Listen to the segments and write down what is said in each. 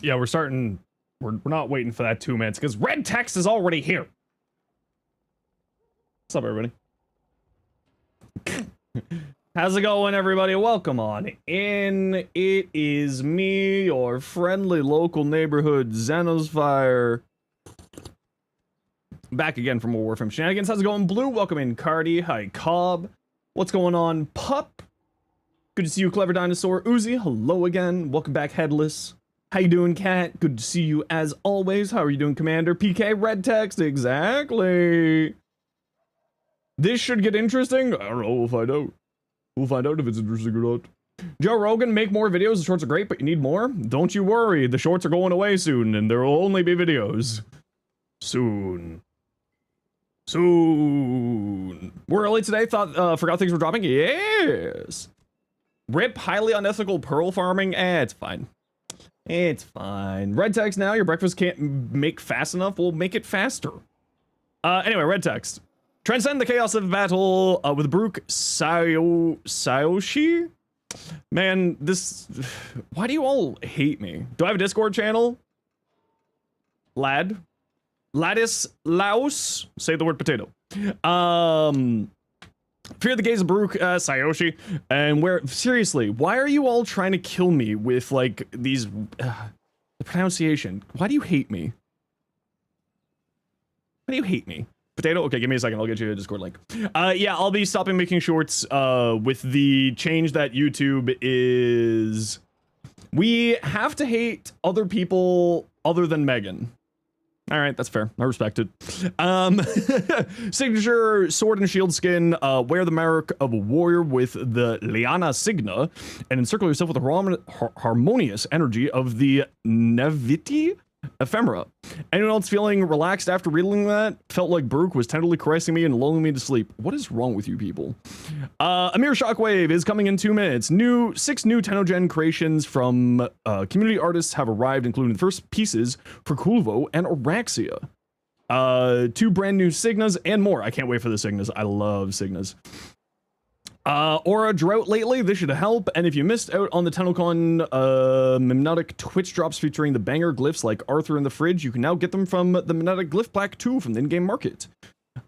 Yeah, we're starting. We're not waiting for that 2 minutes because red text is already here. What's up, everybody? How's it going, everybody? Welcome on in. It is me, your friendly local neighborhood Zenosfire. Back again for more Warframe shenanigans. How's it going, Blue? Welcome in, Cardi. Hi, Cobb. What's going on, Pup? Good to see you, Clever Dinosaur. Uzi, hello again. Welcome back, Headless. How you doing, Cat? Good to see you as always. How are you doing, Commander? PK, red text, exactly. This should get interesting. I don't know, we'll find out. We'll find out if it's interesting or not. Joe Rogan, make more videos. The shorts are great, but you need more? Don't you worry, the shorts are going away soon, and there will only be videos. Soon. We're early today, forgot things were dropping? Yes! RIP, highly unethical pearl farming? It's fine. It's fine. Red text now, your breakfast can't make fast enough, we'll make it faster. Anyway, red text. Transcend the chaos of battle with Brooke Sayoshi? Man, this... Why do you all hate me? Do I have a Discord channel? Ladis Laos? Say the word potato. Fear the gaze of Brooke Sayoshi. And where... Seriously, why are you all trying to kill me with, like, these... the pronunciation. Why do you hate me? Why do you hate me? Potato? Okay, give me a second. I'll get you a Discord link. Yeah, I'll be stopping making shorts with the change that YouTube is... We have to hate other people other than Megan. Alright, that's fair. I respect it. Signature sword and shield skin. Wear the mark of a warrior with the Liana Signa and encircle yourself with the harmonious energy of the Neviti Ephemera. Anyone else feeling relaxed after reading that? Felt like Brooke was tenderly caressing me and lulling me to sleep. What is wrong with you people? Amir Shockwave is coming in 2 minutes. 6 new Tenogen creations from community artists have arrived, including the first pieces for Kulvo and Araxia. 2 brand new Signas and more. I can't wait for the Signas. I love Signas. Aura drought lately, this should help, and if you missed out on the TennoCon Memnotic Twitch drops featuring the banger glyphs like Arthur in the Fridge, you can now get them from the Memnotic Glyph Pack 2 from the in-game market.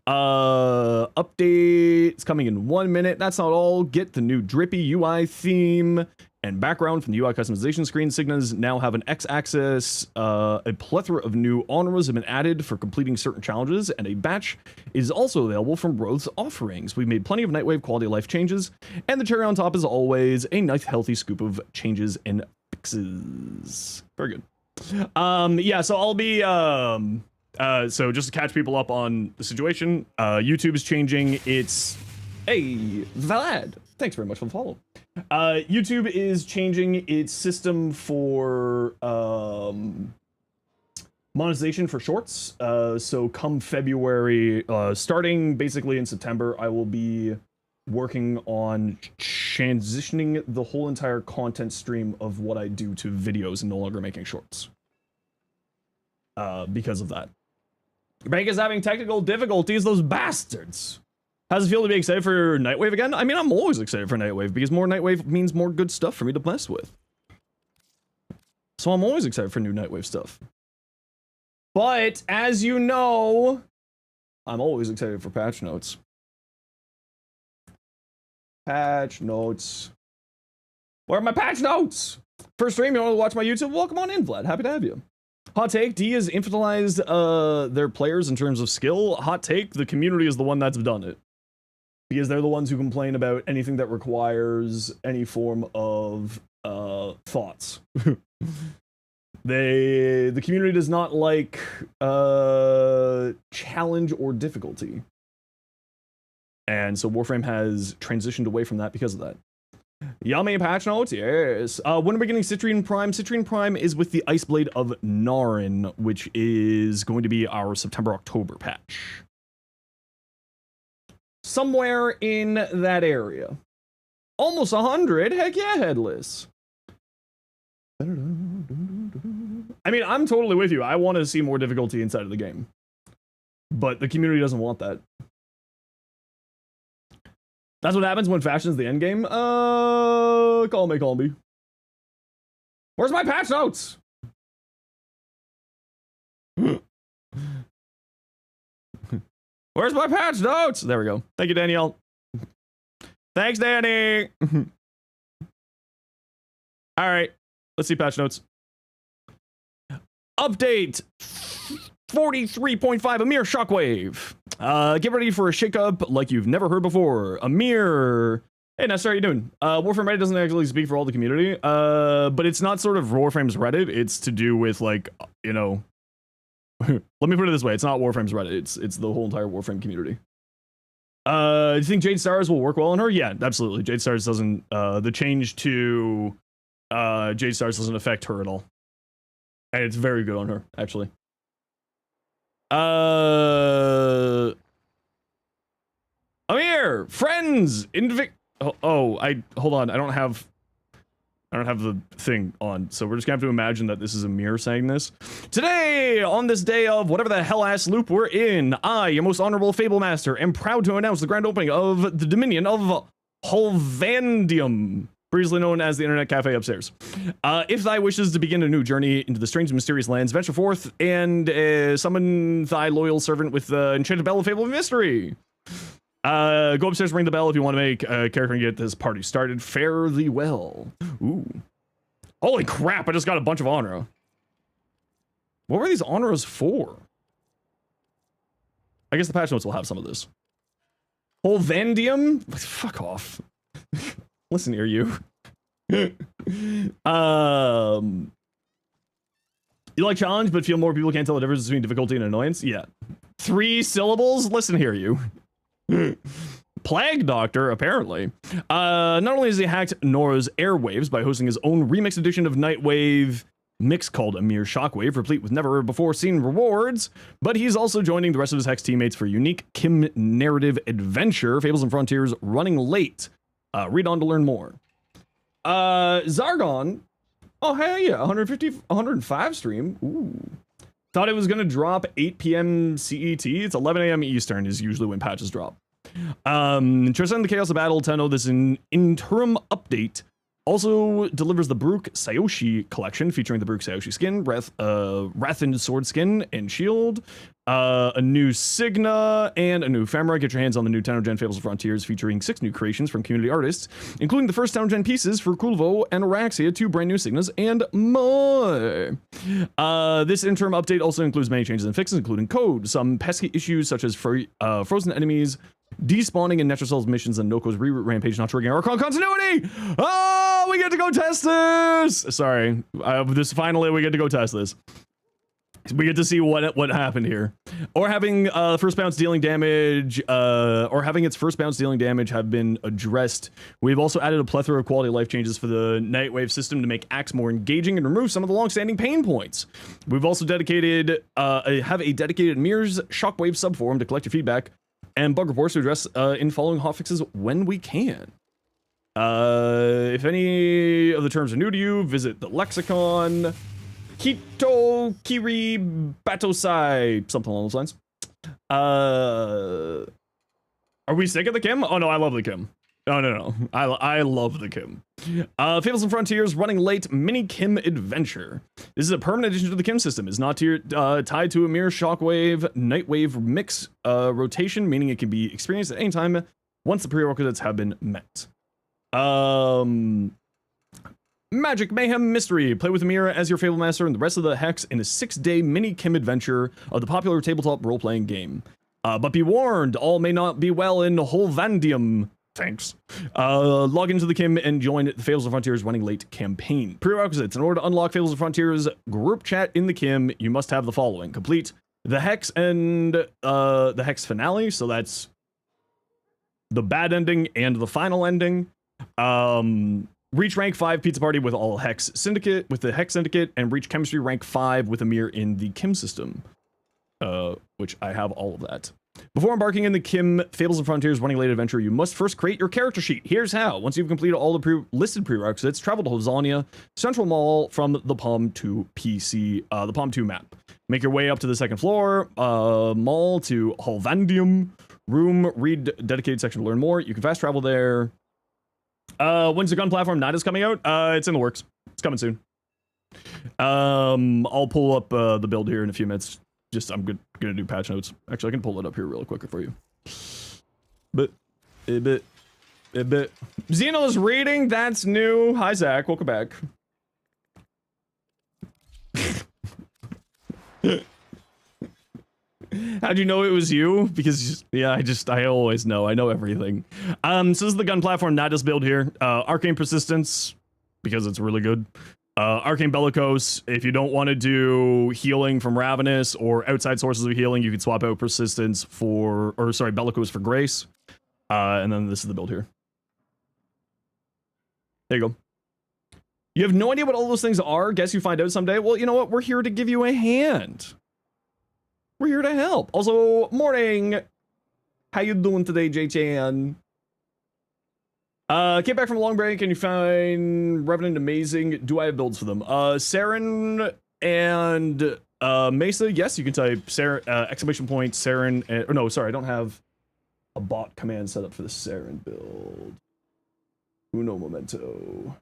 Updates coming in 1 minute. That's not all. Get the new drippy UI theme and background from the UI customization screen. Signas now have an X-axis. A plethora of new honors have been added for completing certain challenges, and a batch is also available from Roth's offerings. We've made plenty of Nightwave quality of life changes, and the cherry on top is always a nice healthy scoop of changes and fixes. Very good. Yeah, so I'll be so just to catch people up on the situation, YouTube is changing its... Hey, Vlad! Thanks very much for the follow. YouTube is changing its system for monetization for shorts. So come February, starting basically in September, I will be working on transitioning the whole entire content stream of what I do to videos and no longer making shorts. Because of that. Bank is having technical difficulties, those bastards. How's it feel to be excited for Nightwave again? I mean, I'm always excited for Nightwave because more Nightwave means more good stuff for me to mess with. So I'm always excited for new Nightwave stuff. But, as you know, I'm always excited for patch notes. Patch notes. Where are my patch notes? First stream, you want to watch my YouTube? Welcome on in, Vlad. Happy to have you. Hot take, D has infantilized their players in terms of skill. Hot take, the community is the one that's done it. Because they're the ones who complain about anything that requires any form of thoughts. The community does not like challenge or difficulty. And so Warframe has transitioned away from that because of that. Yummy patch notes, yes. When are we getting Citrine Prime? Citrine Prime is with the Ice Blade of Narin, which is going to be our September-October patch. Somewhere in that area. Almost 100? Heck yeah, Headless. I mean, I'm totally with you. I want to see more difficulty inside of the game. But the community doesn't want that. That's what happens when fashion's the end game. Call me. Where's my patch notes? Where's my patch notes? There we go. Thank you, Danielle. Thanks, Danny. All right, let's see patch notes. Update 43.5 Amir Shockwave. Get ready for a shakeup like you've never heard before. Amir. Hey, Nestor, how you doing? Warframe Reddit doesn't actually speak for all the community, but it's not sort of Warframe's Reddit. It's to do with, like, you know, let me put it this way. It's not Warframe's Reddit. It's the whole entire Warframe community. Do you think Jade Stars will work well on her? Yeah, absolutely. Jade Stars doesn't, the change to Jade Stars doesn't affect her at all. And it's very good on her, actually. Amir, friends, hold on. I don't have the thing on, so we're just gonna have to imagine that this is Amir saying this. Today, on this day of whatever the hell-ass loop we're in, I, your most honorable Fable Master, am proud to announce the grand opening of the Dominion of Holvandium, previously known as the Internet Cafe upstairs. If thy wishes to begin a new journey into the strange and mysterious lands, venture forth and summon thy loyal servant with the enchanted bell of Fable of Mystery. Go upstairs, ring the bell if you want to make a character and get this party started. Fare thee well. Ooh. Holy crap, I just got a bunch of honor. What were these honors for? I guess the patch notes will have some of this. Holvandium? Fuck off. Listen here, you. You like challenge, but feel more people can't tell the difference between difficulty and annoyance? Yeah. 3 syllables? Listen here, you. Plague Doctor, apparently. Not only has he hacked Nora's airwaves by hosting his own remix edition of Nightwave mix called Amir Shockwave, replete with never before seen rewards, but he's also joining the rest of his Hex teammates for unique Kim narrative adventure, Fables and Frontiers Running Late. Read on to learn more. Zargon. Oh, hell yeah. 105 stream. Ooh. Thought it was going to drop 8 p.m. CET. It's 11 a.m. Eastern is usually when patches drop. Tristan the Chaos of Battle, Tenno, this is an interim update. Also delivers the Brooke Sayoshi collection featuring the Brooke Sayoshi skin, Rathened sword skin and shield, a new Signa, and a new ephemera. Get your hands on the new Tenno Gen Fables and Frontiers featuring 6 new creations from community artists, including the first Tenno Gen pieces for Kulvo and Araxia, 2 brand new Signas, and more. This interim update also includes many changes and fixes, including code, some pesky issues such as frozen enemies, despawning in Netrocell's missions, and Noko's reroute rampage not triggering our continuity. Oh, we get to go test this. Sorry, finally we get to go test this. We get to see what happened here, or having first bounce dealing damage, or having its first bounce dealing damage have been addressed. We've also added a plethora of quality of life changes for the Nightwave system to make Axe more engaging and remove some of the long-standing pain points. We've also have a dedicated Mirror's Shockwave subforum to collect your feedback and bug reports to address in following hotfixes when we can. If any of the terms are new to you, visit the lexicon. Kito Kiri Batosai, something along those lines. Are we sick of the Kim? Oh no, I love the Kim. No. I love the Kim. Fables and Frontiers Running Late Mini Kim Adventure. This is a permanent addition to the Kim system. It's not tied to a Amir Shockwave Nightwave mix rotation, meaning it can be experienced at any time once the prerequisites have been met. Magic Mayhem Mystery. Play with Amira as your Fable Master and the rest of the Hex in a 6-day mini Kim adventure of the popular tabletop role-playing game. But be warned, all may not be well in Holvandium. Thanks. Log into the Kim and join the Fables and Frontiers Running Late campaign. Prerequisites. In order to unlock Fables and Frontiers group chat in the Kim, you must have the following. Complete the Hex and the Hex finale, so that's the bad ending and the final ending. Reach rank 5 pizza party with all Hex Syndicate, with the Hex Syndicate, and reach chemistry rank 5 with Amir in the Kim system. Which I have all of that. Before embarking in the Kim Fables and Frontiers Running Late adventure, you must first create your character sheet. Here's how. Once you've completed all the listed prerequisites, travel to Hosania Central Mall from the Palm 2 PC, the Palm 2 map. Make your way up to the 2nd floor, mall to Holvandium room, read dedicated section to learn more. You can fast travel there. When's the gun platform Night is coming out? It's in the works. It's coming soon. I'll pull up the build here in a few minutes. just I'm gonna do patch notes. Actually, I can pull it up here real quick for you. But Xeno's reading. That's new. Hi Zach, welcome back. How'd you know it was you? Because yeah, I always know. I know everything. So this is the gun platform Nidus build here. Arcane Persistence, because it's really good. Arcane Bellicose, if you don't want to do healing from Ravenous or outside sources of healing, you can swap out Persistence for, or sorry, Bellicose for Grace. And then this is the build here. There you go. You have no idea what all those things are? Guess you find out someday? Well, you know what? We're here to give you a hand. We're here to help. Also, morning. How you doing today, J-Chan? Came back from a long break and you find Revenant amazing. Do I have builds for them? Saren and Mesa. Yes, you can type Saren, exclamation point Saren. And, or no, sorry, I don't have a bot command set up for the Saren build. Uno momento.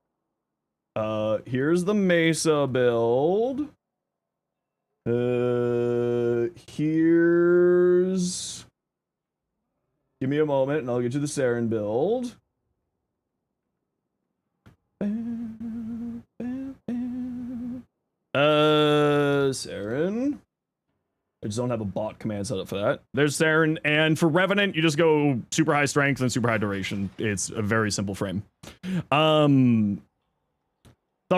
Here's the Mesa build. Here's... Give me a moment and I'll get you the Saren build. Saren. I just don't have a bot command set up for that. There's Saren, and for Revenant, you just go super high strength and super high duration. It's a very simple frame. Thought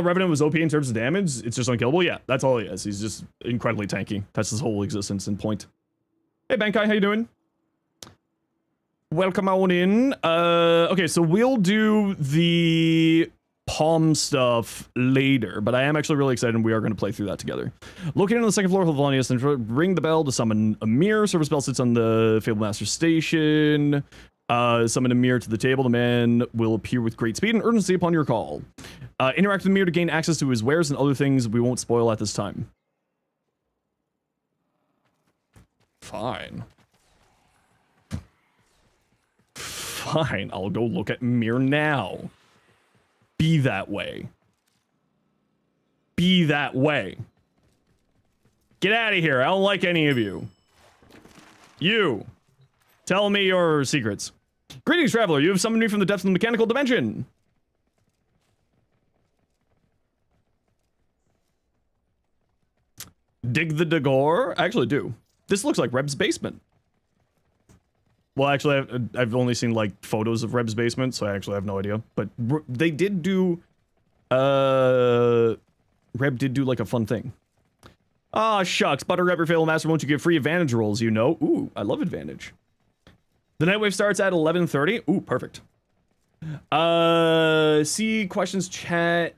Revenant was OP in terms of damage. It's just unkillable. Yeah, that's all he is. He's just incredibly tanky. That's his whole existence and point. Hey, Bankai, how you doing? Welcome on in. Okay, so we'll do the palm stuff later, but I am actually really excited and we are going to play through that together. Located on the second floor of Hellvanius, and ring the bell to summon a mirror. Service bell sits on the Fabled Master Station. Summon a mirror to the table. The man will appear with great speed and urgency upon your call. Interact with the mirror to gain access to his wares and other things we won't spoil at this time. Fine. Fine, I'll go look at mirror now. Be that way. Be that way. Get out of here. I don't like any of you. You. Tell me your secrets. Greetings, traveler. You have summoned me from the depths of the mechanical dimension. Dig the Dagor? I actually do. This looks like Reb's basement. Well, actually, I've only seen, like, photos of Reb's basement, so I actually have no idea. But they did do... Reb did do, like, a fun thing. Ah, shucks. Butter Reb, your Fabled Master, won't you give free advantage rolls, you know? Ooh, I love advantage. The Nightwave starts at 11:30. Ooh, perfect. See, questions, chat,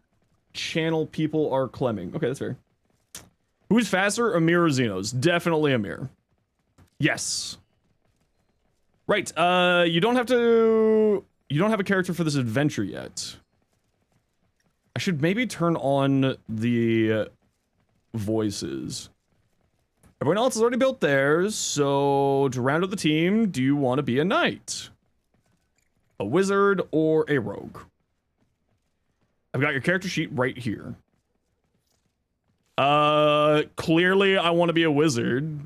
channel people are Clemming. Okay, that's fair. Who's faster, Amir or Zenos? Definitely Amir. Yes. Right, you don't have a character for this adventure yet. I should maybe turn on the voices. Everyone else has already built theirs, so to round out the team, do you want to be a knight? A wizard or a rogue? I've got your character sheet right here. Clearly I want to be a wizard.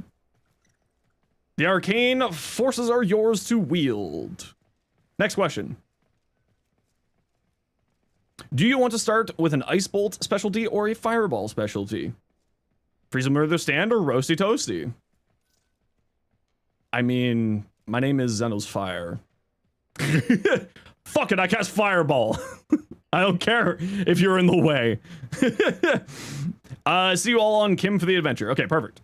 The arcane forces are yours to wield. Next question. Do you want to start with an ice bolt specialty or a fireball specialty? Freeze them the stand or roasty toasty? I mean, my name is Zenosfire. Fuck it, I cast fireball. I don't care if you're in the way. See you all on Kim for the adventure. Okay, perfect.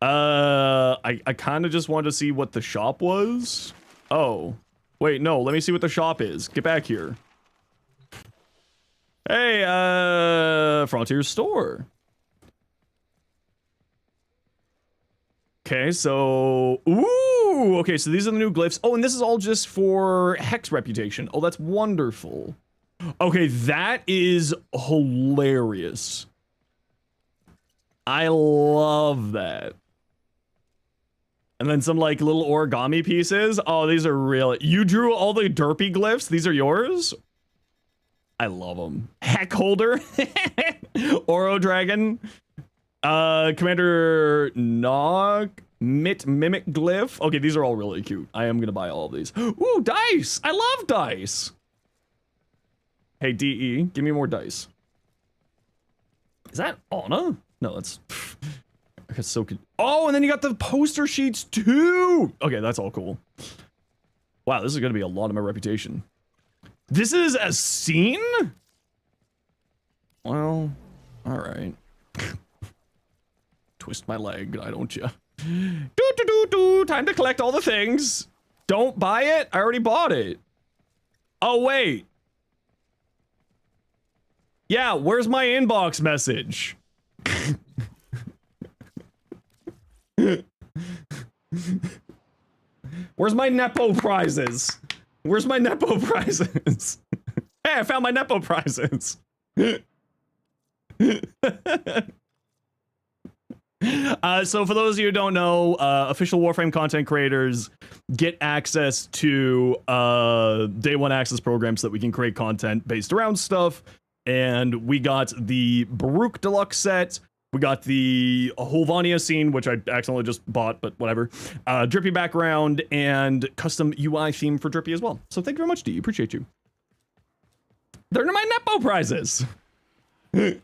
I kind of just wanted to see what the shop was. Oh, wait, no, let me see what the shop is. Get back here. Hey, Frontier Store. Okay, so, ooh, okay, so these are the new glyphs. Oh, and this is all just for Hex reputation. Oh, that's wonderful. Okay, that is hilarious. I love that. And then some like little origami pieces. Oh, these are real. You drew all the derpy glyphs. These are yours. I love them. Heck holder. Oro dragon. Commander Nog, Mimic Glyph. Okay, these are all really cute. I am gonna buy all of these. Ooh, dice! I love dice! Hey, DE, give me more dice. Is that Anna? No, that's... That's so good. Oh, and then you got the poster sheets too! Okay, that's all cool. Wow, this is gonna be a lot of my reputation. This is a scene? Well, alright. Twist my leg, I don't ya? Time to collect all the things. Don't buy it? I already bought it. Oh, wait. Yeah, where's my inbox message? Where's my Nepo prizes? Where's my Nepo prizes? Hey, I found my Nepo prizes. So for those of you who don't know, official Warframe content creators get access to day one access programs so that we can create content based around stuff. And we got the Baruch Deluxe set. We got the Holvania scene, which I accidentally just bought, but whatever. Drippy background and custom UI theme for Drippy as well. So thank you very much, D. Appreciate you. They're my Nepo prizes. Okay,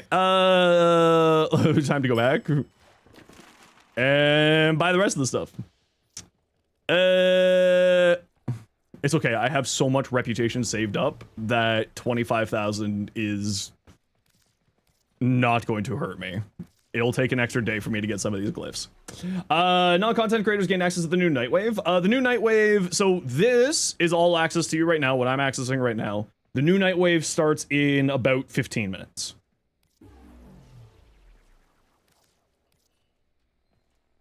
time to go back and buy the rest of the stuff. It's okay, I have so much reputation saved up that 25,000 is not going to hurt me. It'll take an extra day for me to get some of these glyphs. Non-content creators gain access to the new Nightwave. The new Nightwave, so this is all access to you right now, what I'm accessing right now. The new Nightwave starts in about 15 minutes.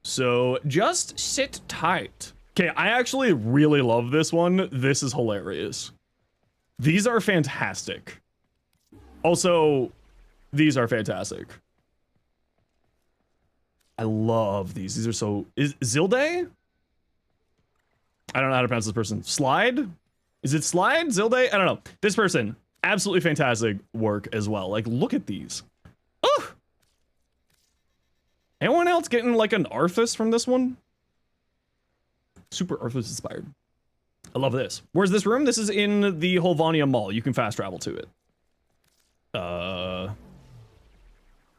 So just sit tight. Okay, I actually really love this one. This is hilarious. These are fantastic. Also, these are fantastic. I love these. These are so... Is Zilday? I don't know how to pronounce this person. Slide? Is it Slide? Zilday? I don't know. This person, absolutely fantastic work as well. Like, look at these. Oh! Anyone else getting like an Arthas from this one? Super Arthas inspired. I love this. Where's this room? This is in the Holvania Mall. You can fast travel to it.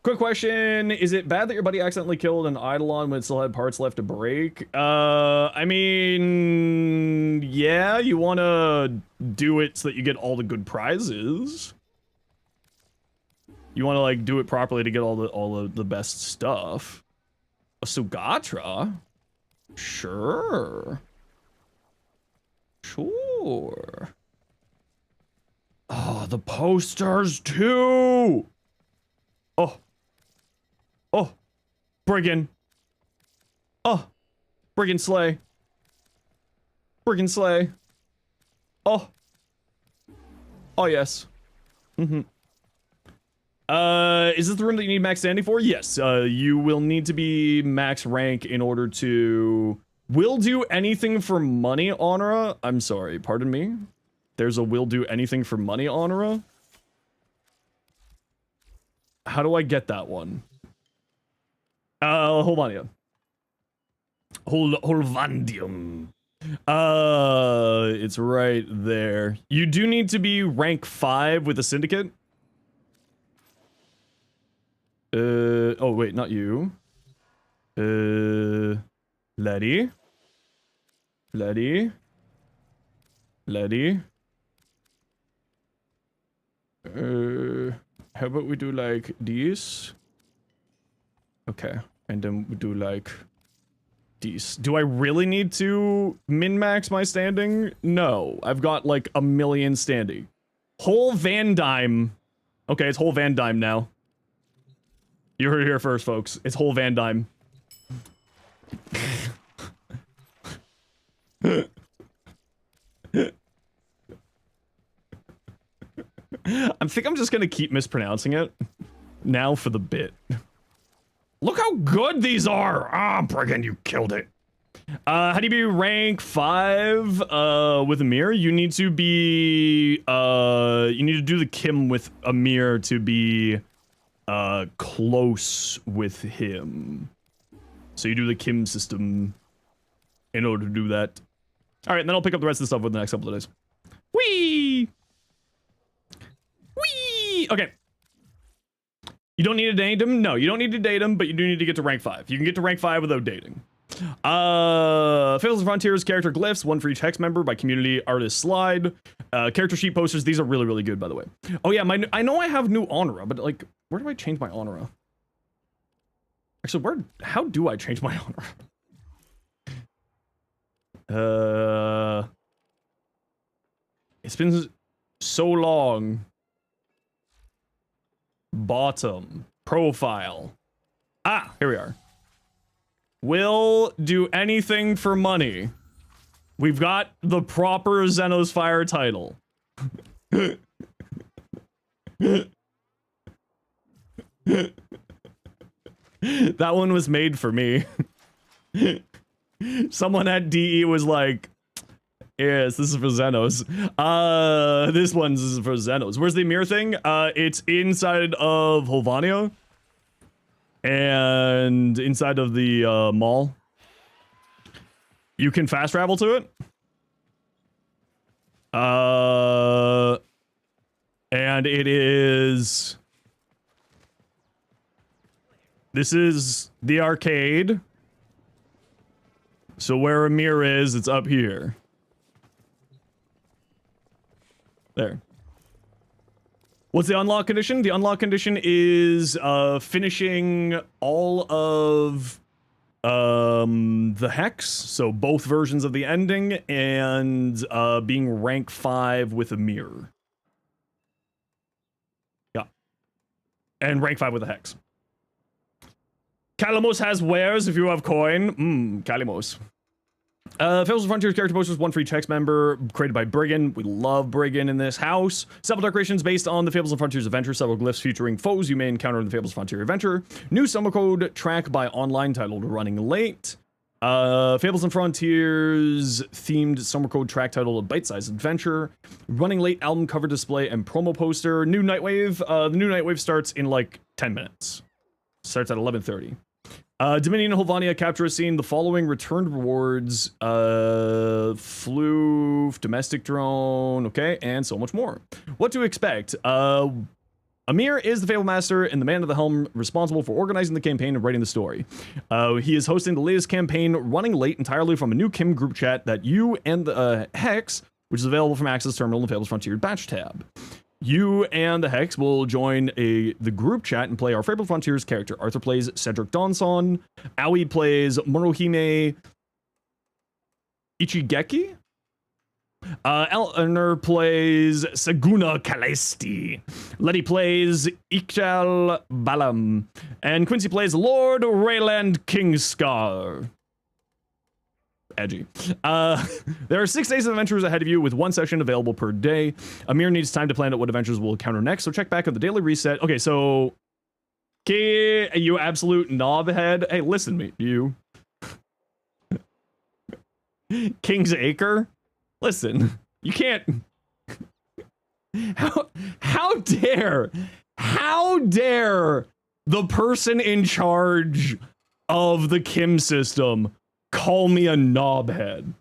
Quick question. Is it bad that your buddy accidentally killed an Eidolon when it still had parts left to break? I mean, yeah, you want to do it so that you get all the good prizes. You want to like do it properly to get all the best stuff. A Sugatra? Sure. Sure. Oh, the posters too. Oh. Oh. Brigand. Oh. Brigand Slay. Brigand Slay. Oh. Oh, yes. Mm-hmm. Is this the room that you need max standing for? Yes. You will need to be max rank in order to... Will do anything for money, Honora? I'm sorry, pardon me? There's a will do anything for money, Honora? How do I get that one? Holvania. Holvandium. It's right there. You do need to be rank 5 with a syndicate. Oh wait, not you. Letty. How about we do like these? Okay, and then we do like these. Do I really need to min-max my standing? No, I've got like 1 million standing. Whole Van Dyne. Okay, it's whole Van Dyne now. You heard it here first, folks. It's whole Van Dyne. I think I'm just gonna keep mispronouncing it now for the bit. Look how good these are! Ah, Brigand, you killed it. How do you be rank 5 with Amir? You need to be you need to do the Kim with Amir to be close with him. So you do the Kim system in order to do that. All right, and then I'll pick up the rest of the stuff within the next couple of days. Whee! Whee! Okay. You don't need to date him? No, you don't need to date him, but you do need to get to rank 5. You can get to rank 5 without dating. Fables and Frontiers character glyphs, one for each hex member by community artist slide. Character sheet posters, these are really, really good, by the way. Oh yeah, I know I have new Honora, but like, where do I change my Honora? Actually, how do I change my Honora? It's been so long. Bottom. Profile. Ah, here we are. Will do anything for money. We've got the proper Zenosfire title. That one was made for me. Someone at DE was like, yes, this is for Zenos. This one's for Zenos. Where's the mirror thing? It's inside of Hovania. And inside of the mall. You can fast travel to it. And it is... This is the arcade. So where Amir is, it's up here. There. What's the unlock condition? The unlock condition is finishing all of the hex, so both versions of the ending, and being rank 5 with a mirror. Yeah. And rank 5 with a hex. Kalimos has wares if you have coin. Kalimos. Fables and Frontiers character posters, one for each hex member, created by Brigand. We love Brigand in this house. Several decorations based on the Fables and Frontiers adventure, several glyphs featuring foes you may encounter in the Fables and Frontier adventure. New summer code track by online titled Running Late. Fables and Frontiers themed summer code track titled Bite Size Adventure. Running Late album cover display and promo poster. New Nightwave. The new Nightwave starts in like 10 minutes. Starts at 11:30. Dominion and Hovania capture a scene. The following returned rewards. Floof, domestic drone, okay, and so much more. What to expect? Amir is the Fable Master and the man at the helm responsible for organizing the campaign and writing the story. He is hosting the latest campaign, Running Late, entirely from a new Kim group chat that you and the Hex, which is available from Access Terminal in the Fables Frontier Batch tab. You and the Hex will join the group chat and play our Fable Frontiers character. Arthur plays Cedric Donson. Aoi plays Morohime Ichigeki. Eleanor plays Saguna Kalesti. Letty plays Ichal Balam. And Quincy plays Lord Rayland Kingscar. Edgy. There are 6 days of adventures ahead of you with 1 session available per day. Amir needs time to plan out what adventures we'll encounter next, so check back on the daily reset. Okay, so... Okay, you absolute knobhead. Hey, listen to me, you. King's Acre? Listen, you can't... How dare the person in charge of the Kim system call me a knobhead?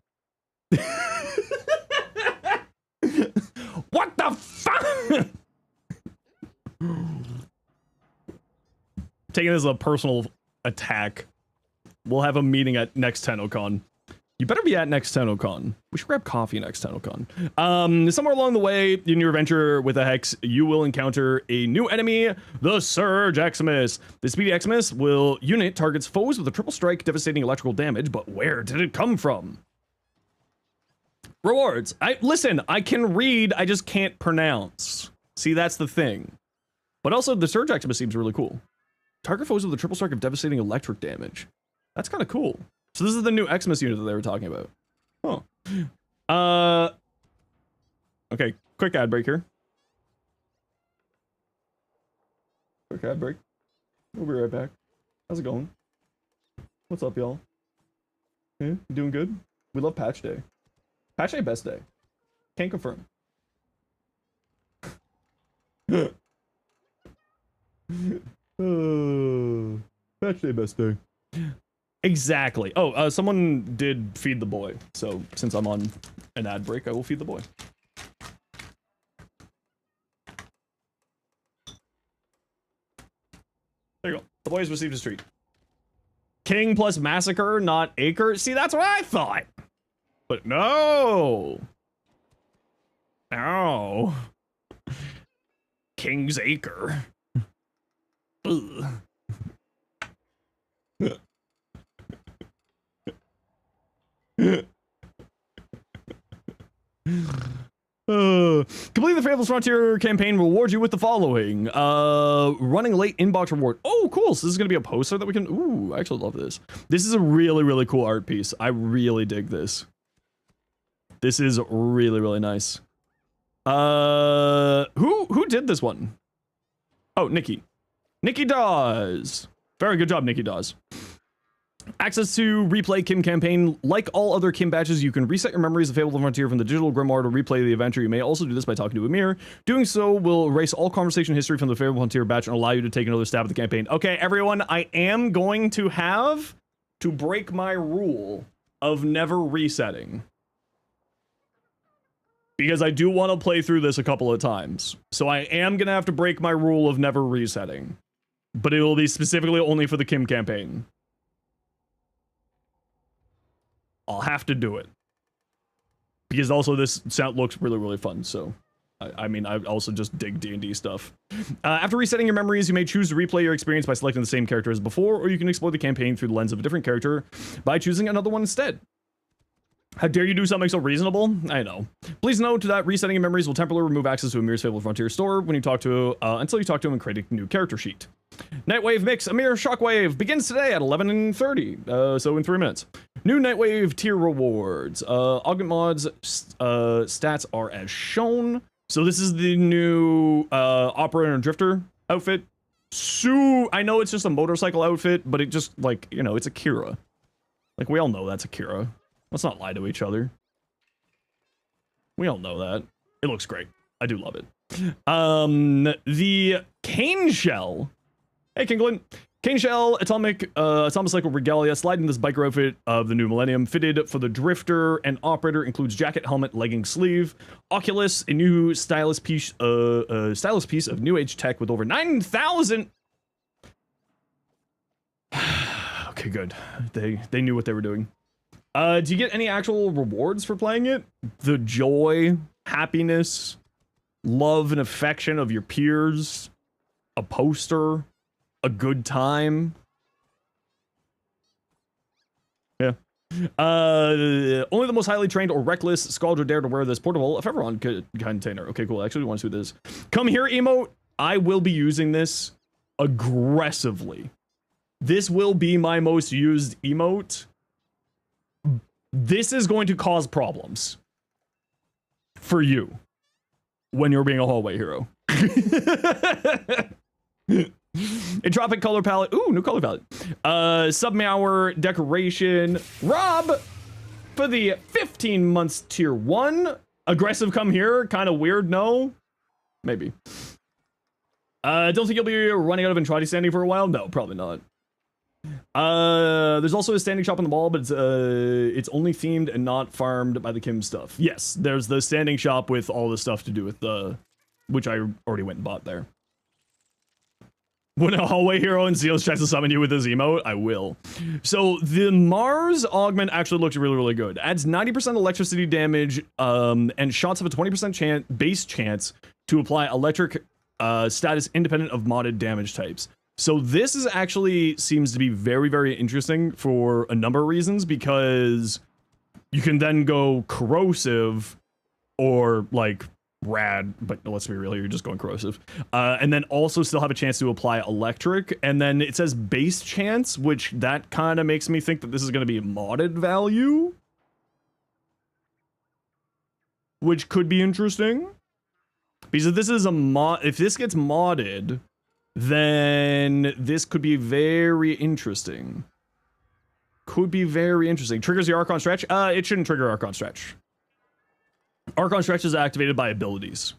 What the fuck? Taking this as a personal attack. We'll have a meeting at next TennoCon. You better be at next TennoCon. We should grab coffee next TennoCon. Somewhere along the way in your adventure with a Hex, you will encounter a new enemy, the Surge Eximus. The Speedy Eximus unit targets foes with a triple strike, devastating electrical damage, but where did it come from? Rewards. Listen, I can read, I just can't pronounce. See, that's the thing. But also, the Surge Eximus seems really cool. Target foes with a triple strike of devastating electric damage. That's kind of cool. So this is the new Eximus unit that they were talking about. Oh. Okay, quick ad break here. Quick ad break. We'll be right back. How's it going? What's up, y'all? Yeah, you doing good? We love patch day. Patch day best day. Can't confirm. Patch day best day. Exactly. Oh, someone did feed the boy. So since I'm on an ad break, I will feed the boy. There you go. The boy has received his treat. King plus massacre, not acre. See, that's what I thought. But no. No. King's acre. Ugh. Complete the Fables Frontier campaign will reward you with the following. Running late inbox reward. Oh, cool. So this is going to be a poster that we can... Ooh, I actually love this. This is a really, really cool art piece. I really dig this. This is really, really nice. Who did this one? Oh, Nikki. Nikki Dawes. Very good job, Nikki Dawes. Access to replay Kim campaign. Like all other Kim batches, you can reset your memories of Fable Frontier from the digital grimoire to replay the adventure. You may also do this by talking to Amir. Doing so will erase all conversation history from the Fable Frontier batch and allow you to take another stab at the campaign. Okay, everyone, I am going to have to break my rule of never resetting. Because I do want to play through this a couple of times. So I am going to have to break my rule of never resetting. But it will be specifically only for the Kim campaign. I'll have to do it. Because also this sound looks really, really fun, so... I mean, I also just dig D&D stuff. After resetting your memories, you may choose to replay your experience by selecting the same character as before, or you can explore the campaign through the lens of a different character by choosing another one instead. How dare you do something so reasonable? I know. Please note that resetting your memories will temporarily remove access to Amir's Fable Frontier store when you talk to, until you talk to him and create a new character sheet. Nightwave Mix Amir Shockwave begins today at 11:30, so in 3 minutes. New Nightwave tier rewards. Augment mods stats are as shown. So this is the new Operator and Drifter outfit. I know it's just a motorcycle outfit, but it just, like, you know, it's Akira. Like, we all know that's Akira. Let's not lie to each other. We all know that. It looks great. I do love it. The Cane Shell. Hey, Kinglin. Cane Shell, Atomic Cycle Regalia, sliding this biker outfit of the new millennium, fitted for the Drifter and Operator, includes jacket, helmet, legging, sleeve. Oculus, a new stylus piece of new age tech with over 9,000. Okay, good. They knew what they were doing. Do you get any actual rewards for playing it? The joy, happiness, love and affection of your peers, a poster, a good time. Yeah. Only the most highly trained or reckless Scaldra dare to wear this portable Ephemeron container. Okay, cool. I actually want to do this. Come here, emote. I will be using this aggressively. This will be my most used emote. This is going to cause problems for you when you're being a hallway hero. Entropic color palette. Ooh, new color palette. Submeower decoration. Rob for the 15 months tier 1. Aggressive come here. Kind of weird, no? Maybe. Don't think you'll be running out of Entrati standing for a while? No, probably not. There's also a standing shop on the mall, but it's only themed and not farmed by the Kim stuff. Yes, there's the standing shop with all the stuff to do with the, which I already went and bought there. When a hallway hero in Zeals tries to summon you with his emote, I will. So the Mars augment actually looks really, really good. Adds 90% electricity damage, and shots have a 20% base chance to apply electric status independent of modded damage types. So this is actually seems to be very, very interesting for a number of reasons, because you can then go corrosive or like rad, but let's be real, you're just going corrosive. And then also still have a chance to apply electric. And then it says base chance, which that kind of makes me think that this is going to be a modded value, which could be interesting. Because if this is a mod, if this gets modded, then this could be very interesting. could be very interesting. Triggers the Archon Stretch. It shouldn't trigger Archon Stretch. Archon Stretch is activated by abilities,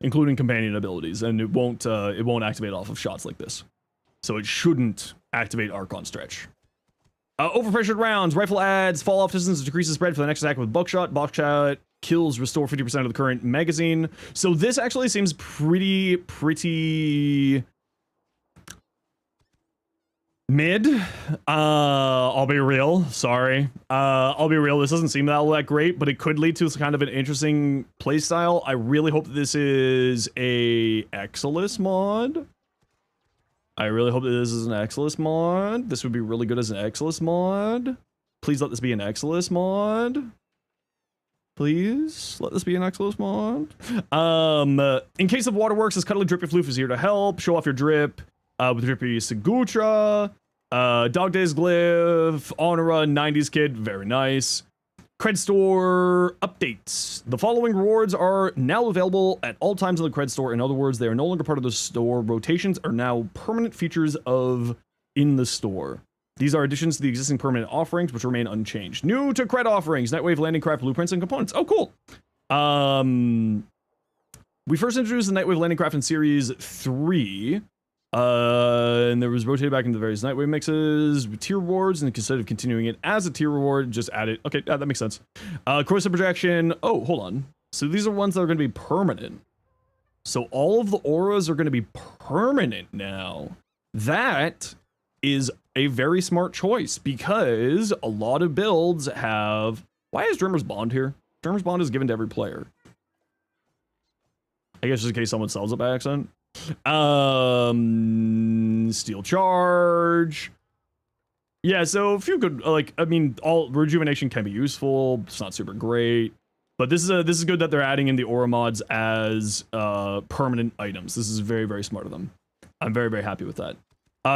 including companion abilities, and it won't activate off of shots like this. So it shouldn't activate Archon Stretch. Overpressured rounds. Rifle adds fall off distance, decreases spread for the next attack with buckshot. Buckshot kills restore 50% of the current magazine. So this actually seems pretty mid. I'll be real. Sorry. I'll be real. This doesn't seem that great, but it could lead to kind of an interesting playstyle. I really hope that this is a Exilus mod. I really hope that this is an Exilus mod. This would be really good as an Exilus mod. Please let this be an Exilus mod. Please let this be an Exilus mod. In case of waterworks, this cuddly drippy floof is here to help. Show off your drip with drippy Segutra. Dog Days Glyph. Honora, 90s Kid. Very nice. Cred Store updates. The following rewards are now available at all times in the Cred Store. In other words, they are no longer part of the store. Rotations are now permanent features in the store. These are additions to the existing permanent offerings, which remain unchanged. New to Cred offerings, Nightwave landing craft blueprints and components. Oh, cool. We first introduced the Nightwave landing craft in Series 3. And there was rotated back into the various Nightwave mixes with tier rewards, and instead of continuing it as a tier reward, just add it. Okay, that makes sense. Corrosive projection. Oh, hold on. So these are ones that are going to be permanent. So all of the auras are going to be permanent now. That is a very smart choice because a lot of builds have... Why is Dreamer's Bond here? Dreamer's Bond is given to every player. I guess just in case someone sells it by accident. Steel Charge. Yeah, so a few good, like, I mean, all rejuvenation can be useful. It's not super great, but this is good that they're adding in the aura mods as permanent items. This is very, very smart of them. I'm very, very happy with that.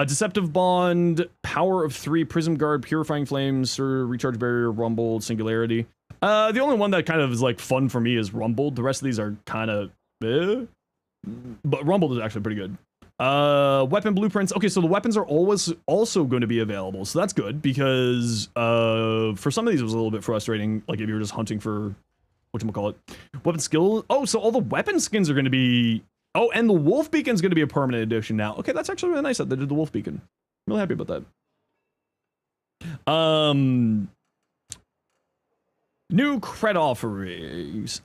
Deceptive Bond, Power of 3, Prism Guard, Purifying Flames, Recharge Barrier, Rumbled, Singularity. The only one that kind of is like fun for me is Rumbled. The rest of these are kind of but Rumbled is actually pretty good. Weapon blueprints. Okay, so the weapons are always also going to be available, so that's good because for some of these it was a little bit frustrating, like if you were just hunting for whatchamacallit. Weapon skill. Oh, so all the weapon skins are going to be... Oh, and the Wolf Beacon's going to be a permanent addition now. Okay, that's actually really nice that they did the Wolf Beacon. I'm really happy about that. New cred offerings.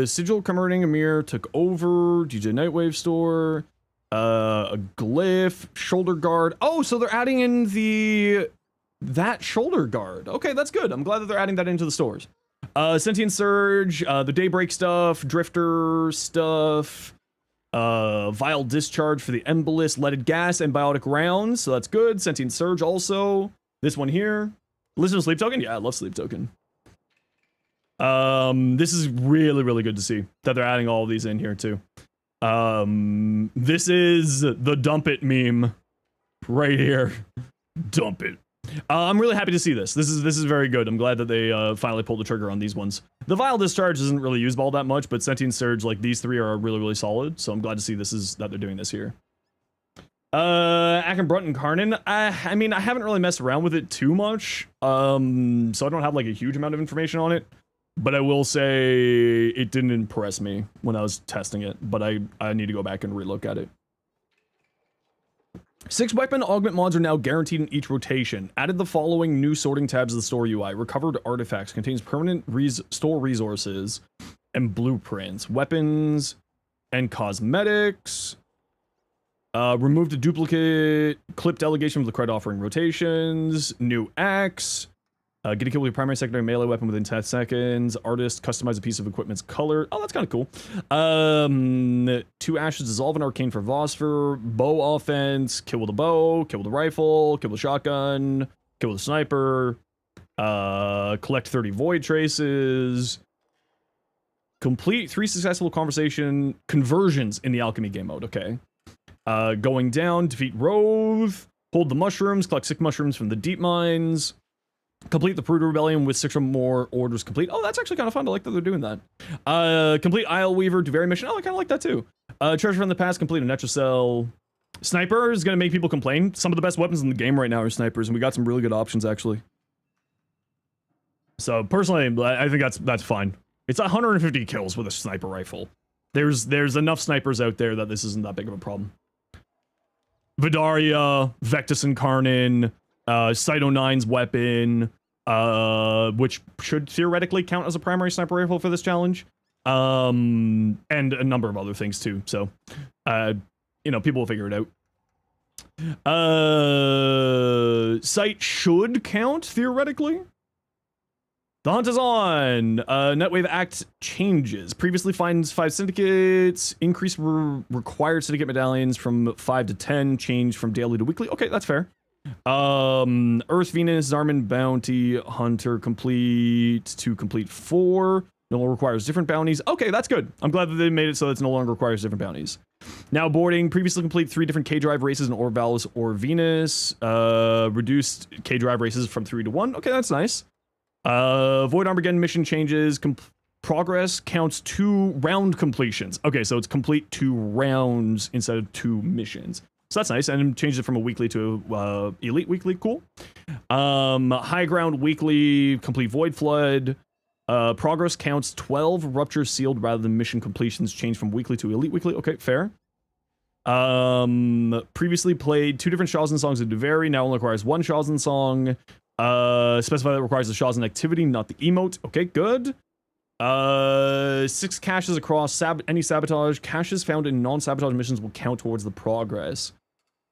Sigil Commerting Amir took over. DJ Nightwave store. A glyph. Shoulder guard. Oh, so they're adding in that shoulder guard. Okay, that's good. I'm glad that they're adding that into the stores. Sentient Surge. The Daybreak stuff. Drifter stuff. Vile Discharge for the Embolus. Leaded Gas and Biotic Rounds. So that's good. Sentient Surge also. This one here. Listen to Sleep Token? Yeah, I love Sleep Token. This is really, really good to see that they're adding all of these in here too. This is the dump it meme right here. Dump it. I'm really happy to see this. This is very good. I'm glad that they finally pulled the trigger on these ones. The Vile Discharge isn't really used all that much, but Sentient Surge, like these three are really, really solid. So I'm glad to see that they're doing this here. Aken Brunt and Karnan. I mean, I haven't really messed around with it too much. So I don't have like a huge amount of information on it. But I will say it didn't impress me when I was testing it, but I need to go back and relook at it. 6 weapon augment mods are now guaranteed in each rotation. Added the following new sorting tabs to the store UI. Recovered artifacts contains permanent store resources and blueprints. Weapons and cosmetics. Removed a duplicate clip delegation with the cred offering rotations. New axe. Get a kill with your primary secondary melee weapon within 10 seconds. Artist, customize a piece of equipment's color. Oh, that's kind of cool. 2 ashes, dissolve an arcane for Vosper. Bow offense, kill with a bow, kill with a rifle, kill with a shotgun, kill with a sniper. Collect 30 void traces. Complete 3 successful conversions in the alchemy game mode. Okay. Going down, defeat Rove. Hold the mushrooms, collect 6 mushrooms from the deep mines. Complete the Prude Rebellion with 6 or more orders complete. Oh, that's actually kind of fun. I like that they're doing that. Complete Isle Weaver to Very Mission. Oh, I kind of like that too. Treasure from the Past. Complete a Netrocell. Sniper is going to make people complain. Some of the best weapons in the game right now are snipers, and we got some really good options, actually. So, personally, I think that's fine. It's 150 kills with a sniper rifle. There's enough snipers out there that this isn't that big of a problem. Vidaria, Vectus Incarnin, Cyto 9's weapon, which should theoretically count as a primary sniper rifle for this challenge. And a number of other things, too. So, you know, people will figure it out. Sight should count, theoretically. The hunt is on. Nightwave Act changes. Previously finds 5 syndicates. Increase required syndicate medallions from 5 to 10. Change from daily to weekly. Okay, that's fair. Earth, Venus, Zarman, Bounty, Hunter, complete to complete 4. No longer requires different bounties. Okay, that's good. I'm glad that they made it so it no longer requires different bounties. Now boarding. Previously complete 3 different K-Drive races in Orvalis or Venus. Reduced K-Drive races from 3 to 1. Okay, that's nice. Void Armageddon mission changes. Progress counts 2 round completions. Okay, so it's complete 2 rounds instead of 2 missions. So that's nice, and changed it from a weekly to elite weekly. Cool. High ground weekly, complete Void Flood. Progress counts 12 ruptures sealed rather than mission completions. Changed from weekly to elite weekly. Okay, fair. Previously played 2 different Shazin songs of Duveri. Now only requires 1 Shazin song. Specify that requires the Shazin activity, not the emote. Okay, good. 6 caches across any sabotage. Caches found in non-sabotage missions will count towards the progress.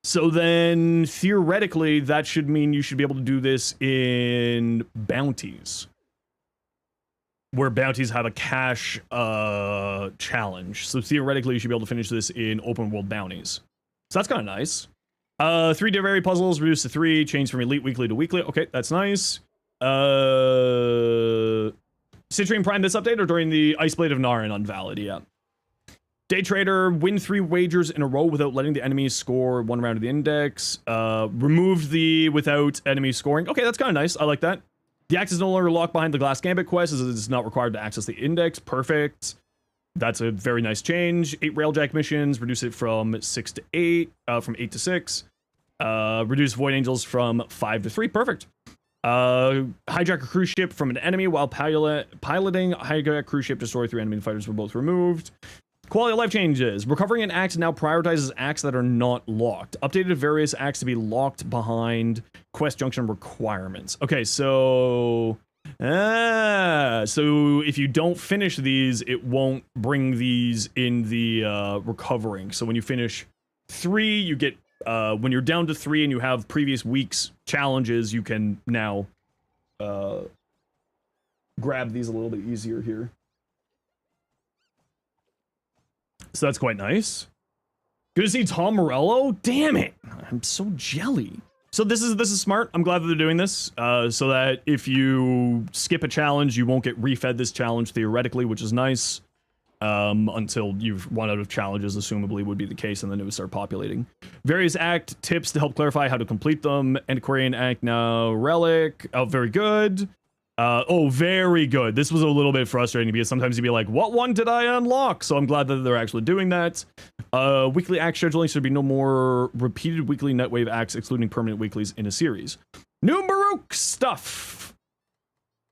So then, theoretically, that should mean you should be able to do this in bounties. Where bounties have a cache challenge. So theoretically, you should be able to finish this in open world bounties. So that's kind of nice. 3 Duveri puzzles reduced to 3, changed from elite weekly to weekly. Okay, that's nice. Citrine Prime this update or during the Ice Blade of Naren unvalid, yeah. Day Trader, win 3 wagers in a row without letting the enemies score 1 round of the index. Removed the without enemy scoring. Okay, that's kind of nice. I like that. The axe is no longer locked behind the Glass Gambit quest, as it is not required to access the index. Perfect. That's a very nice change. 8 Railjack missions, reduce it from 6 to 8, from 8 to 6. Reduce Void Angels from 5 to 3. Perfect. Hijack a cruise ship from an enemy while piloting. Hijack cruise ship, destroy 3 enemy fighters were both removed. Quality of life changes. Recovering an axe now prioritizes acts that are not locked. Updated various acts to be locked behind quest junction requirements. Okay, so if you don't finish these, it won't bring these in the recovering. So when you finish 3, you get when you're down to 3 and you have previous week's challenges, you can now grab these a little bit easier here. So that's quite nice. Good to see Tom Morello. Damn it, I'm so jelly. So this is smart. I'm glad that they're doing this, so that if you skip a challenge, you won't get refed this challenge theoretically, which is nice. Until you've run out of challenges, assumably would be the case, and then it would start populating. Various act tips to help clarify how to complete them. Antiquarian act now relic. Oh, very good. Oh, very good. This was a little bit frustrating because sometimes you'd be like, what one did I unlock? So I'm glad that they're actually doing that. Weekly act scheduling should be no more repeated weekly Nightwave acts, excluding permanent weeklies in a series. New Baruch stuff.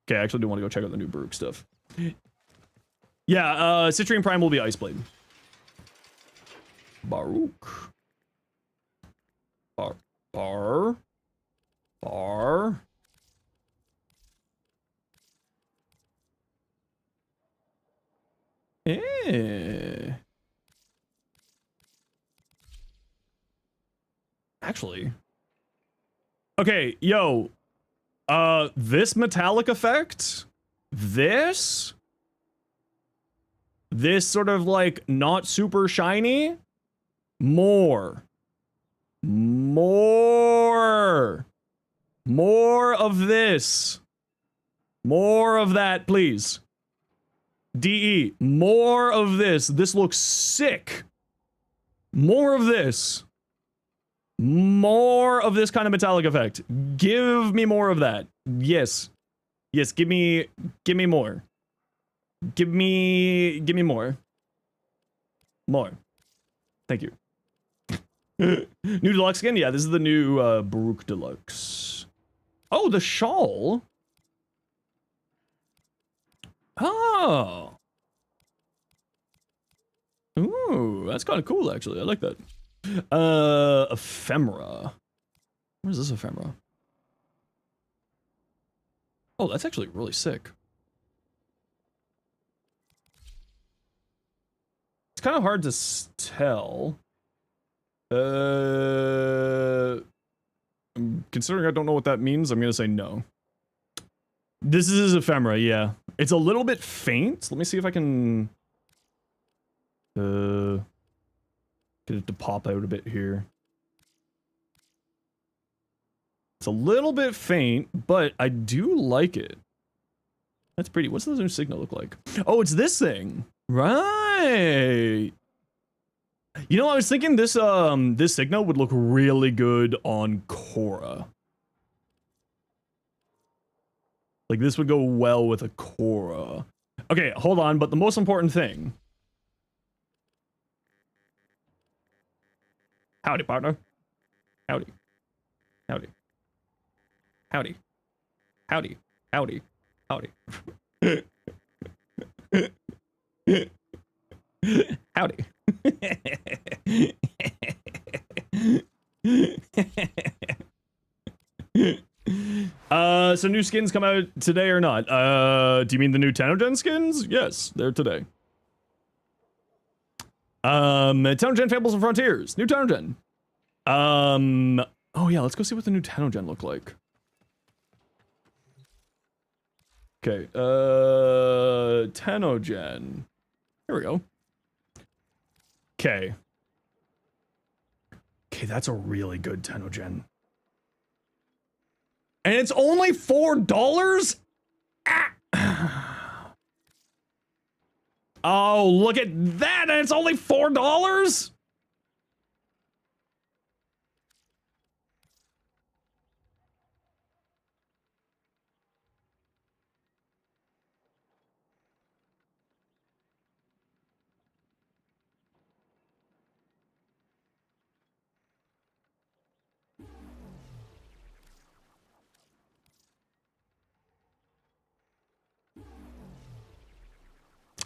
Okay, I actually do want to go check out the new Baruch stuff. Yeah, Citrine Prime will be Ice Blade. Baruch. Bar. Actually. Okay, yo. This metallic effect? This sort of like not super shiny? More of this. More of that, please. DE, more of this. This looks sick. More of this. More of this kind of metallic effect. Give me more of that. Yes. Yes, give me more. Give me more. More. Thank you. New deluxe skin? Yeah, this is the new Baruch Deluxe. Oh, the shawl? Oh. Ooh, that's kind of cool, actually. I like that. Ephemera. What is this ephemera? Oh, that's actually really sick. It's kind of hard to tell. Considering I don't know what that means, I'm gonna say no. This is ephemera, yeah. It's a little bit faint. Let me see if I can get it to pop out a bit here. It's a little bit faint, but I do like it. That's pretty. What's the new signal look like? Oh, it's this thing. Right. You know, I was thinking this this signal would look really good on Korra. Like this would go well with a Korra. Okay, hold on, but the most important thing. Howdy, partner. Howdy. Howdy. Howdy. Howdy. Howdy. Howdy. Howdy. So new skins come out today or not? Do you mean the new Tenogen skins? Yes, they're today. Tenogen Fables and Frontiers. New Tenogen. Oh yeah, let's go see what the new Tenogen look like. Okay, Tenogen. Here we go. Okay. Okay, that's a really good Tenogen. And it's only $4? Ah. Oh, look at that! And it's only $4?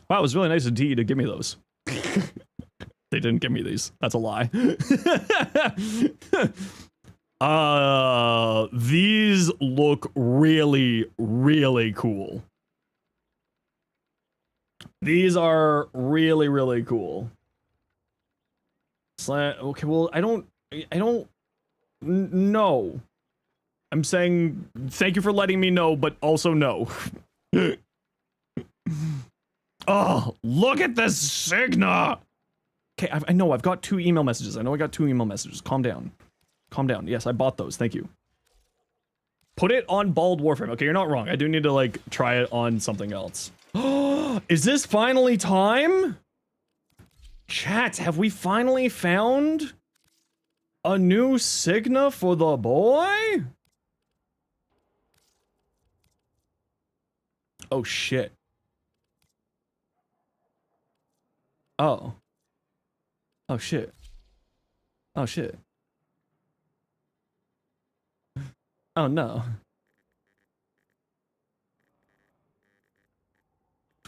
Wow, it was really nice of D to give me those. They didn't give me these. That's a lie. These look really, really cool. These are really, really cool. Okay, well, I don't know. I'm saying thank you for letting me know, but also no. Oh, look at this Signa! Okay, I know, I've got 2 email messages. I know I got 2 email messages. Calm down. Calm down. Yes, I bought those. Thank you. Put it on Bald Warframe. Okay, you're not wrong. I do need to, like, try it on something else. Is this finally time? Chat, have we finally found a new Signa for the boy? Oh, shit. Oh. Oh, shit. Oh, shit. Oh, no.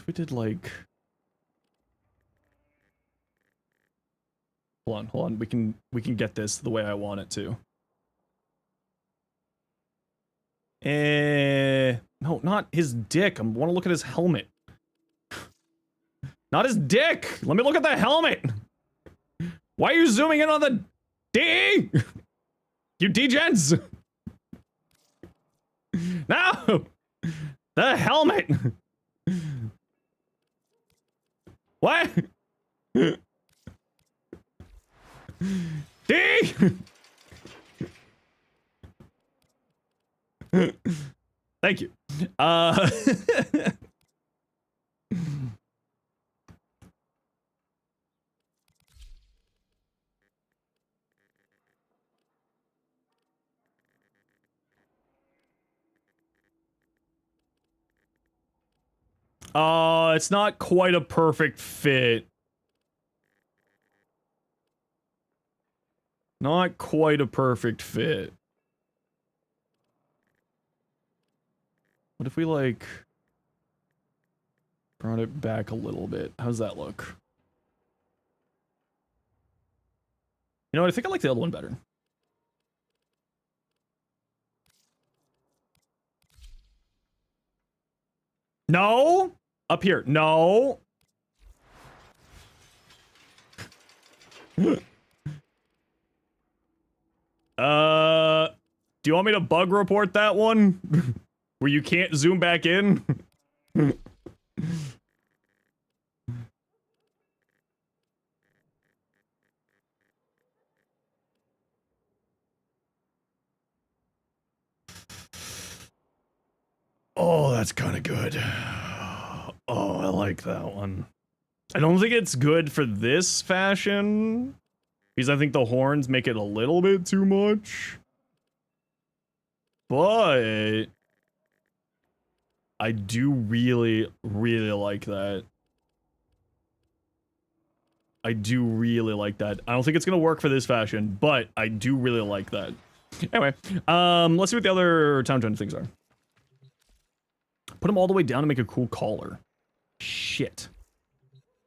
We did, like... Hold on. We can get this the way I want it to. No, not his dick. I want to look at his helmet. Not his dick! Let me look at the helmet! Why are you zooming in on the D? You degens! No! The helmet! What? D! Thank you. It's not quite a perfect fit. Not quite a perfect fit. What if we, like, brought it back a little bit? How's that look? You know what? I think I like the other one better. No! Up here. No! Do you want me to bug report that one? Where you can't zoom back in? Oh, that's kind of good. Oh, I like that one. I don't think it's good for this fashion, because I think the horns make it a little bit too much. But I do really, really like that. I do really like that. I don't think it's gonna work for this fashion, but I do really like that. Anyway, let's see what the other town gen things are. Put them all the way down to make a cool collar. Shit.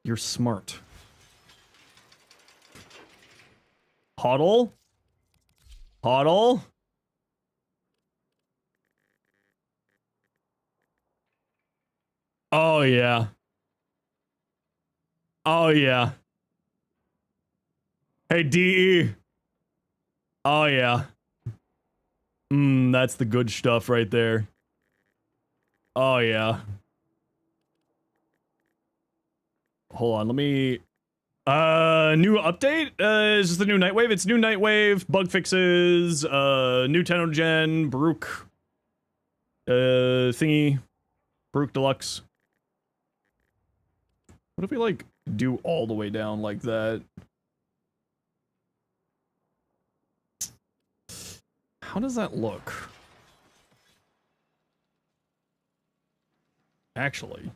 You're smart. Huddle? Huddle? Oh, yeah. Oh, yeah. Hey, DE. Oh, yeah. That's the good stuff right there. Oh, yeah. Hold on, let me... new update? Is this the new Nightwave? It's new Nightwave, bug fixes, new Tenno Gen, Baruch, thingy, Baruch Deluxe. What if we, like, do all the way down like that? How does that look? Actually,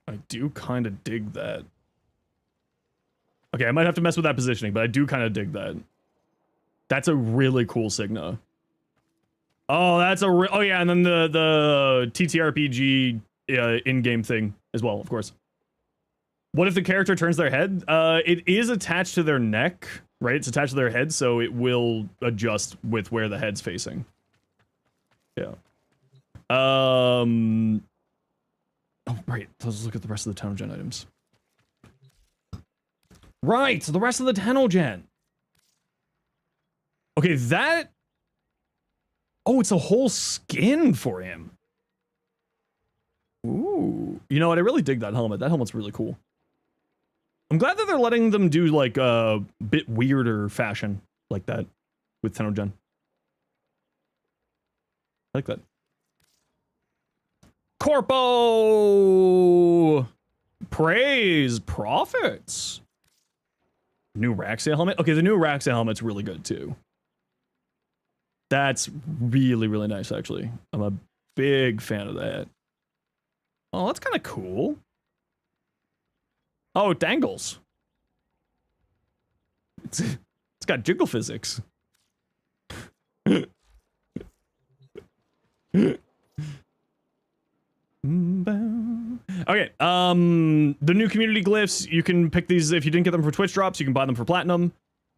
I do kind of dig that. Okay, I might have to mess with that positioning, but I do kind of dig that. That's a really cool Signa. Oh, that's a oh yeah, and then the TTRPG in-game thing as well, of course. What if the character turns their head? It is attached to their neck, right? It's attached to their head, so it will adjust with where the head's facing. Yeah. Oh, right. Let's look at the rest of the Tenno Gen items. Right, so the rest of the Tenno Gen. Okay, that... Oh, it's a whole skin for him. Ooh. You know what? I really dig that helmet. That helmet's really cool. I'm glad that they're letting them do, like, a bit weirder fashion like that with Tenno Gen. I like that. Corpo! Praise profits. New Raxia helmet? Okay, the new Raxia helmet's really good, too. That's really, really nice, actually. I'm a big fan of that. Oh, that's kind of cool. Oh, it dangles. It's got jiggle physics. Okay, the new community glyphs, you can pick these if you didn't get them for Twitch drops, you can buy them for platinum.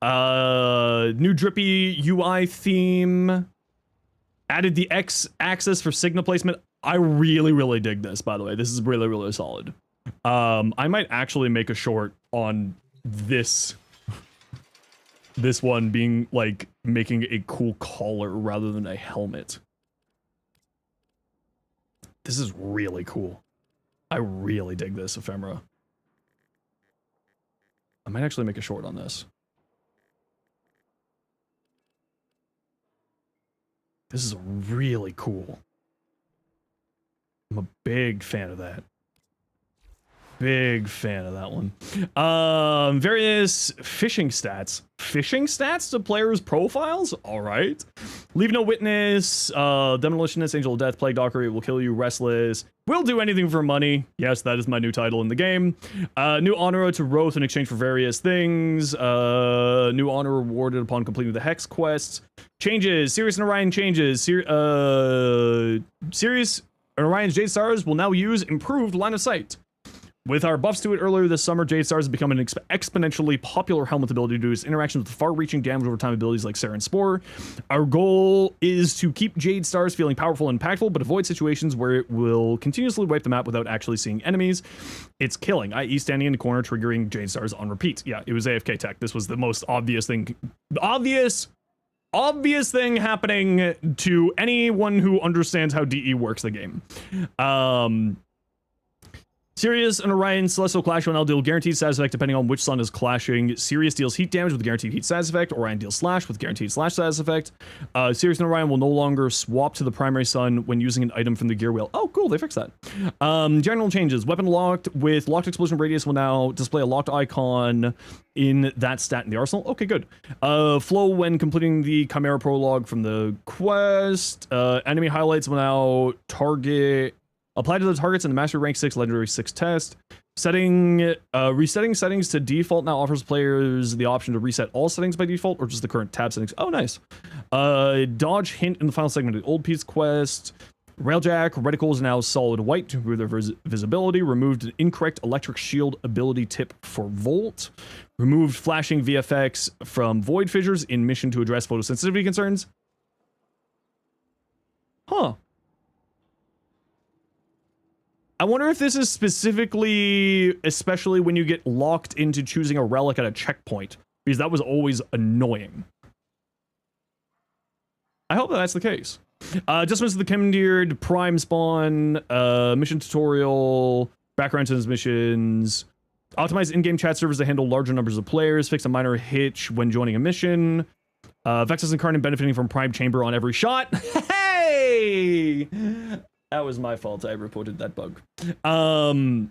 New drippy UI theme. Added the X axis for Signa placement. I really, really dig this, by the way. This is really, really solid. I might actually make a short on this one being, like, making a cool collar rather than a helmet. This is really cool. I really dig this ephemera. I might actually make a short on this. This is really cool. I'm a big fan of that. Big fan of that one. Various phishing stats. Phishing stats to players' profiles? Alright. Leave no witness, demolitionist, angel of death, plague dockery will kill you, restless. Will do anything for money. Yes, that is my new title in the game. New honor to Roth in exchange for various things. New honor rewarded upon completing the Hex quests. Changes. Sirius and Orion changes. Sirius and Orion's Jade Stars will now use improved line of sight. With our buffs to it earlier this summer, Jade Stars has become an exponentially popular helmet ability due to its interactions with far-reaching damage over time abilities like Saren Spore. Our goal is to keep Jade Stars feeling powerful and impactful, but avoid situations where it will continuously wipe the map without actually seeing enemies. It's killing, i.e. standing in the corner, triggering Jade Stars on repeat. Yeah, it was AFK tech. This was the most obvious thing. Obvious thing happening to anyone who understands how DE works the game. Sirius and Orion Celestial Clash will now deal guaranteed status effect depending on which sun is clashing. Sirius deals heat damage with guaranteed heat status effect. Orion deals slash with guaranteed slash status effect. Sirius and Orion will no longer swap to the primary sun when using an item from the gear wheel. Oh, cool, they fixed that. General changes. Weapon locked with locked explosion radius will now display a locked icon in that stat in the arsenal. Okay, good. Flow when completing the Chimera prologue from the quest. Enemy highlights will now apply to the targets in the Mastery Rank 6 Legendary 6 test. Resetting settings to default now offers players the option to reset all settings by default or just the current tab settings. Oh, nice. Dodge hint in the final segment of the Old Piece quest. Railjack reticles are now solid white to improve their visibility. Removed an incorrect electric shield ability tip for Volt. Removed flashing VFX from Void Fissures in mission to address photosensitivity concerns. Huh. I wonder if this is specifically, especially when you get locked into choosing a relic at a checkpoint, because that was always annoying. I hope that that's the case. Adjustments to the Commandeered Prime Spawn, mission tutorial, background to missions, optimize in-game chat servers to handle larger numbers of players, fix a minor hitch when joining a mission, Vexus Incarnate benefiting from Prime Chamber on every shot. Hey! That was my fault. I reported that bug. I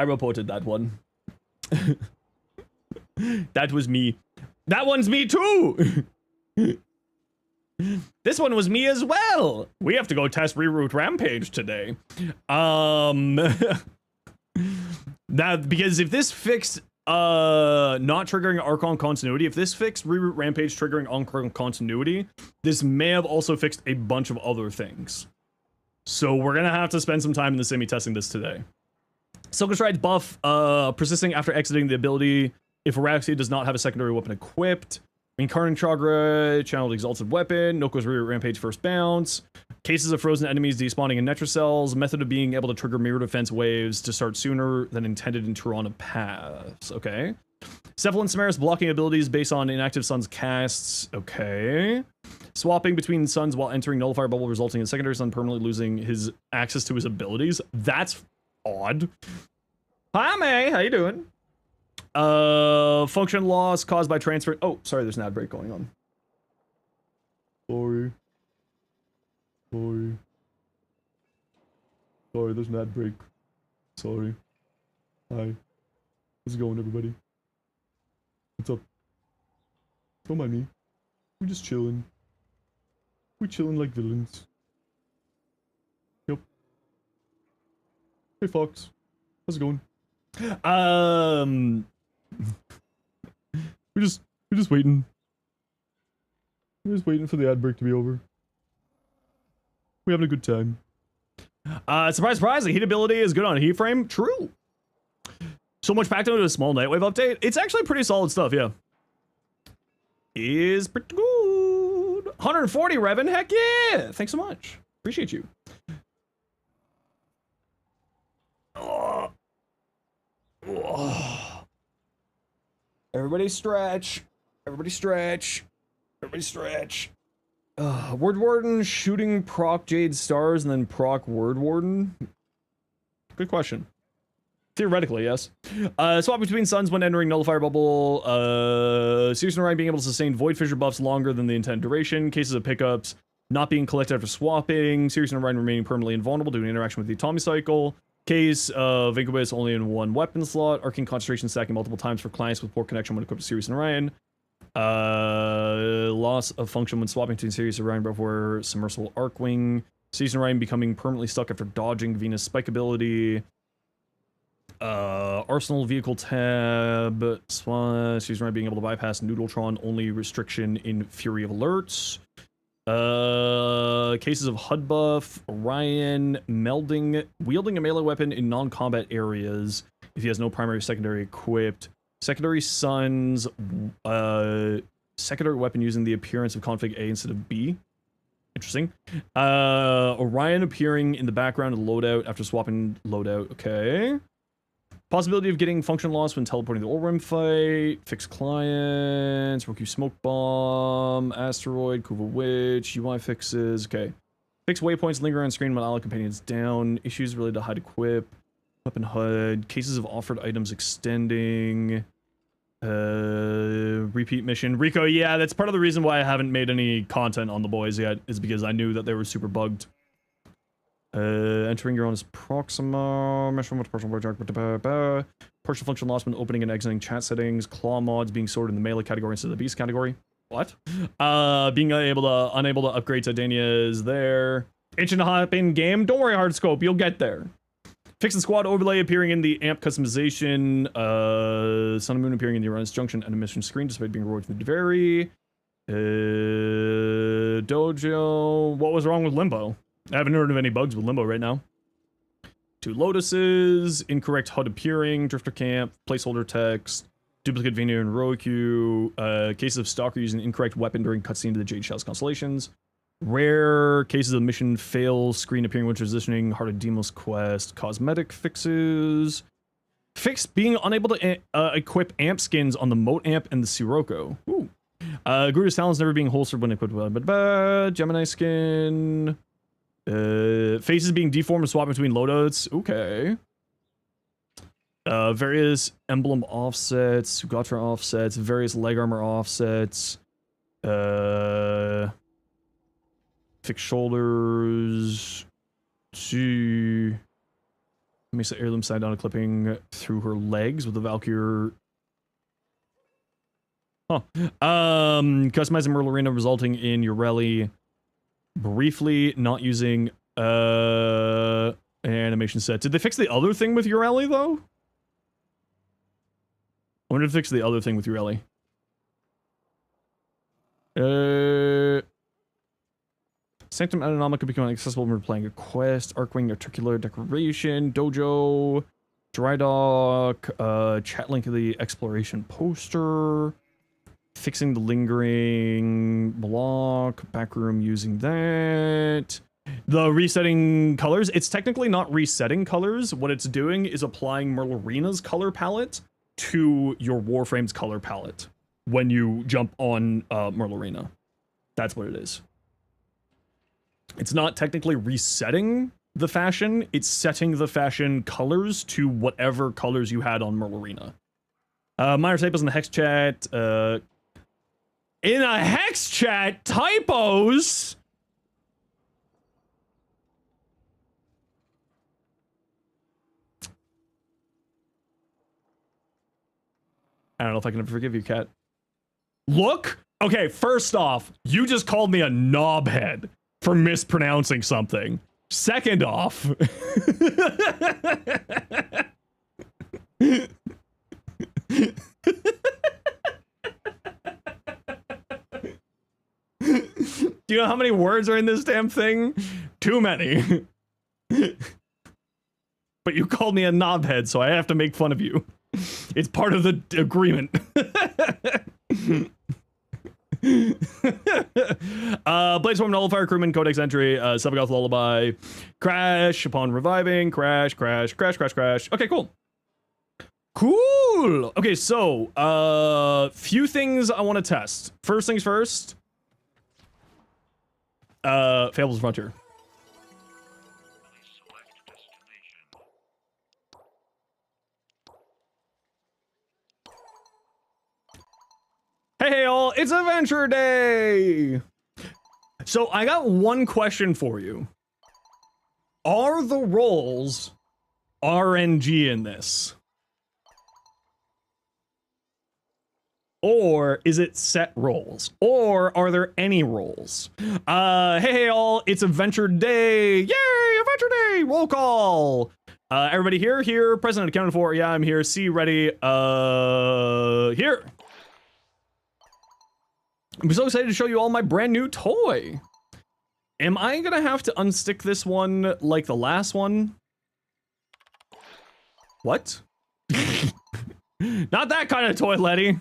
reported that one. That was me. That one's me too! This one was me as well! We have to go test Reroute Rampage today. Because if this fixed not triggering Archon continuity, if this fixed Reroute Rampage triggering Archon continuity, this may have also fixed a bunch of other things. So we're gonna have to spend some time in the semi testing this today. Silken Stride's buff, persisting after exiting the ability if Araxia does not have a secondary weapon equipped. Incarnate Chagra, channeled Exalted Weapon, Noko's Reroute Rampage first bounce. Cases of frozen enemies despawning in Netrocells. Method of being able to trigger mirror defense waves to start sooner than intended in Tirana paths. Okay. Cephalon Samaris blocking abilities based on inactive suns casts. Okay. Swapping between suns while entering Nullifier Bubble resulting in secondary sun permanently losing his access to his abilities. That's odd. Hi, May. How you doing? Function loss caused by transfer. Oh, sorry, there's an ad break going on. Sorry, there's an ad break. Sorry. Hi. How's it going, everybody? What's up? Don't mind me. We're just chilling. We're chilling like villains. Yep. Hey, Fox. How's it going? We're just waiting. We're just waiting for the ad break to be over. We're having a good time. Surprise, surprise, the heat ability is good on a heat frame. True. So much packed into a small Nightwave update. It's actually pretty solid stuff, yeah. Is pretty good. 140, Revan, heck yeah! Thanks so much. Appreciate you. Oh. Everybody stretch. Everybody stretch. Everybody stretch. Word Warden shooting proc Jade Stars and then proc Word Warden? Good question. Theoretically, yes. Swap between suns when entering Nullifier Bubble. Sirius and Orion being able to sustain Void Fissure buffs longer than the intended duration. Cases of pickups not being collected after swapping. Sirius and Orion remaining permanently invulnerable due to interaction with the Atomic Cycle. Case of Incubus only in one weapon slot. Arcane concentration stacking multiple times for clients with poor connection when equipped to Sirius and Orion. Loss of function when swapping between series of Ryan before submersible Arcwing. Season Ryan becoming permanently stuck after dodging Venus spike ability. Arsenal vehicle tab. Season Ryan being able to bypass Noodletron only restriction in Fury of Alerts. Cases of HUD buff. Orion wielding a melee weapon in non-combat areas if he has no primary or secondary equipped. Secondary Suns, secondary weapon using the appearance of config A instead of B. Interesting. Orion appearing in the background of the loadout after swapping loadout. Okay. Possibility of getting function loss when teleporting the Warframe fight. Fixed clients. Roku Smoke Bomb. Asteroid. Kuva Witch. UI fixes. Okay. Fixed waypoints linger on screen when ally companions down. Issues related to HUD equip. Weapon HUD. Cases of offered items extending. Repeat mission. Rico, yeah, that's part of the reason why I haven't made any content on the boys yet, is because I knew that they were super bugged. Entering your own as Proxima. Mission with personal project. Partial function loss when opening and exiting chat settings. Claw mods being sorted in the melee category instead of the beast category. What? Being unable to upgrade to Dania is there. Itching to hop in game. Don't worry, Hardscope, you'll get there. Fix the squad overlay appearing in the amp customization. Sun and Moon appearing in the Uranus Junction and mission screen despite being rolled through the very. Dojo. What was wrong with Limbo? I haven't heard of any bugs with Limbo right now. 2 Lotuses. Incorrect HUD appearing. Drifter Camp. Placeholder text. Duplicate Venue and Roku. Cases of Stalker using incorrect weapon during cutscene to the Jade Shells constellations. Rare cases of mission fail, screen appearing when transitioning, Heart of Deimos quest, cosmetic fixes. Fix being unable to equip amp skins on the Moat amp and the Sirocco. Ooh. Gruda's talents never being holstered when equipped with Gemini skin. Faces being deformed and swapped between loadouts. Okay. Various emblem offsets, Sugatra offsets, various leg armor offsets. Fixed shoulders. Let me set heirloom side down clipping through her legs with the Valkyr. Huh. Customizing Merlorina resulting in Ureli briefly not using animation set. Did they fix the other thing with Ureli though? I wonder if they fixed the other thing with Ureli. Sanctum Anonoma could become accessible when we're playing a quest. Arcwing Articular Decoration. Dojo. Drydock. Chat link of the exploration poster. Fixing the lingering block. Backroom using that. The resetting colors. It's technically not resetting colors. What it's doing is applying Merlorina's color palette to your Warframe's color palette when you jump on Merlorina. That's what it is. It's not technically resetting the fashion, it's setting the fashion colors to whatever colors you had on Merlorina. Minor typos in the hex chat. In a hex chat, typos? I don't know if I can forgive you, Cat. Look! Okay, first off, you just called me a knobhead for mispronouncing something. Second off, do you know how many words are in this damn thing? Too many. But you called me a knobhead, so I have to make fun of you. It's part of the agreement. Bladestorm Nullifier Crewman Codex entry, Subagoth Lullaby, crash upon reviving, crash. Okay, cool. Okay, so few things I want to test. First things first. Fables Frontier. Hey all, it's Adventure Day! So I got one question for you. Are the rolls RNG in this? Or is it set rolls? Or are there any rolls? Hey all, it's Adventure Day. Yay, Adventure Day, roll call. Everybody here, present, accounted for. Yeah, I'm here, see, ready, here. I'm so excited to show you all my brand new toy. Am I gonna have to unstick this one like the last one? What? Not that kind of toy, Letty.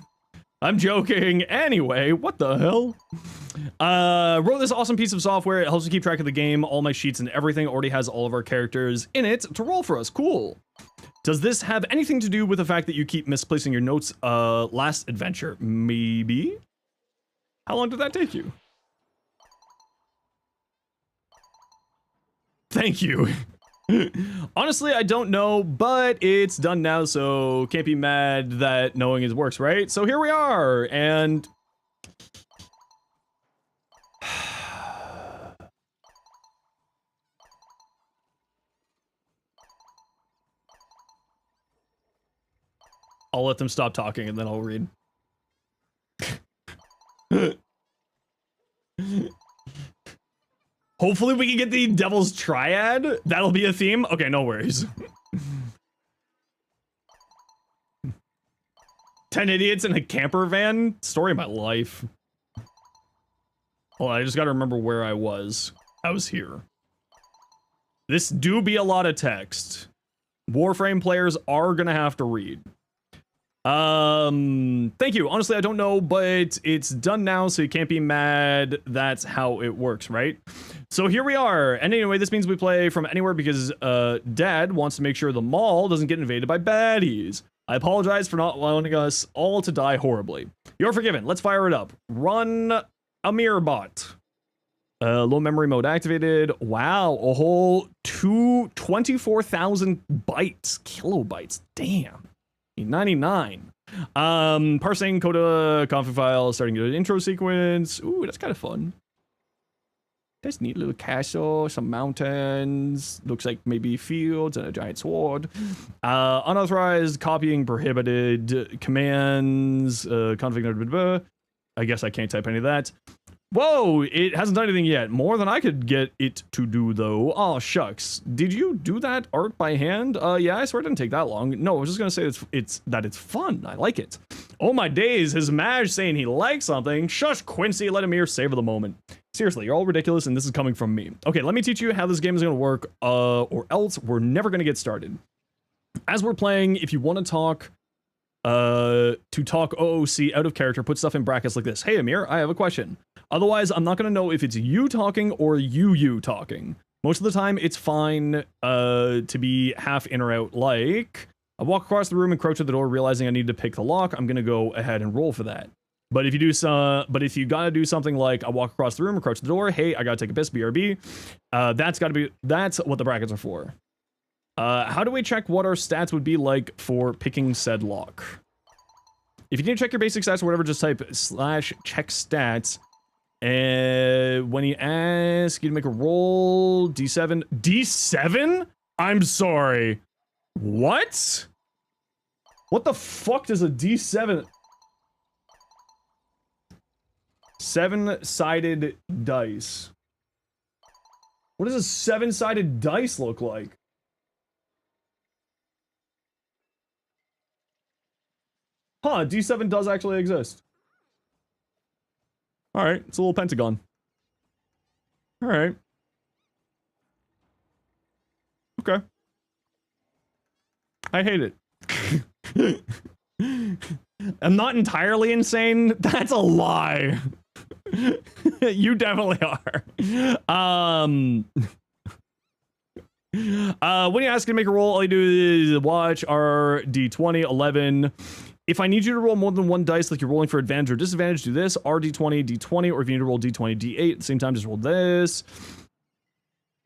I'm joking. Anyway, what the hell? Wrote this awesome piece of software. It helps me keep track of the game. All my sheets and everything already has all of our characters in it to roll for us. Cool. Does this have anything to do with the fact that you keep misplacing your notes last adventure? Maybe? How long did that take you? Thank you. Honestly, I don't know, but it's done now, so can't be mad that knowing it works, right? So here we are, and... I'll let them stop talking and then I'll read. Hopefully we can get the Devil's Triad. That'll be a theme. Okay, no worries. 10 idiots in a camper van. Story of my life. Hold on, I just gotta remember where I was. I was here. This do be a lot of text. Warframe players are gonna have to read. Thank you. Honestly, I don't know, but it's done now, so you can't be mad. That's how it works, right? So here we are. And anyway, this means we play from anywhere because, Dad wants to make sure the mall doesn't get invaded by baddies. I apologize for not wanting us all to die horribly. You're forgiven. Let's fire it up. Run a mirror bot. Low memory mode activated. Wow, a whole 24,000 bytes, kilobytes. Damn. 99. Parsing coda config file, starting an intro sequence. Ooh, that's kind of fun. That's neat little castle, some mountains, looks like maybe fields and a giant sword. Unauthorized copying prohibited, commands, config. I guess I can't type any of that. Whoa, it hasn't done anything yet. More than I could get it to do, though. Oh, shucks. Did you do that art by hand? Yeah, I swear it didn't take that long. No, I was just gonna say it's fun. I like it. Oh my days, his Maj saying he likes something. Shush, Quincy, let him here, savor the moment. Seriously, you're all ridiculous, and this is coming from me. Okay, let me teach you how this game is gonna work, or else we're never gonna get started. As we're playing, if you want to talk OOC out of character, put stuff in brackets like this. Hey, Amir, I have a question. Otherwise, I'm not going to know if it's you talking or you talking. Most of the time, it's fine to be half in or out, like, I walk across the room and crouch at the door, realizing I need to pick the lock. I'm going to go ahead and roll for that. But if you you got to do something like, I walk across the room and crouch at the door, hey, I got to take a piss, BRB, that's what the brackets are for. How do we check what our stats would be like for picking said lock? If you need to check your basic stats or whatever, just type /check stats. And when he asks you to make a roll, D7. D7? I'm sorry. What? What the fuck does a D7? 7-sided dice. What does a 7-sided dice look like? Huh, D7 does actually exist. Alright, it's a little pentagon. Alright. Okay. I hate it. I'm not entirely insane. That's a lie. You definitely are. When you ask to make a roll, all you do is watch our D20, 11. If I need you to roll more than one dice, like you're rolling for advantage or disadvantage, do this, RD20, D20, or if you need to roll D20, D8 at the same time, just roll this.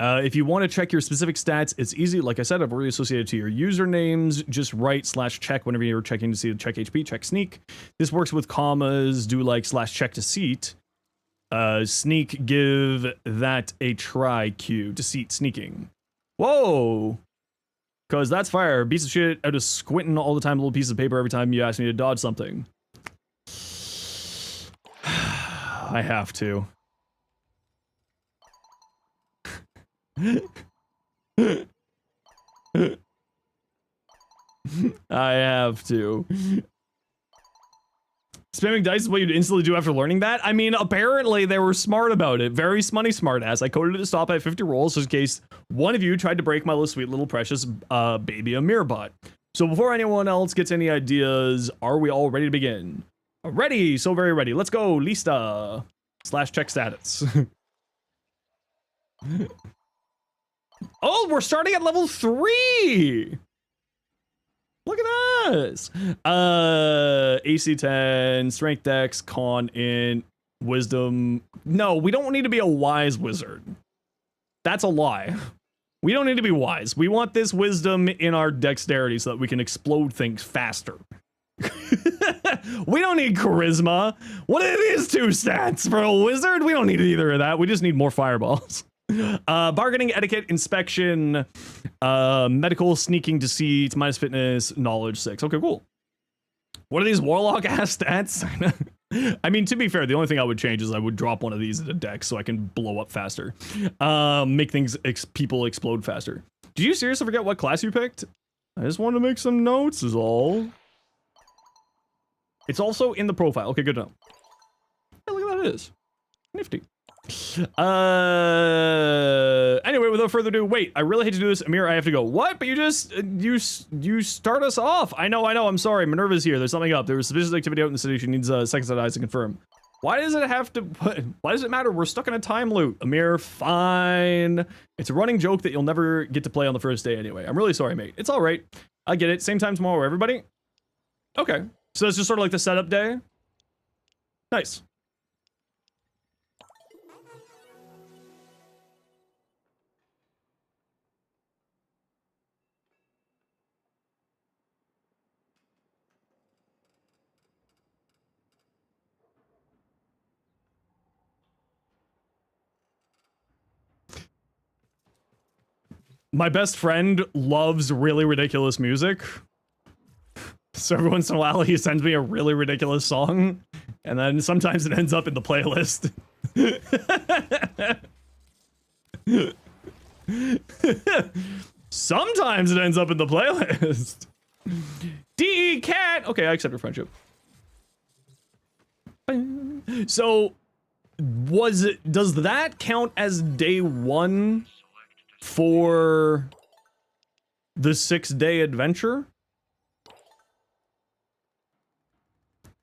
If you want to check your specific stats, it's easy. Like I said, I've already associated to your usernames. Just write /check whenever you're checking to see the check HP, check sneak. This works with commas. Do like /check deceit. Sneak, give that a try. Q, deceit, sneaking. Whoa. Because that's fire. Piece of shit out of squinting all the time, little piece of paper every time you ask me to dodge something. I have to. I have to. Spamming dice is what you'd instantly do after learning that? I mean, apparently they were smart about it. Very smarty smartass. I coded it to stop at 50 rolls just in case one of you tried to break my little sweet little precious baby Amir bot. So before anyone else gets any ideas, are we all ready to begin? Ready, so very ready. Let's go, Lista. / check status. Oh, we're starting at level 3! Look at us! AC 10, Strength Dex, Con Int, Wisdom. No, we don't need to be a wise wizard. That's a lie. We don't need to be wise. We want this wisdom in our dexterity so that we can explode things faster. We don't need charisma. What are these 2 stats for a wizard? We don't need either of that. We just need more fireballs. Bargaining, etiquette, inspection, medical, sneaking, deceit, minus fitness, knowledge 6. Okay, cool. What are these warlock ass stats? I mean, to be fair, the only thing I would change is I would drop one of these into dex so I can blow up faster. Make things, people explode faster. Did you seriously forget what class you picked? I just wanted to make some notes is all. It's also in the profile. Okay, good to know. Hey, look at that it is. Nifty. Anyway, without further ado, wait, I really hate to do this. Amir, I have to go. What? But you just, you start us off. I know, I'm sorry. Minerva's here. There's something up. There was suspicious activity out in the city. She needs second set eyes to confirm. Why does it have to, why does it matter? We're stuck in a time loop. Amir, fine. It's a running joke that you'll never get to play on the first day anyway. I'm really sorry, mate. It's all right. I get it. Same time tomorrow, everybody? Okay. So it's just sort of like the setup day? Nice. My best friend loves really ridiculous music. So every once in a while he sends me a really ridiculous song, and then sometimes it ends up in the playlist. Sometimes it ends up in the playlist. DE Cat! Okay, I accept your friendship. So, does that count as day 1 for the 6-day adventure?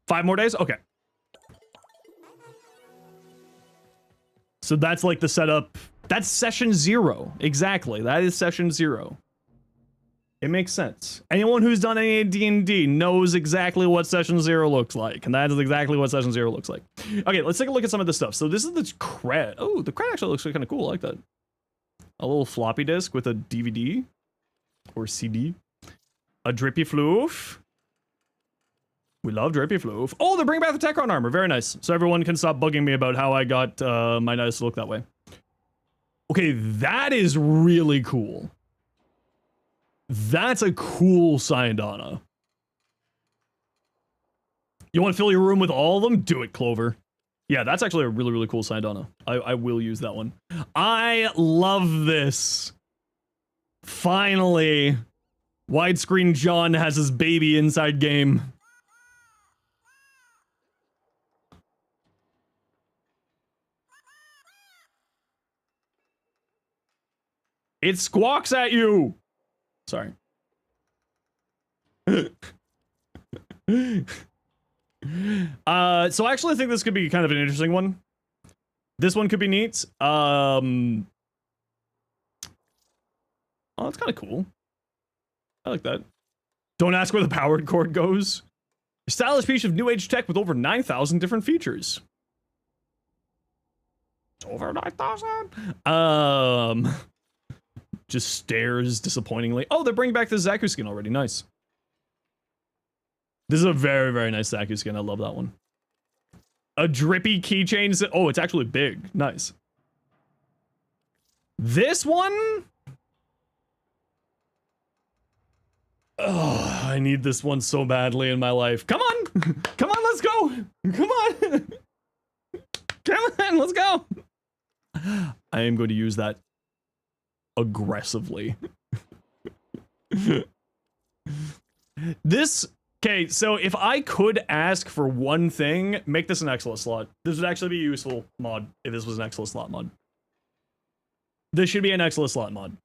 5 more days? Okay. So that's like the setup. That's session 0. Exactly. That is session 0. It makes sense. Anyone who's done any D&D knows exactly what session 0 looks like. And that is exactly what session 0 looks like. Okay, let's take a look at some of this stuff. So this is the cred. Oh, the cred actually looks kind of cool. I like that. A little floppy disk with a DVD. Or CD. A drippy floof. We love drippy floof. Oh, they're bringing back the Techron armor. Very nice. So everyone can stop bugging me about how I got my dice to look that way. Okay, that is really cool. That's a cool Syndana. You want to fill your room with all of them? Do it, Clover. Yeah, that's actually a really, really cool Syndana. I will use that one. I love this. Finally. Widescreen John has his baby inside game. It squawks at you. Sorry. So I actually think this could be kind of an interesting one. This one could be neat. Oh, that's kind of cool. I like that. Don't ask where the powered cord goes. A stylish piece of new age tech with over 9,000 different features. It's over 9,000? Just stares disappointingly. Oh, they're bringing back the Zaku skin already. Nice. This is a very, very nice Zaku skin. I love that one. A drippy keychain. Oh, it's actually big. Nice. This one? Oh, I need this one so badly in my life. Come on! Come on, let's go! Come on! 10. Let's go. I am going to use that aggressively. This, okay, so if I could ask for one thing, make this an Exilus slot. This would actually be a useful mod if this was an Exilus slot mod. This should be an Exilus slot mod.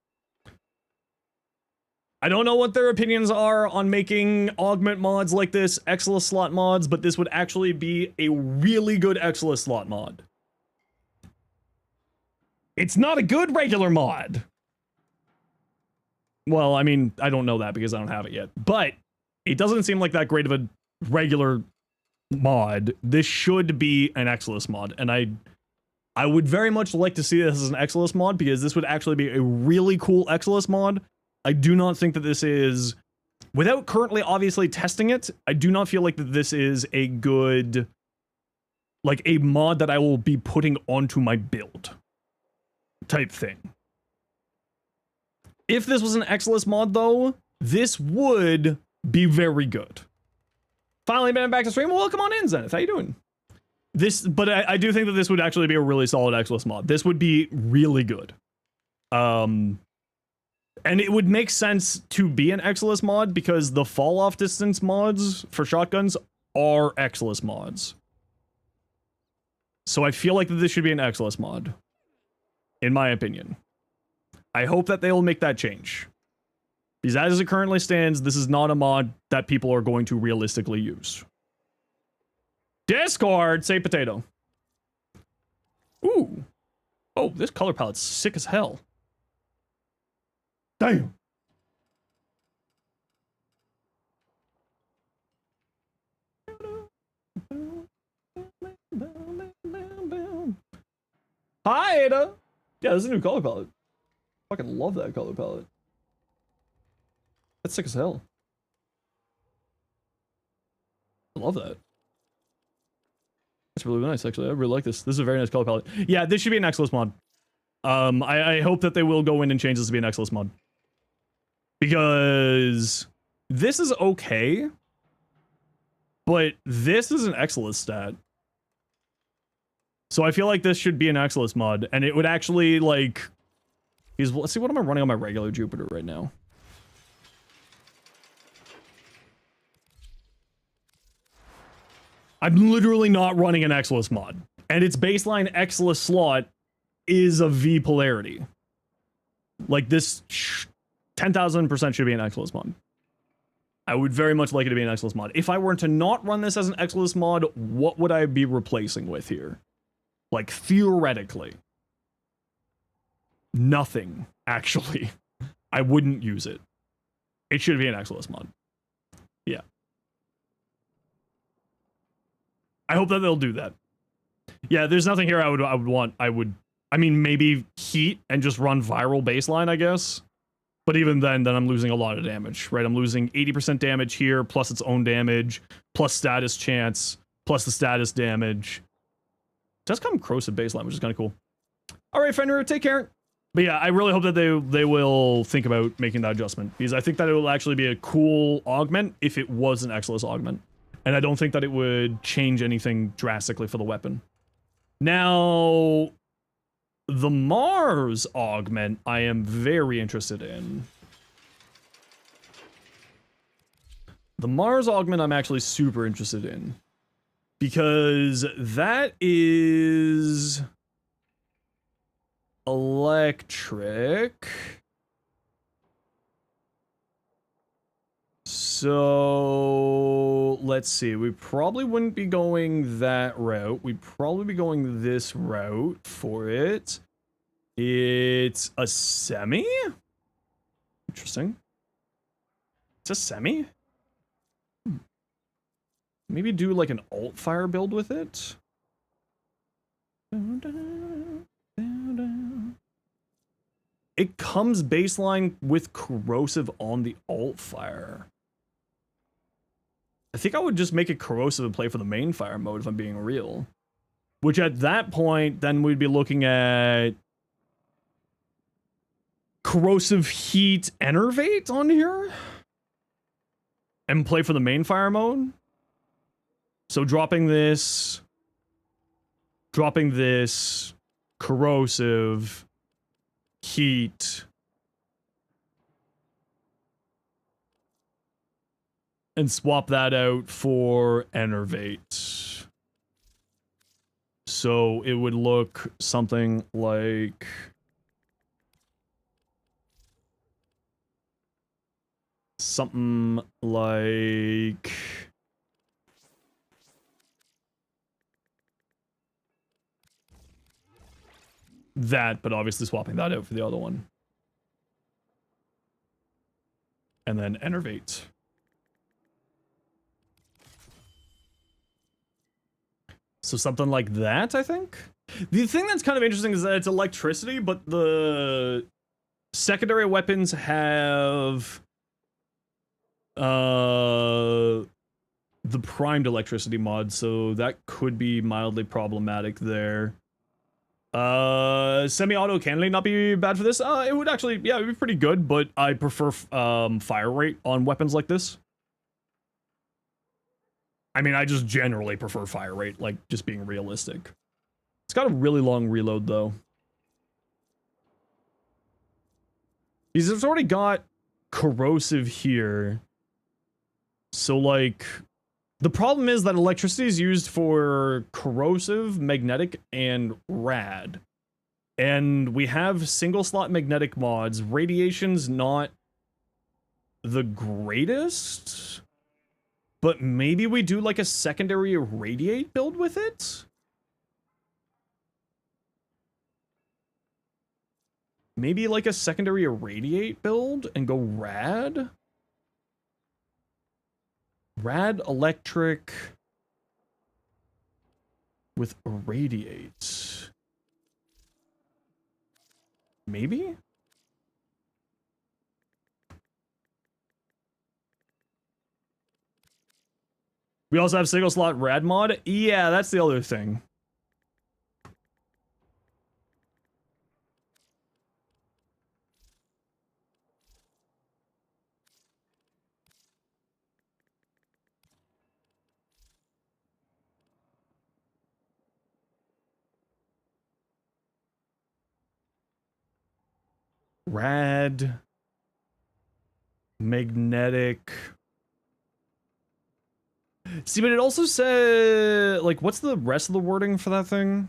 I don't know what their opinions are on making augment mods like this, Exilus slot mods, but this would actually be a really good Exilus slot mod. It's not a good regular mod. Well, I mean, I don't know that because I don't have it yet, but it doesn't seem like that great of a regular mod. This should be an Exilus mod, and I would very much like to see this as an Exilus mod because this would actually be a really cool Exilus mod. I do not think that this is, without currently obviously testing it, I do not feel like that this is a good, like a mod that I will be putting onto my build type thing. If this was an Exilus mod though, this would be very good. Finally been back to stream. Well, welcome on in, Zenith. How you doing? But I do think that this would actually be a really solid Exilus mod. This would be really good. And it would make sense to be an Exilus mod because the fall off distance mods for shotguns are Exilus mods. So I feel like that this should be an Exilus mod, in my opinion. I hope that they'll make that change. Because as it currently stands, this is not a mod that people are going to realistically use. Discord, say potato. Ooh. Oh, this color palette's sick as hell. Damn. Hi, Ada. Yeah, this is a new color palette. Fucking love that color palette. That's sick as hell. I love that. That's really nice, actually. I really like this. This is a very nice color palette. Yeah, this should be an Exilus mod. I hope that they will go in and change this to be an Exilus mod. Because this is okay, but this is an Exilus stat. So I feel like this should be an Exilus mod, and it would actually, like... Let's see, what am I running on my regular Jupiter right now? I'm literally not running an Exilus mod. And its baseline Exilus slot is a V polarity. Like this 10,000% should be an Exilus mod. I would very much like it to be an Exilus mod. If I were to not run this as an Exilus mod, what would I be replacing with here? Like theoretically. Nothing, actually. I wouldn't use it. It should be an Exilus mod. Yeah. I hope that they'll do that. Yeah, there's nothing here I would want. I mean, maybe heat and just run viral baseline, I guess. But even then I'm losing a lot of damage, right? I'm losing 80% damage here, plus its own damage, plus status chance, plus the status damage. It does come corrosive baseline, which is kind of cool. All right, Fenrir, take care. But yeah, I really hope that they will think about making that adjustment, because I think that it will actually be a cool augment if it was an Exilus augment. And I don't think that it would change anything drastically for the weapon. Now, the Mars augment I am very interested in. The Mars augment I'm actually super interested in. Because that is... electric. So let's see, we probably wouldn't be going that route. We'd probably be going this route for it. It's a semi? Interesting. It's a semi? Maybe do like an alt fire build with it. It comes baseline with corrosive on the alt fire. I think I would just make it corrosive and play for the main fire mode if I'm being real. Which at that point, then we'd be looking at corrosive heat enervate on here. And play for the main fire mode. So dropping this. dropping this corrosive, heat, and swap that out for enervate. So it would look something like that, but obviously swapping that out for the other one. And then enervate. So something like that, I think? The thing that's kind of interesting is that it's electricity, but the secondary weapons have the primed electricity mod, so that could be mildly problematic there. Semi-auto can not be bad for this. It would actually, yeah, it would be pretty good, but I prefer fire rate on weapons like this. I mean, I just generally prefer fire rate, like, just being realistic. It's got a really long reload, though. It's already got corrosive here. So, like, the problem is that electricity is used for corrosive, magnetic, and rad. And we have single-slot magnetic mods. Radiation's not the greatest, but maybe we do, like, a secondary irradiate build with it? Maybe, like, a secondary irradiate build and go rad? Rad electric with irradiate. Maybe? We also have single slot rad mod. Yeah, that's the other thing. Rad, magnetic. See, but it also said, like, what's the rest of the wording for that thing?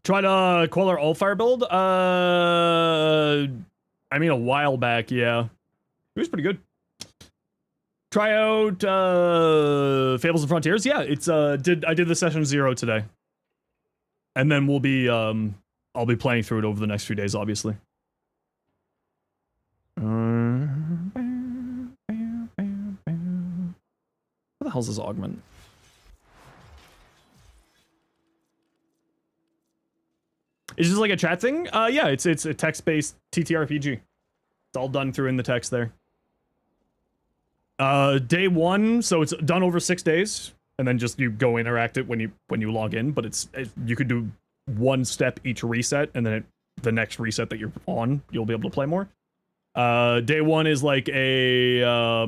Try to Queller Allfire build? I mean, a while back, yeah. It was pretty good. Try out Fables and Frontiers. Yeah, it's I did the session 0 today. And then we'll be I'll be playing through it over the next few days, obviously. What the hell's this augment? Is this like a chat thing? Yeah, it's a text-based TTRPG. It's all done through in the text there. Day 1, so it's done over 6 days, and then just you go interact it when you log in. But it's you could do one step each reset, and then the next reset that you're on, you'll be able to play more. Day 1 is like a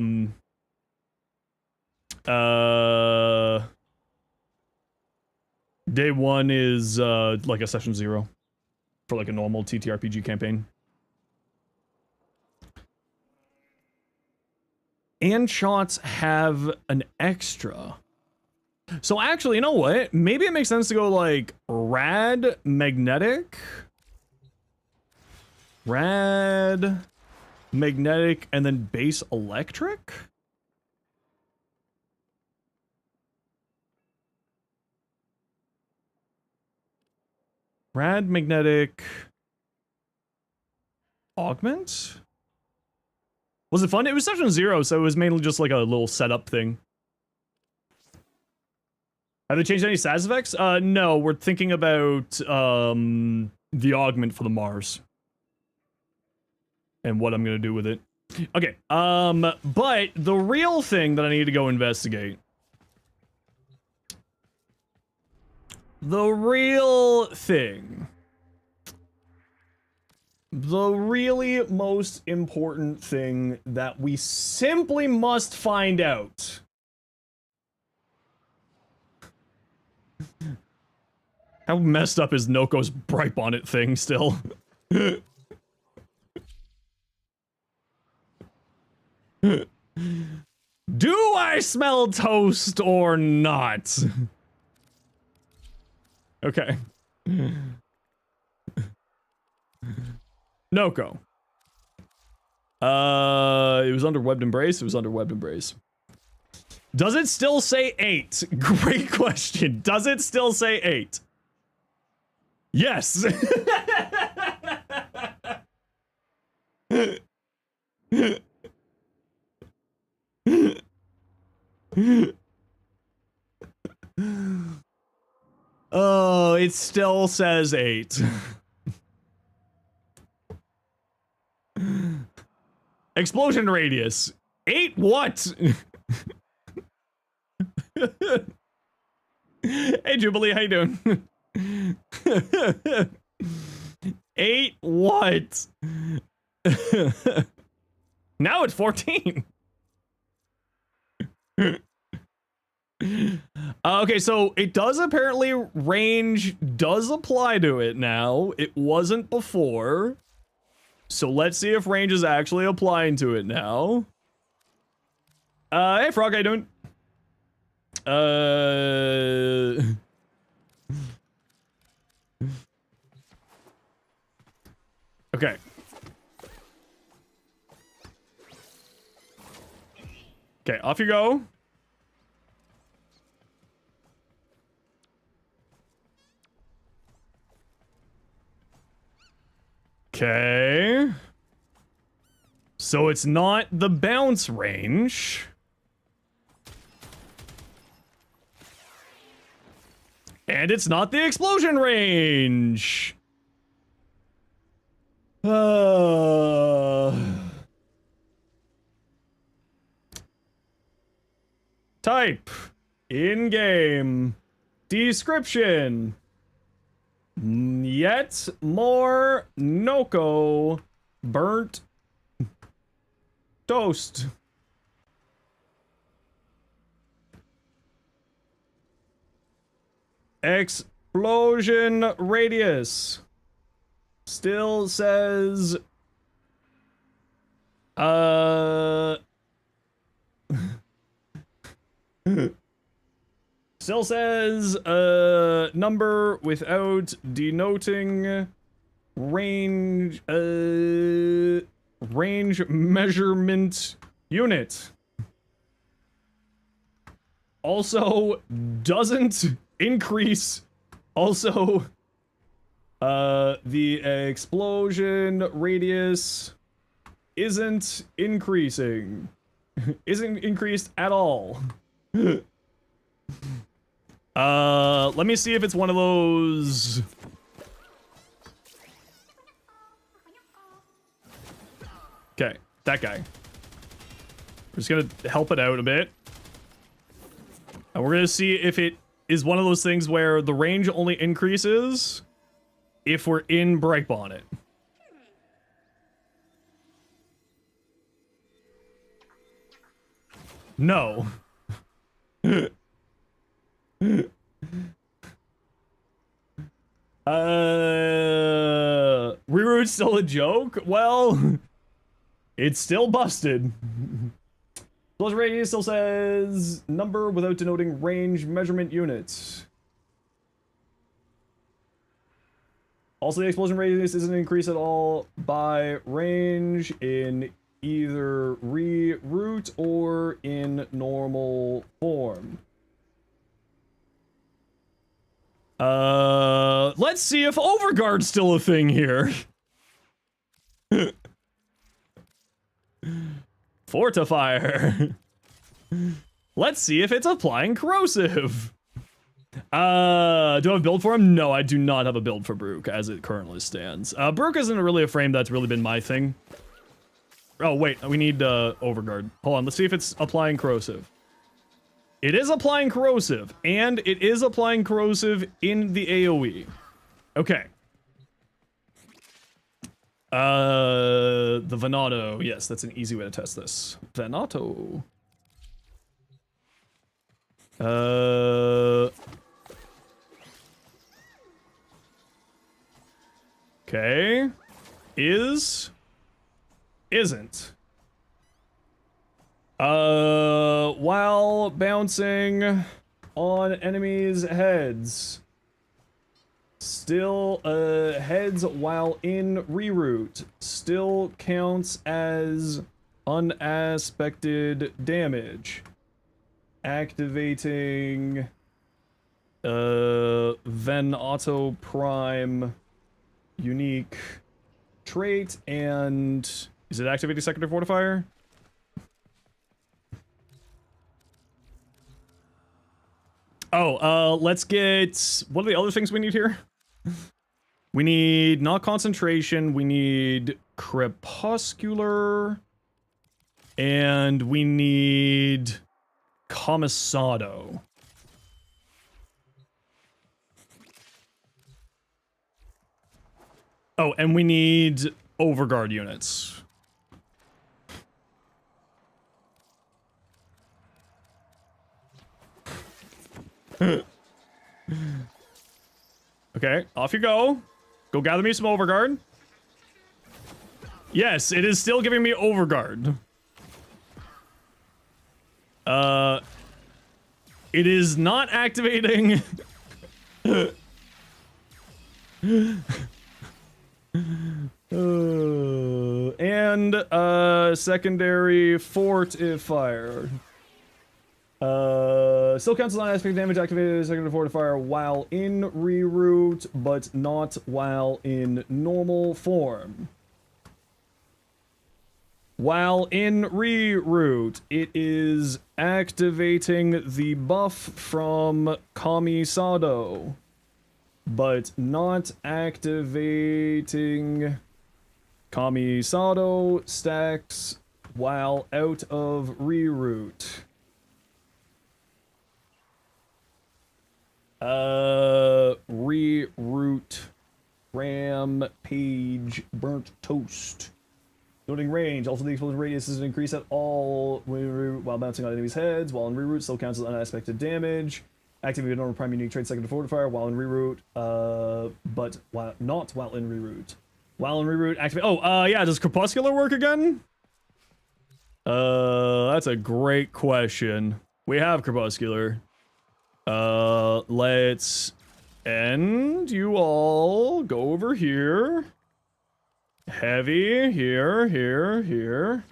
day 1 is like a session 0 for like a normal TTRPG campaign. And shots have an extra. So actually, you know what? Maybe it makes sense to go like rad magnetic, and then base electric. Rad magnetic augment. Was it fun? It was session 0, so it was mainly just like a little setup thing. Have they changed any stats effects? No, we're thinking about the augment for the Mars. And what I'm gonna do with it. Okay, but the real thing that I need to go investigate. The real thing. the really most important thing that we simply must find out. How messed up is Noko's bright bonnet thing still? Do I smell toast or not? Okay. Noko. It was under webbed embrace. It was under webbed embrace. Does it still say 8? Great question. Does it still say 8? Yes. Oh, it still says 8. Explosion radius. 8 what? Hey Jubilee, how you doing? 8 what? Now it's 14. Okay, so it does apparently, range does apply to it now. It wasn't before. So let's see if range is actually applying to it now. Hey Frog, how you doing? Okay. Okay, off you go. Okay. So it's not the bounce range. And it's not the explosion range. Type. In-game. Description. Yet more Noko burnt toast. Explosion radius. Still says still says number without denoting range range measurement unit. Also doesn't increase. Also the explosion radius isn't increasing. Isn't increased at all. Let me see if it's one of those. Okay, that guy. We're just gonna help it out a bit. And we're gonna see if it is one of those things where the range only increases if we're in bright bonnet. No. Reroute's still a joke? Well, it's still busted. Plus radius still says number without denoting range measurement units. Also, the explosion radius isn't increased at all by range in either reroute or in normal form. Let's see if Overguard's still a thing here. Fortifier. Let's see if it's applying corrosive. Do I have a build for him? No, I do not have a build for Brook as it currently stands. Brook isn't really a frame that's really been my thing. Oh, wait, we need, Overguard. Hold on, let's see if it's applying corrosive. It is applying corrosive, and it is applying corrosive in the AoE. Okay. The Venato. Yes, that's an easy way to test this. Venato. Okay. Isn't. While bouncing on enemies' heads. Still, heads while in reroute. Still counts as unaspected damage. Activating, Venato Prime unique trait, and is it activating secondary fortifier? Oh, let's get, what are the other things we need here? We need not concentration, we need crepuscular, and we need commissado. Oh, and we need overguard units. Okay, off you go. Go gather me some overguard. Yes, it is still giving me overguard. It is not activating. And secondary fortifier. Still counts as non-aspect damage activated secondary fortifier while in reroute, but not while in normal form. While in reroute, it is activating the buff from Kamisado, but not activating Kamisado stacks while out of reroute. Reroute Rampage Burnt Toast. Loading range. Also, the explosion radius is increased at all while bouncing on enemies' heads. While in reroute, still counts as unaspected damage. Activate a normal prime unique trait second to fortifier while in reroute, but not while in reroute. While in reroute, activate. Oh, yeah. Does crepuscular work again? That's a great question. We have crepuscular. Let's end you all. Go over here. Heavy, here.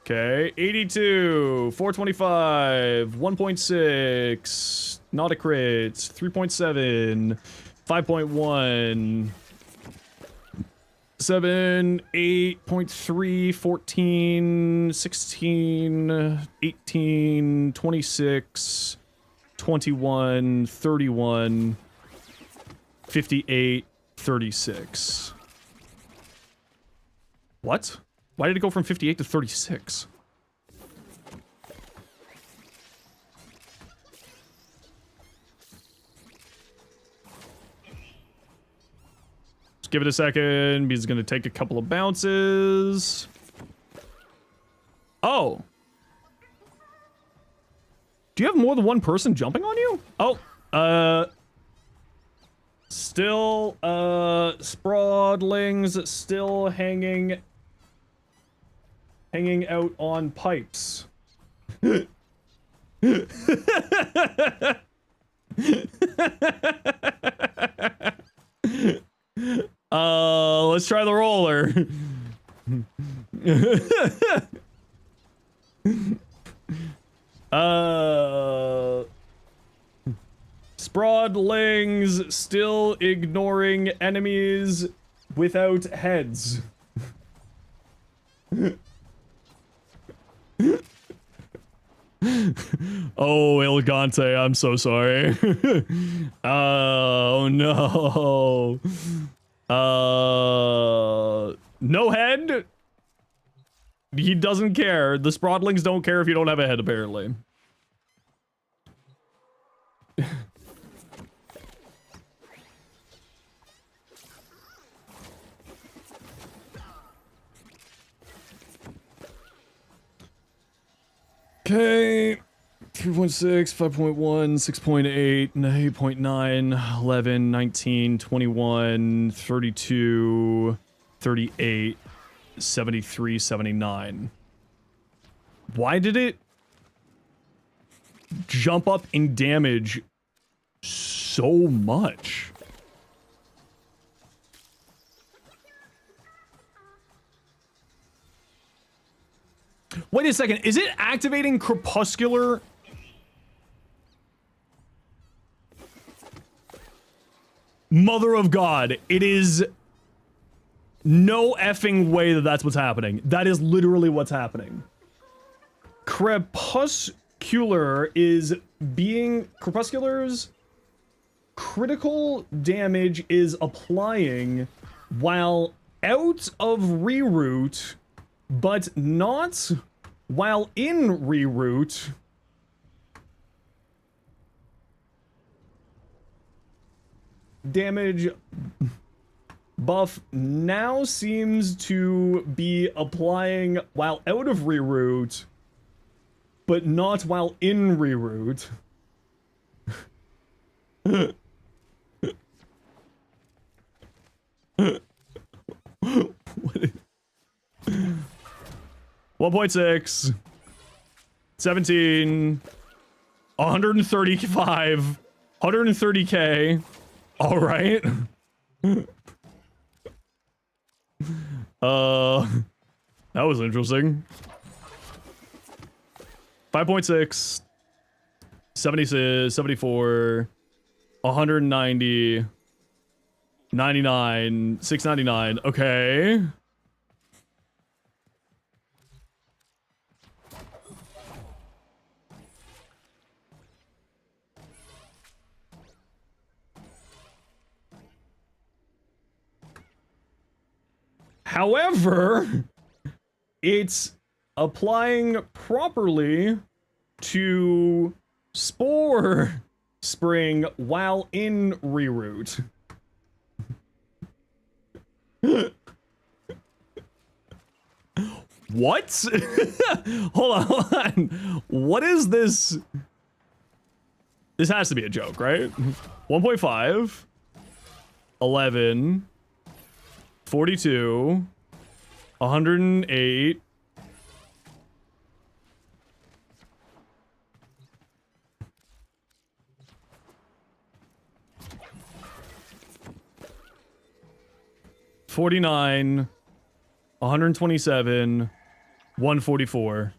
Okay, 82, 425, 1.6, not a crit, 3.7, 5.1, 7, 8.3, 14, 16, 18, 26, 21, 31, 58, 36. What? Why did it go from 58 to 36? Just give it a second. He's going to take a couple of bounces. Oh. Do you have more than one person jumping on you? Oh, still, Sprawdlings still hanging out on pipes. Let's try the roller. Sprawdlings still ignoring enemies without heads. Oh, Elegante, I'm so sorry. Oh, no. No head? He doesn't care. The Sprawdlings don't care if you don't have a head, apparently. Okay. 3.6, 5.1, 6.8, 8.9, 11, 19, 21, 32, 38, 73, 79. Why did it jump up in damage so much? Wait a second, is it activating Crepuscular? Mother of God, it is no effing way that that's what's happening. That is literally what's happening. Crepuscular's critical damage is applying while out of reroute, but not while in reroute. Damage buff now seems to be applying while out of reroute, but not while in reroute. What is 1.6, 17, 135, 130k. All right. That was interesting. 5.6, 76, 74, 190, 99, 699. Okay. However, it's applying properly to Spore Spring while in reroute. What? Hold on. What is this? This has to be a joke, right? 1.5, 11, 42, 108, 49, 127, 144.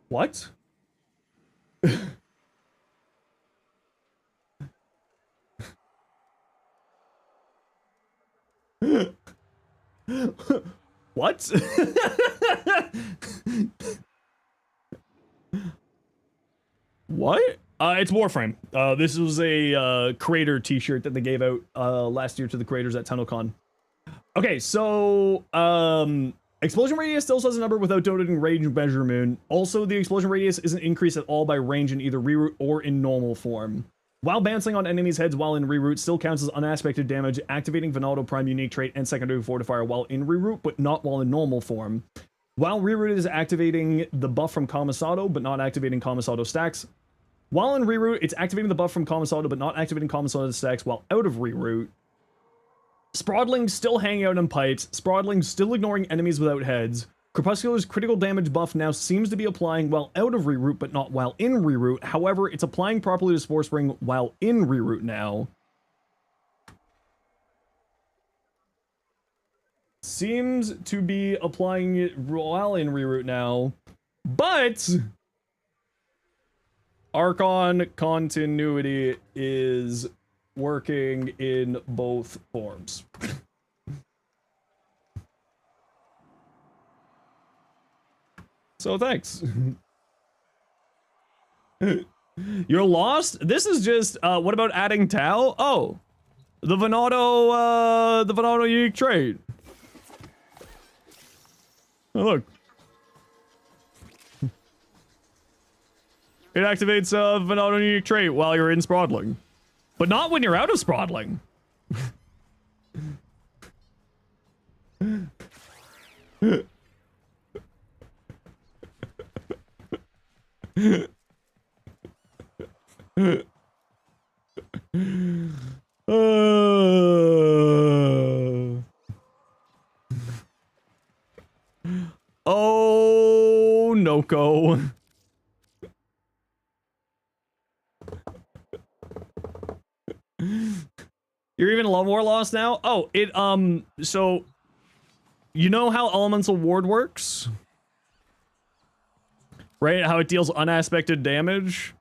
What? What? What? It's Warframe. This was a creator t-shirt that they gave out last year to the creators at TunnelCon. Okay, so explosion radius still says a number without denoting range measurement. Also, the explosion radius isn't increased at all by range in either reroute or in normal form. While bouncing on enemies' heads while in reroute still counts as unaspected damage, activating Venado Prime unique trait and secondary fortifier while in reroute, but not while in normal form. While reroute is activating the buff from Kamisado, but not activating Kamisado stacks. While in reroute, it's activating the buff from Kamisado, but not activating Kamisado stacks while out of reroute. Sprodling still hanging out in pipes. Sprodling still ignoring enemies without heads. Crepuscular's critical damage buff now seems to be applying while out of reroute, but not while in reroute. However, it's applying properly to Spore Spring while in reroute now. Seems to be applying it while in reroute now, but Archon continuity is working in both forms. So thanks. You're lost? This is just, what about adding Tau? Oh, the Venado unique trait. Oh, look. It activates Venado unique trait while you're in Sprodling. But not when you're out of Sprodling. Oh, Noko. You're even a lot more lost now? Oh, so you know how Elemental Ward works? Right? How it deals unaspected damage?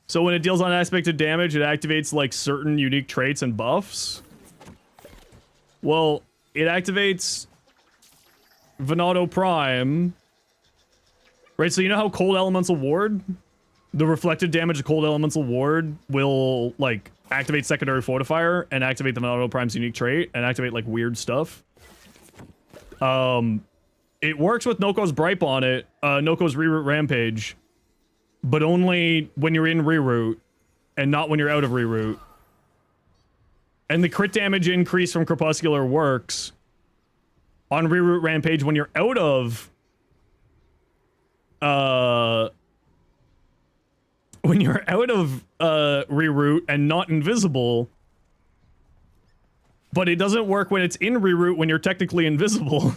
So when it deals unaspected damage, it activates like certain unique traits and buffs. Well, it activates Venado Prime. Right, so you know how Cold Elemental Ward? The reflected damage of Cold Elemental Ward will, like, activate Secondary Fortifier and activate the Venado Prime's unique trait and activate, like, weird stuff. It works with Noko's Bripe on it, Noko's Reroute Rampage, but only when you're in Reroute and not when you're out of Reroute. And the crit damage increase from Crepuscular works on Reroute Rampage when you're out of Reroute and not invisible, but it doesn't work when it's in Reroute when you're technically invisible.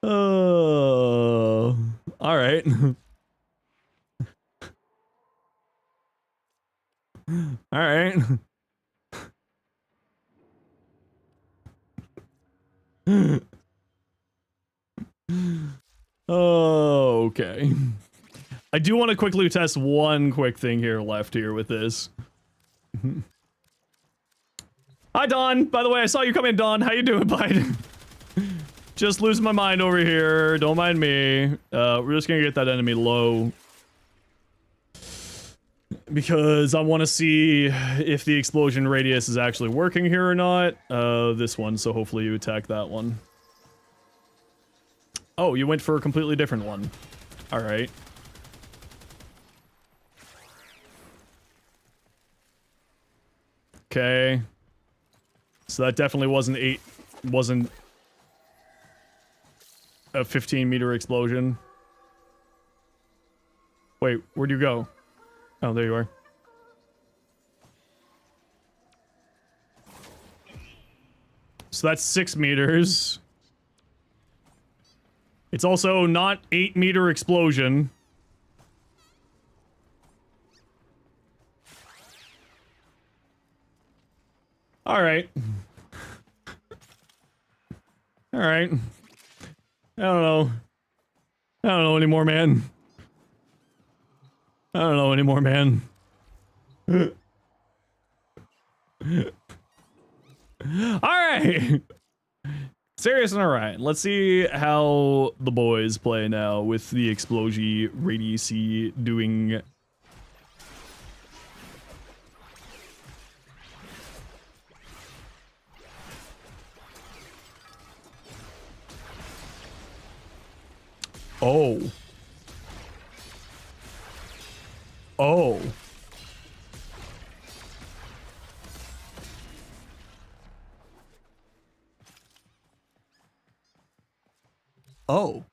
Oh, all right. All right. Oh, okay. I do want to quickly test one quick thing here left here with this. Hi, Don. By the way, I saw you come in, Don. How you doing, bud? Just losing my mind over here. Don't mind me. We're just gonna get that enemy low. Because I want to see if the explosion radius is actually working here or not. This one, so hopefully you attack that one. Oh, you went for a completely different one. Alright. Okay. So that definitely wasn't a 15-meter explosion. Wait, where'd you go? Oh, there you are. So that's 6 meters. It's also not 8-meter explosion. Alright. Alright. I don't know. I don't know anymore, man. I don't know anymore, man. Alright! Serious and alright. Let's see how the boys play now with the Explosion Radius doing... Oh. Oh. Oh.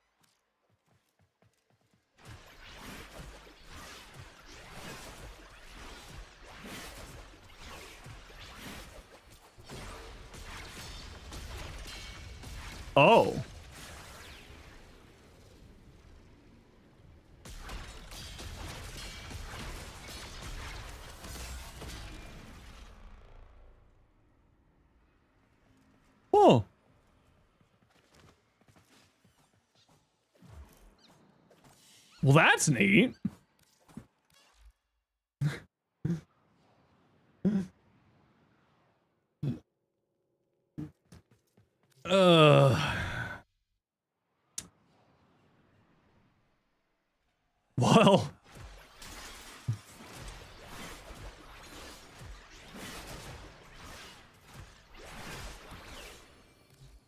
Oh. Oh. Well, that's neat. Well.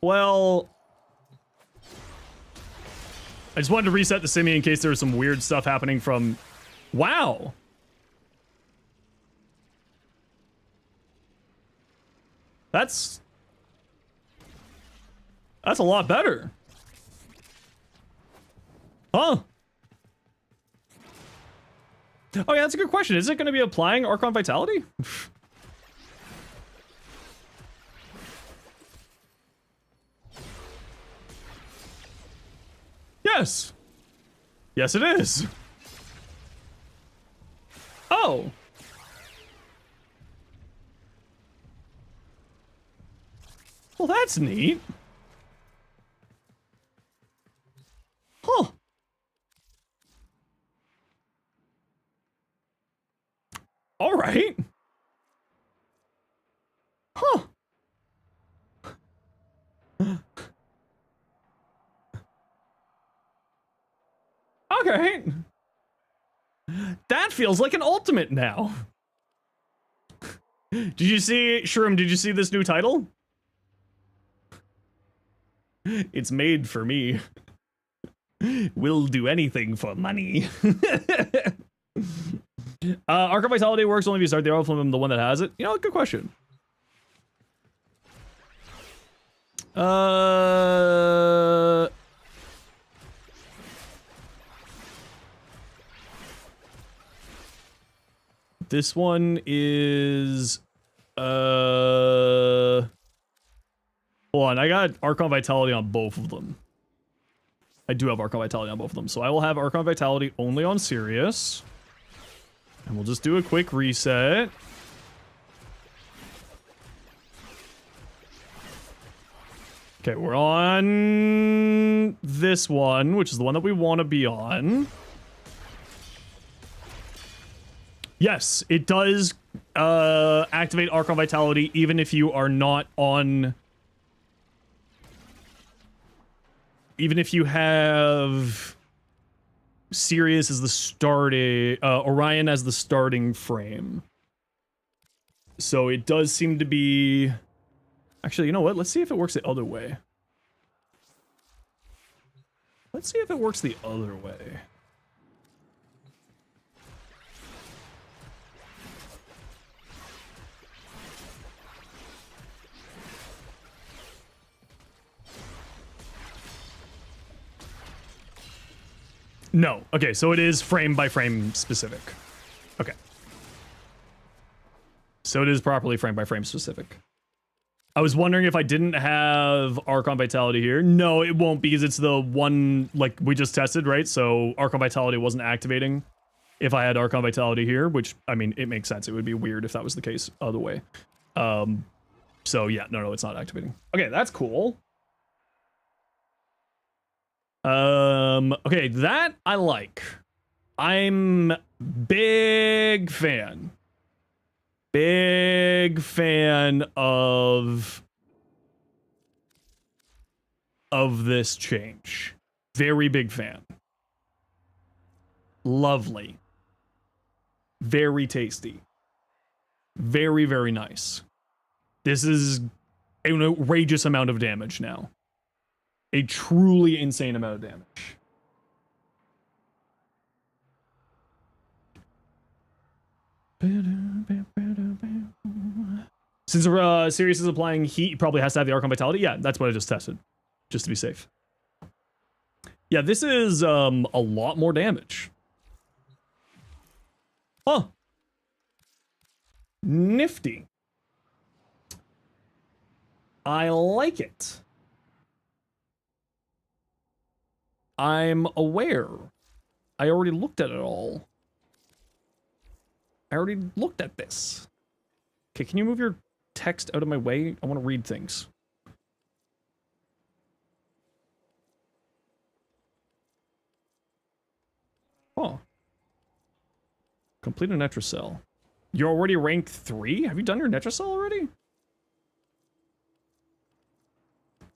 Well. I just wanted to reset the simi in case there was some weird stuff happening from... Wow! That's a lot better. Huh? Oh yeah, that's a good question. Is it going to be applying Archon Vitality? Yes. Yes, it is. Oh. Well, that's neat. Huh. All right. Huh. Okay. That feels like an ultimate now. Did you see, Shroom, did you see this new title? It's made for me. Will do anything for money. Archon Vitality works only if you start the arrow from the one that has it. You know, good question. This one is hold on, I got Archon Vitality on both of them. I do have Archon Vitality on both of them, so I will have Archon Vitality only on Sirius. And we'll just do a quick reset. Okay, we're on this one, which is the one that we want to be on. Yes, it does activate Archon Vitality even if you are not on... Even if you have Sirius as the starting... Orion as the starting frame. So it does seem to be... Actually, you know what? Let's see if it works the other way. Let's see if it works the other way. No. Okay, so it is frame by frame specific. Okay. So it is properly frame by frame specific. I was wondering if I didn't have Archon Vitality here. No, it won't because it's the one, like, we just tested, right? So Archon Vitality wasn't activating if I had Archon Vitality here, which, I mean, it makes sense. It would be weird if that was the case other way. So yeah, no, it's not activating. Okay, that's cool. Okay, that I like. I'm big fan of this change. Very big fan. Lovely. Very tasty. Very, very nice. This is an outrageous amount of damage now. A truly insane amount of damage. Since Sirius is applying heat, he probably has to have the Archon Vitality. Yeah, that's what I just tested. Just to be safe. Yeah, this is a lot more damage. Huh. Nifty. I like it. I'm aware. I already looked at it all. I already looked at this. Okay, can you move your text out of my way? I want to read things. Oh. Complete a Netracell. You're already rank 3? Have you done your Netracell already?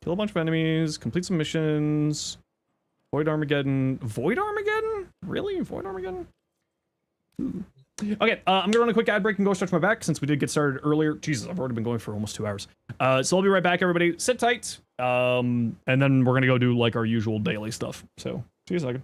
Kill a bunch of enemies, complete some missions. Void Armageddon. Void Armageddon? Really? Void Armageddon? Ooh. Okay, I'm gonna run a quick ad break and go stretch my back since we did get started earlier. Jesus, I've already been going for almost 2 hours. So I'll be right back, everybody. Sit tight. And then we're gonna go do like our usual daily stuff. So See you a second.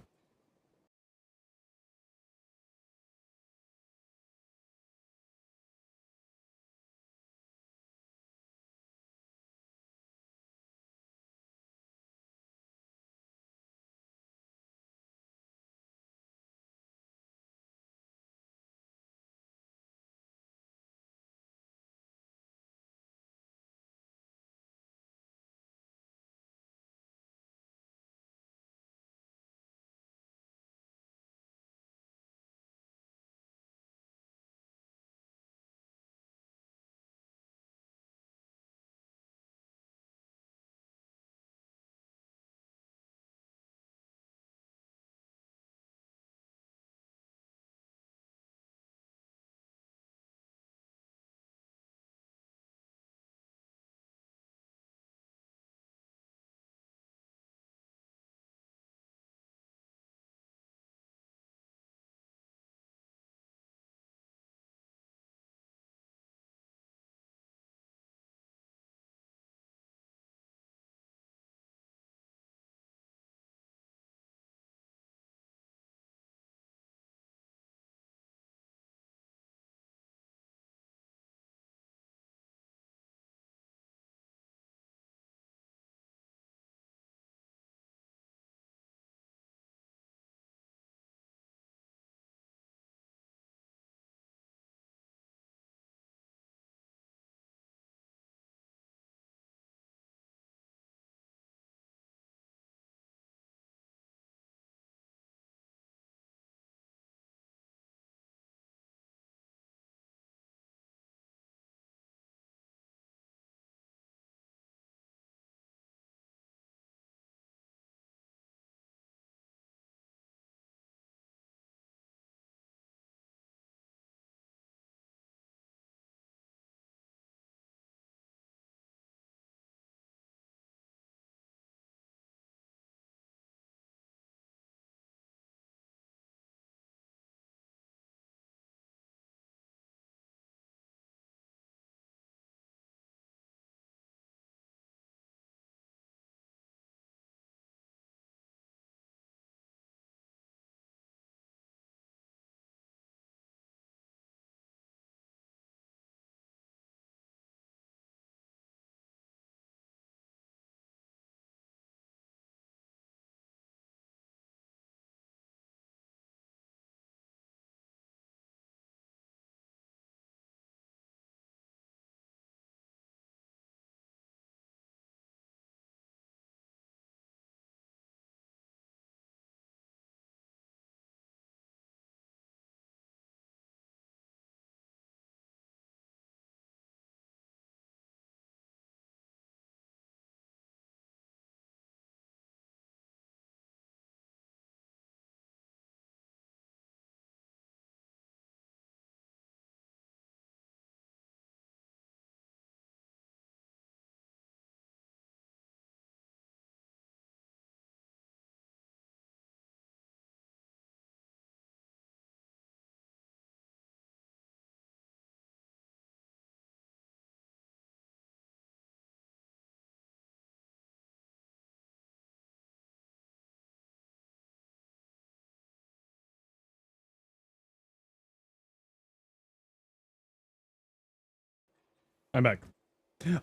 I'm back.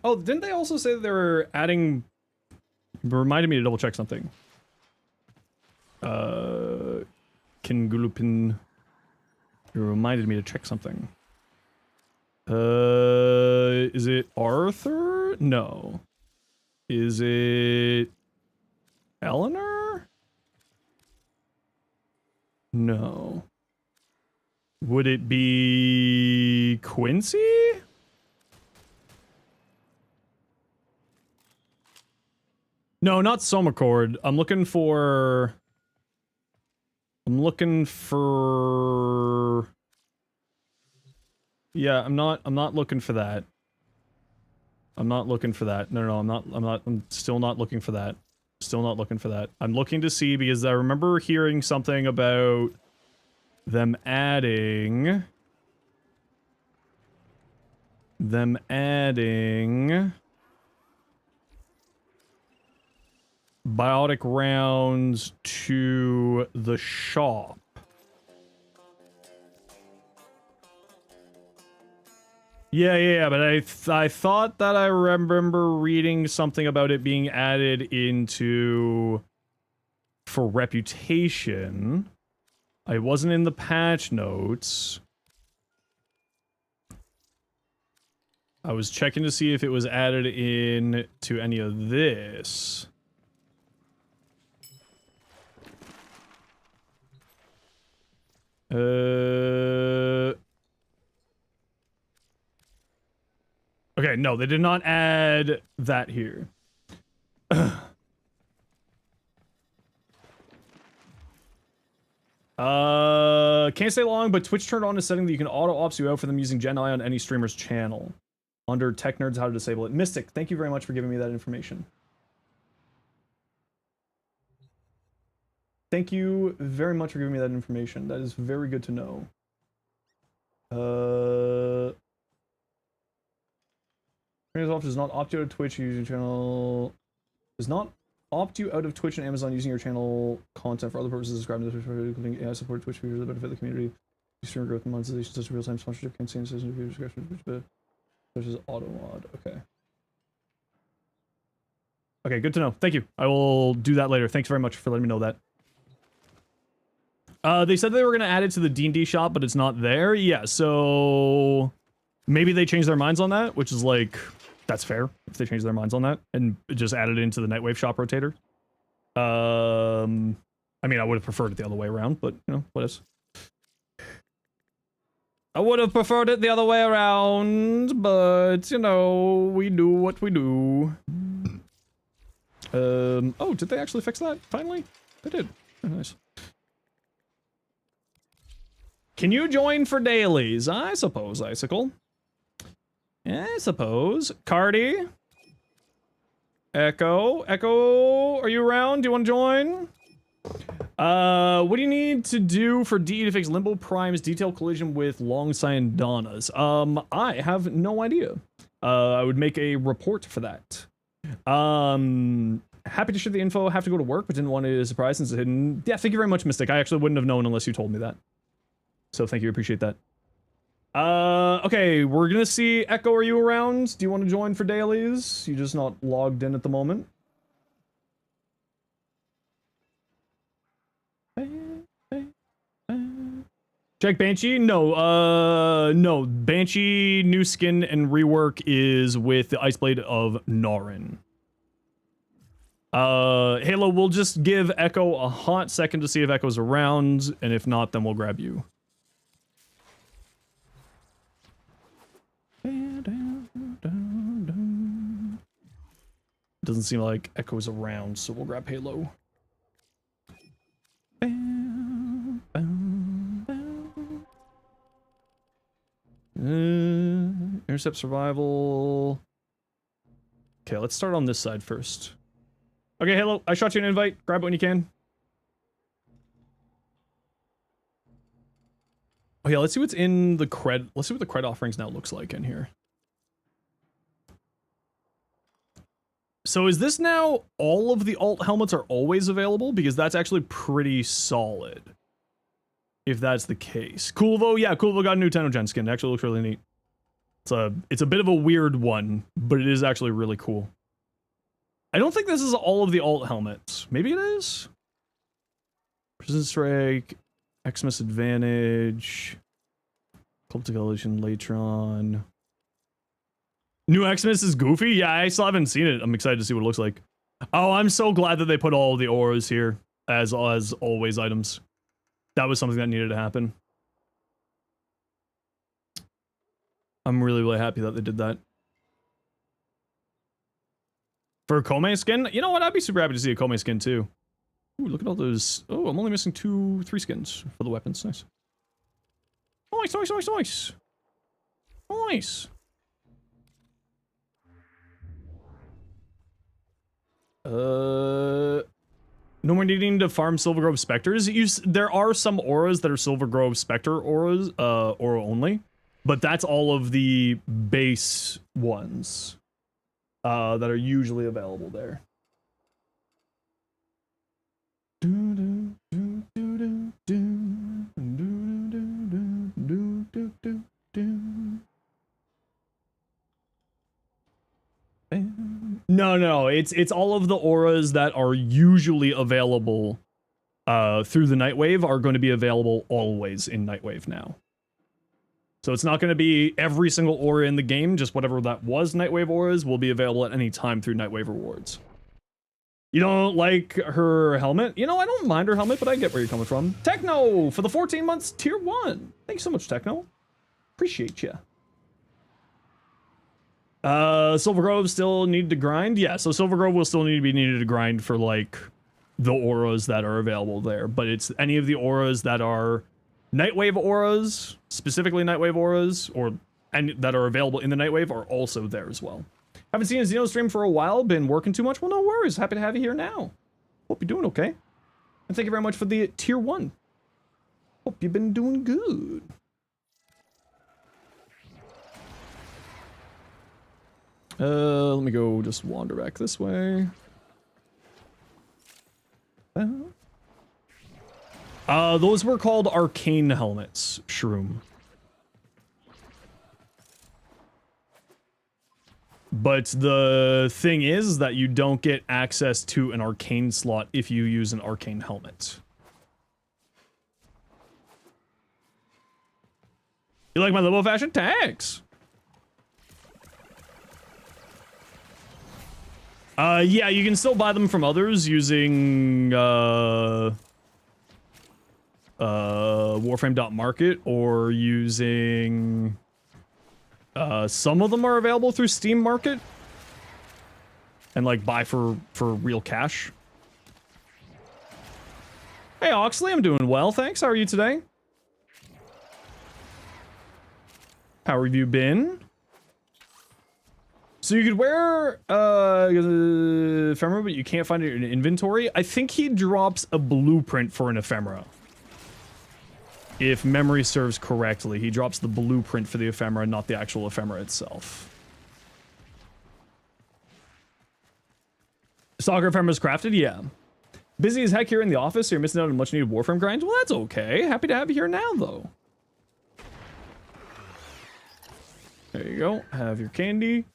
Oh, didn't they also say that they were adding... Reminded me to double check something. Kingulupin... You reminded me to check something. Is it Arthur? No. Is it... Eleanor? No. Would it be... Quincy? No, not Somacord. I'm looking for... Yeah, I'm not looking for that. No, I'm still not looking for that. Still not looking for that. I'm looking to see because I remember hearing something about them adding... biotic rounds to the shop. Yeah, but I thought that I remember reading something about it being added into for reputation. I wasn't in the patch notes. I was checking to see if it was added in to any of this. Okay, no, they did not add that here. Can't stay long, but Twitch turned on a setting that you can auto-ops you out for them using Gen I on any streamer's channel. Under Tech Nerds, how to disable it. Mystic, thank you very much for giving me that information. Thank you very much for giving me that information. That is very good to know. Does not opt you out of Twitch using channel. Does not opt you out of Twitch and Amazon using your channel content for other purposes described in the Twitch, including AI support Twitch features that benefit the community, streamer growth, monetization, such as real-time sponsorship campaigns, such as auto mod. Okay. Okay, good to know. Thank you. I will do that later. Thanks very much for letting me know that. They said they were gonna add it to the D&D shop, but it's not there. Yeah, so maybe they changed their minds on that, which is like, that's fair if they change their minds on that and just added it into the Nightwave shop rotator. I mean, I would have preferred it the other way around, but you know, what is? I would have preferred it the other way around, but you know, we do what we do. Oh, did they actually fix that finally? They did. Oh, nice. Can you join for dailies? I suppose, Icicle. I suppose. Cardi. Echo. Echo, are you around? Do you want to join? What do you need to do for DE to fix Limbo Prime's detailed collision with Long Cyandona's? I have no idea. I would make a report for that. Happy to share the info. Have to go to work, but didn't want to surprise since it's hidden. Yeah, thank you very much, Mystic. I actually wouldn't have known unless you told me that. So thank you, appreciate that. Okay, we're gonna see Echo, are you around? Do you want to join for dailies? You're just not logged in at the moment. Check Banshee? No, no. Banshee new skin and rework is with the Iceblade of Narin. Halo, we'll just give Echo a hot second to see if Echo's around, and if not, then we'll grab you. Doesn't seem like Echo's around, so we'll grab Halo. Intercept survival. Okay, let's start on this side first. Okay, Halo, I shot you an invite. Grab it when you can. Oh yeah, let's see what's in the cred. Let's see what the cred offerings now looks like in here. So is this now all of the alt helmets are always available? Because that's actually pretty solid. If that's the case. Coolvo, yeah, Coolvo got a new Tenogen skin. It actually looks really neat. It's a bit of a weird one, but it is actually really cool. I don't think this is all of the alt helmets. Maybe it is? Precision Strike, Xmas Advantage, Cult of Evolution, Latron. New Xmas is goofy? Yeah, I still haven't seen it. I'm excited to see what it looks like. Oh, I'm so glad that they put all of the auras here as always items. That was something that needed to happen. I'm really, really happy that they did that. For a Kome skin? You know what? I'd be super happy to see a Kome skin too. Ooh, look at all those. Oh, I'm only missing 3 skins for the weapons. Nice. Nice, nice, nice, nice. Nice. No more needing to farm Silver Grove Spectres. There are some auras that are Silver Grove Spectre auras, aura only, but that's all of the base ones that are usually available there. No, it's all of the auras that are usually available through the Nightwave are going to be available always in Nightwave now. So it's not going to be every single aura in the game, just whatever that was Nightwave auras will be available at any time through Nightwave rewards. You don't like her helmet? You know, I don't mind her helmet, but I get where you're coming from. Techno for the 14 months tier 1. Thank you so much, Techno. Appreciate you. Silver Grove still need to grind? Yeah, so Silver Grove will still need to be needed to grind for, like, the auras that are available there. But it's any of the auras that are Nightwave auras, specifically Nightwave auras, or and that are available in the Nightwave are also there as well. Haven't seen a Xeno stream for a while, been working too much? Well, no worries. Happy to have you here now. Hope you're doing okay. And thank you very much for the tier 1. Hope you've been doing good. Let me go just wander back this way. Those were called arcane helmets, Shroom. But the thing is that you don't get access to an arcane slot if you use an arcane helmet. You like my limbo fashion? Thanks! Yeah, you can still buy them from others using, Warframe.market or using... some of them are available through Steam Market and like buy for real cash. Hey Oxley, I'm doing well, thanks. How are you today? How have you been? So you could wear ephemera, but you can't find it in inventory. I think he drops a blueprint for an ephemera. If memory serves correctly, he drops the blueprint for the ephemera, not the actual ephemera itself. Stalker ephemera's crafted? Yeah. Busy as heck here in the office, so you're missing out on much needed Warframe grind? Well, that's okay. Happy to have you here now, though. There you go. Have your candy.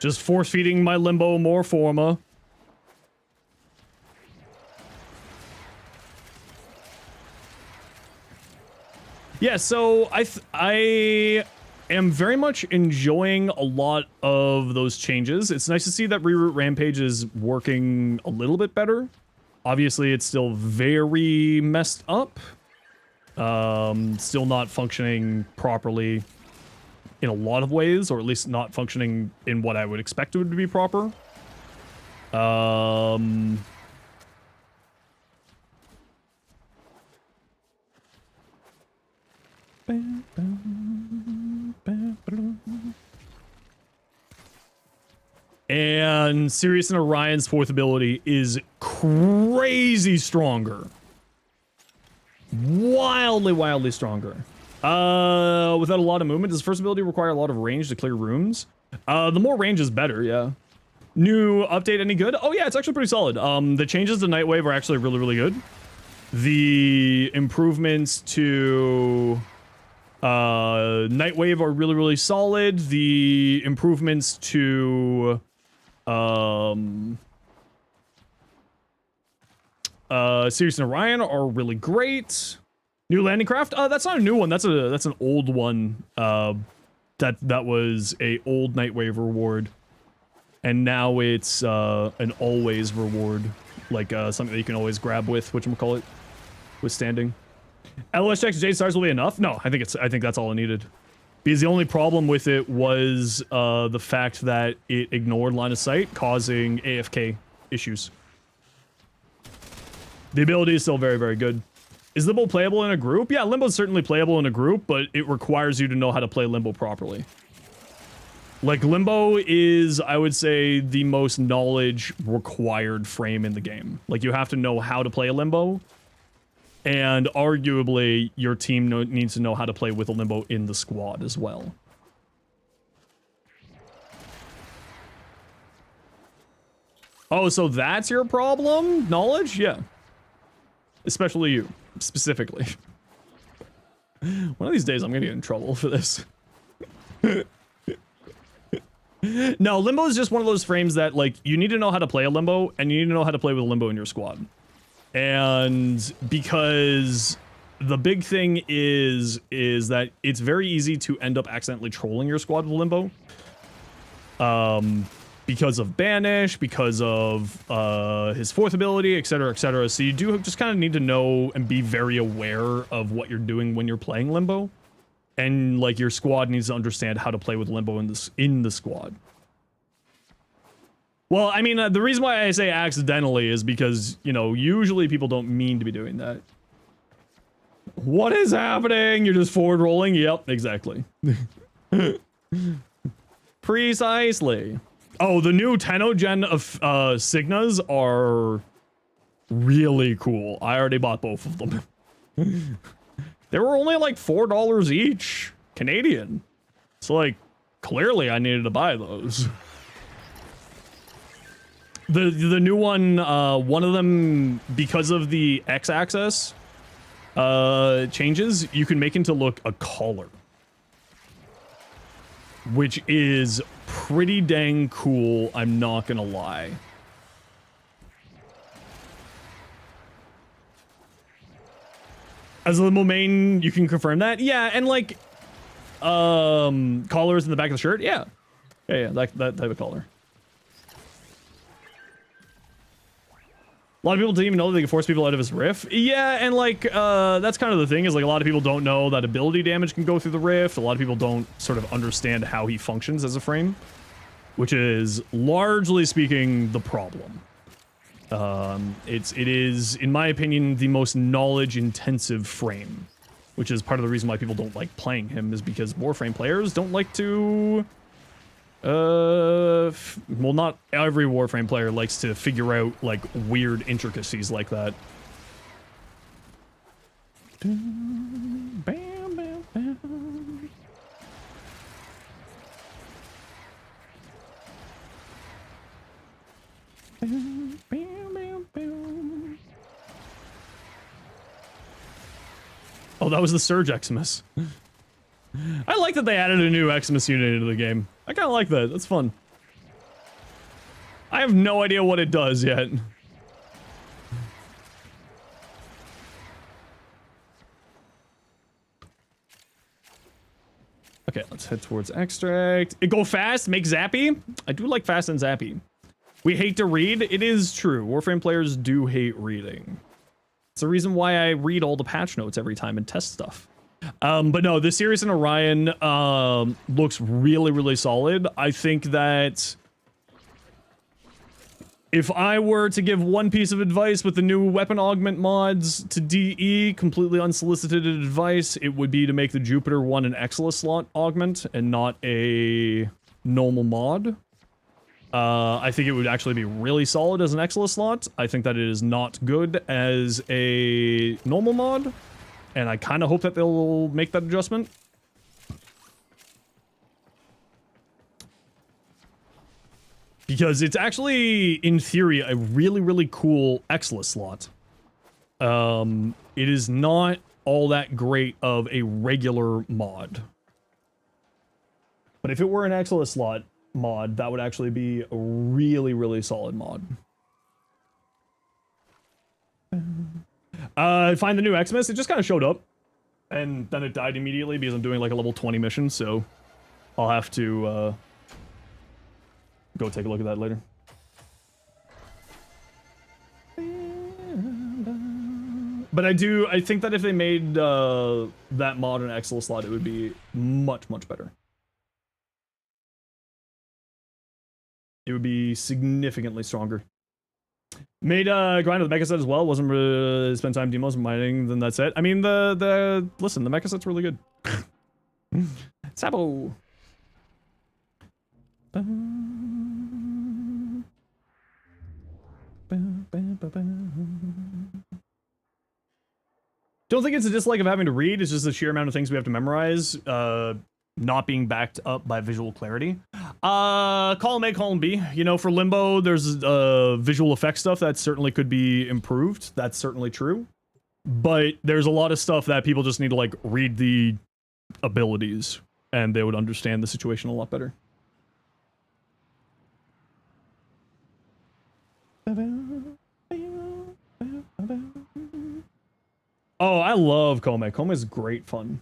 Just force feeding my limbo more forma. Yeah, so I am very much enjoying a lot of those changes. It's nice to see that Reroute Rampage is working a little bit better. Obviously, it's still very messed up. Still not functioning properly in a lot of ways, or at least not functioning in what I would expect it to be proper. And Sirius and Orion's fourth ability is crazy stronger. Wildly stronger. Without a lot of movement, does first ability require a lot of range to clear rooms? The more range is better, yeah. New update any good? Oh yeah, it's actually pretty solid. The changes to Nightwave are actually really good. The improvements to Nightwave are really solid. The improvements to Sirius and Orion are really great. New landing craft? That's not a new one. That's an old one. That was a old Nightwave reward, and now it's an always reward, like something that you can always grab with whatchamacallit, withstanding. LS checks Jade stars will be enough? No, I think that's all it needed. Because the only problem with it was the fact that it ignored line of sight, causing AFK issues. The ability is still very good. Is Limbo playable in a group? Yeah, Limbo's certainly playable in a group, but it requires you to know how to play Limbo properly. Like, Limbo is, I would say, the most knowledge required frame in the game. Like, you have to know how to play a Limbo, and arguably, your team needs to know how to play with a Limbo in the squad as well. Oh, so that's your problem? Knowledge? Yeah. Especially you, specifically. One of these days I'm gonna get in trouble for this. No, Limbo is just one of those frames that, like, you need to know how to play a Limbo, and you need to know how to play with a Limbo in your squad. And because the big thing is that it's very easy to end up accidentally trolling your squad with Limbo. Because of Banish, because of his fourth ability, etc., etc. So you do just kind of need to know and be very aware of what you're doing when you're playing Limbo. And, like, your squad needs to understand how to play with Limbo in the squad. Well, I mean, the reason why I say accidentally is because, you know, usually people don't mean to be doing that. What is happening? You're just forward rolling? Yep, exactly. Precisely. Oh, the new 10th gen of Signas are really cool. I already bought both of them. They were only like $4 each Canadian. So, like, clearly I needed to buy those. The new one, one of them, because of the X-axis changes, you can make it to look a collar. Which is pretty dang cool, I'm not gonna lie. As a Limbo main, you can confirm that? Yeah, and like, collars in the back of the shirt? Yeah. Yeah, that type of collar. A lot of people didn't even know that they could force people out of his riff. Yeah, and like, that's kind of the thing, is like a lot of people don't know that ability damage can go through the rift. A lot of people don't sort of understand how he functions as a frame, which is, largely speaking, the problem. It is, in my opinion, the most knowledge-intensive frame, which is part of the reason why people don't like playing him, is because Warframe players don't like to... well, not every Warframe player likes to figure out, like, weird intricacies like that. Bam, bam, bam. Bam, bam, bam, bam. Oh, that was the Surge Xmas. I like that they added a new Xmas unit into the game. I kind of like that. That's fun. I have no idea what it does yet. Okay, let's head towards extract. It go fast, make zappy. I do like fast and zappy. We hate to read. It is true. Warframe players do hate reading. It's the reason why I read all the patch notes every time and test stuff. But no, the Sirius and Orion looks really, really solid. I think that if I were to give one piece of advice with the new weapon augment mods to DE, completely unsolicited advice, it would be to make the Jupiter one an Exilus slot augment and not a normal mod. I think it would actually be really solid as an Exilus slot. I think that it is not good as a normal mod. And I kind of hope that they'll make that adjustment. Because it's actually, in theory, a really, really cool Exilus slot. It is not all that great of a regular mod. But if it were an Exilus slot mod, that would actually be a really, really solid mod. Find the new Xmas. It just kind of showed up, and then it died immediately because I'm doing like a level 20 mission, so I'll have to go take a look at that later. But I think that if they made that mod an Exilus slot, it would be much, much better. It would be significantly stronger. Made grind with the mecha set as well. Wasn't really spend time demos mining, then that's it. I mean, listen, the mecha set's really good. Sabo. Don't think it's a dislike of having to read. It's just the sheer amount of things we have to memorize, not being backed up by visual clarity. Column A, column B. You know, for Limbo, there's visual effect stuff that certainly could be improved. That's certainly true. But there's a lot of stuff that people just need to, like, read the abilities, and they would understand the situation a lot better. Oh, I love Kome. Kome is great fun.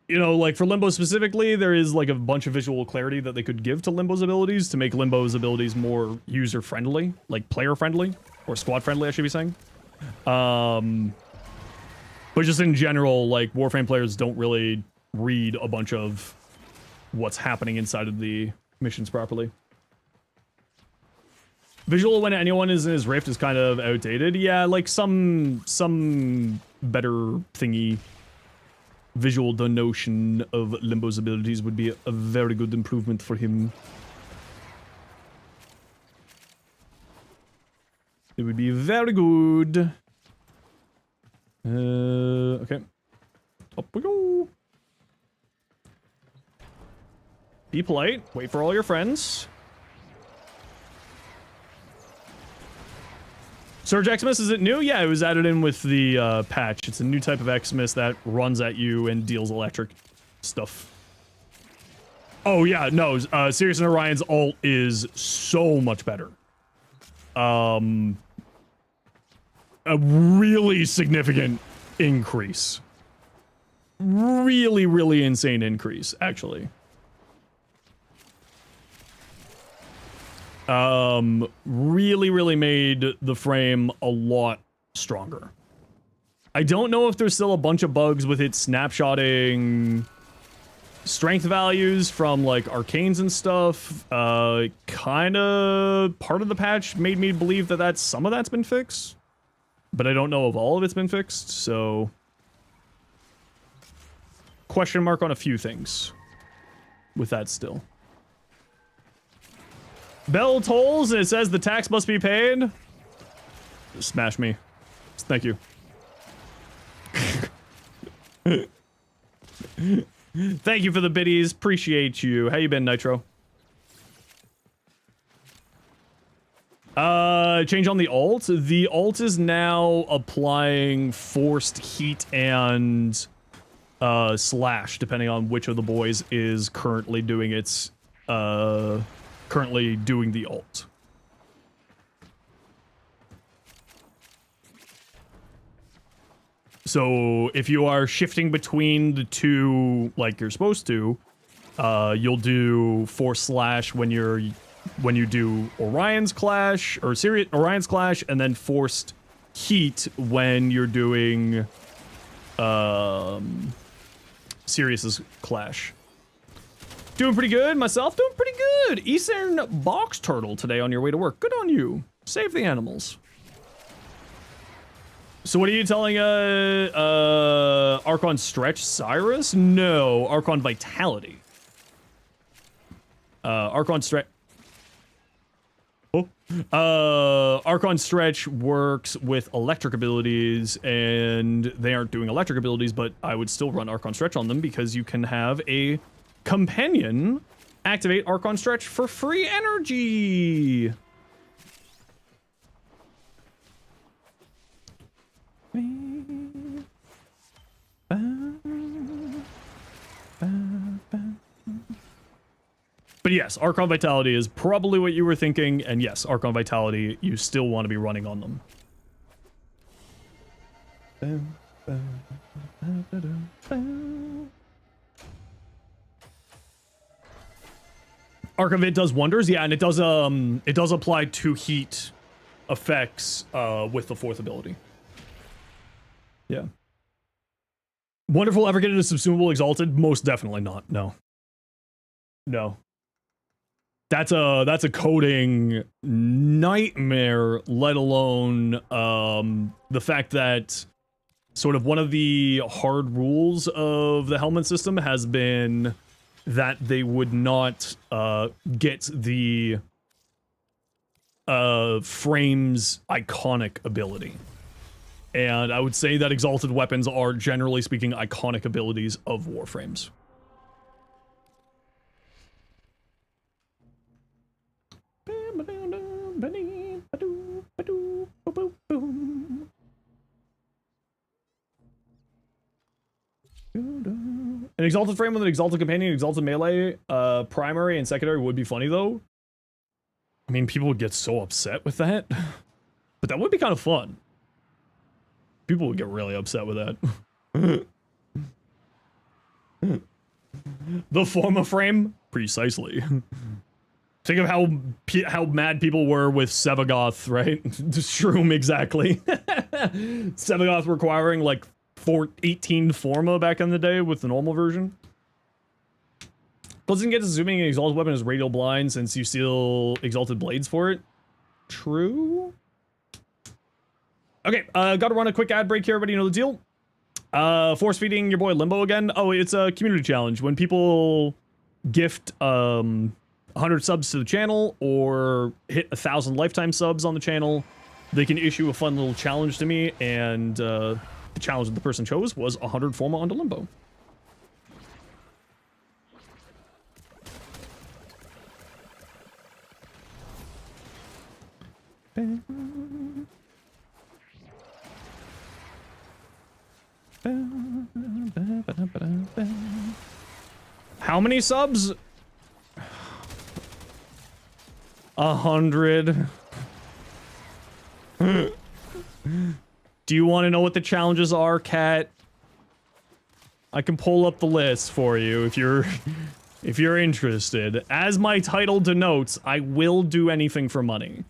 You know, like for Limbo specifically, there is like a bunch of visual clarity that they could give to Limbo's abilities to make Limbo's abilities more user-friendly, like player-friendly, or squad-friendly, I should be saying. But just in general, like, Warframe players don't really read a bunch of what's happening inside of the missions properly. Visual when anyone is in his rift is kind of outdated. Yeah, like some better thingy visual denotion of Limbo's abilities would be a very good improvement for him. It would be very good. Okay. Up we go. Be polite. Wait for all your friends. Surge Xmas, is it new? Yeah, it was added in with the patch. It's a new type of Xmas that runs at you and deals electric stuff. Oh yeah, no, Sirius and Orion's ult is so much better. A really significant increase. Really, really insane increase, actually. Really made the frame a lot stronger. I don't know if there's still a bunch of bugs with it snapshotting strength values from like arcanes and stuff. Kinda part of the patch made me believe that some of that's been fixed, but I don't know if all of it's been fixed, so question mark on a few things with that still. Bell tolls, and it says the tax must be paid. Just smash me. Thank you. Thank you for the biddies. Appreciate you. How you been, Nitro? Change on the ult. The ult is now applying forced heat and slash, depending on which of the boys is currently doing its currently doing the ult. So if you are shifting between the two like you're supposed to, you'll do force slash when you do Orion's Clash or Orion's Clash, and then forced heat when you're doing Sirius's Clash. Doing pretty good. Myself doing pretty good. Eastern Box Turtle today on your way to work. Good on you. Save the animals. So what are you telling Archon Stretch Cyrus? No, Archon Vitality. Archon Stretch. Oh. Archon Stretch works with electric abilities, and they aren't doing electric abilities, but I would still run Archon Stretch on them because you can have a companion activate Archon Stretch for free energy. But yes, Archon Vitality is probably what you were thinking, and yes, Archon Vitality, you still want to be running on them. Archivit does wonders, yeah, and it does apply 2 heat effects with the 4th ability. Yeah. Wonderful ever get into Subsumable Exalted? Most definitely not. No. No. That's a coding nightmare, let alone the fact that sort of one of the hard rules of the helmet system has been that they would not get the Frame's iconic ability. And I would say that exalted weapons are, generally speaking, iconic abilities of Warframes. An exalted frame with an exalted companion, exalted melee, primary and secondary would be funny though. I mean, people would get so upset with that, but that would be kind of fun. People would get really upset with that. The form of frame? Precisely. Think of how mad people were with Sevagoth, right? Shroom, exactly. Sevagoth requiring like 18 Forma back in the day with the normal version. Doesn't get to zooming an exalted weapon as radial blind since you steal exalted blades for it. True. Okay, gotta run a quick ad break here, everybody know the deal. Force feeding your boy Limbo again. Oh, it's a community challenge. When people gift 100 subs to the channel or hit 1,000 lifetime subs on the channel, they can issue a fun little challenge to me, and the challenge that the person chose was 100 Forma onto Limbo. How many subs? 100. Do you want to know what the challenges are, Kat? I can pull up the list for you if you're interested. As my title denotes, I will do anything for money.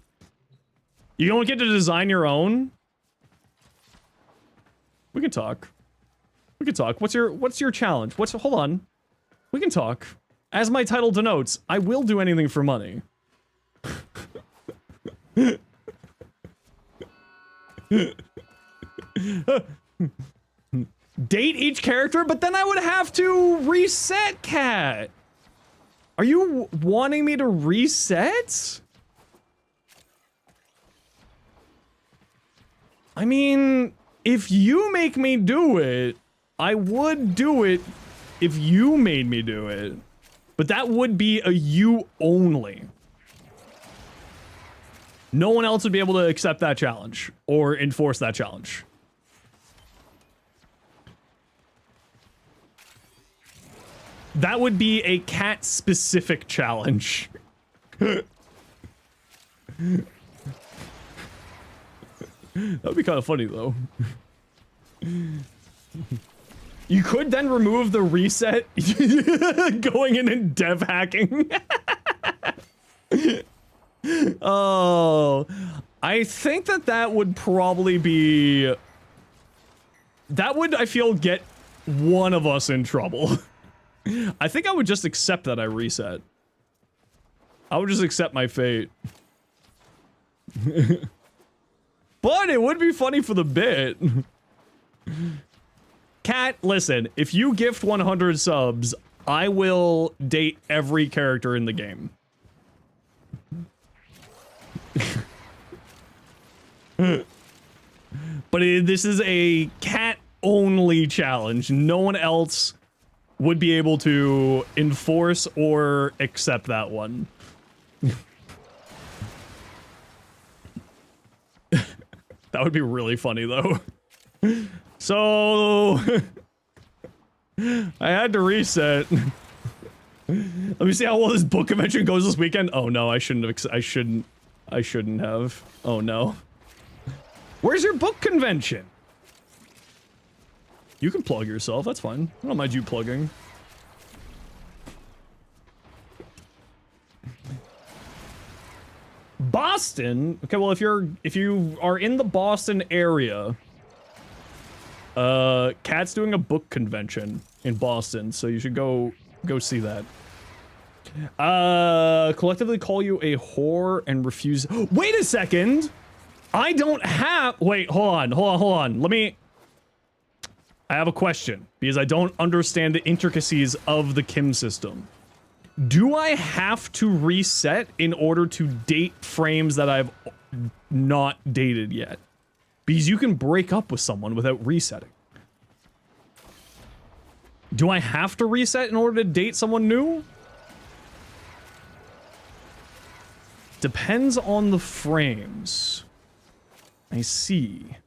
You don't get to design your own? We can talk. We can talk. What's your challenge? Hold on. We can talk. As my title denotes, I will do anything for money. Date each character, but then I would have to reset, Cat. Are you wanting me to reset? I mean, if you make me do it, I would do it if you made me do it. But that would be a you only. No one else would be able to accept that challenge or enforce that challenge. That would be a cat-specific challenge. That would be kind of funny, though. You could then remove the reset going in and dev hacking. Oh, I think that would probably be... That would, I feel, get one of us in trouble. I think I would just accept that I reset. I would just accept my fate. But it would be funny for the bit. Cat, listen, if you gift 100 subs, I will date every character in the game. But this is a cat-only challenge. No one else would be able to enforce or accept that one. That would be really funny, though. So... I had to reset. Let me see how well this book convention goes this weekend. Oh no, I shouldn't have. Oh no. Where's your book convention? You can plug yourself, that's fine. I don't mind you plugging. Boston? Okay, well if you are in the Boston area, Cat's doing a book convention in Boston, so you should go see that. Collectively call you a whore and refuse. Wait a second! I don't have. Wait, hold on. Let me. I have a question, because I don't understand the intricacies of the Kim system. Do I have to reset in order to date frames that I've not dated yet? Because you can break up with someone without resetting. Do I have to reset in order to date someone new? Depends on the frames. I see.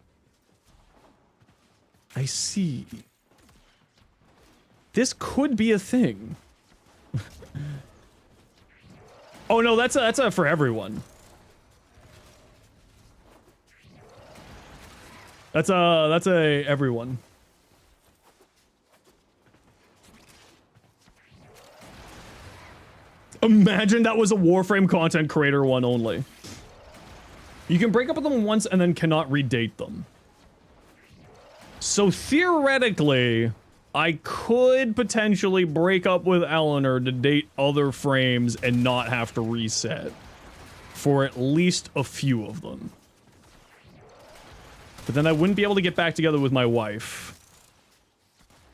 I see. This could be a thing. Oh no, that's a for everyone. That's a everyone. Imagine that was a Warframe content creator one only. You can break up with them once and then cannot redate them. So theoretically, I could potentially break up with Eleanor to date other frames and not have to reset for at least a few of them. But then I wouldn't be able to get back together with my wife.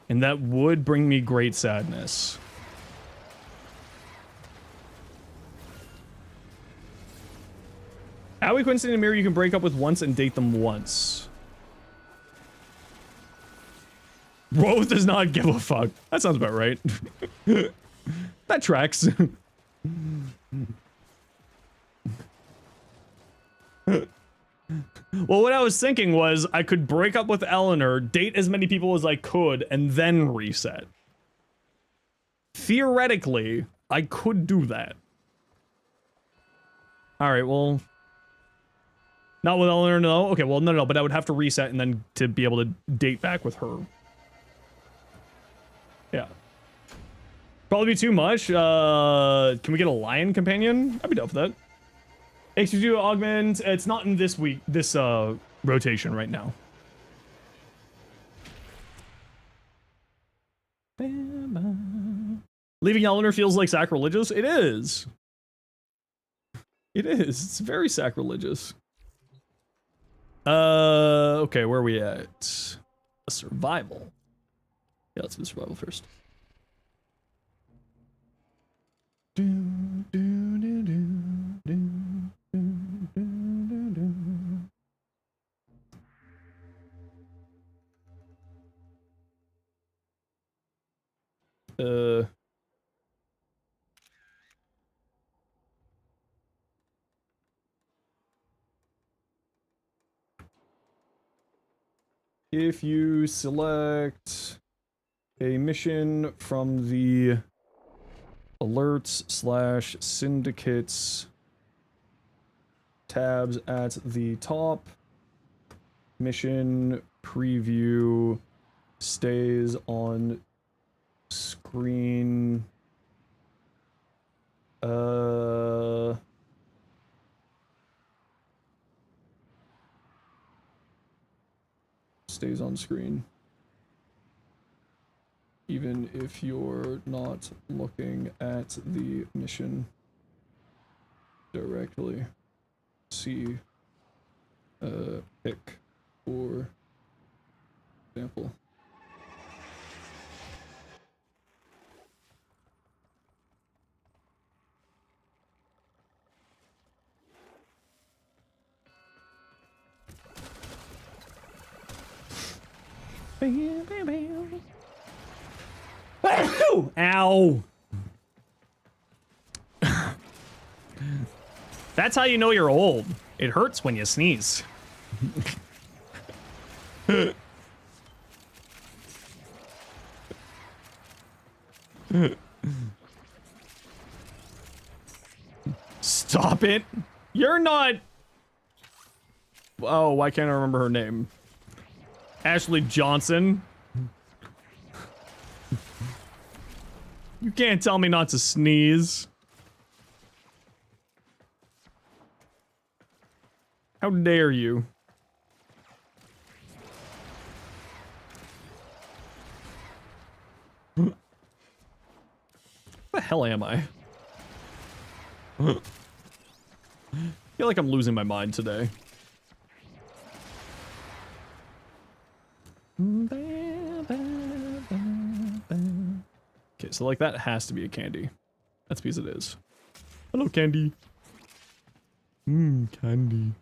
And that would bring me great sadness. Aoi, Quincy, and Amir, you can break up with once and date them once. Rose does not give a fuck. That sounds about right. That tracks. Well, what I was thinking was I could break up with Eleanor, date as many people as I could, and then reset. Theoretically, I could do that. Alright, well... Not with Eleanor, no? Okay, well, no, but I would have to reset and then to be able to date back with her. Yeah. Probably be too much. Can we get a lion companion? I'd be down for that. XQ2 augment. It's not in this week, this rotation right now. Leaving Eleanor feels like sacrilegious. It is. It is. It's very sacrilegious. Okay, where are we at? A survival. Yeah, let's do the survival first. If you select a mission from the alerts / syndicates tabs at the top, mission preview stays on screen. Stays on screen. Even if you're not looking at the mission directly. See pick for example. Ow! That's how you know you're old. It hurts when you sneeze. Stop it! You're not... Oh, why can't I remember her name? Ashley Johnson. You can't tell me not to sneeze. How dare you? What the hell am I? I feel like I'm losing my mind today. So like that has to be a candy. That's because it is. Hello, candy. Candy.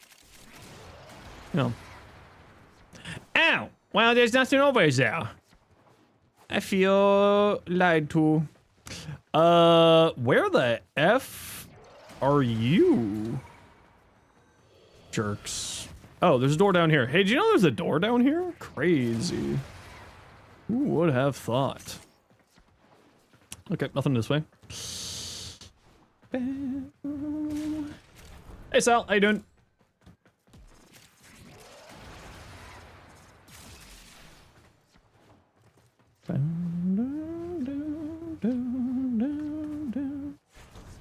No. Ow! Well, there's nothing over there. I feel lied to. Where the F are you? Jerks. Oh, there's a door down here. Hey, do you know there's a door down here? Crazy. Who would have thought? Okay, nothing this way. Hey, Sal, how you doing?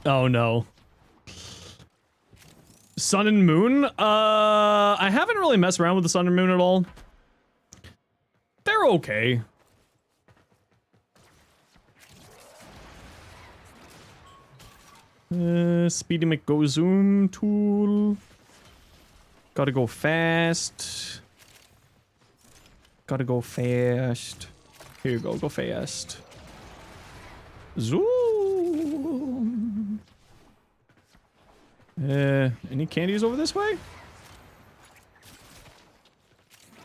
Oh no. Sun and Moon? I haven't really messed around with the Sun and Moon at all. They're okay. Speedy McGozoom tool. Gotta go fast. Gotta go fast. Here you go, go fast. Zoom. Any candies over this way?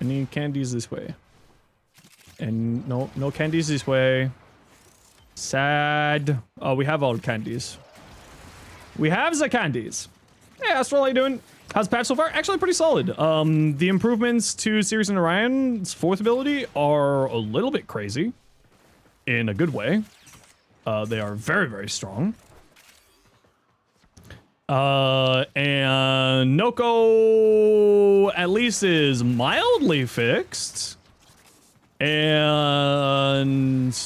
Any candies this way? And no candies this way. Sad. Oh, we have all the candies. We have the candies. Hey, Astral, how you doing? How's the patch so far? Actually, pretty solid. The improvements to Sirius and Orion's 4th ability are a little bit crazy. In a good way. They are very, very strong. And Noko at least is mildly fixed. And...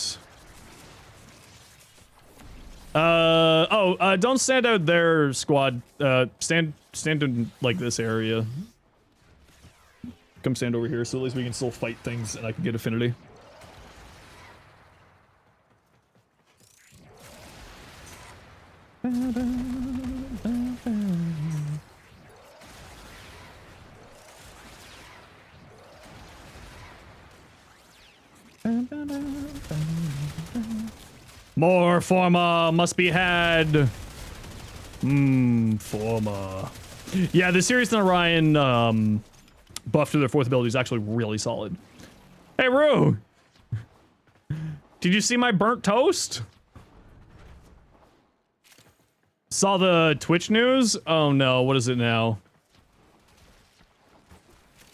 don't stand out there, squad. Stand in, like, this area. Come stand over here, so at least we can still fight things and I can get affinity. More Forma must be had. Forma. Yeah, the Sirius and Orion buff to their 4th ability is actually really solid. Hey, Rue! Did you see my burnt toast? Saw the Twitch news? Oh no, what is it now?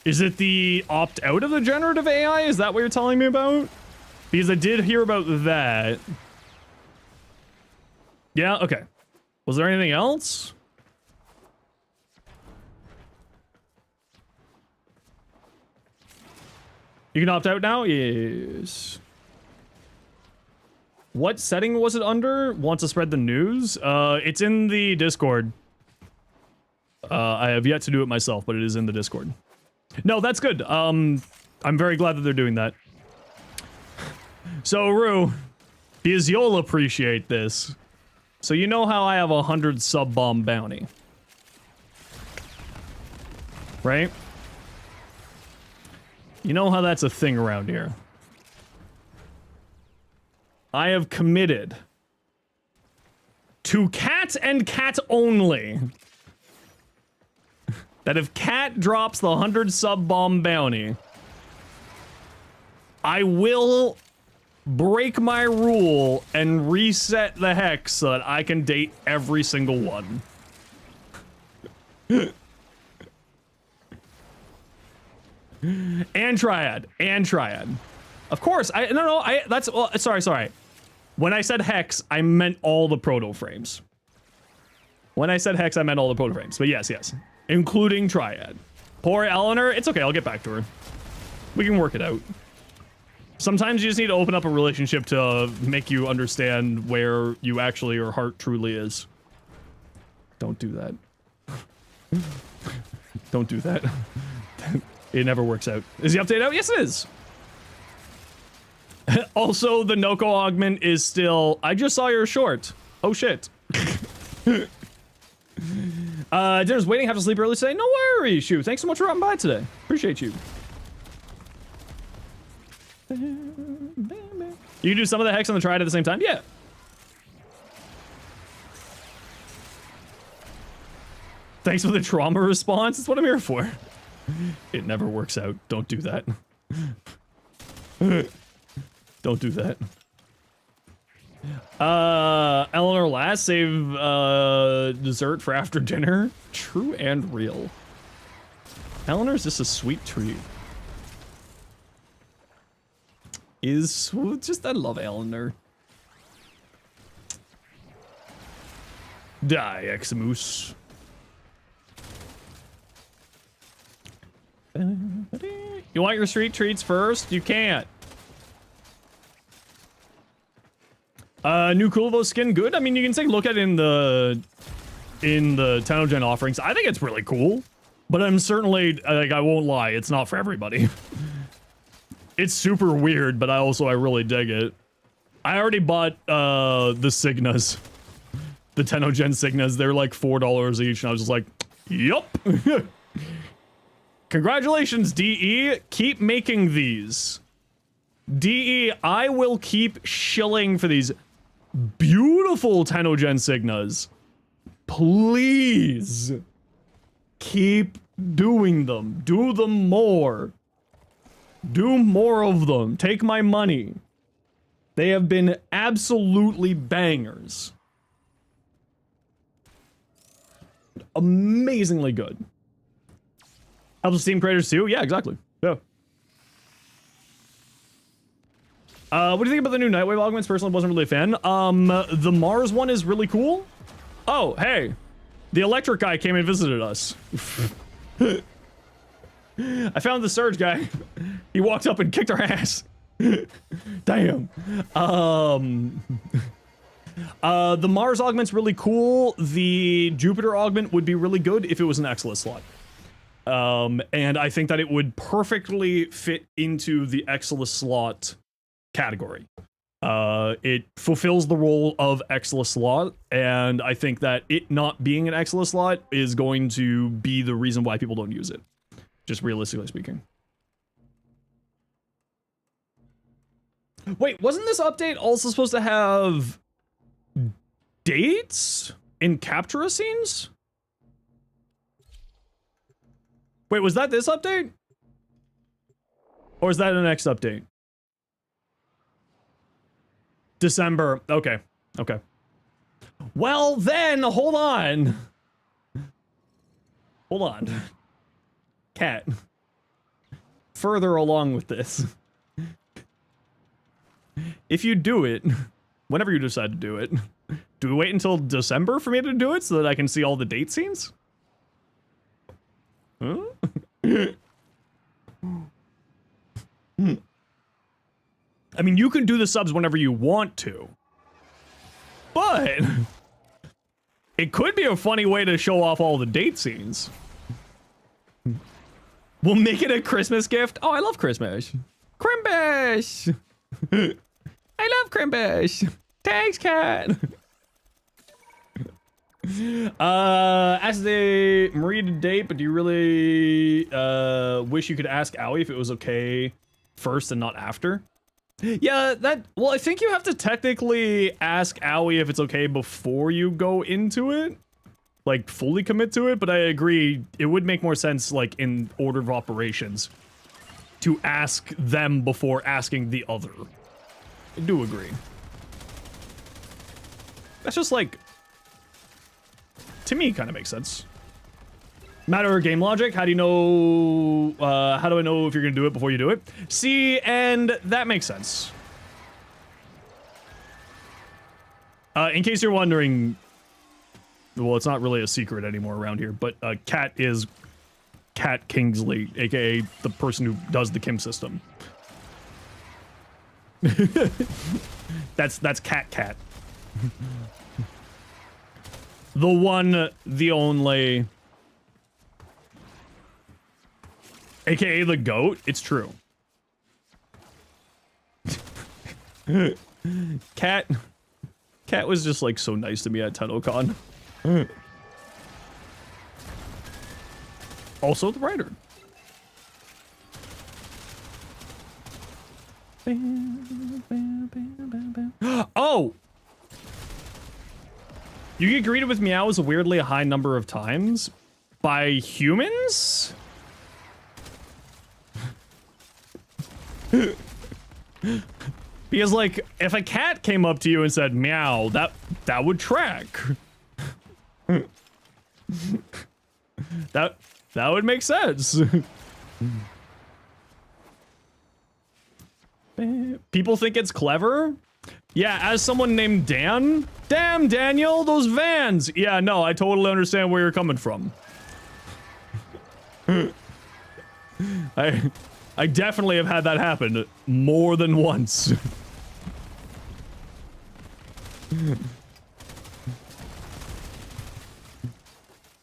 Is it the opt out of the generative AI? Is that what you're telling me about? Because I did hear about that. Yeah, okay. Was there anything else? You can opt out now? Yes. What setting was it under? Want to spread the news? It's in the Discord. I have yet to do it myself, but it is in the Discord. No, that's good. I'm very glad that they're doing that. So, Rue, because you'll appreciate this. So you know how I have 100 sub-bomb bounty? Right? You know how that's a thing around here. I have committed to Cat and Cat only that if Cat drops the 100 sub-bomb bounty, I will break my rule and reset the hex so that I can date every single one. And Triad. Of course, sorry. When I said hex, I meant all the proto frames. When I said hex, I meant all the proto frames. But yes. Including Triad. Poor Eleanor, it's okay, I'll get back to her. We can work it out. Sometimes you just need to open up a relationship to make you understand where you actually, your heart truly is. Don't do that. Don't do that. It never works out. Is the update out? Yes, it is. Also, the Noko augment is still... I just saw your short. Oh, shit. Dinner's waiting. Have to sleep early today. No worries, Shu. Thanks so much for dropping by today. Appreciate you. You can do some of the Hex and the Triad at the same time? Yeah. Thanks for the trauma response. That's what I'm here for. It never works out. Don't do that. Don't do that. Eleanor last save dessert for after dinner. True and real. Eleanor's just a sweet treat. Is just I love Eleanor. Die, Eximus. You want your street treats first? You can't. New Kulvo skin, good. I mean, you can take a look at it in the Tenogen offerings. I think it's really cool, but I'm certainly like I won't lie, it's not for everybody. It's super weird, but I really dig it. I already bought the Signas, the Tenogen Signas. They're like $4 each, and I was just like, yup. Congratulations, DE. Keep making these. DE, I will keep shilling for these beautiful Tenogen Signas. Please. Keep doing them. Do them more. Do more of them. Take my money. They have been absolutely bangers. Amazingly good. Helps Steam creators too? Yeah, exactly. Yeah. What do you think about the new Nightwave augments? Personally, wasn't really a fan. The Mars one is really cool. Oh, hey. The electric guy came and visited us. I found the Surge guy. He walked up and kicked our ass. Damn. The Mars augment's really cool. The Jupiter augment would be really good if it was an Exilus slot. And I think that it would perfectly fit into the Exilus slot category. It fulfills the role of Exilus slot, and I think that it not being an Exilus slot is going to be the reason why people don't use it. Just realistically speaking. Wait, wasn't this update also supposed to have dates in Captura scenes? Wait, was that this update? Or is that the next update? December. Okay. Okay. Well, then, hold on. Hold on. Cat. Further along with this. If you do it, whenever you decide to do it, do we wait until December for me to do it so that I can see all the date scenes? Huh? I mean, you can do the subs whenever you want to, but it could be a funny way to show off all the date scenes. We'll make it a Christmas gift. Oh, I love Christmas. Crimbish! I love Crimbish! Thanks, cat! Ask the Marie to date, but do you really wish you could ask Owie if it was okay first and not after? Yeah, well, I think you have to technically ask Owie if it's okay before you go into it. Like, fully commit to it, but I agree, it would make more sense, like, in order of operations, to ask them before asking the other. I do agree. That's just, like, to me, kind of makes sense. Matter of game logic, how do you know, how do I know if you're gonna do it before you do it? See, and that makes sense. In case you're wondering, well, it's not really a secret anymore around here, but Cat is Cat Kingsley, aka the person who does the Kim system. That's Cat. The one, the only, aka the GOAT. It's true. Cat was just like so nice to me at TennoCon. Also the writer. Oh! You get greeted with meows a weirdly high number of times by humans? Because, like, if a cat came up to you and said meow, that would track. that would make sense. People think it's clever? Yeah, as someone named Dan. Damn, Daniel, those vans. Yeah, no, I totally understand where you're coming from. I definitely have had that happen more than once.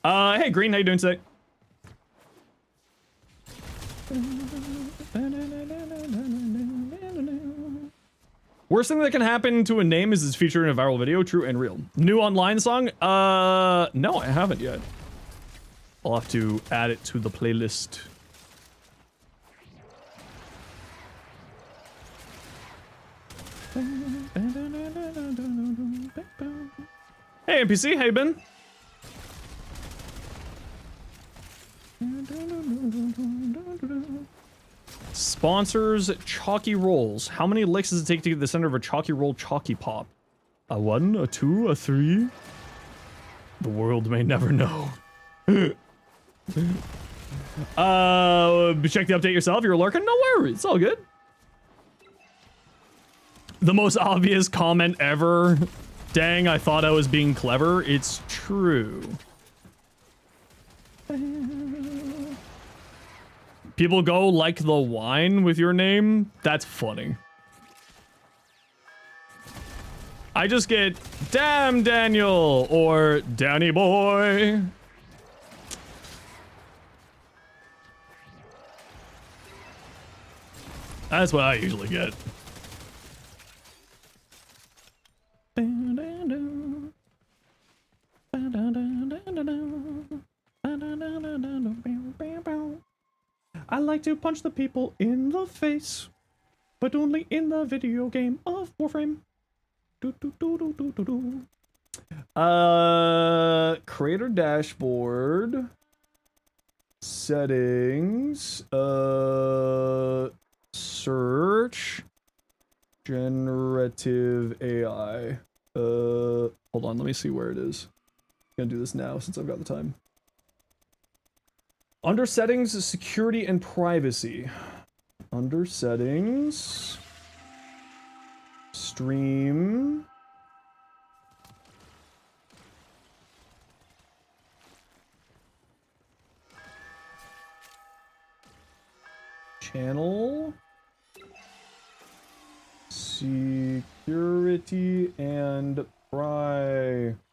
Hey, Green, how you doing today? Worst thing that can happen to a name is it's featured in a viral video, true and real. New online song? No, I haven't yet. I'll have to add it to the playlist. Hey, NPC, how you been? Sponsors Chalky Rolls. How many licks does it take to get the center of a Chalky Roll Chalky Pop? A 1, a 2, a 3? The world may never know. Check the update yourself. You're lurking? No worries. It's all good. The most obvious comment ever. Dang, I thought I was being clever. It's true. People go like the wine with your name? That's funny. I just get, damn Daniel, or Danny boy. That's what I usually get. I like to punch the people in the face, but only in the video game of Warframe. Creator dashboard. Settings. Search. Generative AI. Hold on, let me see where it is. I'm gonna do this now since I've got the time. Under settings, security and privacy. Under settings. Stream. Channel. Security and privacy.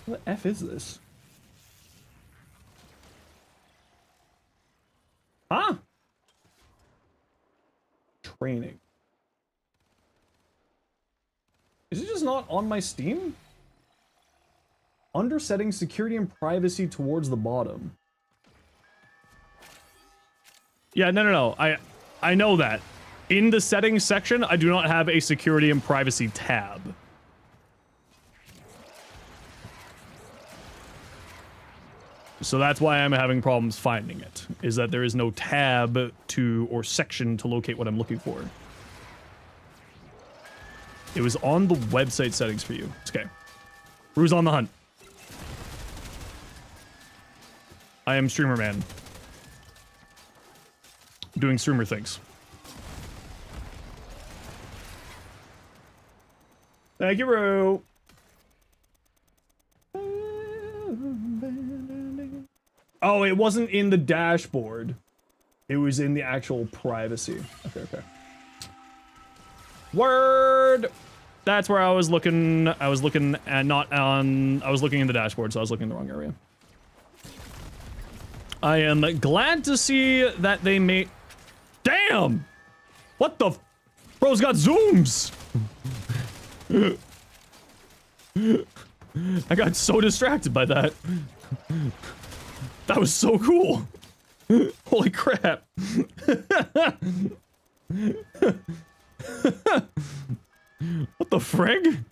What the F is this? Huh? Training. Is it just not on my Steam? Under settings, security and privacy towards the bottom. Yeah, no. I know that. In the settings section, I do not have a security and privacy tab. So that's why I'm having problems finding it, is that there is no tab to, or section to locate what I'm looking for. It was on the website settings for you. It's okay. Rue's on the hunt. I am Streamer Man. Doing streamer things. Thank you, Rue. Oh, it wasn't in the dashboard. It was in the actual privacy. Okay. Word! That's where I was looking. I was looking at not on. I was looking in the dashboard, so I was looking in the wrong area. I am glad to see that they made. Damn! What the? Bro's got zooms! I got so distracted by that. That was so cool. Holy crap. What the frig?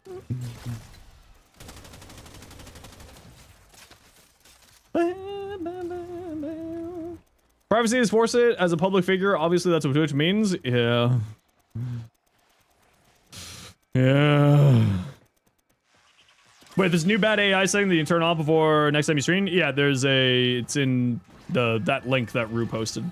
Privacy is force it as a public figure. Obviously, that's what Twitch means. Yeah. Yeah. Wait, this new bad AI setting that you can turn off before next time you stream? Yeah, it's in that link that Rue posted.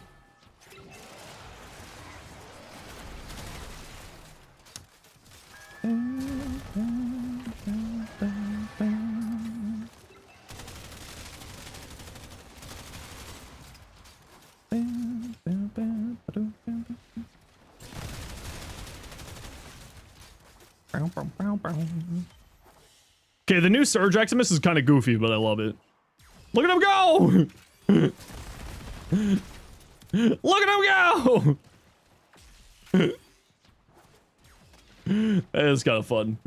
Okay, the new Surge Eximus is kind of goofy, but I love it. Look at him go! Look at him go! It's kind of fun.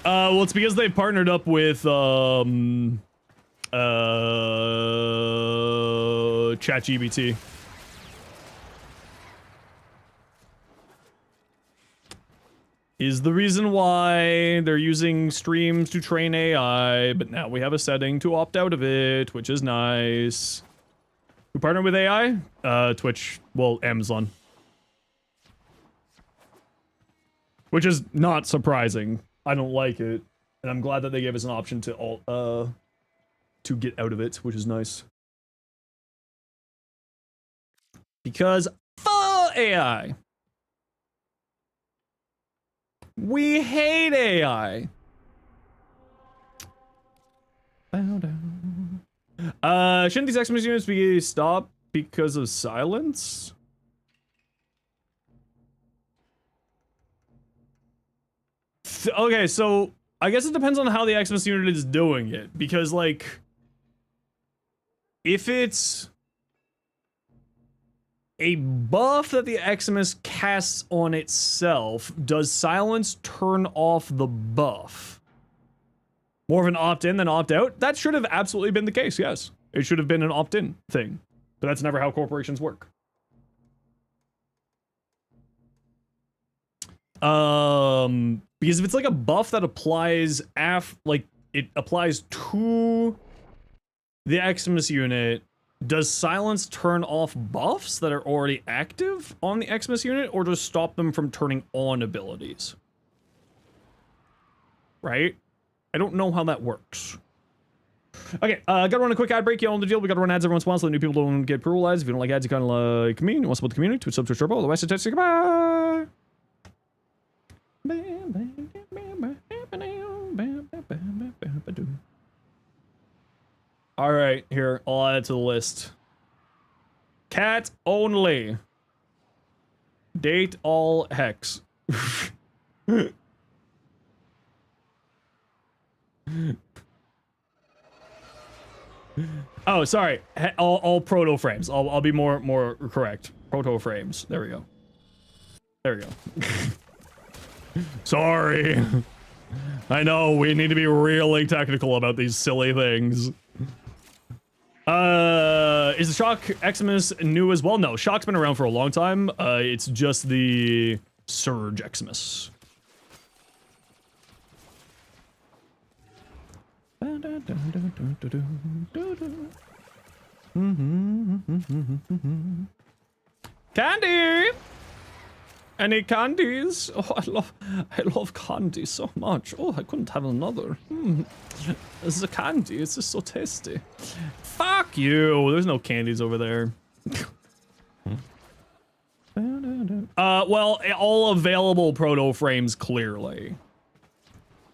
Well, it's because they partnered up with ChatGPT. Is the reason why they're using streams to train AI, but now we have a setting to opt out of it, which is nice. Who partnered with AI? Twitch, well, Amazon. Which is not surprising. I don't like it, and I'm glad that they gave us an option to get out of it, which is nice. Because full AI. We hate AI. Shouldn't these Xmas units be stopped because of silence? Okay, so I guess it depends on how the Xmas unit is doing it, because like, if it's a buff that the Xmas casts on itself, does silence turn off the buff? More of an opt-in than opt-out? That should have absolutely been the case, yes. It should have been an opt-in thing. But that's never how corporations work. Because if it's like a buff that applies it applies to the Xmas unit, does silence turn off buffs that are already active on the Xmas unit, or just stop them from turning on abilities? Right? I don't know how that works. Okay, gotta run a quick ad break. You all know the deal. We gotta run ads every once in a while so that new people don't get approval ads. If you don't like ads, you kinda like me. You want to support the community? Twitch sub, Twitch turbo. Otherwise, it's goodbye. All right, here, I'll add it to the list. Cat only. Date all hex. Oh, sorry. All proto frames. I'll be more correct. Proto frames. There we go. There we go. Sorry. I know we need to be really technical about these silly things. Is the Shock Xmas new as well? No, Shock's been around for a long time. It's just the Surge Xmas. Candy! Any candies? Oh, I love candy so much. Oh, I couldn't have another. This is a candy. It's just so tasty. Fuck you. There's no candies over there. Well, all available proto frames, clearly.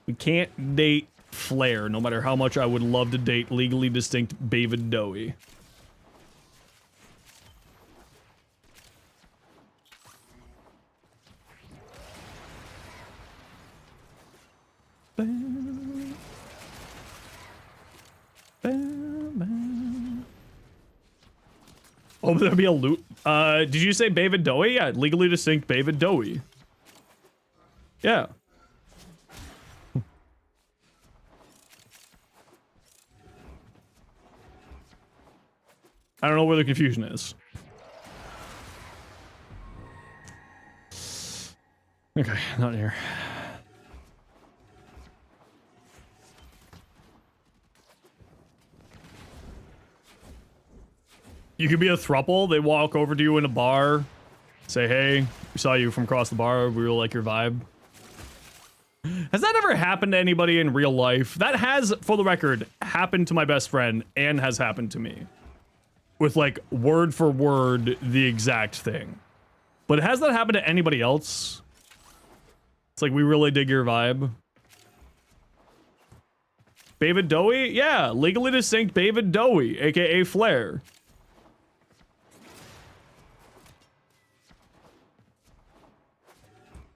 We can't date Flare, no matter how much I would love to date legally distinct David Dowie. Oh, there'll be a loot. Did you say David Dowie? Yeah, legally distinct David Dowie. Yeah. I don't know where the confusion is. Okay, not here. You could be a throuple. They walk over to you in a bar, say, hey, we saw you from across the bar. We really like your vibe. Has that ever happened to anybody in real life? That has, for the record, happened to my best friend and has happened to me. With, like, word for word, the exact thing. But has that happened to anybody else? It's like, we really dig your vibe. David Dowie? Yeah, legally distinct David Dowie, aka Flair.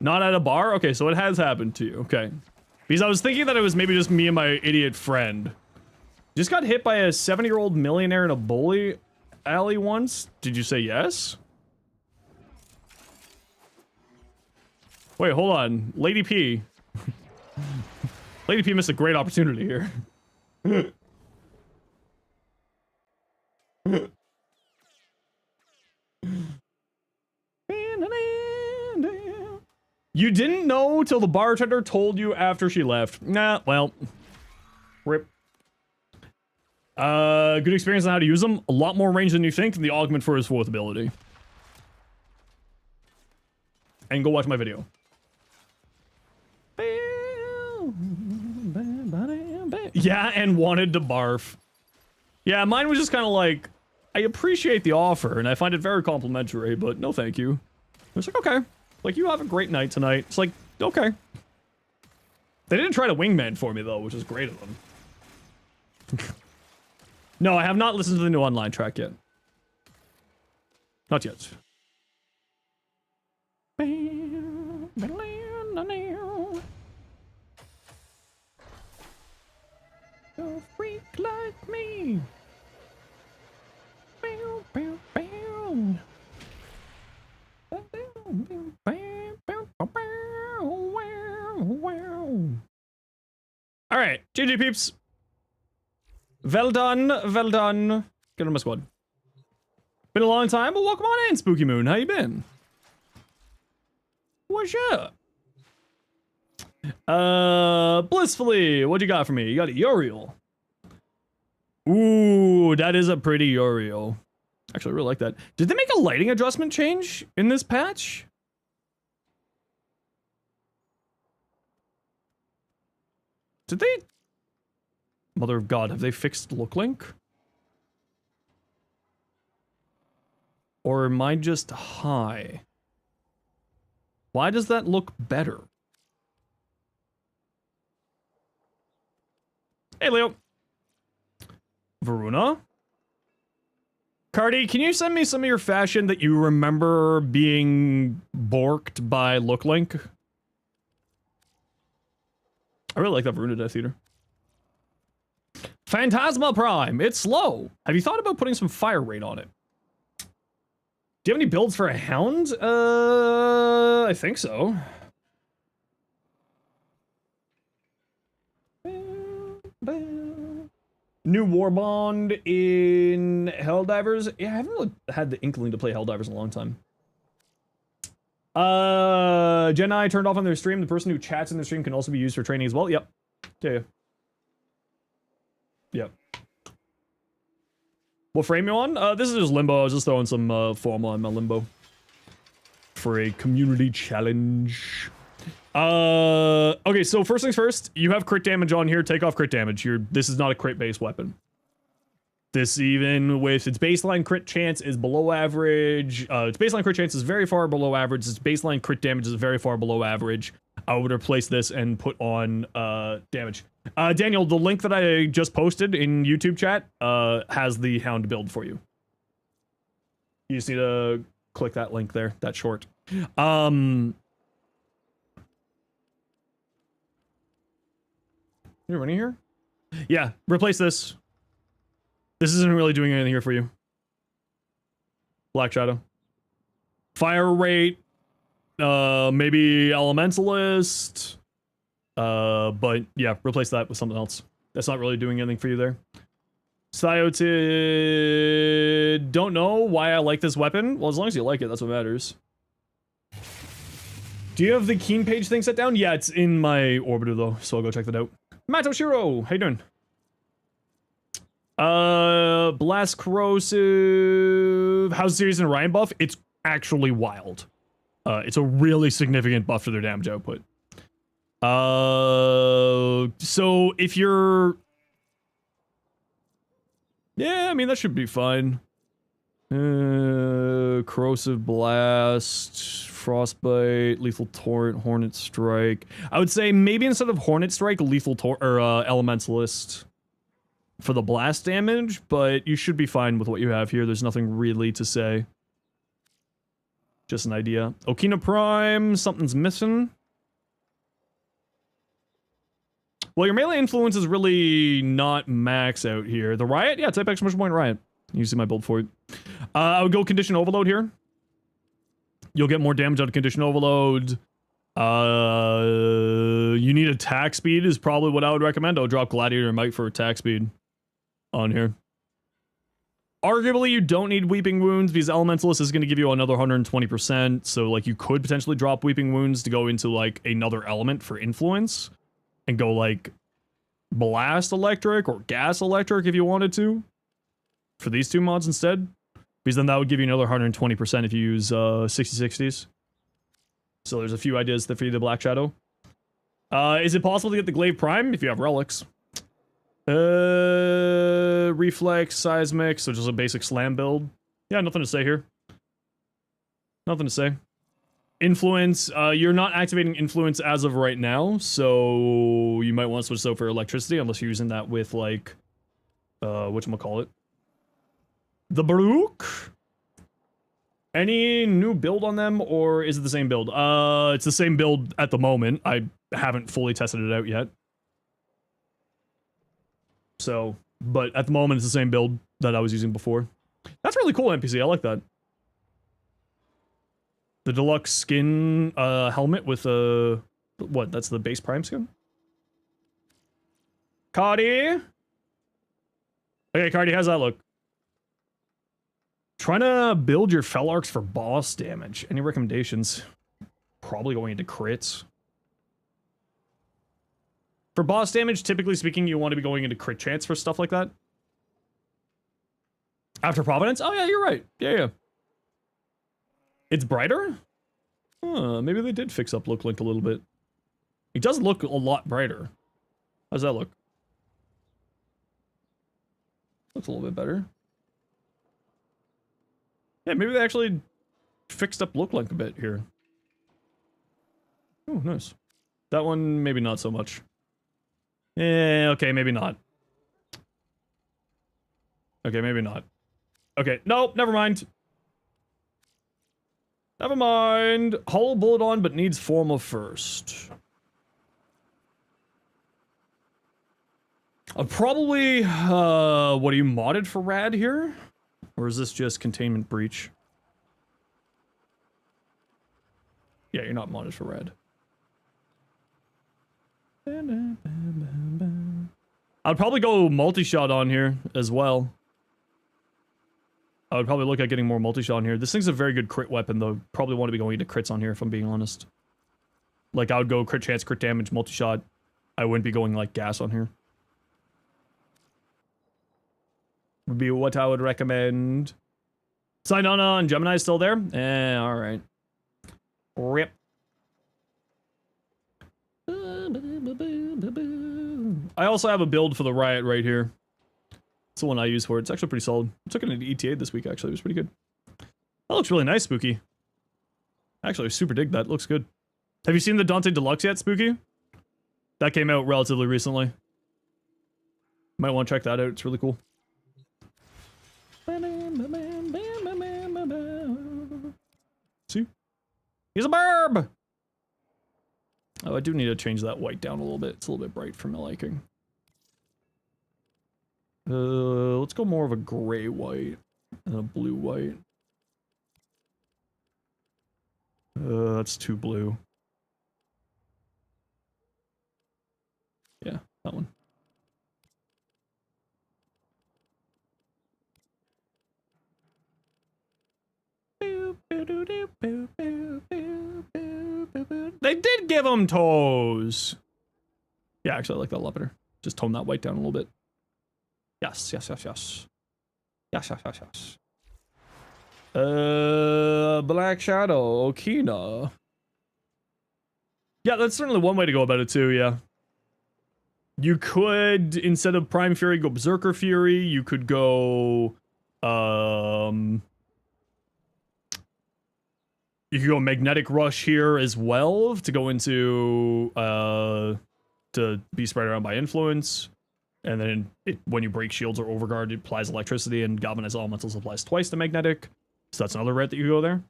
Not at a bar? Okay, so it has happened to you. Okay. Because I was thinking that it was maybe just me and my idiot friend. Just got hit by a 70-year-old millionaire in a bowling alley once. Did you say yes? Wait, hold on. Lady P. Lady P missed a great opportunity here. You didn't know till the bartender told you after she left. Nah, well. Rip. Good experience on how to use them. A lot more range than you think, and the augment for his fourth ability. And go watch my video. Yeah, and wanted to barf. Yeah, mine was just kind of like, I appreciate the offer, and I find it very complimentary, but no thank you. I was like, okay. Like, you have a great night tonight. It's like, okay. They didn't try to wingman for me, though, which is great of them. No, I have not listened to the new online track yet. Not yet. A freak like me. All right, GG peeps. Well done, well done. Get on my squad. Been a long time, but welcome on in, Spooky Moon. How you been? What's up? Blissfully, what you got for me? You got a Uriel. Ooh, that is a pretty Uriel. Actually, I really like that. Did they make a lighting adjustment change in this patch? Did they? Mother of God, have they fixed look link? Or am I just high? Why does that look better? Hey, Leo. Varuna? Cardi, can you send me some of your fashion that you remember being borked by look link? I really like that Varuna Death Eater. Phantasma Prime, it's slow. Have you thought about putting some fire rate on it? Do you have any builds for a hound? I think so. New Warbond in Helldivers. Yeah, I haven't really had the inkling to play Helldivers in a long time. Jedi turned off on their stream. The person who chats in their stream can also be used for training as well. Yep. Yeah. Yep. What frame you on? This is just Limbo. I was just throwing some formal on my Limbo for a community challenge. Okay, so first things first, you have crit damage on here. Take off crit damage. This is not a crit-based weapon. This, even with its baseline crit chance, is below average. Its baseline crit chance is very far below average. Its baseline crit damage is very far below average. I would replace this and put on damage. Daniel, the link that I just posted in YouTube chat has the Hound build for you. You just need to click that link there. That's short. You're running here? Yeah, replace this. This isn't really doing anything here for you. Black Shadow. Fire rate. Maybe Elementalist. But yeah, replace that with something else. That's not really doing anything for you there. Cyotid, don't know why I like this weapon. Well, as long as you like it, that's what matters. Do you have the Keen page thing set down? Yeah, it's in my orbiter though, so I'll go check that out. Mato Shiro, how you doing? Blast Corrosive. How's Series and Ryan buff? It's actually wild. It's a really significant buff to their damage output. So if you're... Yeah, I mean, that should be fine. Corrosive Blast, Frostbite, Lethal Torrent, Hornet Strike. I would say maybe instead of Hornet Strike, Lethal Torrent, or Elementalist for the blast damage, but you should be fine with what you have here. There's nothing really to say. Just an idea. Okina Prime, something's missing. Well, your melee influence is really not max out here. The Riot? Yeah, type exclamation point Riot. You see my build for it. I would go Condition Overload here. You'll get more damage out of Condition Overload. You need attack speed is probably what I would recommend. I would drop Gladiator and Might for attack speed on here. Arguably, you don't need Weeping Wounds because Elementalist is going to give you another 120%. So, like, you could potentially drop Weeping Wounds to go into, like, another element for influence. And go, like, Blast Electric or Gas Electric if you wanted to. For these two mods instead. Because then that would give you another 120% if you use 6060s. So there's a few ideas for you, the Black Shadow. Is it possible to get the Glaive Prime if you have relics? Reflex, Seismic, so just a basic slam build. Yeah, nothing to say here. Nothing to say. Influence, you're not activating Influence as of right now, so you might want to switch this out for Electricity, unless you're using that with, like, whatchamacallit? The Baruch? Any new build on them, or is it the same build? It's the same build at the moment. I haven't fully tested it out yet. So, but at the moment, it's the same build that I was using before. That's really cool, NPC. I like that. The deluxe skin helmet with a... what? That's the base prime skin? Cardi? Okay, Cardi, how's that look? Trying to build your Fel Arcs for boss damage. Any recommendations? Probably going into crits. For boss damage, typically speaking, you want to be going into crit chance for stuff like that. After Providence? Oh yeah, you're right. Yeah. It's brighter? Huh, maybe they did fix up Look Link a little bit. It does look a lot brighter. How's that look? Looks a little bit better. Yeah, maybe they actually fixed up Look Link a bit here. Oh, nice. That one, maybe not so much. Okay, maybe not. Okay, maybe not. Okay, nope, never mind. Never mind. Hollow Bullet on, but needs Forma first. Probably, what are you modded for Rad here? Or is this just Containment Breach? Yeah, you're not modded for Rad. I'd probably go multi-shot on here as well. I would probably look at getting more multi-shot on here. This thing's a very good crit weapon, though. Probably want to be going into crits on here, if I'm being honest. Like, I would go crit chance, crit damage, multi-shot. I wouldn't be going, like, gas on here. Would be what I would recommend. Sinana and Gemini is still there? Alright. Rip. I also have a build for the Riot right here. It's the one I use for it. It's actually pretty solid. I took it into ETA this week, actually. It was pretty good. That looks really nice, Spooky. Actually, I super dig that. It looks good. Have you seen the Dante Deluxe yet, Spooky? That came out relatively recently. Might want to check that out. It's really cool. See? He's a burb! Oh, I do need to change that white down a little bit. It's a little bit bright for my liking. Let's go more of a gray white and a blue white. That's too blue. Yeah, that one. They did give him toes. Yeah, actually, I like that a lot better. Just tone that white down a little bit. Yes, yes, yes, yes. Yes, yes, yes, yes. Black Shadow, Okina. Yeah, that's certainly one way to go about it too, yeah. You could, instead of Prime Fury, go Berserker Fury. You could go, you could go Magnetic Rush here as well to go into, to be spread around by influence. And then when you break shields or overguard, it applies electricity, and Galvanize Elementals applies twice to Magnetic. So that's another route that you go there.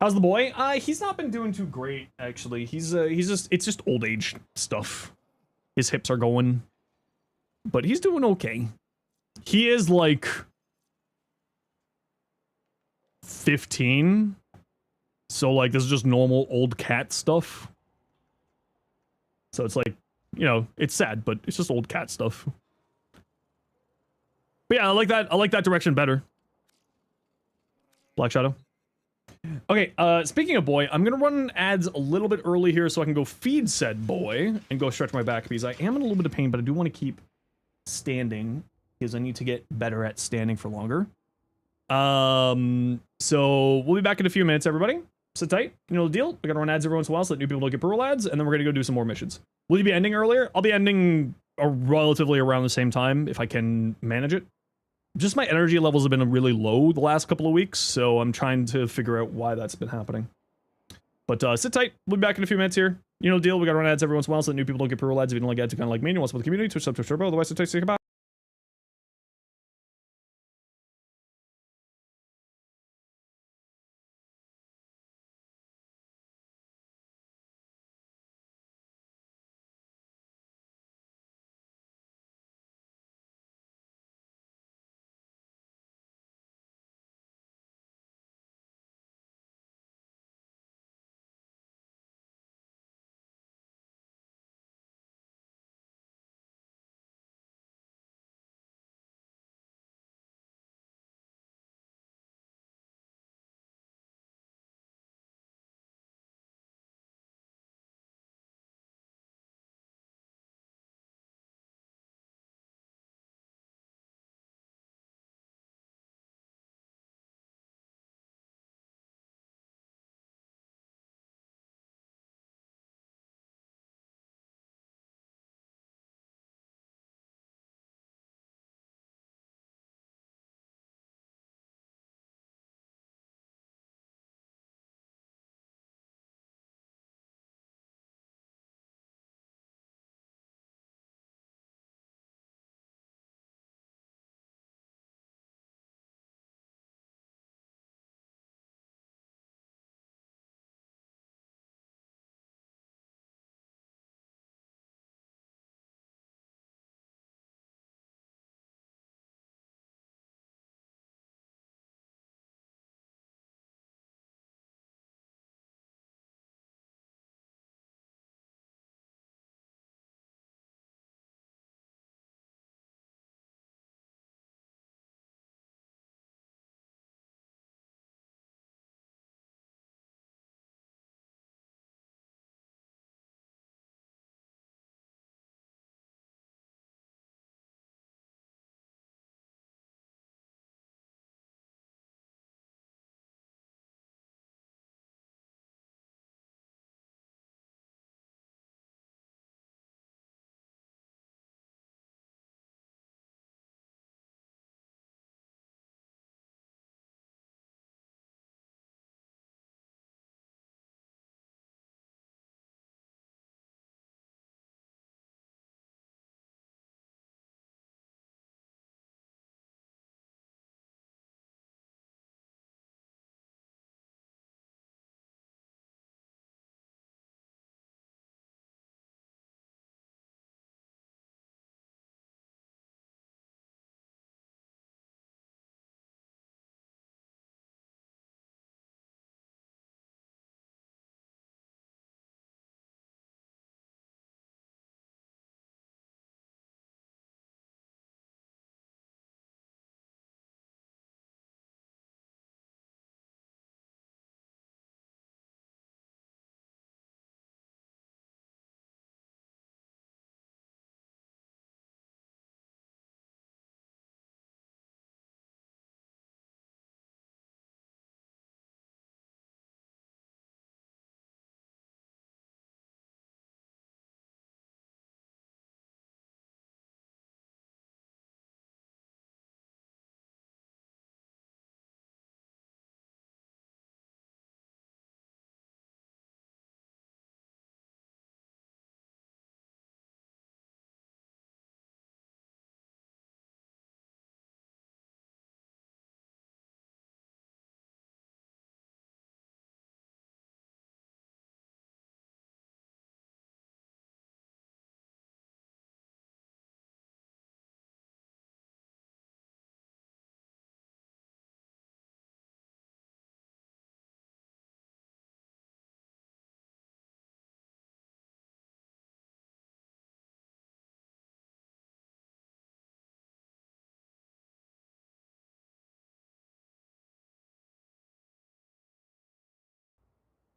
How's the boy? He's not been doing too great, actually. He's just, it's just old age stuff. His hips are going, but he's doing okay. He is like 15. So like, this is just normal old cat stuff. So it's like, you know, it's sad, but it's just old cat stuff. But yeah, I like that direction better. Black Shadow. Okay, speaking of boy, I'm gonna run ads a little bit early here so I can go feed said boy and go stretch my back because I am in a little bit of pain, but I do want to keep standing because I need to get better at standing for longer. So we'll be back in a few minutes, everybody. Sit tight. You know the deal. We gotta run ads every once in a while so that new people don't get brutal ads, and then we're gonna go do some more missions. Will you be ending earlier? I'll be ending relatively around the same time if I can manage it. Just my energy levels have been really low the last couple of weeks, so I'm trying to figure out why that's been happening. But sit tight. We'll be back in a few minutes here. You know the deal. We gotta run ads every once in a while so that new people don't get brutal ads. If you don't like ads, you kind of like me and you want to support the community, Twitch, sub, turbo. Otherwise, sit tight. Say goodbye.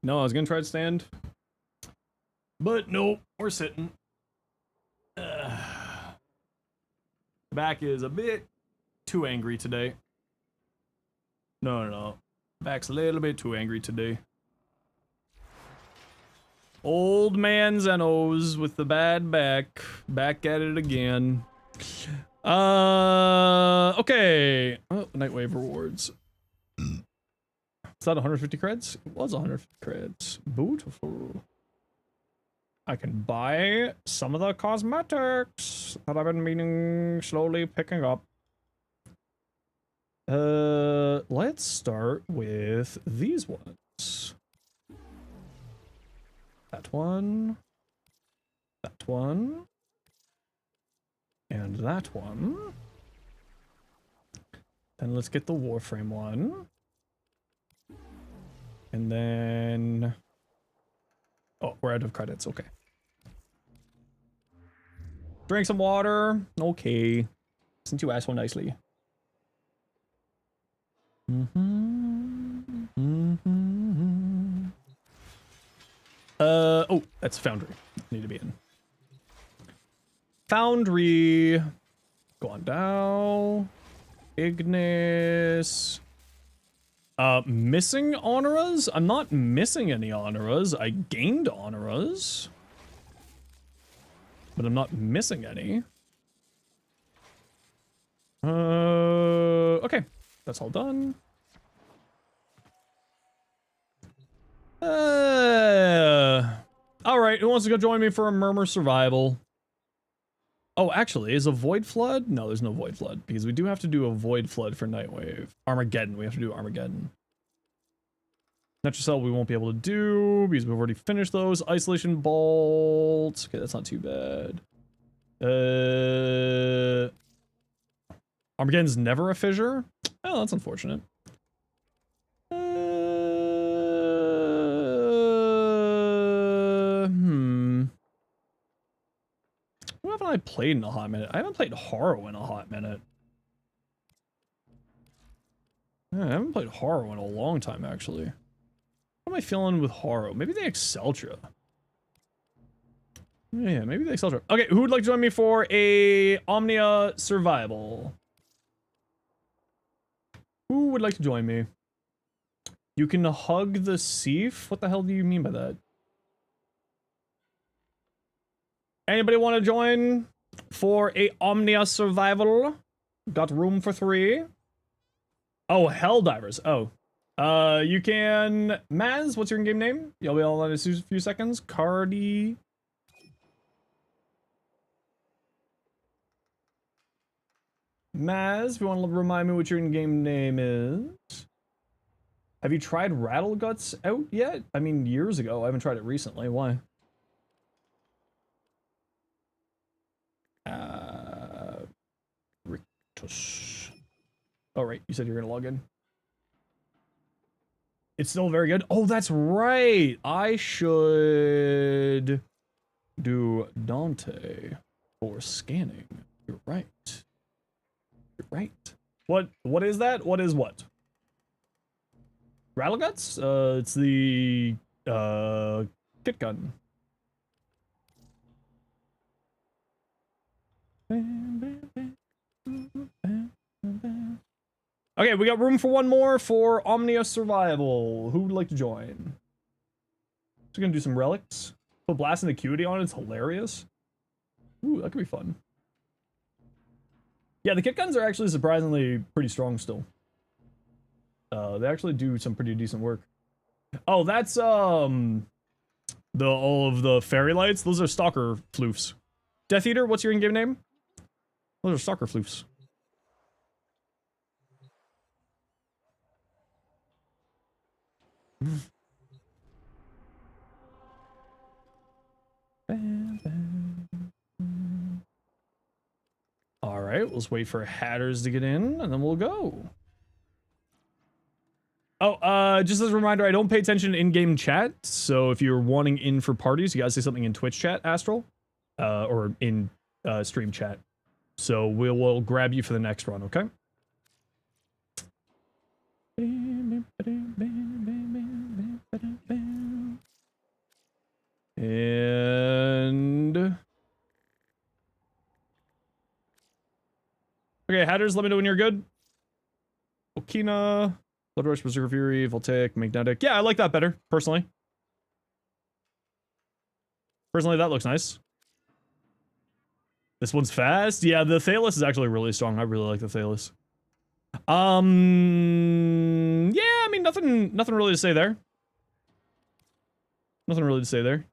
No, I was gonna try to stand. But nope, we're sitting. Back is a bit too angry today. No. Back's a little bit too angry today. Old man Zenos with the bad back. Back at it again. Okay. Oh, Nightwave rewards. Is that 150 creds? It was 150 creds. Beautiful. I can buy some of the cosmetics that I've been slowly picking up. Let's start with these ones. That one. That one. And that one. Then let's get the Warframe one. And then... Oh, we're out of credits. Okay. Drink some water. Okay. Since you asked so nicely. Oh, that's Foundry. Need to be in. Foundry. Go on down. Ignis. Missing Honoras? I'm not missing any Honoras. I gained Honoras. But I'm not missing any. Okay. That's all done. Alright, who wants to go join me for a Murmur Survival? Oh, actually, is a Void Flood? No, there's no Void Flood, because we do have to do a Void Flood for Nightwave. Armageddon, we have to do Armageddon. Natural Cell we won't be able to do, because we've already finished those. Isolation Bolt. Okay, that's not too bad. Armageddon's never a fissure? Oh, that's unfortunate. What haven't I played in a hot minute? I haven't played Horror in a hot minute. Yeah, I haven't played Horror in a long time, actually. What am I feeling with Horror? Maybe the Exceltra. Yeah, maybe the Exceltra. Okay, who would like to join me for a Omnia Survival? Who would like to join me? You can hug the Seaf? What the hell do you mean by that? Anybody want to join for a Omnia Survival? Got room for 3. Oh, Helldivers. Oh. You can... Maz, what's your in-game name? You'll be all in a few seconds. Cardi... Maz, if you want to remind me what your in-game name is. Have you tried Rattle Guts out yet? I mean, years ago. I haven't tried it recently. Why? Rictus. Oh, right. You said you're going to log in. It's still very good. Oh, that's right. I should do Dante for scanning. You're right. You're right. What is that? What is what? Rattleguts? It's the kit gun. Okay, we got room for one more for Omnia Survival. Who would like to join? So we're gonna do some relics. Put Blast and Acuity on it. It's hilarious. Ooh, that could be fun. Yeah, the kit guns are actually surprisingly pretty strong still. They actually do some pretty decent work. Oh, that's all of the fairy lights. Those are Stalker floofs. Death Eater, what's your in-game name? Those are Stalker floofs. All right, let's wait for Hatters to get in, and then we'll go. Oh, just as a reminder, I don't pay attention to in-game chat, so if you're wanting in for parties, you gotta say something in Twitch chat, Astral, or in stream chat. So we'll grab you for the next run, okay? And okay, Hatters, let me know when you're good. Okina, Blood Rush, Berserker Fury, Voltaic, Magnetic. Yeah, I like that better, personally. Personally, that looks nice. This one's fast. Yeah, the Thalos is actually really strong. I really like the Thalos. Yeah, I mean, nothing really to say there. Nothing really to say there.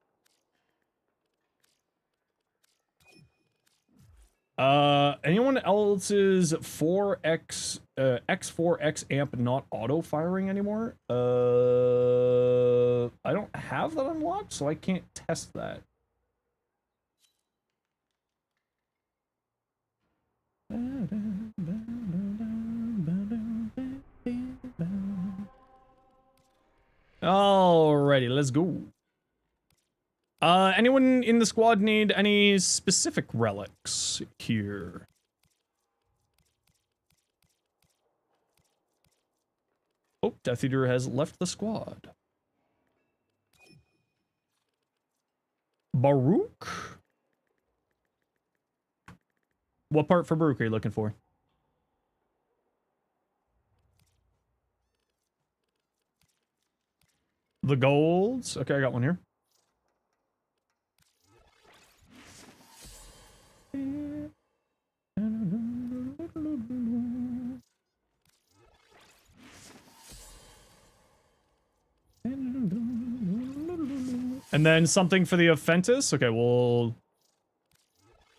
Anyone else's 4x, X4X amp not auto-firing anymore? I don't have that unlocked, so I can't test that. Alrighty, let's go. Anyone in the squad need any specific relics here? Oh, Death Eater has left the squad. Baruch? What part for Baruch are you looking for? The golds? Okay, I got one here. And then something for the Offentus. Okay, we'll...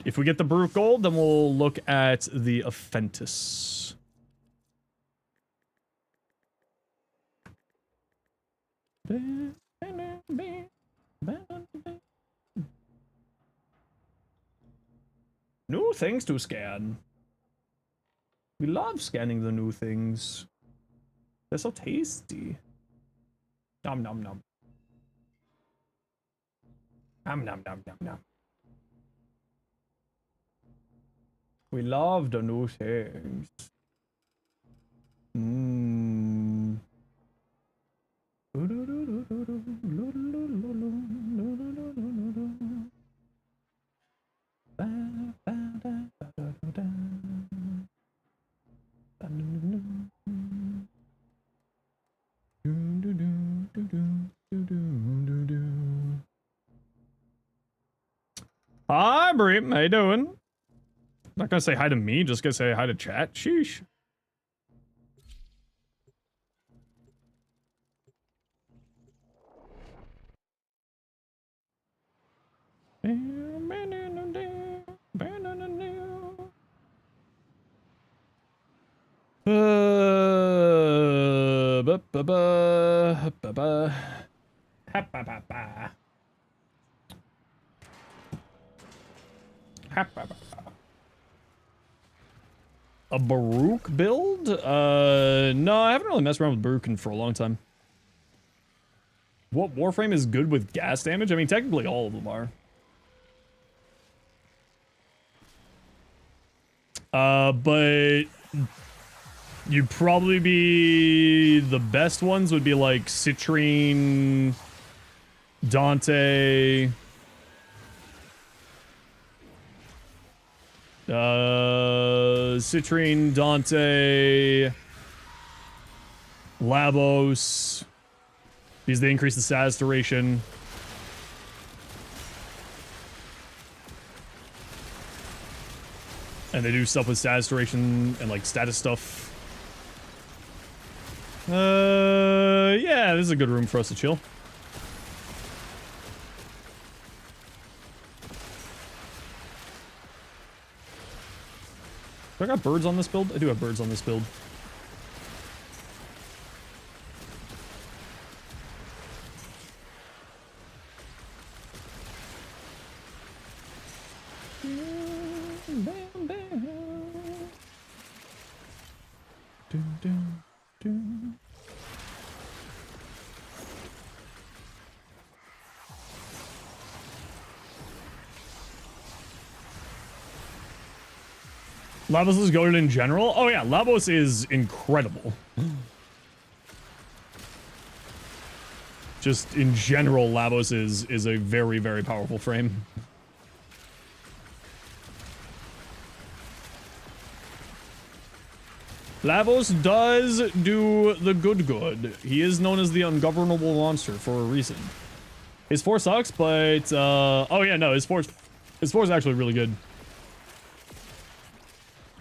If we get the Baruch Gold, then we'll look at the Offentus. New things to scan. We love scanning the new things. They're so tasty. Nom nom nom. Nom nom nom nom nom. We love the new things. Mmm. Hi, Brie. How you doing? Not gonna say hi to me, just gonna say hi to chat. Sheesh. A Baruch build? No, I haven't really messed around with Baruch for a long time. What Warframe is good with gas damage? I mean, technically all of them are. But you'd probably be... The best ones would be like Citrine, Dante... Citrine, Dante, Labos, because they increase the status duration. And they do stuff with status duration and like status stuff. Yeah, this is a good room for us to chill. Do I got birds on this build? I do have birds on this build. Labos is goated in general? Oh yeah, Labos is incredible. Just in general, Lavos is a very, very powerful frame. Lavos does do the good. He is known as the ungovernable monster for a reason. His 4 sucks, but oh yeah, no, his 4 is actually really good.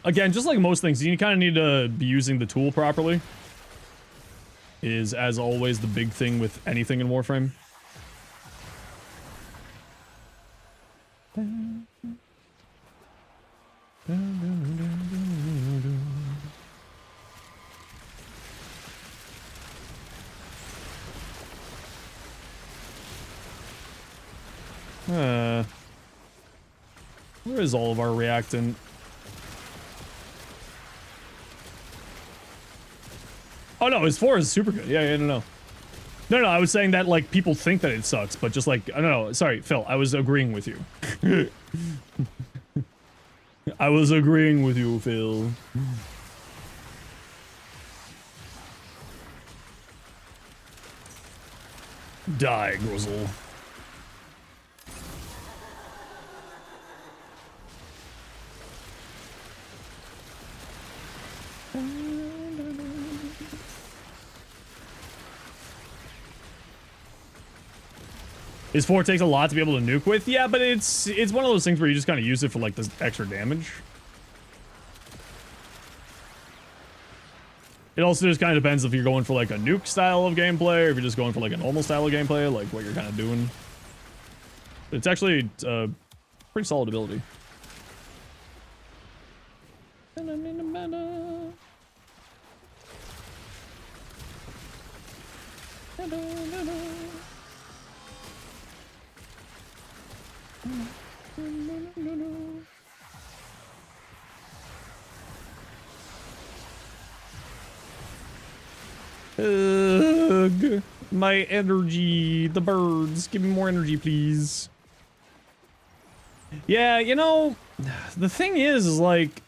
Again, just like most things, you kind of need to be using the tool properly. Is, as always, the big thing with anything in Warframe. Where is all of our reactant? Oh no, his 4 is super good. Yeah, no. No, I was saying that, like, people think that it sucks, but just like, no, sorry, Phil, I was agreeing with you. I was agreeing with you, Phil. Die, Grizzle. His 4 takes a lot to be able to nuke with. Yeah, but it's one of those things where you just kind of use it for, like, this extra damage. It also just kind of depends if you're going for, like, a nuke style of gameplay, or if you're just going for, like, a normal style of gameplay, like, what you're kind of doing. It's actually a pretty solid ability. Ugh, my energy, the birds, give me more energy, please. Yeah, you know, the thing is like,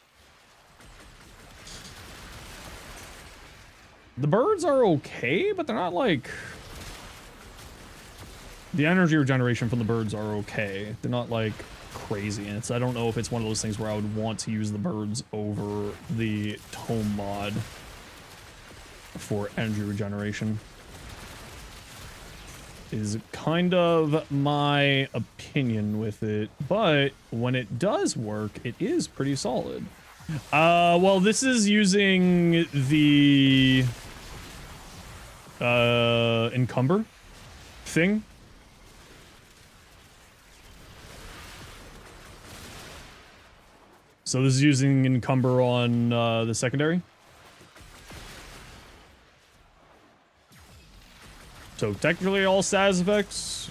the birds are okay, but they're not like, the energy regeneration from the birds are okay. They're not like crazy, and I don't know if it's one of those things where I would want to use the birds over the tome mod for energy regeneration. Is kind of my opinion with it, but when it does work, it is pretty solid. Well, this is using the encumber thing. So this is using encumber on the secondary. So technically all status effects.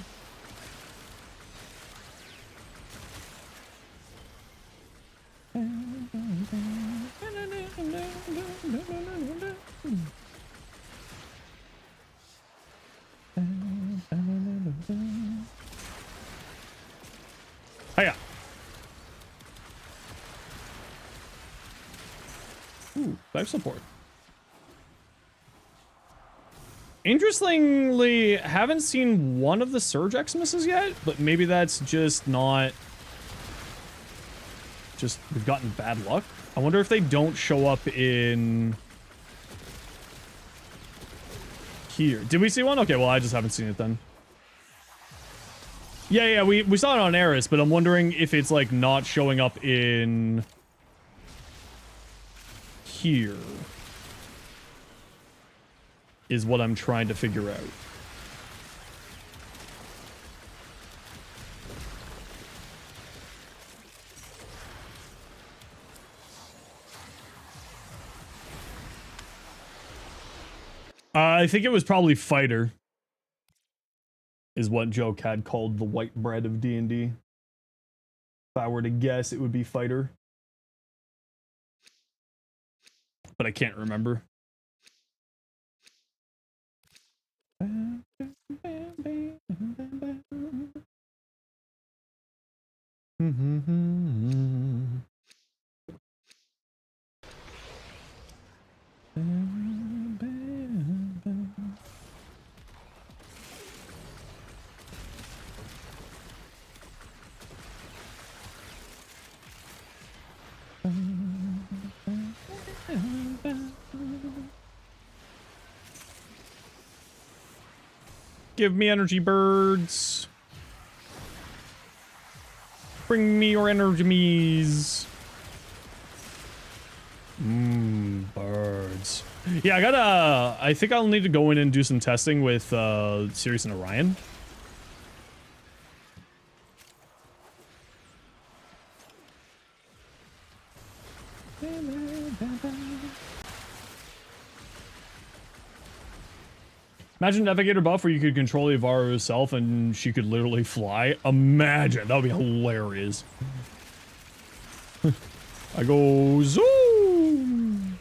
Hiya. Ooh, life support. Interestingly, haven't seen one of the Surge Xmas yet, but maybe that's just not... Just, we've gotten bad luck. I wonder if they don't show up in... here. Did we see one? Okay, well, I just haven't seen it then. Yeah, we saw it on Eris, but I'm wondering if it's, like, not showing up in... here. Is what I'm trying to figure out. I think it was probably Fighter. Is what Joke had called the white bread of D&D. If I were to guess, it would be Fighter. But I can't remember. Give me energy, birds. Bring me your energies. Birds. Yeah, I think I'll need to go in and do some testing with Sirius and Orion. Imagine Navigator buff where you could control Ivara herself and she could literally fly. Imagine. That would be hilarious. I go zoom.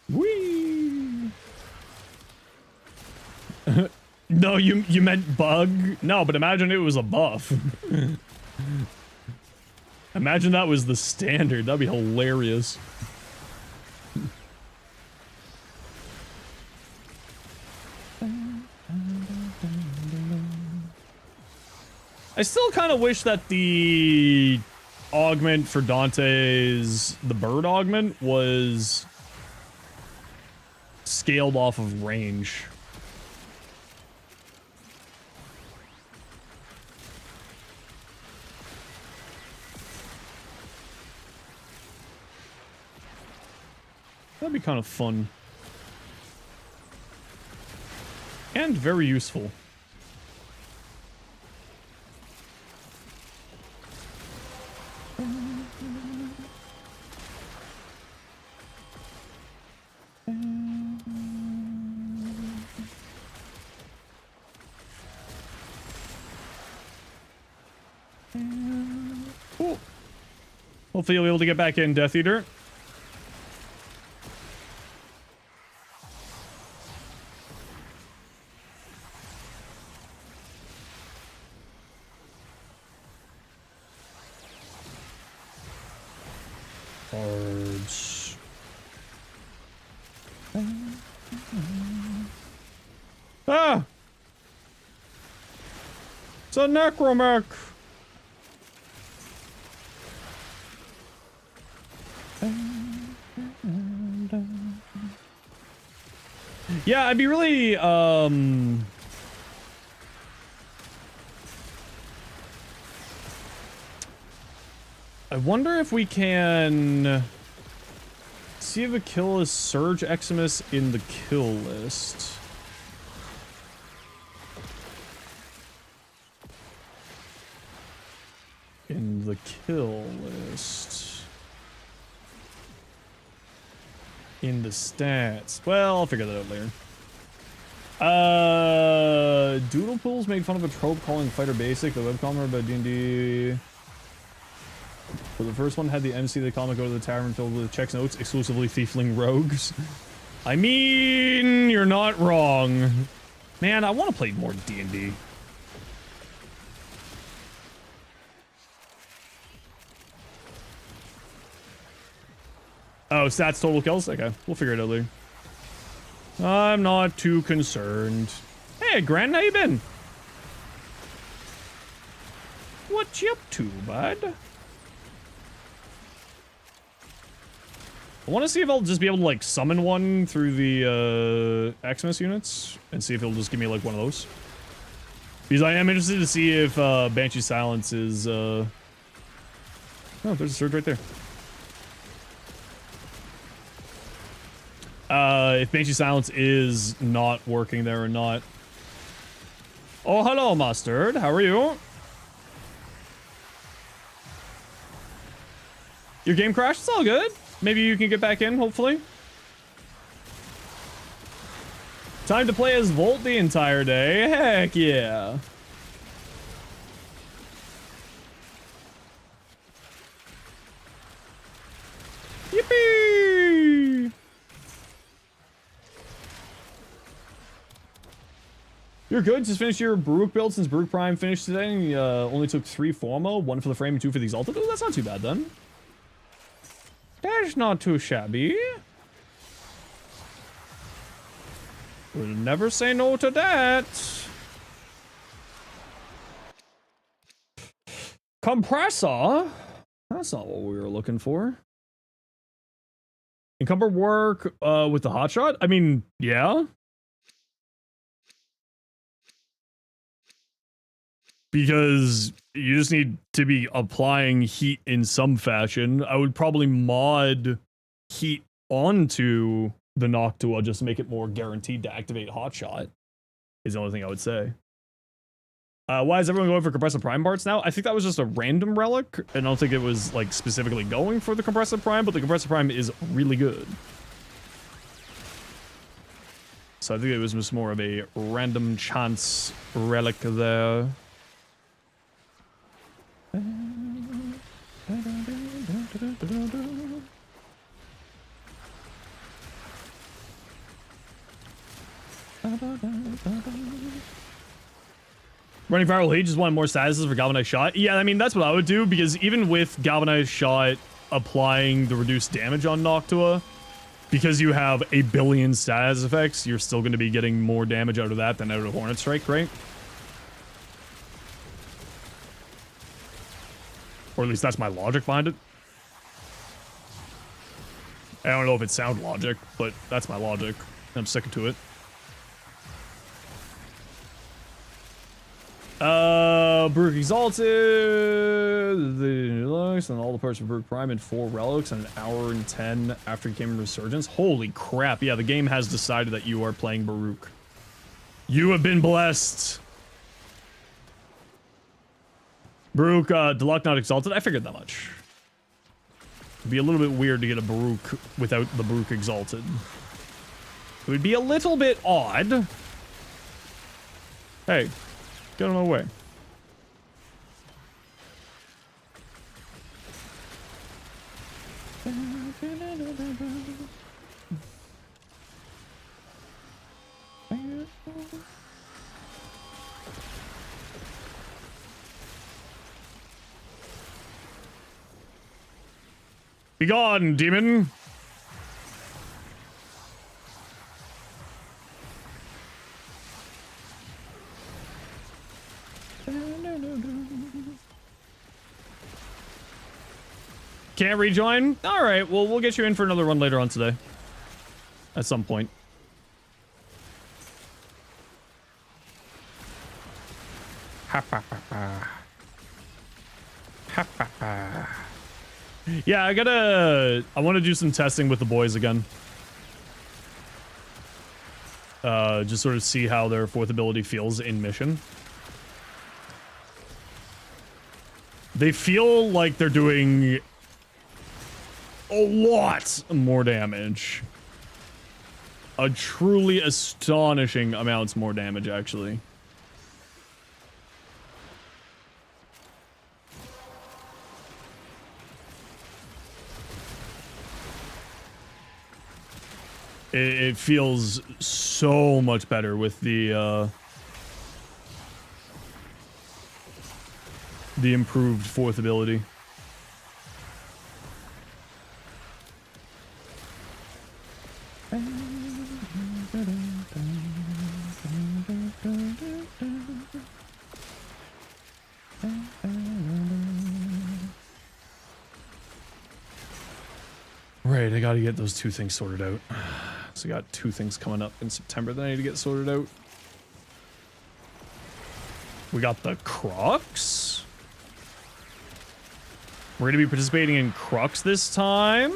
Whee. No, you meant bug? No, but imagine it was a buff. Imagine that was the standard. That'd be hilarious. I still kind of wish that the augment for Dante's, the bird augment, was scaled off of range. That'd be kind of fun. And very useful. Cool. Hopefully you'll be able to get back in, Death Eater. Cards. Ah! It's a necromech! Yeah, I'd be really, I wonder if we can see if a kill is Surge Eximus in the kill list. In the kill list. In the stats. Well, I'll figure that out later. Doodle Pools made fun of a trope calling Fighter Basic, the webcomer about D&D. So the first one had the MC of the comic go to the tavern filled with checks notes, exclusively Thiefling rogues. I mean, you're not wrong. Man, I want to play more D&D. Oh, stats total kills? Okay, we'll figure it out later. I'm not too concerned. Hey, Grant, how you been? What you up to, bud? I want to see if I'll just be able to, like, summon one through the, Xmas units, and see if it'll just give me, like, one of those. Because I am interested to see if, Banshee Silence is, Oh, there's a surge right there. If Banshee Silence is not working there or not. Oh, hello, Mustard. How are you? Your game crashed? It's all good. Maybe you can get back in, hopefully. Time to play as Volt the entire day. Heck yeah. Yippee! You're good. Just finished your Baruch build since Baruch Prime finished today. And you only took 3 Formo, 1 for the frame and 2 for the Exalted. Oh, that's not too bad then. That's not too shabby. We'll never say no to that. Compressor? That's not what we were looking for. Encumber work with the hotshot? I mean, yeah. Because you just need to be applying heat in some fashion. I would probably mod heat onto the Noctua just to make it more guaranteed to activate hotshot. Is the only thing I would say. Why is everyone going for compressor prime parts now? I think that was just a random relic, and I don't think it was like specifically going for the compressor prime, but the compressor prime is really good. So I think it was just more of a random chance relic there. Running viral heat, just want more statuses for galvanized shot. Yeah, I mean, that's what I would do, because even with galvanized shot applying the reduced damage on Noctua, because you have a billion status effects, you're still going to be getting more damage out of that than out of Hornet Strike, right? Or at least that's my logic behind it. I don't know if it's sound logic, but that's my logic. I'm sticking to it. Baruch Exalted, the Deluxe, and all the parts of Baruch Prime in 4 relics, and an hour and 10 after he came in Resurgence. Holy crap, yeah, the game has decided that you are playing Baruch. You have been blessed. Baruch, Deluxe not Exalted, I figured that much. It'd be a little bit weird to get a Baruch without the Baruch Exalted. It would be a little bit odd. Hey, get on my way. Be gone, demon. Can't rejoin? Alright, well, we'll get you in for another run later on today. At some point. Yeah, I want to do some testing with the boys again. Just sort of see how their 4th ability feels in mission. They feel like they're doing a lot more damage. A truly astonishing amounts more damage, actually. It feels so much better with the improved 4th ability. Right, I gotta get those 2 things sorted out. So I got 2 things coming up in September that I need to get sorted out. We got the Crux. We're gonna be participating in Crux this time,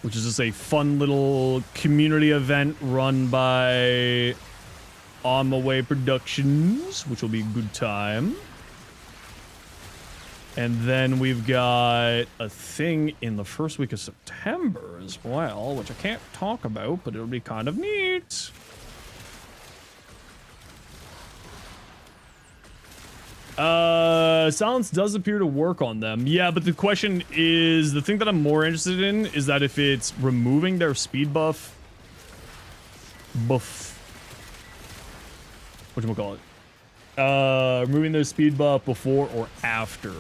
which is just a fun little community event run by On the Way Productions, which will be a good time. And then we've got a thing in the first week of September as well, which I can't talk about, but it'll be kind of neat. Silence does appear to work on them. Yeah, but the question is, the thing that I'm more interested in is that if it's removing their speed buff, whatchamacallit? Removing their speed buff before or after.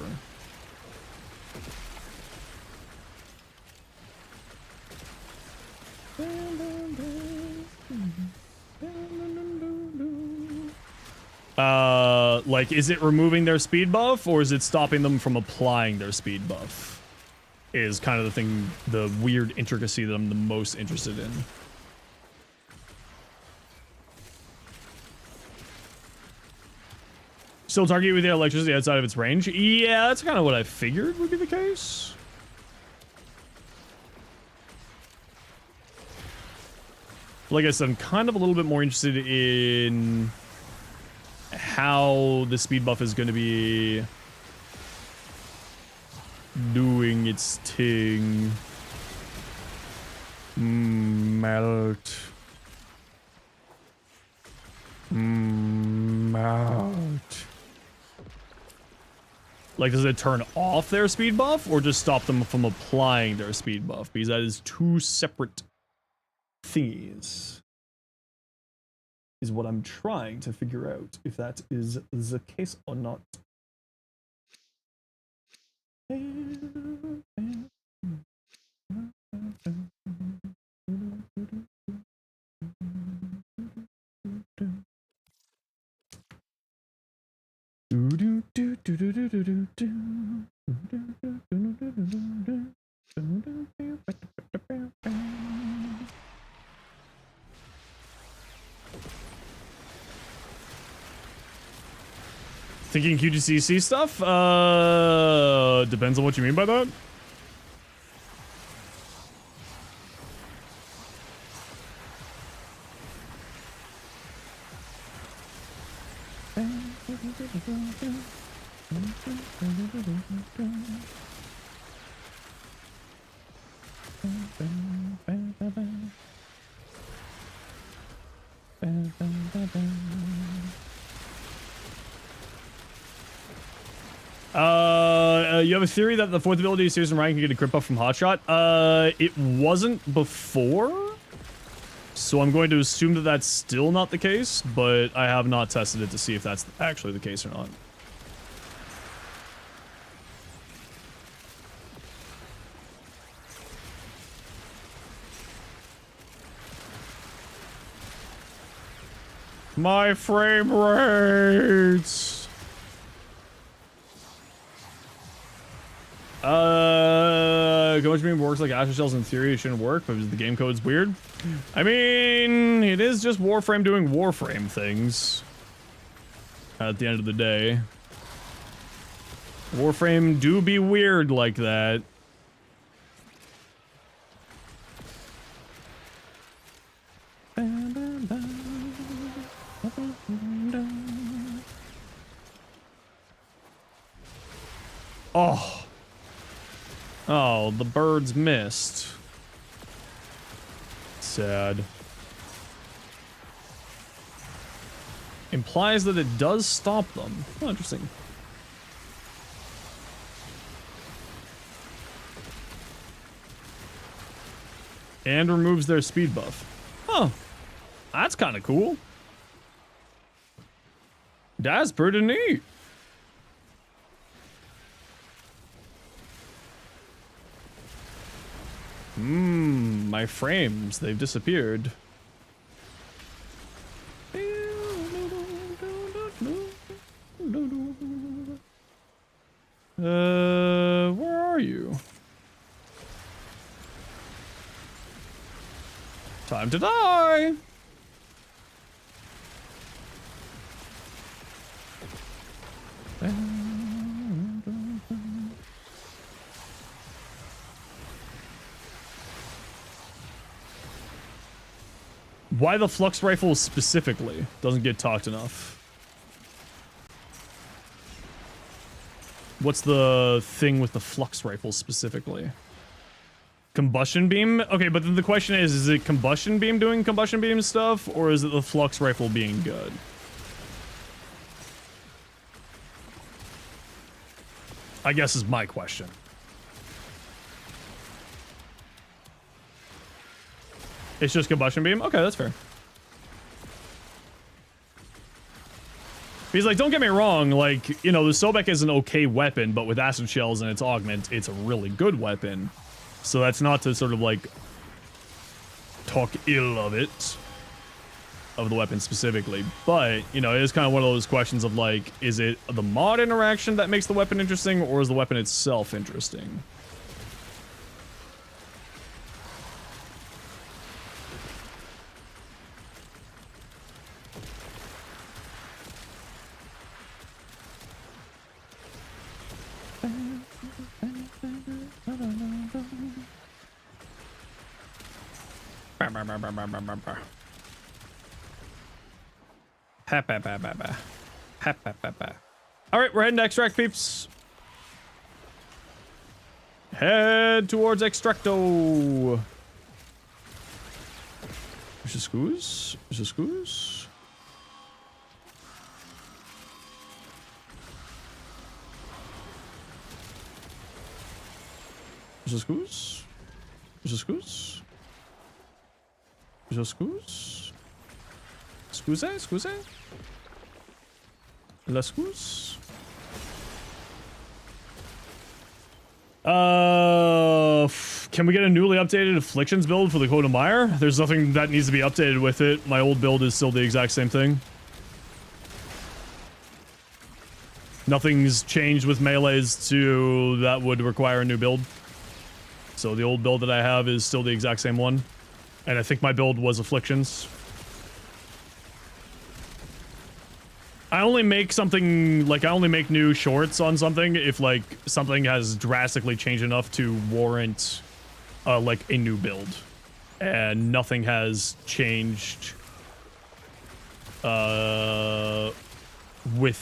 like, is it removing their speed buff, or is it stopping them from applying their speed buff? Is kind of the thing, the weird intricacy that I'm the most interested in. Still target with the electricity outside of its range? Yeah, that's kind of what I figured would be the case. Like I said, I'm kind of a little bit more interested in how the speed buff is going to be doing its thing. Melt. Melt. Like, does it turn off their speed buff or just stop them from applying their speed buff? Because that is two separate thingies. Is what I'm trying to figure out, if that is the case or not. Thinking QGCC stuff? Depends on what you mean by that. You have a theory that the fourth ability of Sears and Ryan can get a crit buff from Hotshot? It wasn't before, so I'm going to assume that that's still not the case, but I have not tested it to see if that's actually the case or not. My frame rates! Ghost Beam works like Astro Shells in theory. It shouldn't work, but the game code's weird. I mean, it is just Warframe doing Warframe things. At the end of the day. Warframe do be weird like that. Oh. Oh, the birds missed. Sad. Implies that it does stop them. Oh, interesting. And removes their speed buff. Huh. That's kind of cool. That's pretty neat. My frames, they've disappeared. Where are you? Time to die! Why the flux rifle specifically doesn't get talked enough? What's the thing with the flux rifle specifically? Combustion beam? Okay, but then the question is it combustion beam doing combustion beam stuff, or is it the flux rifle being good? I guess is my question. It's just combustion beam? Okay, that's fair. He's like, don't get me wrong, like, you know, the Sobek is an okay weapon, but with acid shells and its augment, it's a really good weapon. So that's not to sort of, like, talk ill of it. of the weapon specifically, but, you know, it is kind of one of those questions of, like, is it the mod interaction that makes the weapon interesting, or is the weapon itself interesting? Alright, we're heading to extract, peeps. Head towards extracto. Is this scoos? Is this scoos? Is this scoos? Is this scoos? Is this scoos? Scuse? Scuse? La scuse? Can we get a newly updated Afflictions build for the Code of Mire? There's nothing that needs to be updated with it. My old build is still the exact same thing. Nothing's changed with melees to that would require a new build. So the old build that I have is still the exact same one. And I think my build was Afflictions. I only make something, like, I only make new shorts on something if, like, something has drastically changed enough to warrant, like, a new build. And nothing has changed, with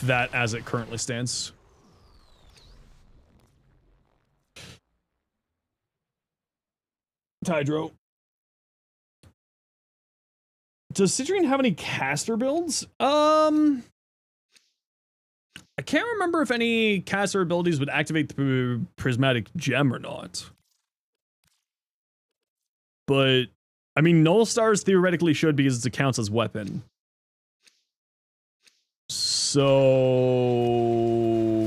that as it currently stands. Tidro. Does Citrine have any caster builds? I can't remember if any caster abilities would activate the prismatic gem or not. But, I mean, Null Stars theoretically should because it counts as weapon. So,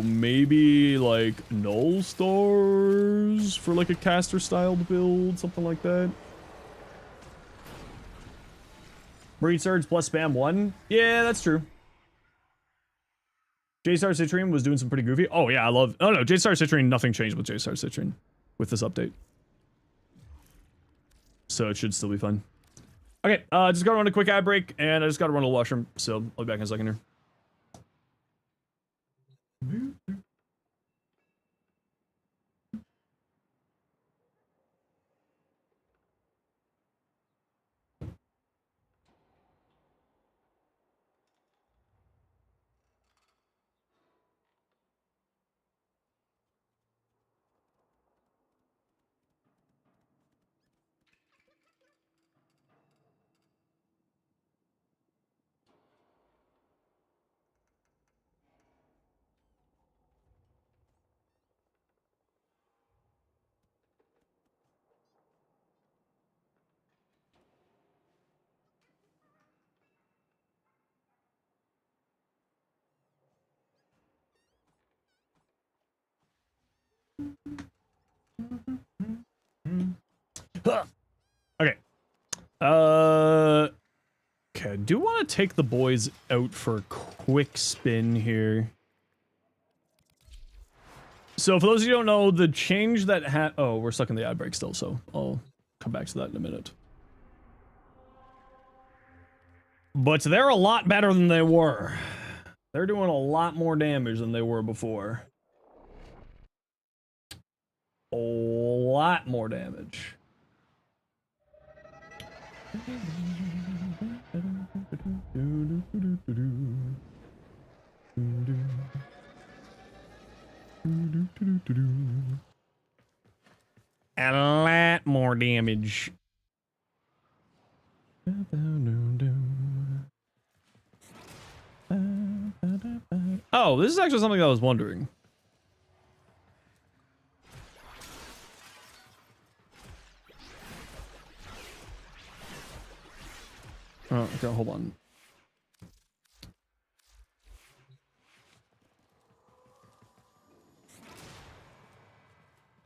maybe, like, Null Stars for, like, a caster-styled build, something like that. Breed Surge plus spam 1? Yeah, that's true. J-Star Citrine was doing some pretty goofy. Oh, yeah, I love... Oh, no, J-Star Citrine, nothing changed with J-Star Citrine with this update. So it should still be fun. Okay, just gotta run a quick ad break, and I just gotta run to the washroom, so I'll be back in a second here. Okay. Okay, I do want to take the boys out for a quick spin here. So for those of you who don't know, the change that oh, we're stuck in the ad break still, so I'll come back to that in a minute. But they're a lot better than they were. They're doing a lot more damage than they were before. A lot more damage. A lot more damage. Oh, this is actually something I was wondering. Oh, okay, hold on.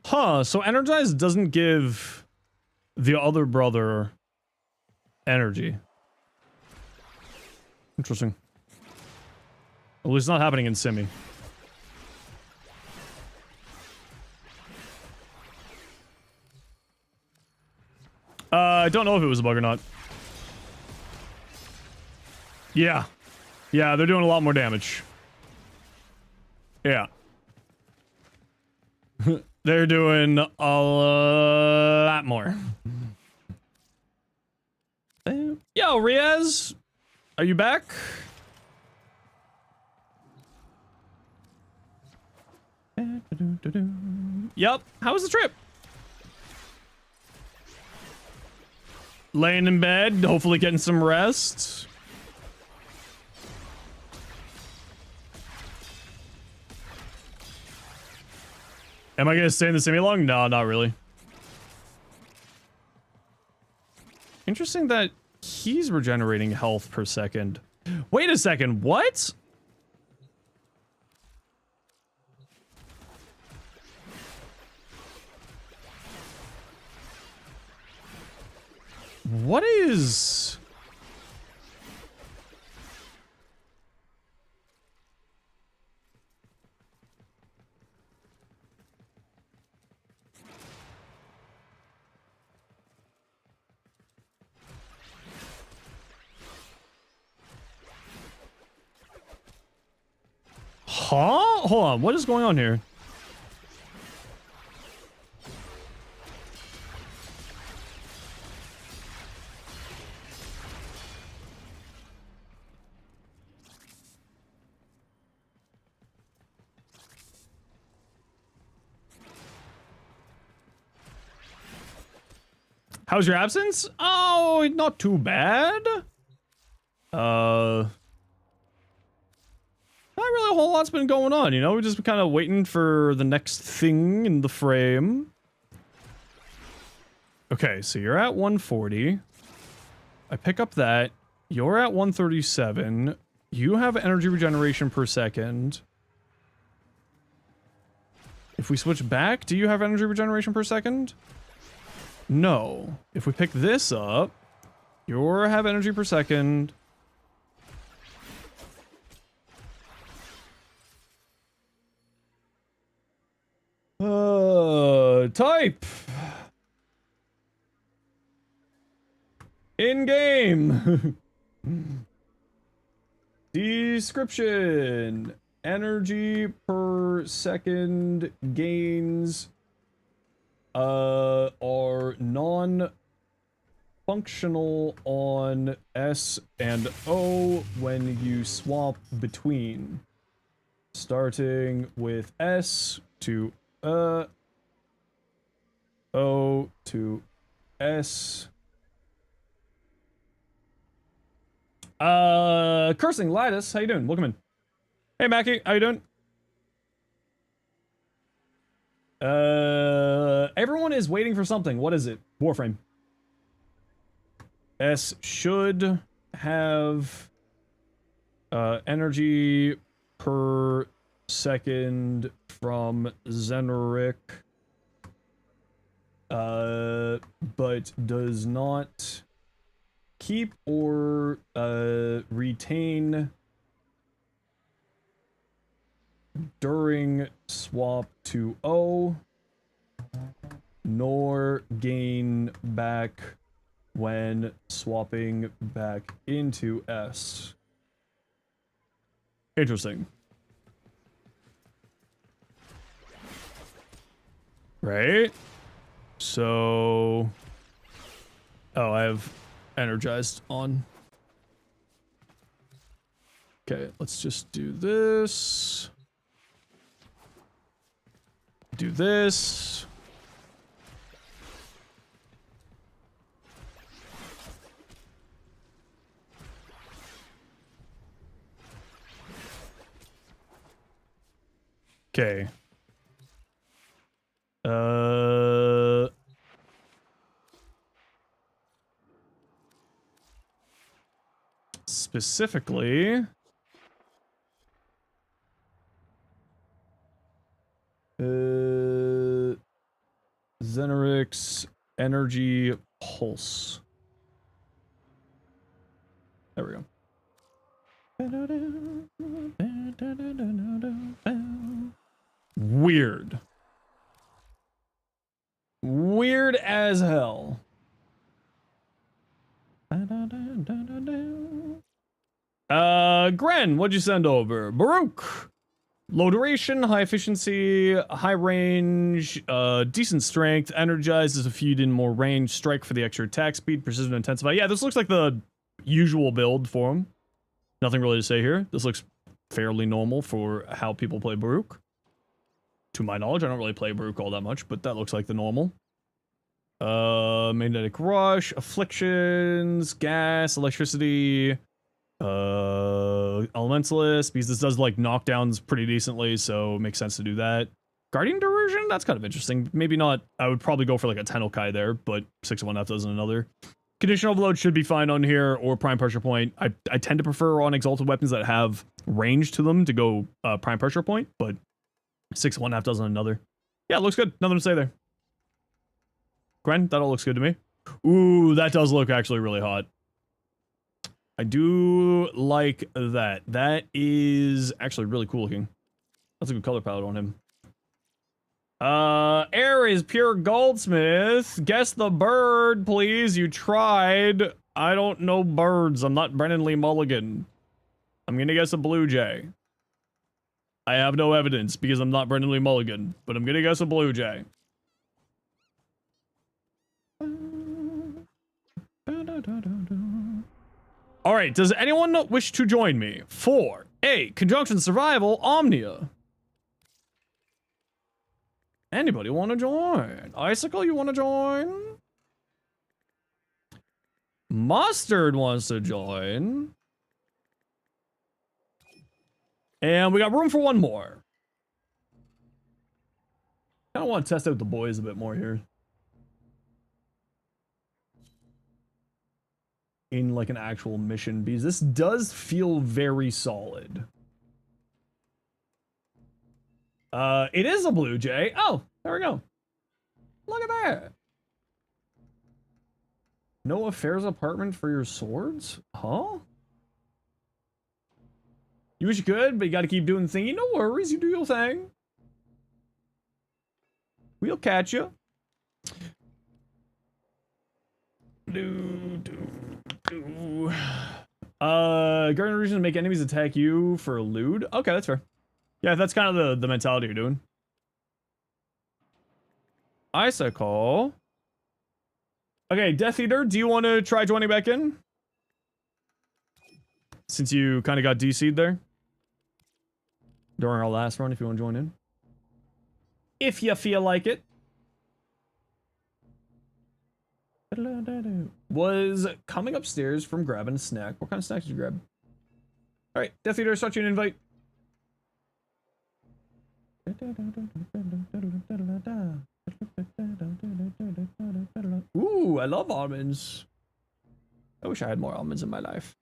Huh, so Energize doesn't give the other brother energy. Interesting. At least not happening in Simi. I don't know if it was a bug or not. Yeah. Yeah, they're doing a lot more damage. Yeah. They're doing a lot more. Yo, Riaz! Are you back? Yup. How was the trip? Laying in bed, hopefully getting some rest. Am I gonna stay in the semi long? No, not really. Interesting that he's regenerating health per second. Wait a second, what? What is... Huh? Hold on, what is going on here? How's your absence? Oh, not too bad. Not really a whole lot's been going on, you know? We've just been kind of waiting for the next thing in the frame. Okay, so you're at 140. I pick up that. You're at 137. You have energy regeneration per second. If we switch back, do you have energy regeneration per second? No. If we pick this up, you have energy per second. Type. In-game. Description. Energy per second gains are non-functional on S and O when you swap between. Starting with S to O to S. Cursing Lattice, how you doing? Welcome in. Hey Mackie, how you doing? Everyone is waiting for something. What is it? Warframe. S should have energy per second from Zenoric, but does not keep or retain during swap to O, nor gain back when swapping back into S. Interesting. Right? So... Oh, I have energized on. Okay, let's just do this. Do this. Okay. Specifically, Zenoric's energy pulse. There we go. Weird. Weird as hell. Gren, what'd you send over? Baruch. Low duration, high efficiency, high range, decent strength, energizes if you did more range, strike for the extra attack speed, precision intensify. Yeah, this looks like the usual build for him. Nothing really to say here. This looks fairly normal for how people play Baruch. To my knowledge, I don't really play Baruch all that much, but that looks like the normal. Magnetic rush, afflictions, gas, electricity, elementalist, because this does like knockdowns pretty decently, so it makes sense to do that. Guardian Derision, that's kind of interesting. Maybe not, I would probably go for like a Tennokai there, but 6 of one, half dozen another. Condition overload should be fine on here, or prime pressure point. I tend to prefer on exalted weapons that have range to them to go prime pressure point, but 6 of one, half dozen another. Yeah, looks good. Nothing to say there. Gren, that all looks good to me. Ooh, that does look actually really hot. I do like that. That is actually really cool looking. That's a good color palette on him. Air is pure goldsmith. Guess the bird, please. You tried. I don't know birds. I'm not Brennan Lee Mulligan. I'm gonna guess a blue jay. I have no evidence because I'm not Brendan Lee Mulligan, but I'm gonna guess a blue jay. Alright, does anyone wish to join me for a Conjunction Survival Omnia? Anybody want to join? Icicle, you want to join? Mustard wants to join. And we got room for one more. I kind of want to test out the boys a bit more here. In like an actual mission, because this does feel very solid. It is a blue jay. Oh, there we go. Look at that. No affairs apartment for your swords? Huh? You wish you could, but you gotta keep doing the thingy. No worries, you do your thing. We'll catch you. Guardian region to make enemies attack you for loot. Okay, that's fair. Yeah, that's kind of the mentality you're doing. Icicle. Okay, Death Eater, do you want to try joining back in? Since you kind of got DC'd there. During our last run, if you want to join in. If you feel like it. Was coming upstairs from grabbing a snack. What kind of snack did you grab? Alright, Death Eater, start you an invite. Ooh, I love almonds. I wish I had more almonds in my life.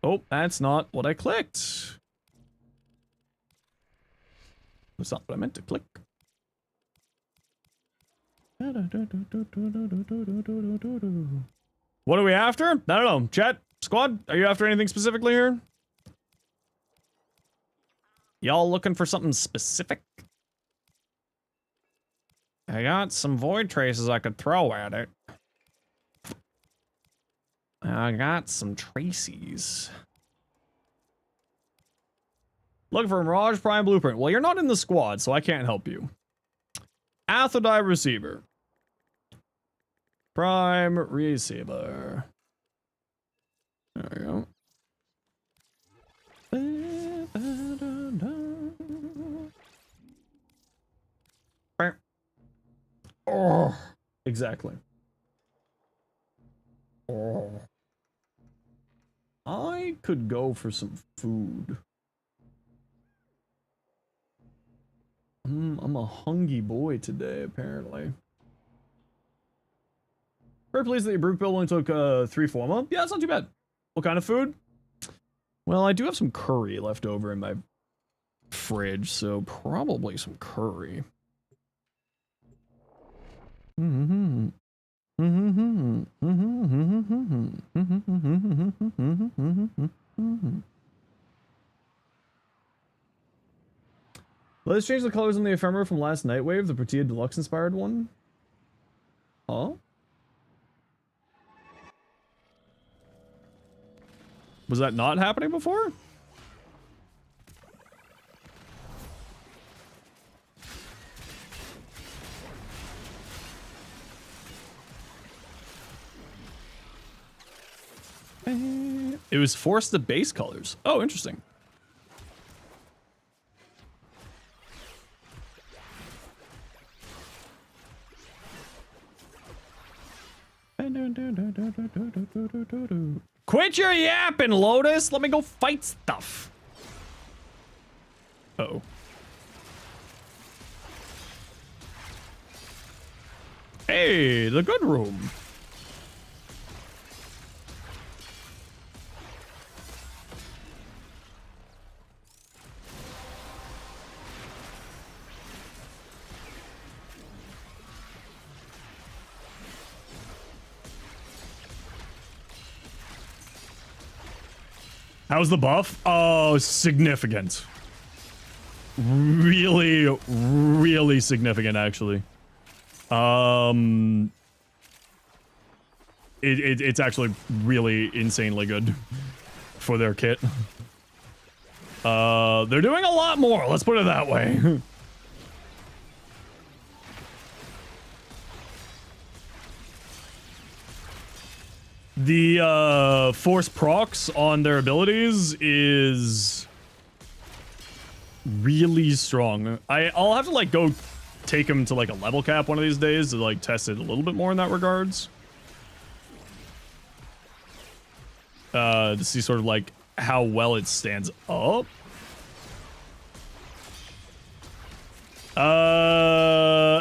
Oh, that's not what I clicked. That's not what I meant to click. What are we after? I don't know. Chat, squad, are you after anything specifically here? Y'all looking for something specific? I got some void traces I could throw at it. I got some tracies. Looking for a Mirage Prime Blueprint. Well, you're not in the squad, so I can't help you. Athodai Receiver. Prime Receiver. There we go. Oh, exactly. Oh. I could go for some food. I'm a hungry boy today, apparently. Very pleased that your Brute build only took 3 forma. Yeah, that's not too bad. What kind of food? Well, I do have some curry left over in my fridge, so probably some curry. Let's change the colors on the ephemera from last Nightwave, the Protea Deluxe inspired one. Huh? Was that not happening before? It was forced to base colors. Oh, interesting. Quit your yapping, Lotus. Let me go fight stuff. Uh-oh. Hey, the good room. How's the buff? Oh, significant. Really, really significant, actually. It's actually really insanely good for their kit. They're doing a lot more, let's put it that way. The force procs on their abilities is really strong. I'll have to like go take them to like a level cap one of these days to like test it a little bit more in that regards. To see sort of like how well it stands up.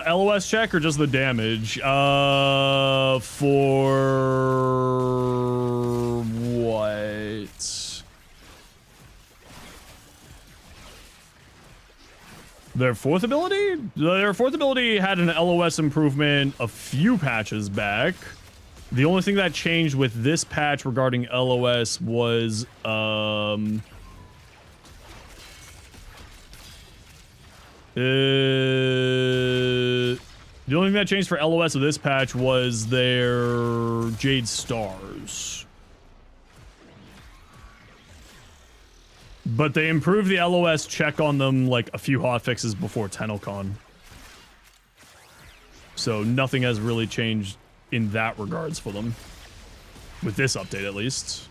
LOS check or just the damage? For what? Their fourth ability? Their fourth ability had an LOS improvement a few patches back. The only thing that changed with this patch regarding LOS was, the only thing that changed for LOS of this patch was their Jade Stars. But they improved the LOS check on them like a few hotfixes before TennoCon. So nothing has really changed in that regards for them. With this update, at least.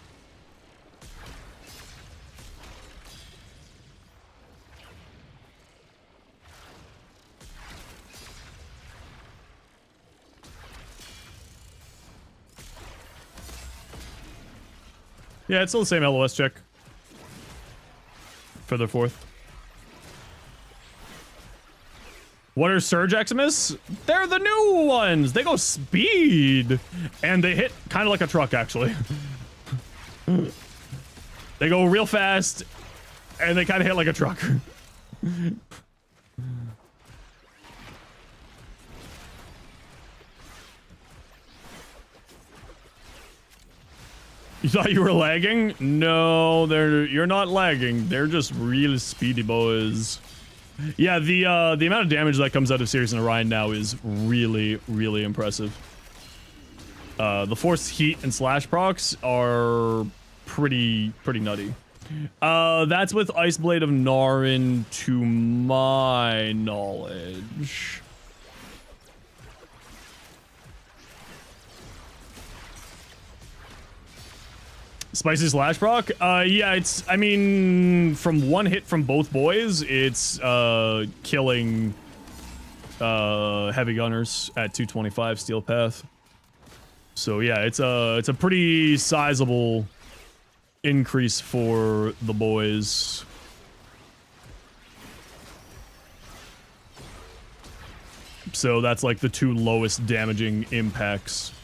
Yeah, it's still the same LOS check. For their fourth. What are Surge Eximus? They're the new ones! They go speed! And they hit kind of like a truck, actually. They go real fast, and they kind of hit like a truck. You thought you were lagging? No, you're not lagging. They're just real speedy boys. Yeah, the amount of damage that comes out of Sirius and Orion now is really, really impressive. The Force Heat and Slash procs are pretty nutty. That's with Ice Blade of Narin, to my knowledge. Spicy Slash proc? Yeah, it's, I mean, from one hit from both boys, it's, killing, heavy gunners at 225 Steel Path. So yeah, it's a pretty sizable increase for the boys. So that's like the two lowest damaging impacts.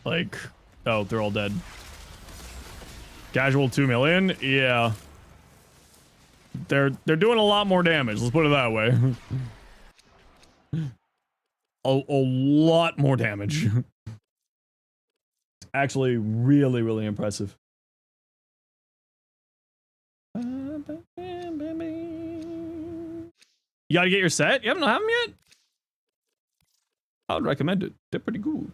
Like, oh, they're all dead. Casual 2 million? Yeah. They're doing a lot more damage, let's put it that way. a lot more damage. Actually, really, really impressive. You gotta get your set? You haven't have them yet? I would recommend it. They're pretty good.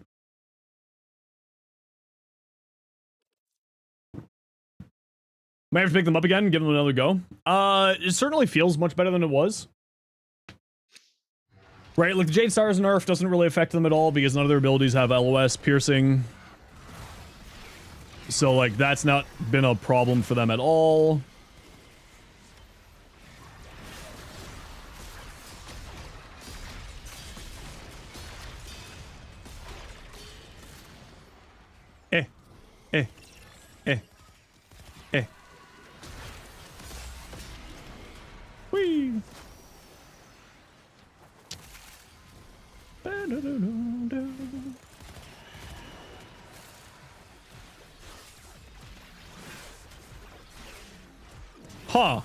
Might have to pick them up again and give them another go. It certainly feels much better than it was. Right, like the Jade Star's nerf doesn't really affect them at all because none of their abilities have LOS piercing. So, like, that's not been a problem for them at all. Eh. Eh. Whee! Huh.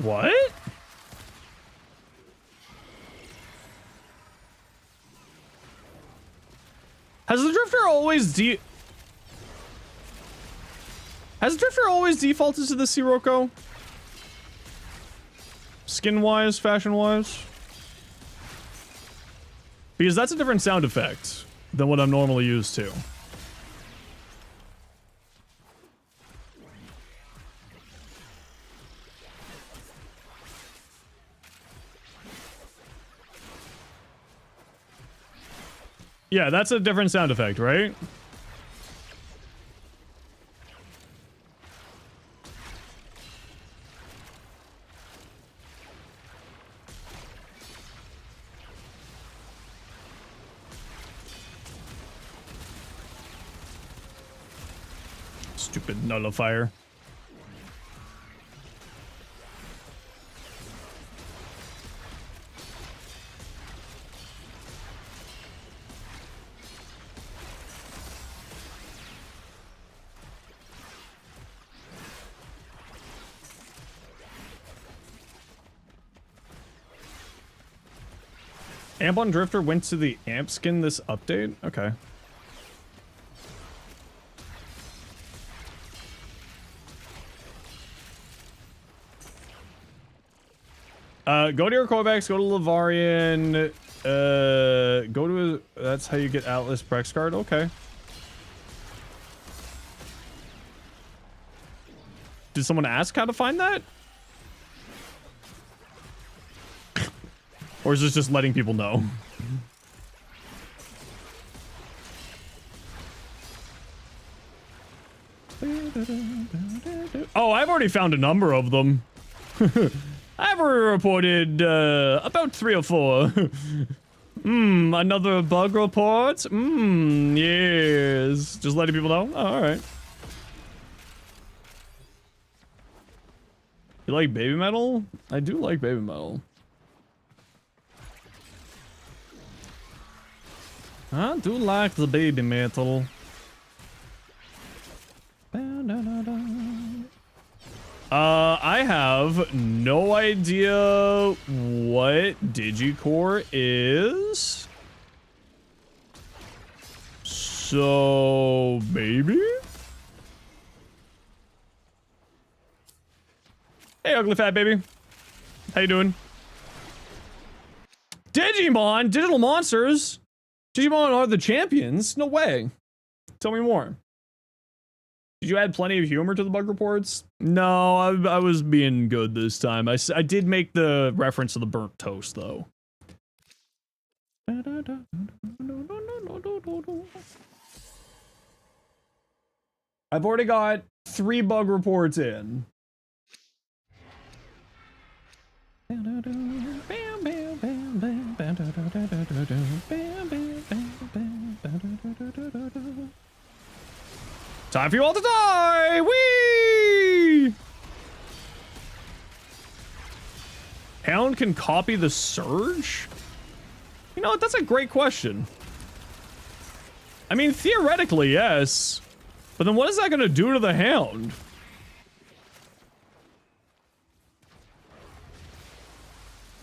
What? Has the Drifter always defaulted to the Sirocco? Skin-wise, fashion-wise? Because that's a different sound effect than what I'm normally used to. Yeah, that's a different sound effect, right? Stupid nullifier. Amp on Drifter went to the amp skin this update? Okay. Go to your Kovacs, go to Lavarian, go to that's how you get Atlas Prex card, okay. Did someone ask how to find that? Or is this just letting people know? Oh, I've already found a number of them. I've already reported about 3 or 4. Another bug report? Yes. Just letting people know? Oh, alright. You like baby metal? I do like baby metal. I do like the baby metal. I have no idea what Digicore is. So, maybe? Hey, ugly fat baby. How you doing? Digimon? Digital monsters? Digimon are the champions? No way. Tell me more. Did you add plenty of humor to the bug reports? No, I was being good this time. I did make the reference to the burnt toast, though. I've already got 3 bug reports in. Time for you all to die! Whee! Hound can copy the surge? You know what? That's a great question. I mean, theoretically, yes. But then what is that going to do to the Hound?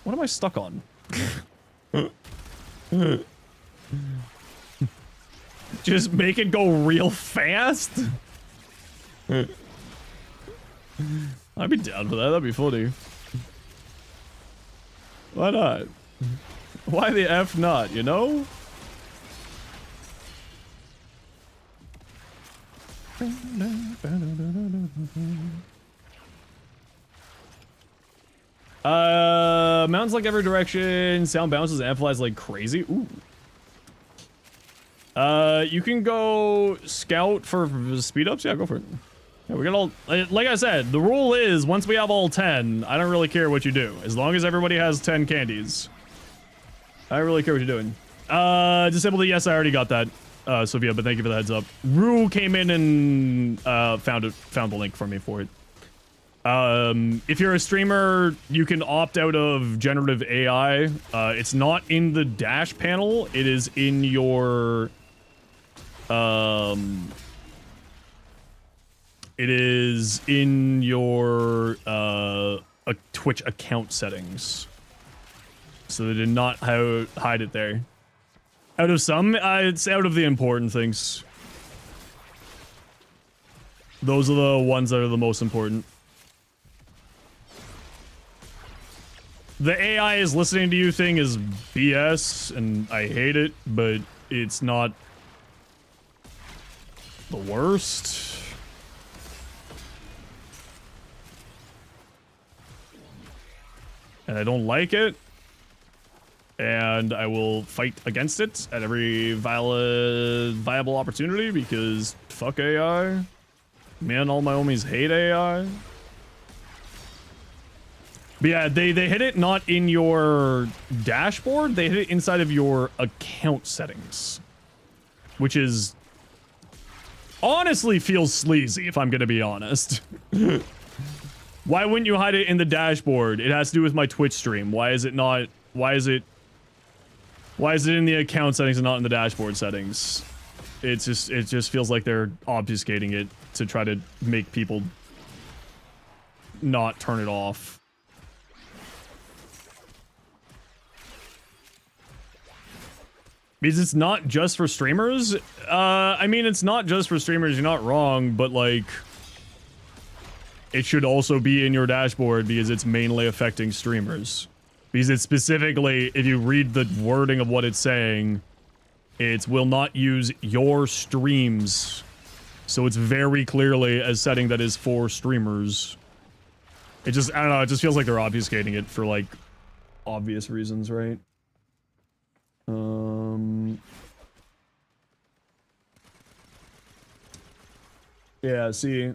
What am I stuck on? Just make it go real fast? I'd be down for that. That'd be funny. Why not? Why the F not, you know? Mountains like every direction, sound bounces and amplifies like crazy. Ooh. You can go scout for speed ups. Yeah, go for it. Yeah, we got all, like I said, the rule is once we have all 10, I don't really care what you do. As long as everybody has 10 candies. I don't really care what you're doing. Disabled it. Yes, I already got that, Sophia, but thank you for the heads up. Rue came in and, found the link for me for it. If you're a streamer, you can opt out of generative AI. It's not in the dash panel. It is in your, a Twitch account settings. So they did not hide it there. Out of some, it's out of the important things. Those are the ones that are the most important. The AI is listening to you thing is BS, and I hate it, but it's not the worst. And I don't like it. And I will fight against it at every viable opportunity because fuck AI. Me and all my homies hate AI. But yeah, they hit it not in your dashboard, they hit it inside of your account settings. Which is... honestly feels sleazy, if I'm gonna be honest. Why wouldn't you hide it in the dashboard? It has to do with my Twitch stream. Why is it not... why is it in the account settings and not in the dashboard settings? It just feels like they're obfuscating it to try to make people not turn it off. Because it's not just for streamers. I mean, it's not just for streamers, you're not wrong, but like, it should also be in your dashboard because it's mainly affecting streamers. Because it's specifically, if you read the wording of what it's saying, it will not use your streams. So it's very clearly a setting that is for streamers. It just, I don't know, it just feels like they're obfuscating it for like obvious reasons, right? Yeah, see.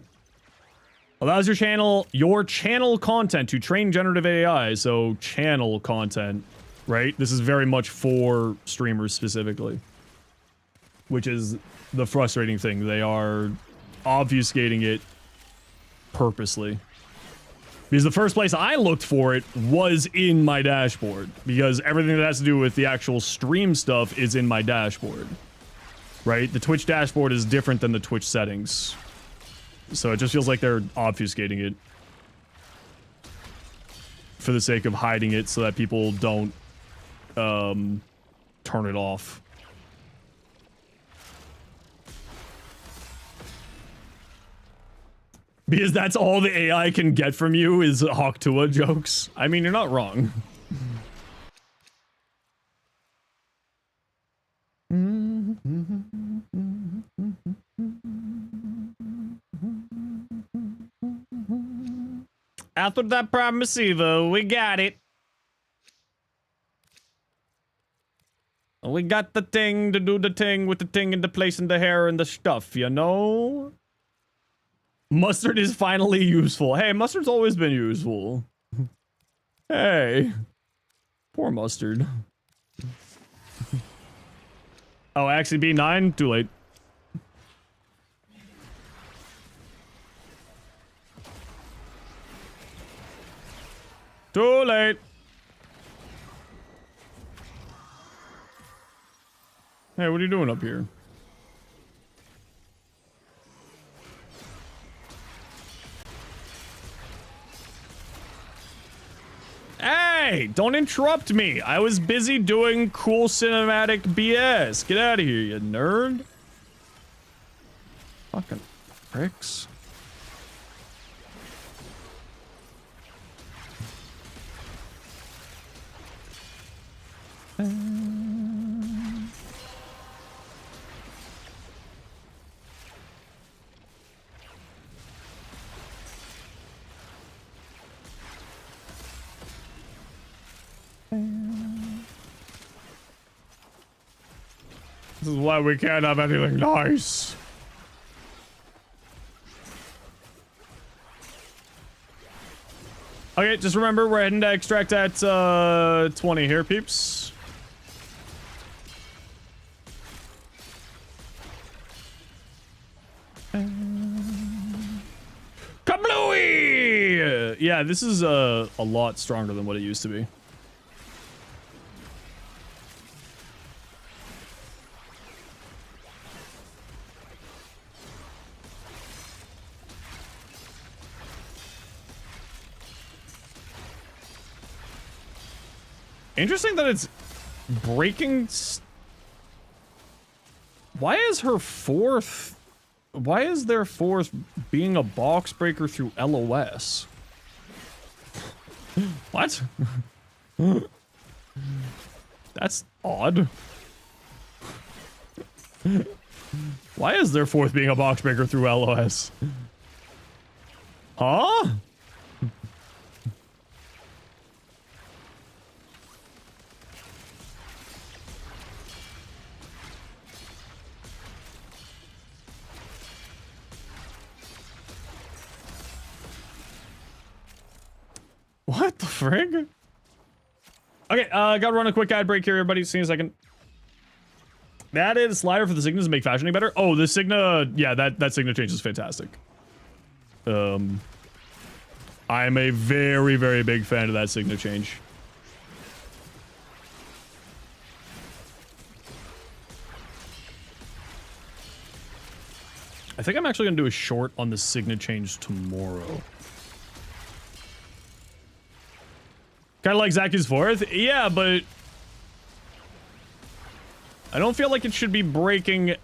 Allows your channel content to train generative AI, so channel content, right? This is very much for streamers specifically. Which is the frustrating thing. They are obfuscating it purposely. Because the first place I looked for it was in my dashboard. Because everything that has to do with the actual stream stuff is in my dashboard. Right? The Twitch dashboard is different than the Twitch settings. So it just feels like they're obfuscating it. For the sake of hiding it so that people don't turn it off. Because that's all the AI can get from you is Hawktua jokes. I mean, you're not wrong. After that Primasiva, we got it. We got the thing to do the thing with the thing and the place and the hair and the stuff, you know? Mustard is finally useful. Hey, mustard's always been useful. Hey. Poor mustard. Oh, actually B9? Too late. Too late. Hey, what are you doing up here? Hey, don't interrupt me. I was busy doing cool cinematic BS. Get out of here, you nerd. Fucking pricks. This is why we can't have anything nice. Okay, just remember we're heading to extract at 20 here, peeps. Kablooey! Yeah, this is a lot stronger than what it used to be. Interesting that it's breaking. Why is her fourth? Why is their fourth being a box breaker through LOS? What? That's odd. Why is their fourth being a box breaker through LOS? Huh? What the frig? Okay, gotta run a quick ad break here, everybody. See you in a second. That is slider for the Signas to make fashioning better. Oh, the Signa, yeah, that Signa change is fantastic. I'm a very, very big fan of that Signa change. I think I'm actually gonna do a short on the Signa change tomorrow. Kind of like Zaki's fourth? Yeah, but I don't feel like it should be breaking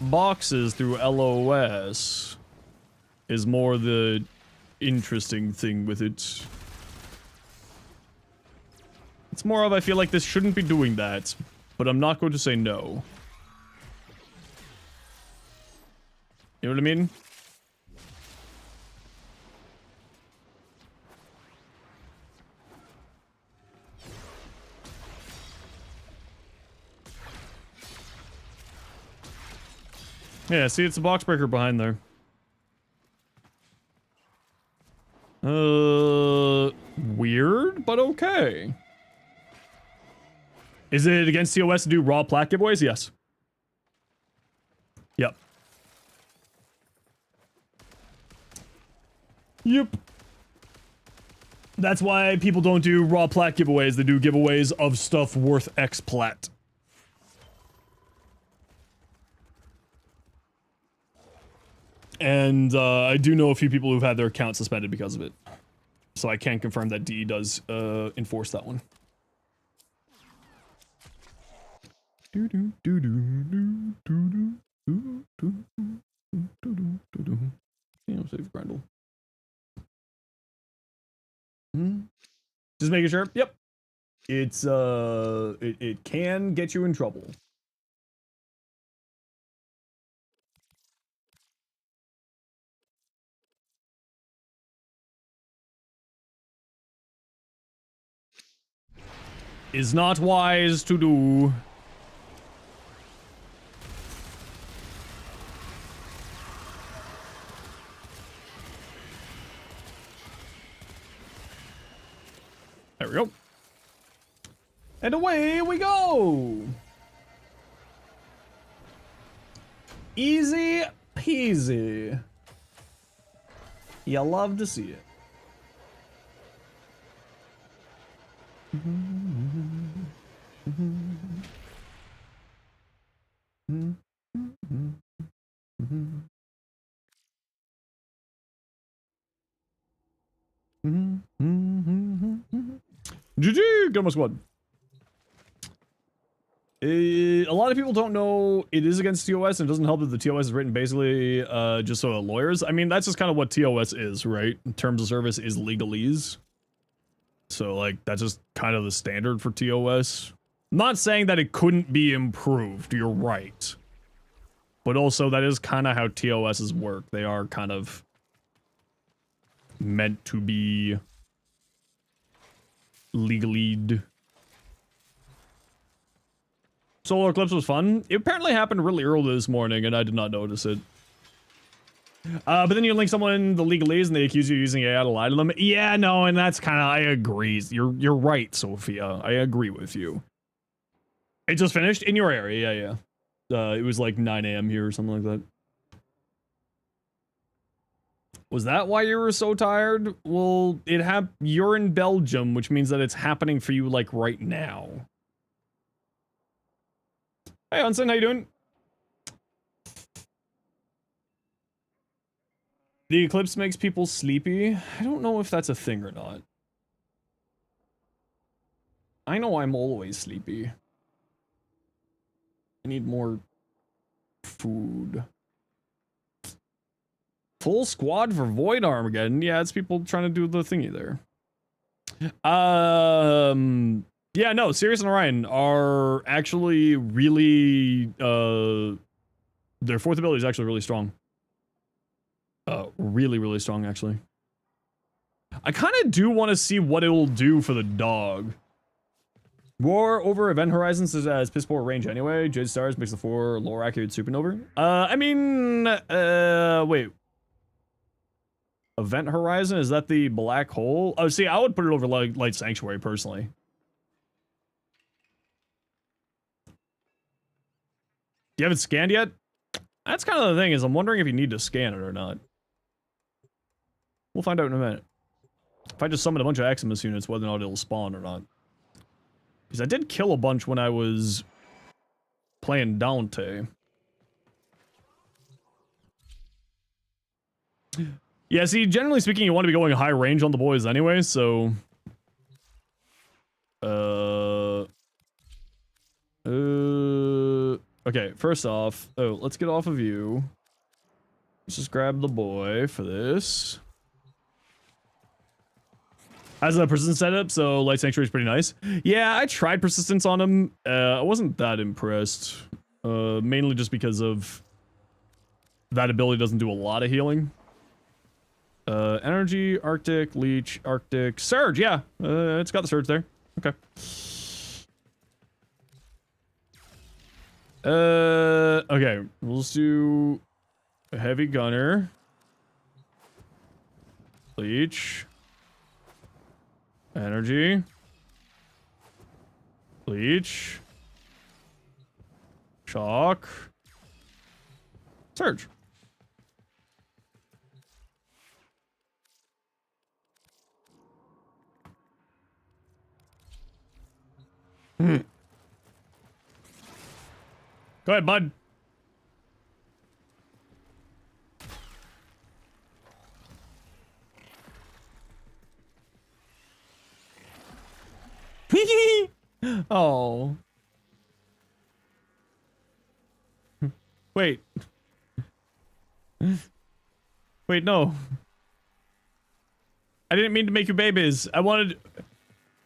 boxes through LOS is more the interesting thing with it. It's more of I feel like this shouldn't be doing that, but I'm not going to say no. You know what I mean? Yeah, see, it's a box breaker behind there. Weird, but okay. Is it against TOS to do raw plaque giveaways? Yes. Yep. Yep. That's why people don't do raw plaque giveaways. They do giveaways of stuff worth X plat. And I do know a few people who've had their account suspended because of it. So I can confirm that DE does enforce that one. Yeah, save Grendel. Just making sure. Yep. It's it can get you in trouble. Is not wise to do. There we go. And away we go. Easy peasy. You love to see it. GG! Get on my squad. A lot of people don't know it is against TOS, and it doesn't help that the TOS is written basically just so that lawyers. I mean, that's just kind of what TOS is, right? Terms of service is legalese. So, like, that's just kind of the standard for TOS. I'm not saying that it couldn't be improved, you're right. But also, that is kind of how TOSs work. They are kind of meant to be legally. Solar eclipse was fun. It apparently happened really early this morning, and I did not notice it. But then you link someone in the legalese, and they accuse you of using AI to lie to them. Yeah, no, and that's kind of, I agree. You're right, Sophia. I agree with you. It just finished in your area. Yeah. It was like 9 a.m. here or something like that. Was that why you were so tired? Well, you're in Belgium, which means that it's happening for you like right now. Hey, Hansen, how you doing? The eclipse makes people sleepy. I don't know if that's a thing or not. I know I'm always sleepy. I need more food. Full squad for Void Armageddon. Yeah, it's people trying to do the thingy there. Yeah, no, Sirius and Orion are actually really, their fourth ability is actually really strong. Really, really strong, actually. I kind of do want to see what it will do for the dog. War over Event Horizons is piss poor range anyway. Jade Stars makes the 4 lower accurate supernova. I mean, wait. Event Horizon, is that the black hole? Oh, see, I would put it over like Light Sanctuary, personally. You haven't scanned yet? That's kind of the thing, is I'm wondering if you need to scan it or not. We'll find out in a minute. If I just summon a bunch of Eximus units, whether or not it'll spawn or not. Because I did kill a bunch when I was playing Dante. Yeah, see, generally speaking, you want to be going high range on the boys anyway, so... Okay, first off... Oh, let's get off of you. Let's just grab the boy for this. Has a persistent setup, so Light Sanctuary is pretty nice. Yeah, I tried persistence on him. I wasn't that impressed. Mainly just because of... that ability doesn't do a lot of healing. Energy, Arctic, Leech, Arctic, Surge, yeah. It's got the Surge there. Okay. Okay. We'll just do a Heavy Gunner. Leech. Energy. Leech. Shock. Surge. Go ahead, bud. Oh. Wait. Wait, no. I didn't mean to make you babies. I wanted...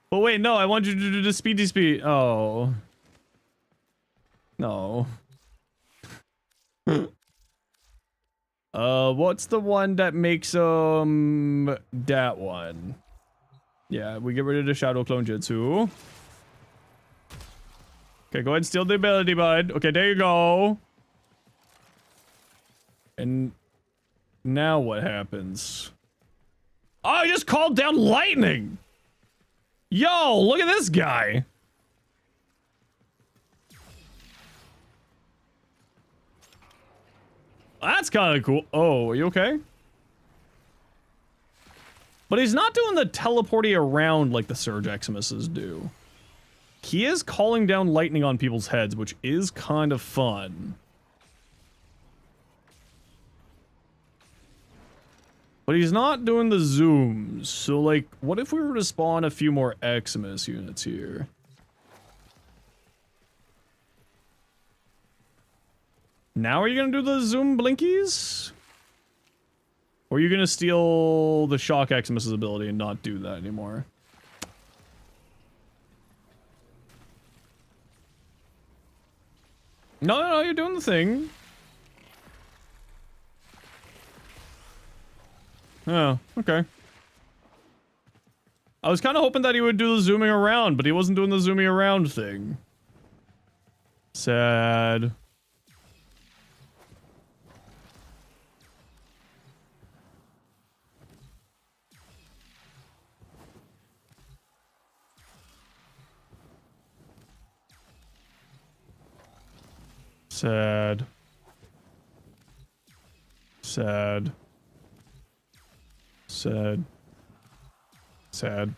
But wait, no, I wanted you to do the speedy speed. Oh. No. What's the one that makes, that one? Yeah, we get rid of the Shadow Clone Jutsu. Okay, go ahead and steal the ability, bud. Okay, there you go. And now what happens? Oh, I just called down lightning! Yo, look at this guy! That's kind of cool. Oh, are you okay? But he's not doing the teleporting around like the Surge Eximuses do. He is calling down lightning on people's heads, which is kind of fun. But he's not doing the zooms. So, like, what if we were to spawn a few more Eximus units here? Now are you gonna do the zoom blinkies? Or are you gonna steal the shock Eximus's ability and not do that anymore? No, you're doing the thing. Oh, okay. I was kind of hoping that he would do the zooming around, but he wasn't doing the zooming around thing. Sad. Sad. Sad. Sad. Sad.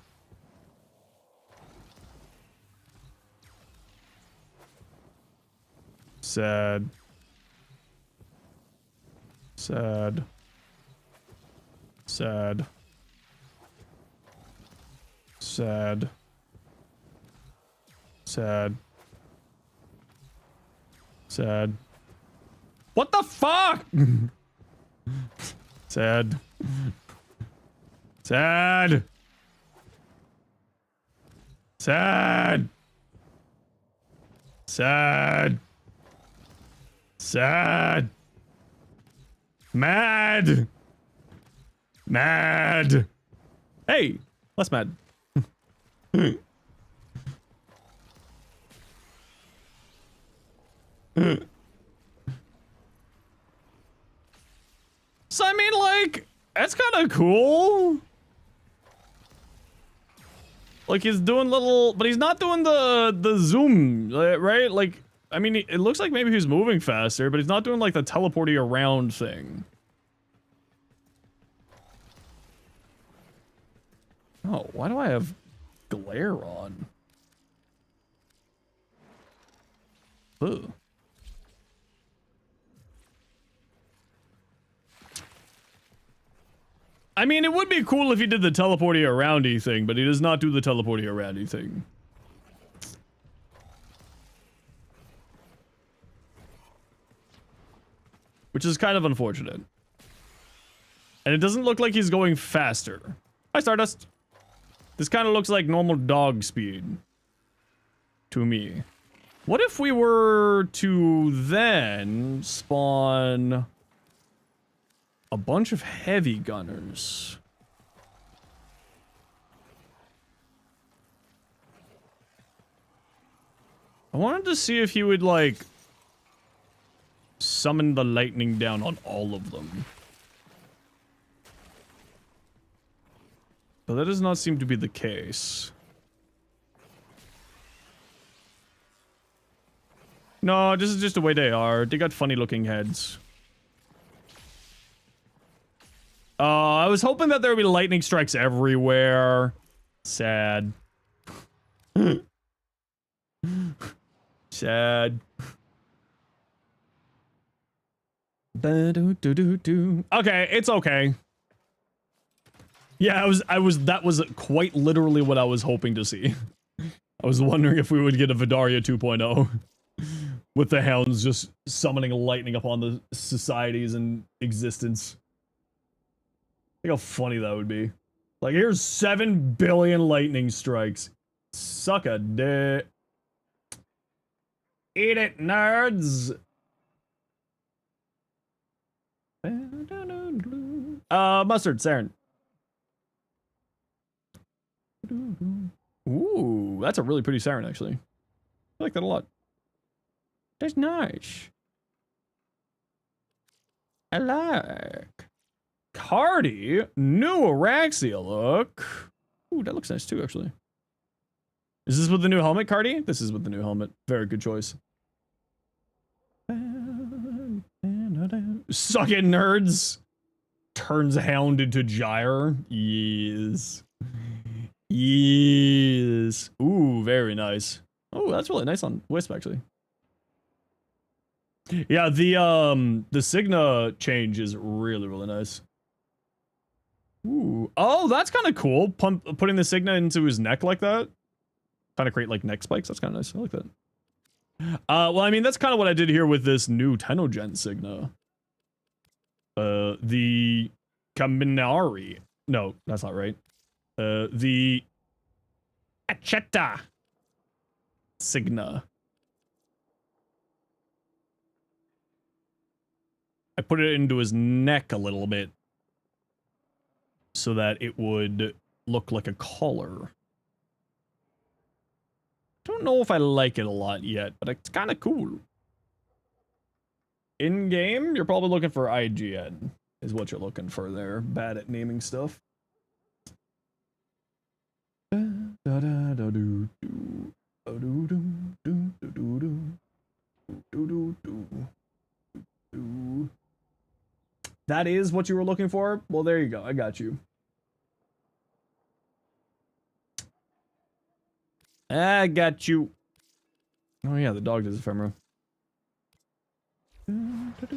Sad. Sad. Sad. Sad. Sad. Sad. What the fuck? Sad. Sad. Sad. Sad. Sad. Mad. Mad. Hey, less mad. So I mean, like, that's kind of cool. Like, he's doing little, but he's not doing the zoom, right? Like, I mean, it looks like maybe he's moving faster, but he's not doing like the teleporting around thing. Oh, why do I have glare on? Ugh. I mean, it would be cool if he did the teleporting aroundy thing, but he does not do the teleporting aroundy thing. Which is kind of unfortunate. And it doesn't look like he's going faster. Hi, Stardust. This kind of looks like normal dog speed. To me. What if we were to then spawn a bunch of heavy gunners? I wanted to see if he would, like, summon the lightning down on all of them. But that does not seem to be the case. No, this is just the way they are. They got funny looking heads. I was hoping that there would be lightning strikes everywhere. Sad. Sad. Okay, it's okay. Yeah, that was quite literally what I was hoping to see. I was wondering if we would get a Vidaria 2.0 with the hounds just summoning lightning upon the societies in existence. Think how funny that would be. Like, here's 7 billion lightning strikes. Suck a dick. Eat it, nerds. Mustard, Saren. Ooh, that's a really pretty siren, actually. I like that a lot. That's nice. I like. Cardi, new Araxia look. Ooh, that looks nice too, actually. Is this with the new helmet, Cardi? This is with the new helmet. Very good choice. Suck it, nerds. Turns hound into gyre. Yes. Yes. Ooh, very nice. Oh, that's really nice on Wisp, actually. Yeah, the Signa change is really, really nice. Ooh. Oh, that's kind of cool. Putting the Signa into his neck like that. Kind of create like neck spikes. That's kind of nice. I like that. Well, I mean, that's kind of what I did here with this new Tenogen Signa. The Kaminari. No, that's not right. The Acheta Signa. I put it into his neck a little bit so that it would look like a collar. Don't know if I like it a lot yet, but it's kind of cool. In game, you're probably looking for IGN, is what you're looking for there. Bad at naming stuff. That is what you were looking for? Well, there you go. I got you. I got you. Oh yeah, the dog does ephemera. What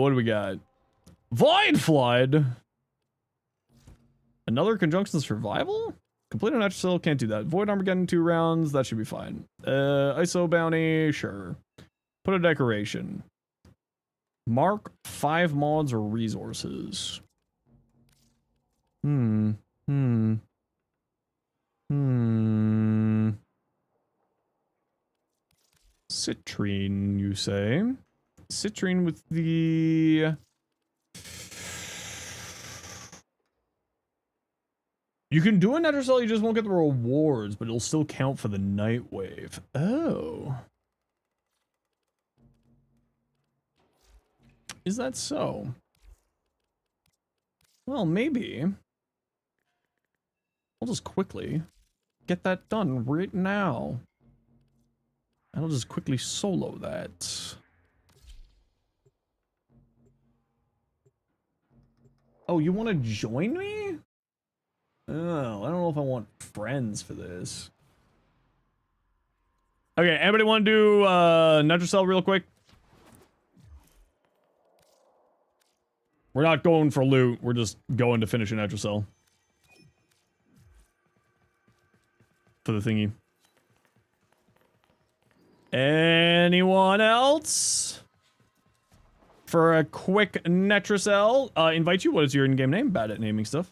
do we got? Void Flood. Another conjunction survival? Complete a natural cell, can't do that. Void Armageddon 2 rounds, that should be fine. ISO bounty, sure. Put a decoration. Mark 5 mods or resources. Citrine, you say? Citrine with the... You can do a nether cell, you just won't get the rewards, but it'll still count for the Nightwave. Oh. Is that so? Well, maybe. I'll just quickly get that done right now. I'll just quickly solo that. Oh, you want to join me? Oh, I don't know if I want friends for this. Okay, anybody want to do Nutricell real quick? We're not going for loot. We're just going to finish a Nutricell. For the thingy. Anyone else? For a quick Nutricell, invite you. What is your in-game name? Bad at naming stuff.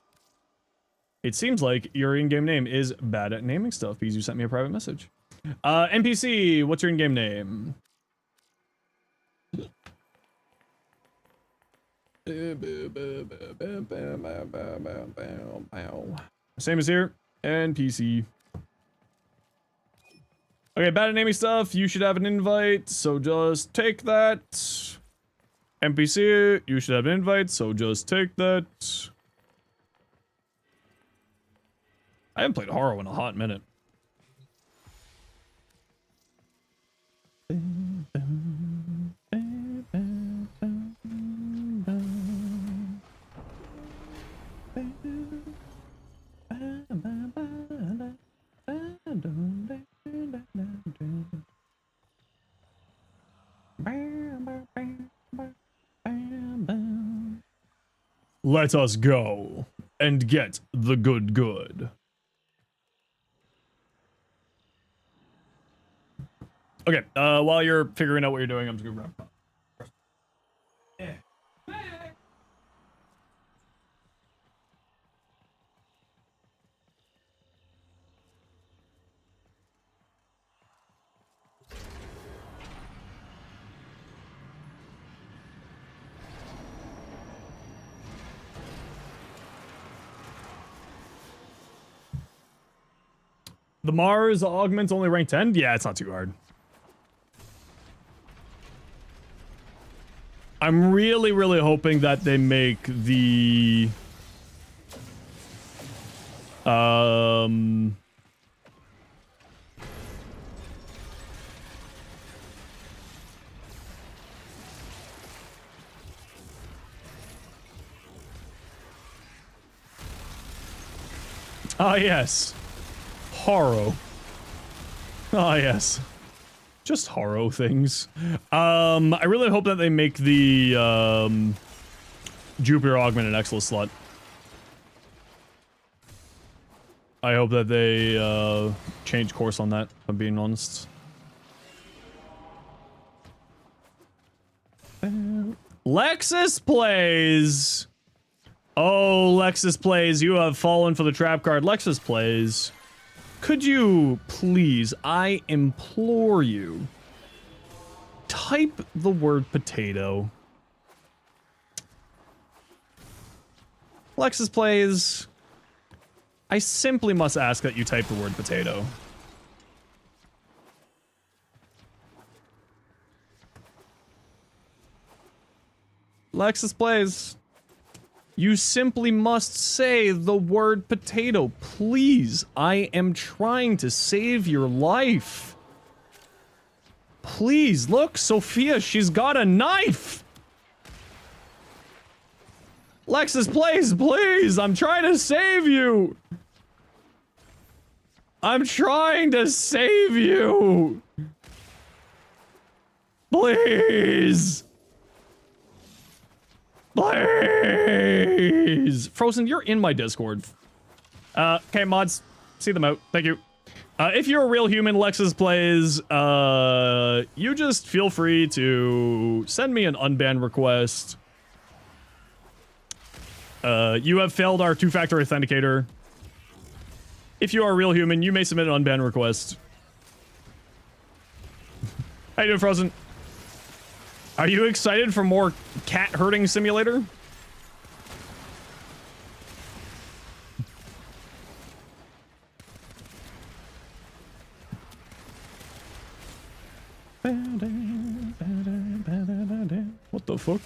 It seems like your in-game name is bad at naming stuff because you sent me a private message. NPC, what's your in-game name? Same as here. NPC. Okay, bad at naming stuff. You should have an invite, so just take that. NPC, you should have an invite, so just take that. I haven't played Horror in a hot minute. Let us go and get the good. Okay, while you're figuring out what you're doing, I'm just gonna grab. The Mars augment's only rank 10? Yeah, it's not too hard. I'm really hoping that they make the ah yes. Horror. Ah yes. Just horror things. I really hope that they make the Jupiter Augment an Exilus slot. I hope that they change course on that, if I'm being honest. Lexus plays. Oh, Lexus plays. You have fallen for the trap card. Lexus plays. Could you please, I implore you, type the word potato. Lexus plays. I simply must ask that you type the word potato. Lexus plays. You simply must say the word potato. Please, I am trying to save your life. Please, look, Sophia, she's got a knife. Lexus plays, please, I'm trying to save you. I'm trying to save you. Please. Please! Frozen, you're in my Discord. Okay, mods. See them out. Thank you. If you're a real human, Lexus plays, you just feel free to send me an unban request. You have failed our two-factor authenticator. If you are a real human, you may submit an unban request. How you doing, Frozen? Are you excited for more cat herding simulator? What the fuck?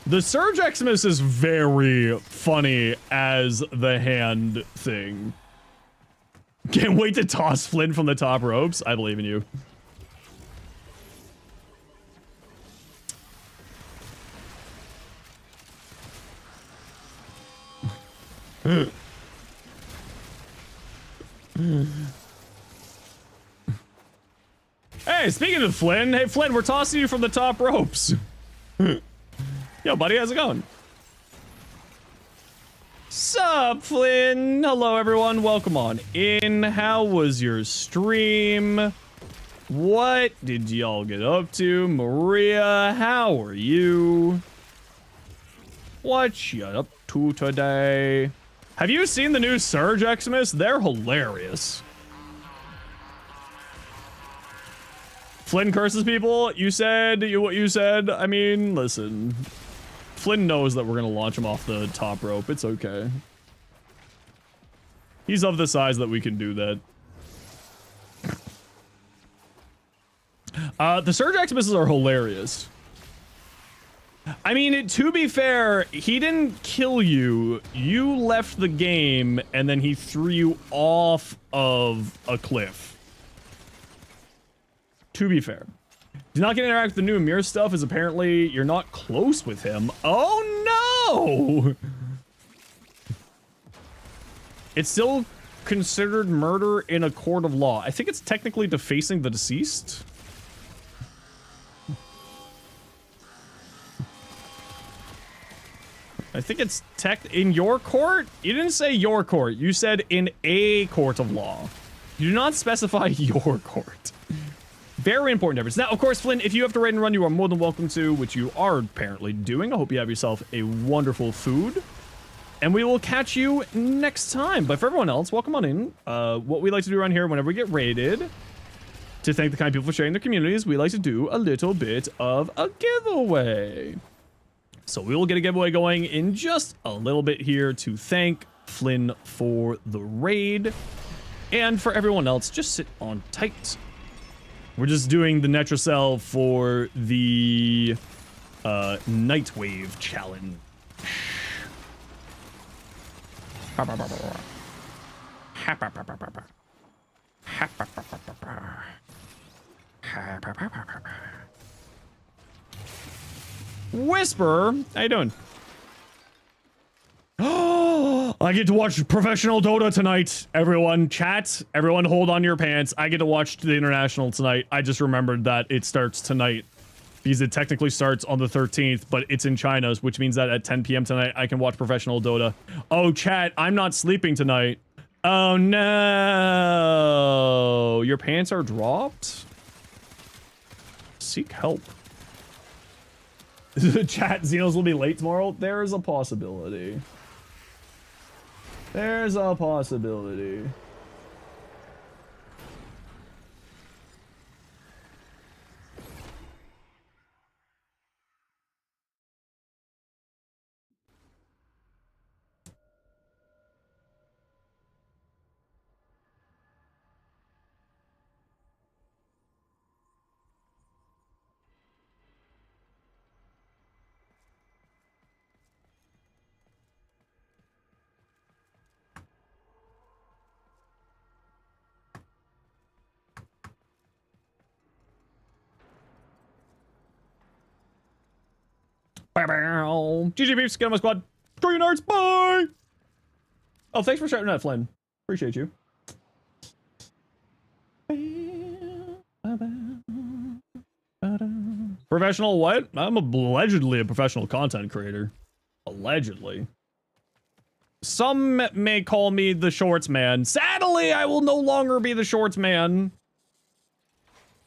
The Surge Xmas is very funny as the hand thing. Can't wait to toss Flynn from the top ropes. I believe in you. Hey, speaking of Flynn, hey Flynn, we're tossing you from the top ropes. Yo, buddy, how's it going? Sup, Flynn? Hello, everyone. Welcome on in. How was your stream? What did y'all get up to? Maria, how are you? What you up to today? Have you seen the new Surge Xmas? They're hilarious. Flynn curses people? You said what you said? I mean, listen. Flynn knows that we're gonna launch him off the top rope. It's okay. He's of the size that we can do that. The Surge Xmas are hilarious. I mean, to be fair, he didn't kill you. You left the game, and then he threw you off of a cliff. To be fair. Do not get to interact with the new Amir stuff, as apparently you're not close with him. Oh no! It's still considered murder in a court of law. I think it's technically defacing the deceased. I think it's in your court? You didn't say your court. You said in a court of law. You do not specify your court. Very important difference. Now, of course, Flynn, if you have to raid and run, you are more than welcome to, which you are apparently doing. I hope you have yourself a wonderful food. And we will catch you next time. But for everyone else, welcome on in. What we like to do around here whenever we get raided, to thank the kind people for sharing their communities, we like to do a little bit of a giveaway. So we will get a giveaway going in just a little bit here to thank Flynn for the raid. And for everyone else, just sit on tight. We're just doing the Netracell for the Nightwave challenge. Whisper, how you doing? Oh, I get to watch professional Dota tonight. Everyone, chat. Everyone, hold on your pants. I get to watch the international tonight. I just remembered that it starts tonight because it technically starts on the 13th, but it's in China, which means that at 10 p.m. tonight I can watch professional Dota. Oh, chat, I'm not sleeping tonight. Oh no! Your pants are dropped? Seek help. Chat, Xenos will be late tomorrow. There's a possibility. There's a possibility. GG beefs, get on my squad. Screw you nerds, bye! Oh, thanks for shouting that, Flynn. Appreciate you. Professional what? I'm allegedly a professional content creator. Allegedly. Some may call me the shorts man. Sadly, I will no longer be the shorts man.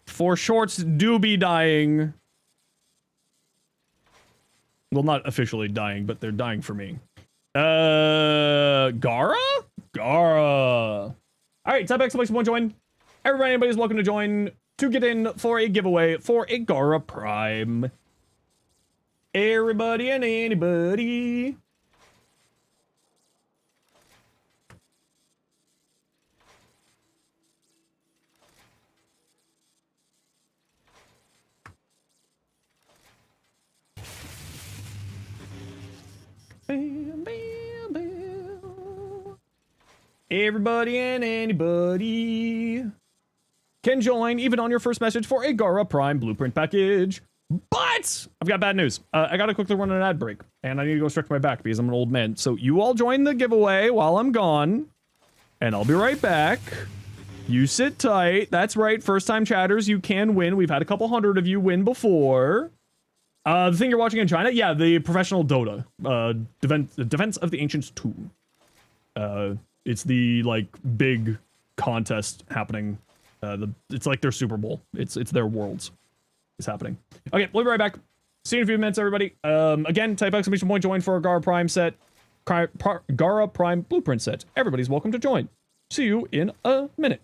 For shorts do be dying. Well, not officially dying, but they're dying for me. Gara? Gara. All right, type exclamation point join. Everybody, anybody's welcome to join to get in for a giveaway for a Gara Prime. Everybody and anybody. Bam, bam, bam. Everybody and anybody can join, even on your first message, for a Gara Prime Blueprint package. But I've got bad news. I gotta quickly run an ad break, and I need to go stretch my back because I'm an old man. So you all join the giveaway while I'm gone, and I'll be right back. You sit tight. That's right, first-time chatters, you can win. We've had a couple hundred of you win before. The thing you're watching in China? Yeah, the professional Dota. Defense of the Ancients 2. It's the, like, big contest happening. It's like their Super Bowl. It's their Worlds. It's happening. Okay, we'll be right back. See you in a few minutes, everybody. Again, type exclamation point join for a Gara Prime set. Gara Prime Blueprint set. Everybody's welcome to join. See you in a minute.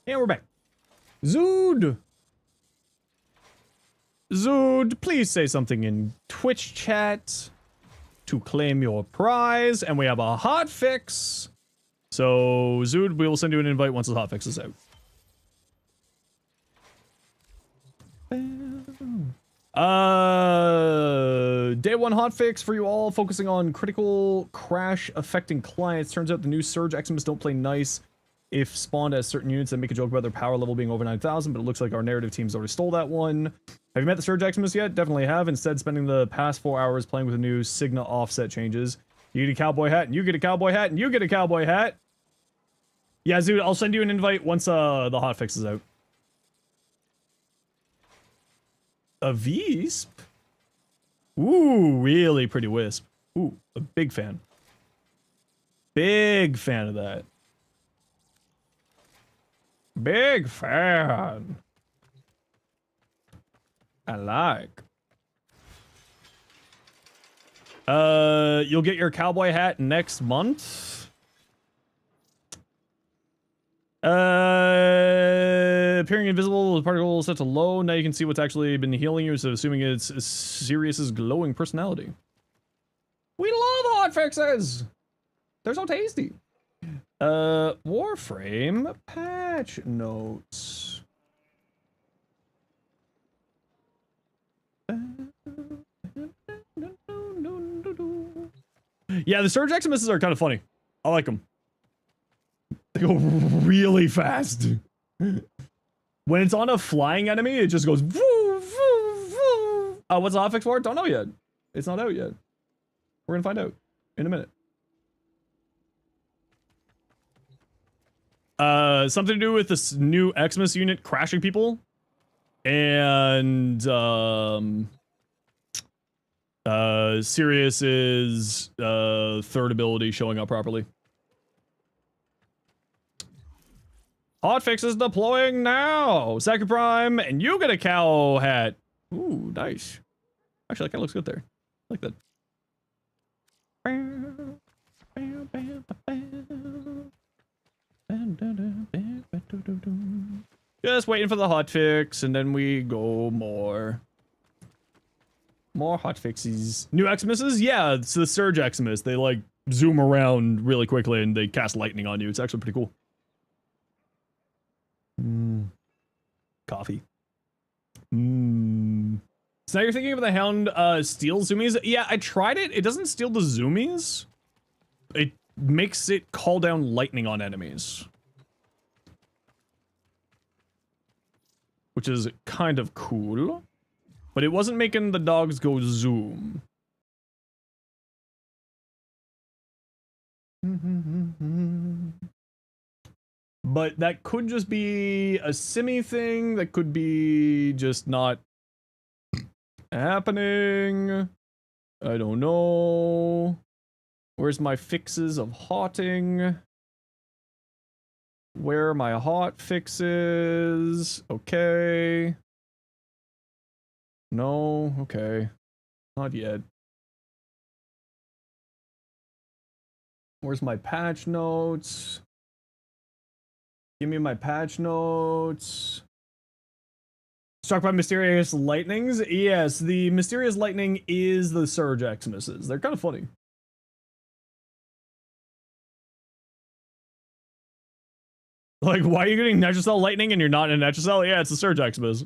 And we're back. Zood! Zood, please say something in Twitch chat to claim your prize. And we have a hotfix. So, Zood, we will send you an invite once the hotfix is out. Day one hotfix for you all, focusing on critical crash affecting clients. Turns out the new Surge Eximus don't play nice if spawned as certain units that make a joke about their power level being over 9,000, but it looks like our narrative team's already stole that one. Have you met the Surge Eximus yet? Definitely have. Instead, spending the past 4 hours playing with the new Signa offset changes. You get a cowboy hat, and you get a cowboy hat, and you get a cowboy hat. Yeah, Zood, I'll send you an invite once the hotfix is out. A Visp? Ooh, really pretty wisp. Ooh, a big fan. Big fan of that. Big fan. I like. You'll get your cowboy hat next month. Appearing invisible with particles set to low. Now you can see what's actually been healing you, so assuming it's Sirius's glowing personality. We love hotfixes! They're so tasty. Warframe patch notes. Yeah, the Surge Eximuses are kind of funny. I like them. They go really fast. When it's on a flying enemy, it just goes woo, woo, woo. What's the hotfix for? Don't know yet. It's not out yet. We're gonna find out in a minute. Something to do with this new Eximus unit crashing people. And, Sirius's, third ability showing up properly. Hotfix is deploying now! Sacred Prime, and you get a cow hat. Ooh, nice. Actually, that kind of looks good there. I like that. Just waiting for the hotfix, and then we go more. More hotfixes. New Eximuses? Yeah, it's the Surge Eximus. They, like, zoom around really quickly, and they cast lightning on you. It's actually pretty cool. Coffee. So now you're thinking of the Hound steal zoomies? Yeah, I tried it. It doesn't steal the zoomies. It makes it call down lightning on enemies. Which is kind of cool. But it wasn't making the dogs go zoom. But that could just be a simmy thing. That could be just not happening. I don't know. Where's my fixes of hotting? Where are my hot fixes? Okay. No, okay. Not yet. Where's my patch notes? Give me my patch notes. Struck by mysterious lightnings? Yes, the mysterious lightning is the Surge Eximuses. They're kind of funny. Like, why are you getting Netracell lightning and you're not in Netracell? Yeah, it's the Surge Eximus.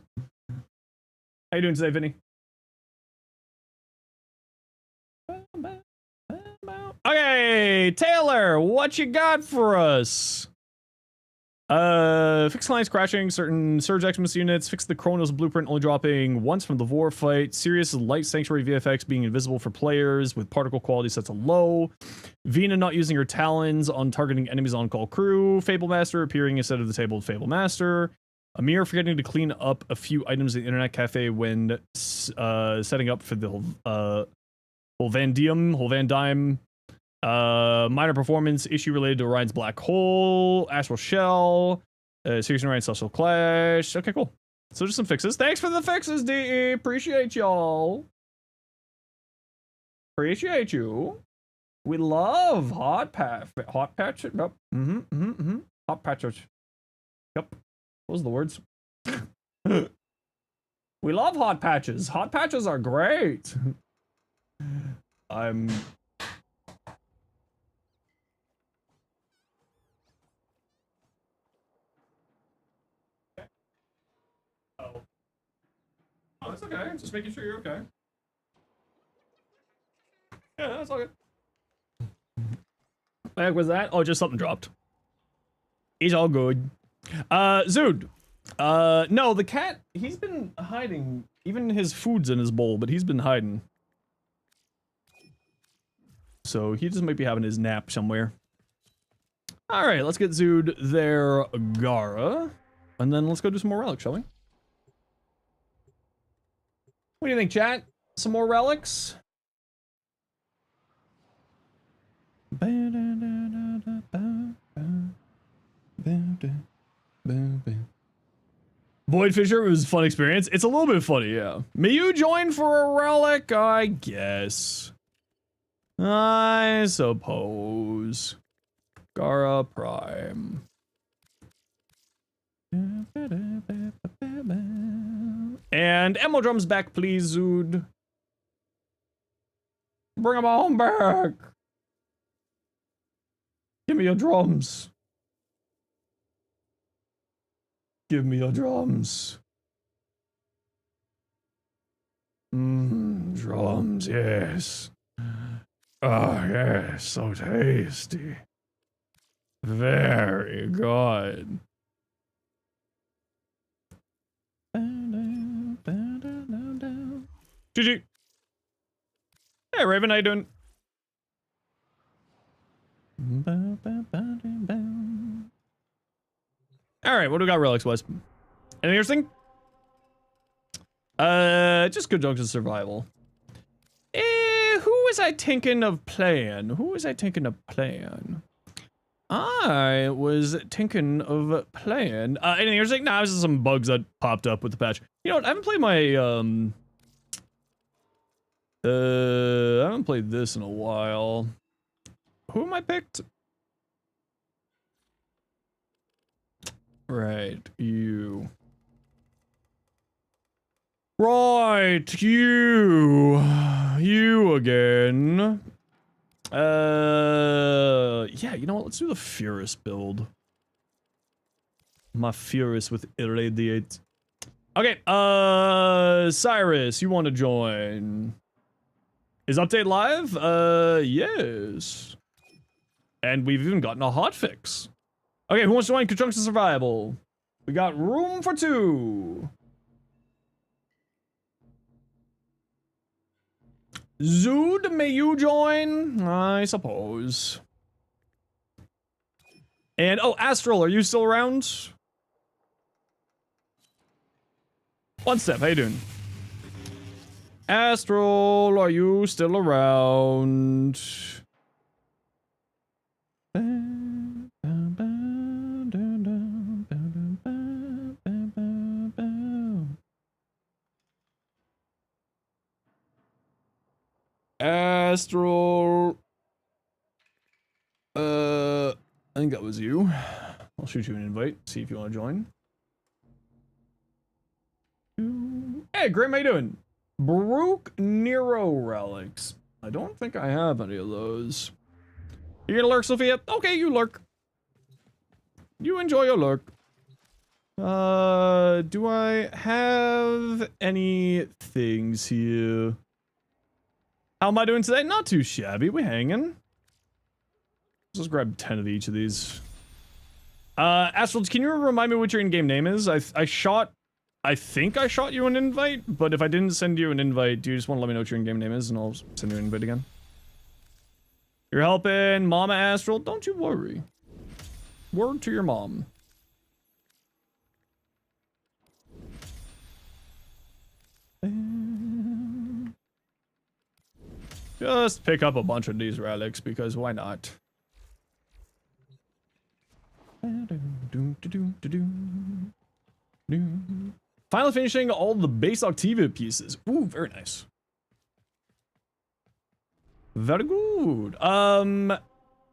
How you doing today, Vinny? Okay, Taylor, what you got for us? Fix clients crashing certain Surge Eximus units. Fix the Chronos blueprint only dropping once from the Vor fight. Sirius Light Sanctuary VFX being invisible for players with particle quality set to low. Vina not using her talons on targeting enemies on call crew. Fable Master appearing instead of the table of Fable Master. Amir forgetting to clean up a few items at the Internet Cafe when setting up for the Holvandium. Minor performance issue related to Orion's Black Hole, Astral Shell, Sirius and Orion Celestial Clash. Okay, cool. So just some fixes. Thanks for the fixes, DE. Appreciate y'all. Appreciate you. We love hot patch. Yep. Hot patches. Yep. What was the words? We love hot patches. Hot patches are great. I'm... Oh, that's okay. Just making sure you're okay. Yeah, that's all good. What the heck was that? Oh, just something dropped. He's all good. Zood. No, the cat, he's been hiding. Even his food's in his bowl, but he's been hiding. So he just might be having his nap somewhere. Alright, let's get Zood there, Gara. And then let's go do some more relics, shall we? What do you think, chat? Some more relics? Void Fisher was a fun experience. It's a little bit funny, yeah. May you join for a relic? I guess. I suppose. Gara Prime. And Emo Drums back, please, Zood. Bring them on back. Give me your drums. Give me your drums. Drums, yes. Oh, yes, so tasty. Very good. GG. Hey, Raven, how you doing? Alright, what do we got relics-wise? Anything interesting? Just good jokes of survival. Who was I thinking of playing? I was thinking of playing. Anything interesting? Nah, it was just some bugs that popped up with the patch. You know what, I haven't played my, I haven't played this in a while. Who am I picked? Right, you. Right, you. You again. Yeah, you know what? Let's do the Furus build. My Furus with Irradiate. Okay, Cyrus, you want to join? Is update live? Yes. And we've even gotten a hotfix. Okay, who wants to join Construction Survival? We got room for 2. Zood, may you join? I suppose. And, oh, Astral, are you still around? One Step, how you doing? Astral, are you still around? Astral. I think that was you. I'll shoot you an invite, see if you want to join. Hey, Grim, how you doing? Baruch Nero relics. I don't think I have any of those. You gonna lurk, Sophia? Okay, you lurk. You enjoy your lurk. Do I have any things here? How am I doing today? Not too shabby. We hanging. Let's just grab 10 of each of these. Astral, can you remind me what your in-game name is? I think I shot you an invite, but if I didn't send you an invite, do you just want to let me know what your in-game name is, and I'll send you an invite again? You're helping Mama Astral? Don't you worry. Word to your mom. Just pick up a bunch of these relics, because why not? Finally finishing all the base Octavia pieces. Ooh, very nice. Very good.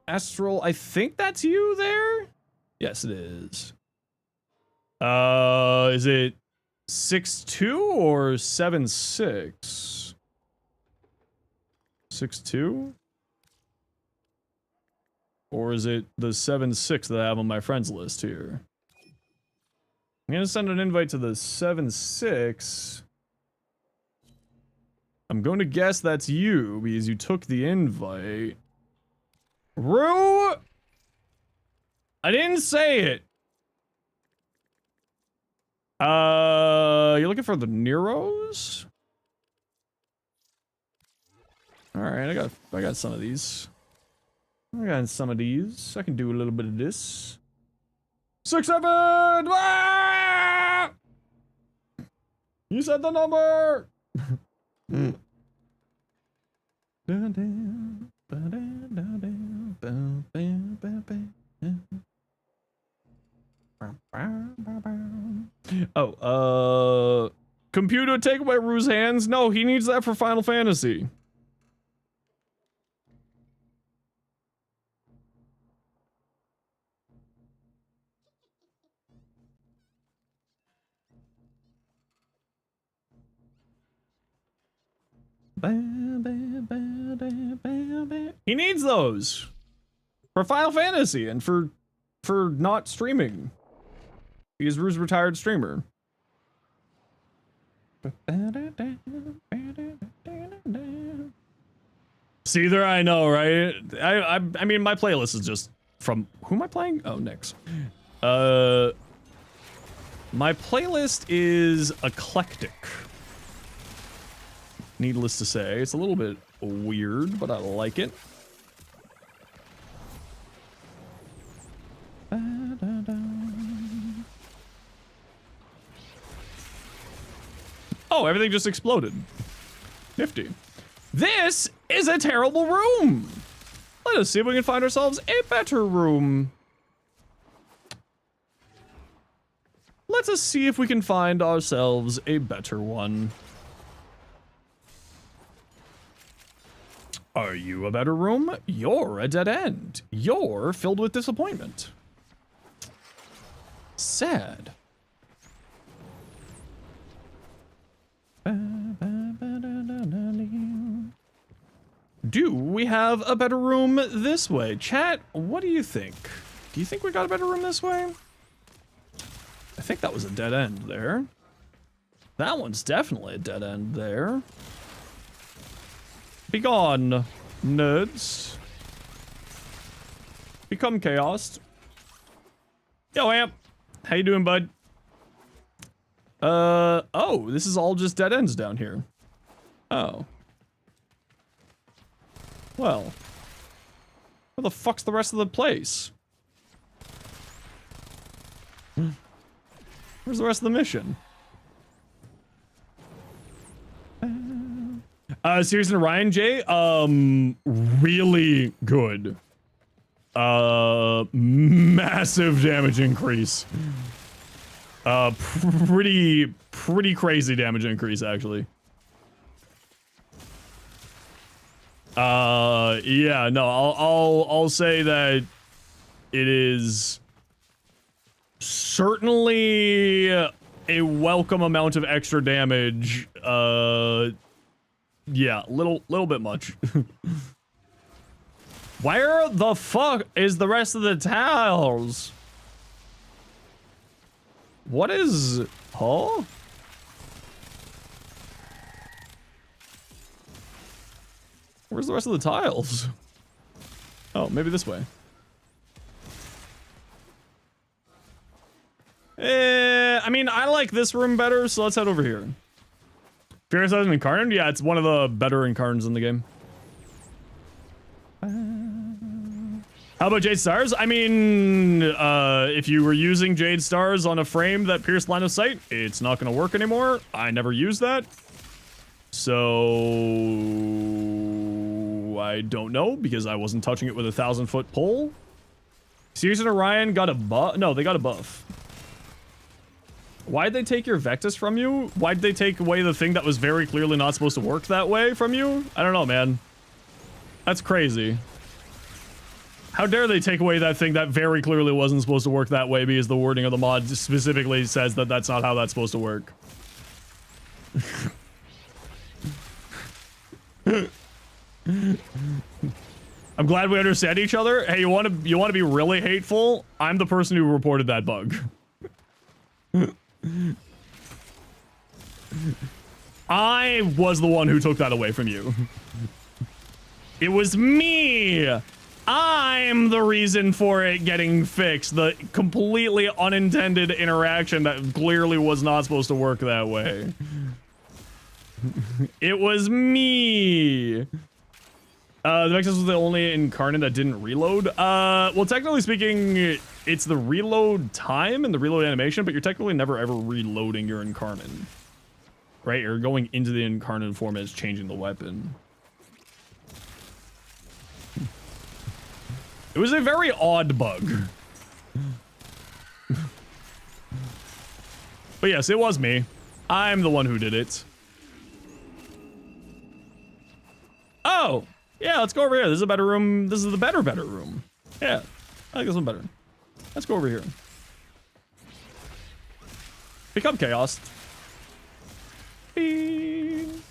Astral, I think that's you there? Yes, it is. Is it 6-2 or 7-6? 6-2? Or is it the 7-6 that I have on my friends list here? I'm gonna send an invite to the 7-6. I'm going to guess that's you because you took the invite. Rue! I didn't say it. You're looking for the Neros? Alright, I got some of these. I got some of these. I can do a little bit of this. 6-7! Ah! You said the number! Oh, computer, take away Rue's hands. No, he needs that for Final Fantasy. He needs those for Final Fantasy and for not streaming. He's Rue's retired streamer. See there, I know, right? I mean, my playlist is just from who am I playing? Oh, Nyx. My playlist is eclectic. Needless to say, it's a little bit weird, but I like it. Oh, everything just exploded. Nifty. This is a terrible room. Let us see if we can find ourselves a better room. Let us see if we can find ourselves a better one. Are you a better room? You're a dead end. You're filled with disappointment. Sad. Do we have a better room this way? Chat, what do you think? Do you think we got a better room this way? I think that was a dead end there. That one's definitely a dead end there. Be gone, nerds. Become chaos. Yo, Amp. How you doing, bud? Oh, this is all just dead ends down here. Oh. Well. Where the fuck's the rest of the place? Where's the rest of the mission? Series and Ryan J, really good. Massive damage increase. Pretty crazy damage increase, actually. Yeah, no, I'll say that it is certainly a welcome amount of extra damage. Yeah, little bit much. Where the fuck is the rest of the tiles? What is... Huh? Where's the rest of the tiles? Oh, maybe this way. I mean, I like this room better, so let's head over here. Furious as an Incarnate? Yeah, it's one of the better Incarnates in the game. How about Jade Stars? I mean, if you were using Jade Stars on a frame that pierced line of sight, it's not going to work anymore. I never used that. So... I don't know, because I wasn't touching it with a 1,000-foot pole. Sirius and Orion got a buff? No, they got a buff. Why'd they take your Vectus from you? Why'd they take away the thing that was very clearly not supposed to work that way from you? I don't know, man. That's crazy. How dare they take away that thing that very clearly wasn't supposed to work that way because the wording of the mod specifically says that that's not how that's supposed to work. I'm glad we understand each other. Hey, you want to be really hateful? I'm the person who reported that bug. I was the one who took that away from you. It was me. I'm the reason for it getting fixed. The completely unintended interaction that clearly was not supposed to work that way. It was me. The Nexus was the only incarnate that didn't reload. Well, technically speaking, it's the reload time and the reload animation, but you're technically never ever reloading your incarnate. Right? You're going into the incarnate form as changing the weapon. It was a very odd bug. But yes, it was me. I'm the one who did it. Oh! Yeah, let's go over here. This is a better room. This is the better room. Yeah, I like this one better. Let's go over here. Become chaos. Beam.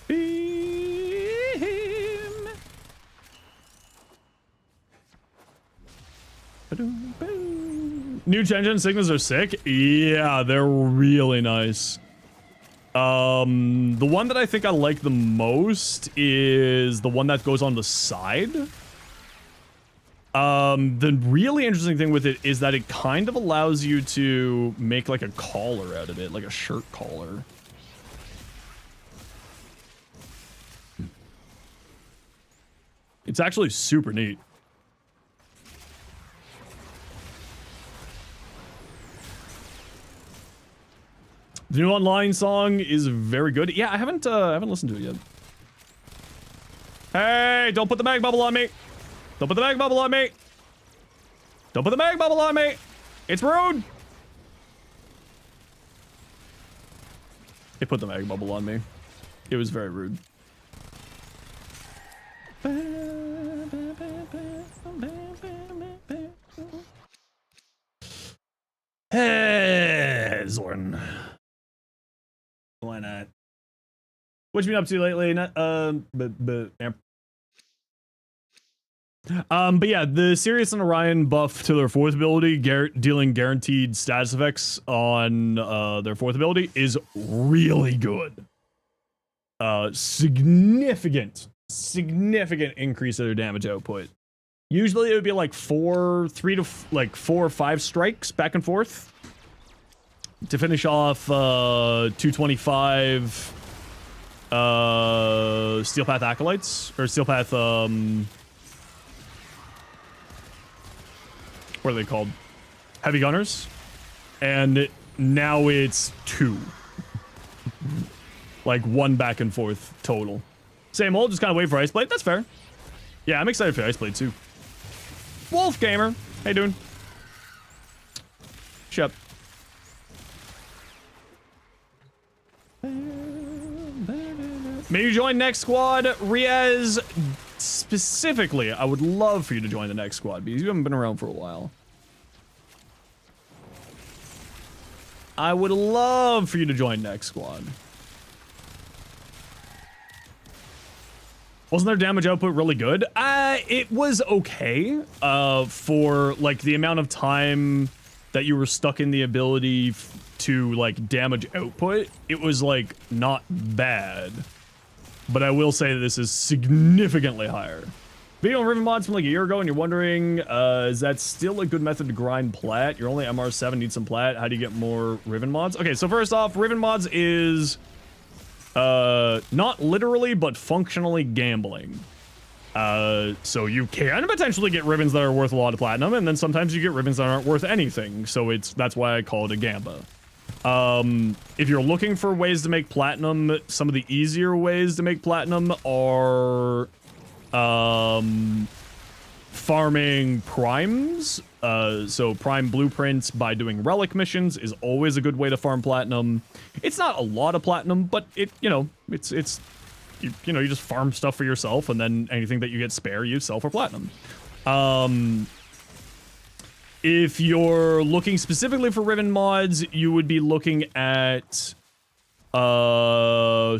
New gen signals are sick. Yeah, they're really nice. The one that I think I like the most is the one that goes on the side. The really interesting thing with it is that it kind of allows you to make like a collar out of it, like a shirt collar. It's actually super neat. The new online song is very good. Yeah, I haven't listened to it yet. Hey, don't put the mag bubble on me. Don't put the mag bubble on me. Don't put the mag bubble on me. It's rude. It put the mag bubble on me. It was very rude. Hey, Zorn. Why not? What you been up to lately? But yeah, the Sirius and Orion buff to their fourth ability, dealing guaranteed status effects on their fourth ability, is really good. Significant increase of their damage output. Usually it would be like 4 or 5 strikes back and forth to finish off 225 Steel Path Acolytes, or Steel Path what are they called? Heavy Gunners. And now it's 2. Like 1 back and forth total. Same old, just kind of wait for Ice Blade. That's fair. Yeah, I'm excited for Ice Blade too. Wolf Gamer, how you doing? Shut up. Maybe join next squad, Riaz. Specifically, I would love for you to join the next squad because you haven't been around for a while. I would love for you to join next squad. Wasn't their damage output really good? It was okay. For like the amount of time that you were stuck in the ability to like damage output, it was like not bad. But I will say that this is significantly higher. Video on Riven mods from like a year ago, and you're wondering, is that still a good method to grind plat? You're only MR7, need some plat. How do you get more Riven mods? Okay, so first off, Riven mods is not literally, but functionally gambling. So you can potentially get ribbons that are worth a lot of platinum, and then sometimes you get ribbons that aren't worth anything. So that's why I call it a gamba. If you're looking for ways to make platinum, some of the easier ways to make platinum are farming primes. So prime blueprints by doing relic missions is always a good way to farm platinum. It's not a lot of platinum, but it, you know, it's you know, you just farm stuff for yourself, and then anything that you get spare, you sell for platinum. If you're looking specifically for ribbon mods, you would be looking at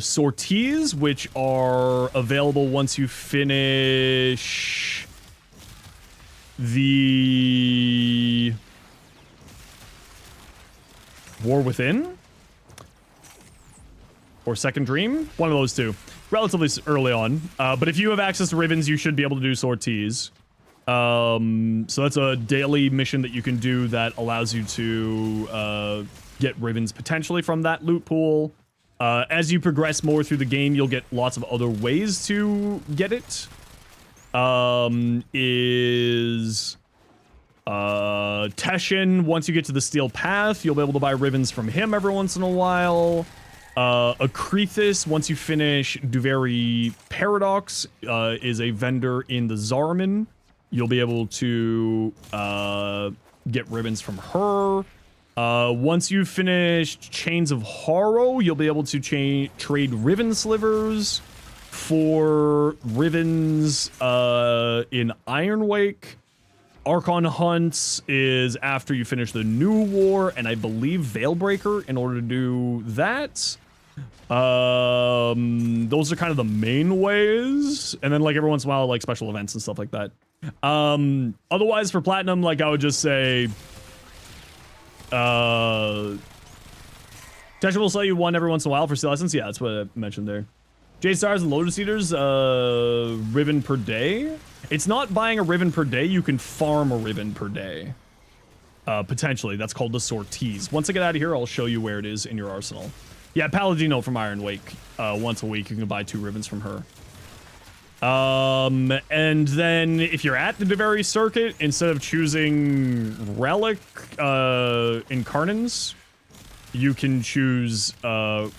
sorties, which are available once you finish the War Within or Second Dream, one of those two, relatively early on. But if you have access to ribbons, you should be able to do sorties. So that's a daily mission that you can do that allows you to get ribbons potentially from that loot pool. As you progress more through the game, you'll get lots of other ways to get it. Teshin, once you get to the Steel Path, you'll be able to buy ribbons from him every once in a while. Akrithis, once you finish Duveri Paradox, is a vendor in the Zarman. You'll be able to get ribbons from her. Once you've finished Chains of Horror, you'll be able to trade ribbon slivers for ribbons in Ironwake. Archon Hunts is after you finish the New War, and I believe Veilbreaker in order to do that. Those are kind of the main ways. And then like every once in a while, like special events and stuff like that. Otherwise for Platinum, like I would just say, Tesha will sell you one every once in a while for Steel Essence. Yeah, that's what I mentioned there. J-Stars and Lotus Eaters, ribbon per day. It's not buying a ribbon per day. You can farm a ribbon per day. Potentially. That's called the sorties. Once I get out of here, I'll show you where it is in your arsenal. Yeah, Paladino from Ironwake. Once a week, you can buy 2 ribbons from her. And then if you're at the Duveri Circuit, instead of choosing Relic Incarnans, you can choose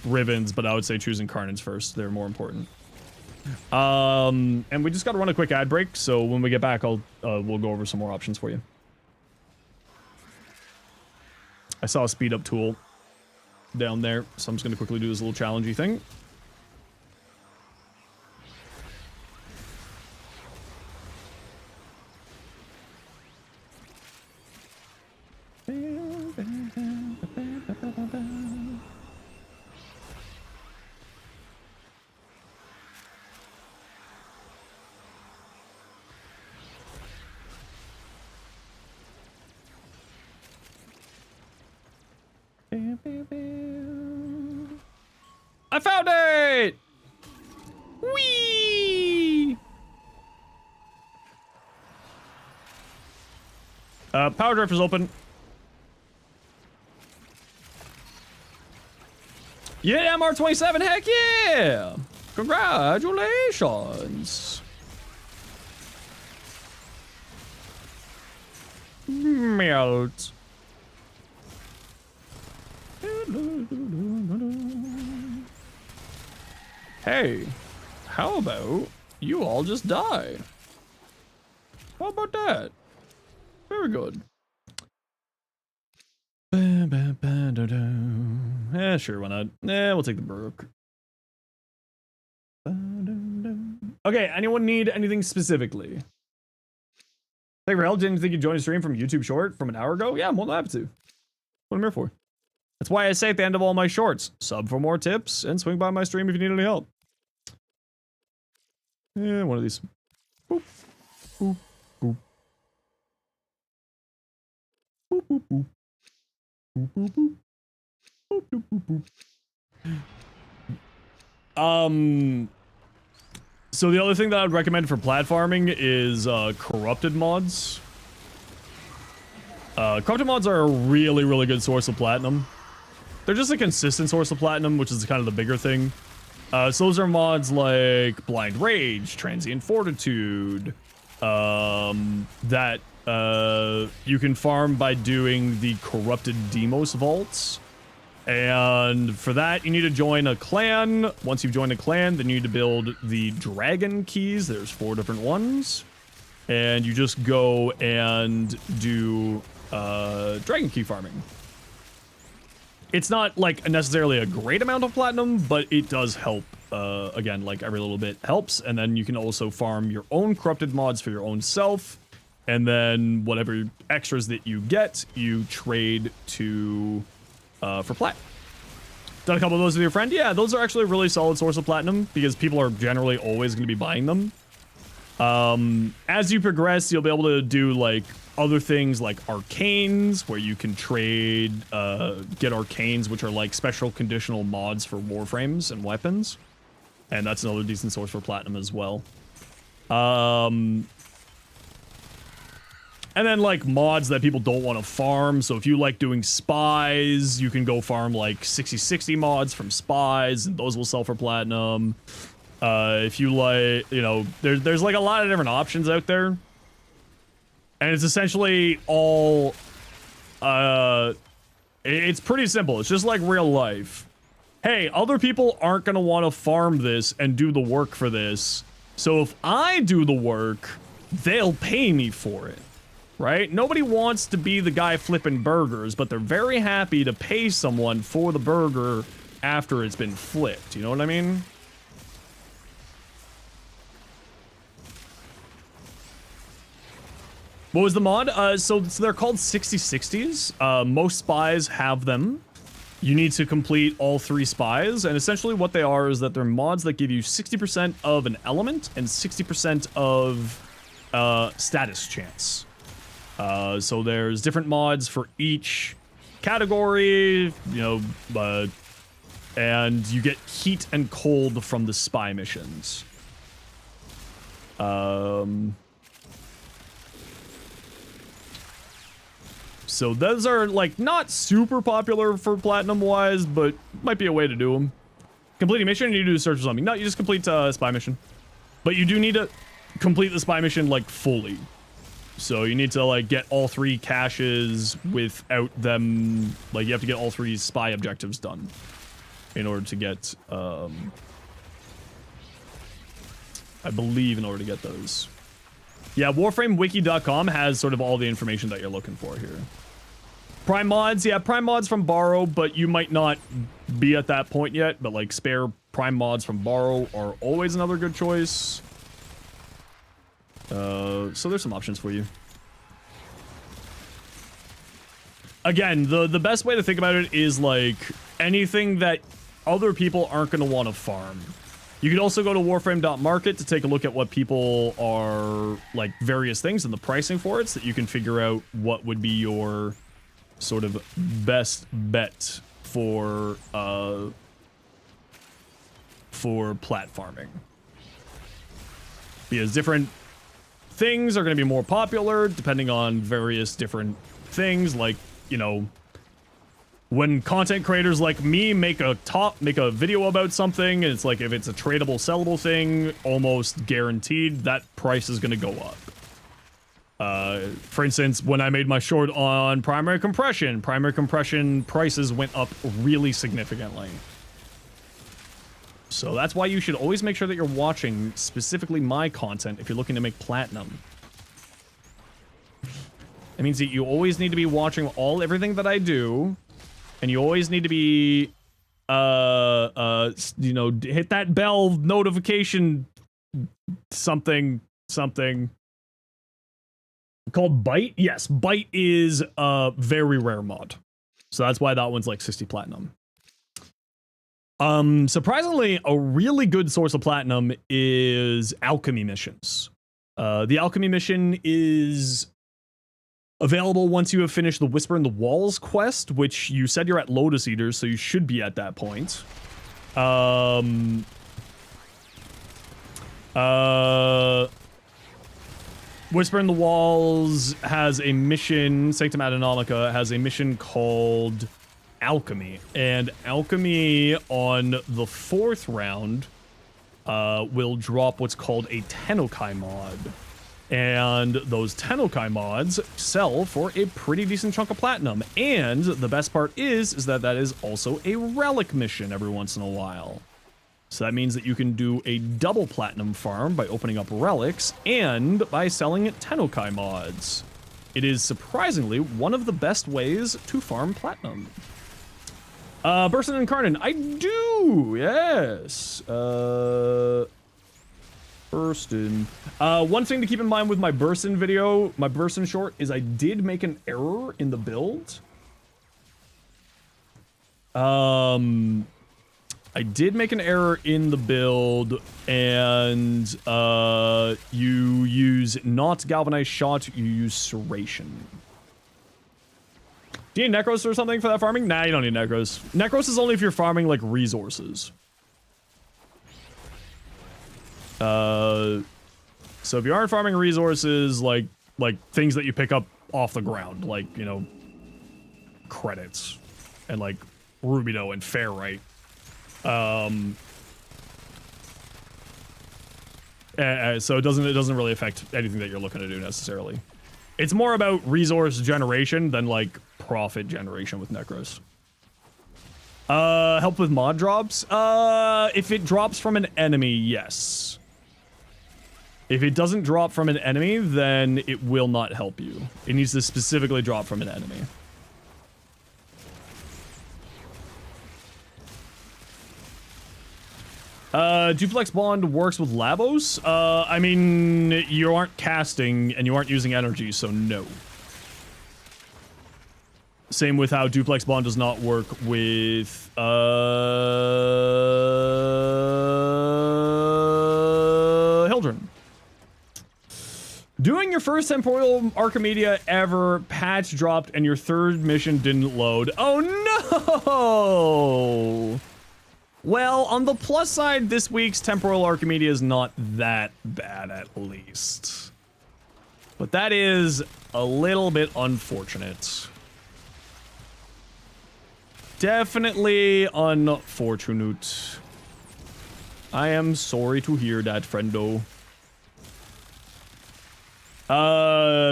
ribbons, but I would say choose Incarnans first. They're more important. And we just got to run a quick ad break, so when we get back, we'll go over some more options for you. I saw a speed up tool down there, so I'm just going to quickly do this little challengey thing. I found it! Whee! Power drift is open. Yeah, MR27, heck yeah! Congratulations! Melt. Hey, how about you all just die? How about that? Very good. Yeah, sure, why not? Yeah, we'll take the Brook. Okay, anyone need anything specifically? Thank you for help. Didn't think you'd join a stream from YouTube short from an hour ago? Yeah, I'm more than happy to. What I'm here for. That's why I say at the end of all my shorts, sub for more tips and swing by my stream if you need any help. Yeah, one of these. Boop, boop, boop. Boop, boop, boop. Boop, boop, boop. Boop, boop, boop, boop. So the other thing that I'd recommend for plat farming is corrupted mods. Corrupted mods are a really, really good source of platinum. They're just a consistent source of platinum, which is kind of the bigger thing. So those are mods like Blind Rage, Transient Fortitude, that you can farm by doing the corrupted Demos vaults. And for that, you need to join a clan. Once you've joined a clan, then you need to build the dragon keys. There's 4 different ones. And you just go and do dragon key farming. It's not like necessarily a great amount of platinum, but it does help. Again, like every little bit helps. And then you can also farm your own corrupted mods for your own self. And then whatever extras that you get, you trade to for plat. Done a couple of those with your friend? Yeah, those are actually a really solid source of platinum because people are generally always going to be buying them. As you progress, you'll be able to do like other things like arcanes, where you can trade, get arcanes, which are like special conditional mods for warframes and weapons. And that's another decent source for platinum as well. And then like mods that people don't want to farm. So if you like doing spies, you can go farm like 60/60 mods from spies, and those will sell for platinum. If you like, you know, there's like a lot of different options out there. And it's essentially all, it's pretty simple. It's just like real life. Hey, other people aren't going to want to farm this and do the work for this. So if I do the work, they'll pay me for it. Right? Nobody wants to be the guy flipping burgers, but they're very happy to pay someone for the burger after it's been flipped. You know what I mean? What was the mod? So they're called 60/60s. Most spies have them. You need to complete all 3 spies, and essentially what they are is that they're mods that give you 60% of an element and 60% of status chance. So there's different mods for each category, you know, and you get heat and cold from the spy missions. So those are like not super popular for platinum wise, but might be a way to do them. Complete a mission, you do a search for something. No, you just complete a spy mission. But you do need to complete the spy mission like fully. So you need to like get all 3 caches without them, like you have to get all 3 spy objectives done in order to get, I believe in order to get those. Yeah, warframewiki.com has sort of all the information that you're looking for here. Prime mods, yeah, prime mods from Borrow, but you might not be at that point yet, but like spare prime mods from Borrow are always another good choice. So there's some options for you. Again, the best way to think about it is like anything that other people aren't going to want to farm. You could also go to warframe.market to take a look at what people are like various things and the pricing for it, so that you can figure out what would be your sort of best bet for plat farming. Because different things are going to be more popular depending on various different things, like, you know, when content creators like me make a video about something, and it's like if it's a tradable, sellable thing, almost guaranteed that price is going to go up. For instance, when I made my short on primary compression prices went up really significantly. So that's why you should always make sure that you're watching specifically my content if you're looking to make platinum. It means that you always need to be watching everything that I do, and you always need to be, you know, hit that bell notification something. Called Bite? Yes, Bite is a very rare mod. So that's why that one's like 60 platinum. Surprisingly, a really good source of platinum is alchemy missions. The alchemy mission is available once you have finished the Whisper in the Walls quest, which you said you're at Lotus Eaters, so you should be at that point. Whisper in the Walls has a mission, Sanctum Adonomica has a mission called Alchemy, and Alchemy on the 4th round will drop what's called a Tennokai mod. And those Tennokai mods sell for a pretty decent chunk of platinum. And the best part is that that is also a relic mission every once in a while. So that means that you can do a double platinum farm by opening up relics and by selling Tennokai mods. It is surprisingly one of the best ways to farm platinum. Burson and Carnan, I do, yes. Burstin. One thing to keep in mind with my Burstin video, my Burstin short, is I did make an error in the build. I did make an error in the build, and you use not galvanized shot, you use serration. Do you need Necros or something for that farming? Nah, you don't need Necros. Necros is only if you're farming, like, resources. So if you aren't farming resources, like things that you pick up off the ground, like, you know, credits, and, like, rubido and ferrite. So it doesn't really affect anything that you're looking to do necessarily. It's more about resource generation than like profit generation with Necros. Help with mod drops? If it drops from an enemy, yes. If it doesn't drop from an enemy, then it will not help you. It needs to specifically drop from an enemy. Duplex Bond works with Labos? I mean, you aren't casting and you aren't using energy, so no. Same with how Duplex Bond does not work with, Hildren. Doing your first Temporal Archimedia ever, patch dropped, and your third mission didn't load. Oh no! Well, on the plus side, this week's Temporal Archimedia is not that bad, at least. But that is a little bit unfortunate. Definitely unfortunate. I am sorry to hear that, friendo.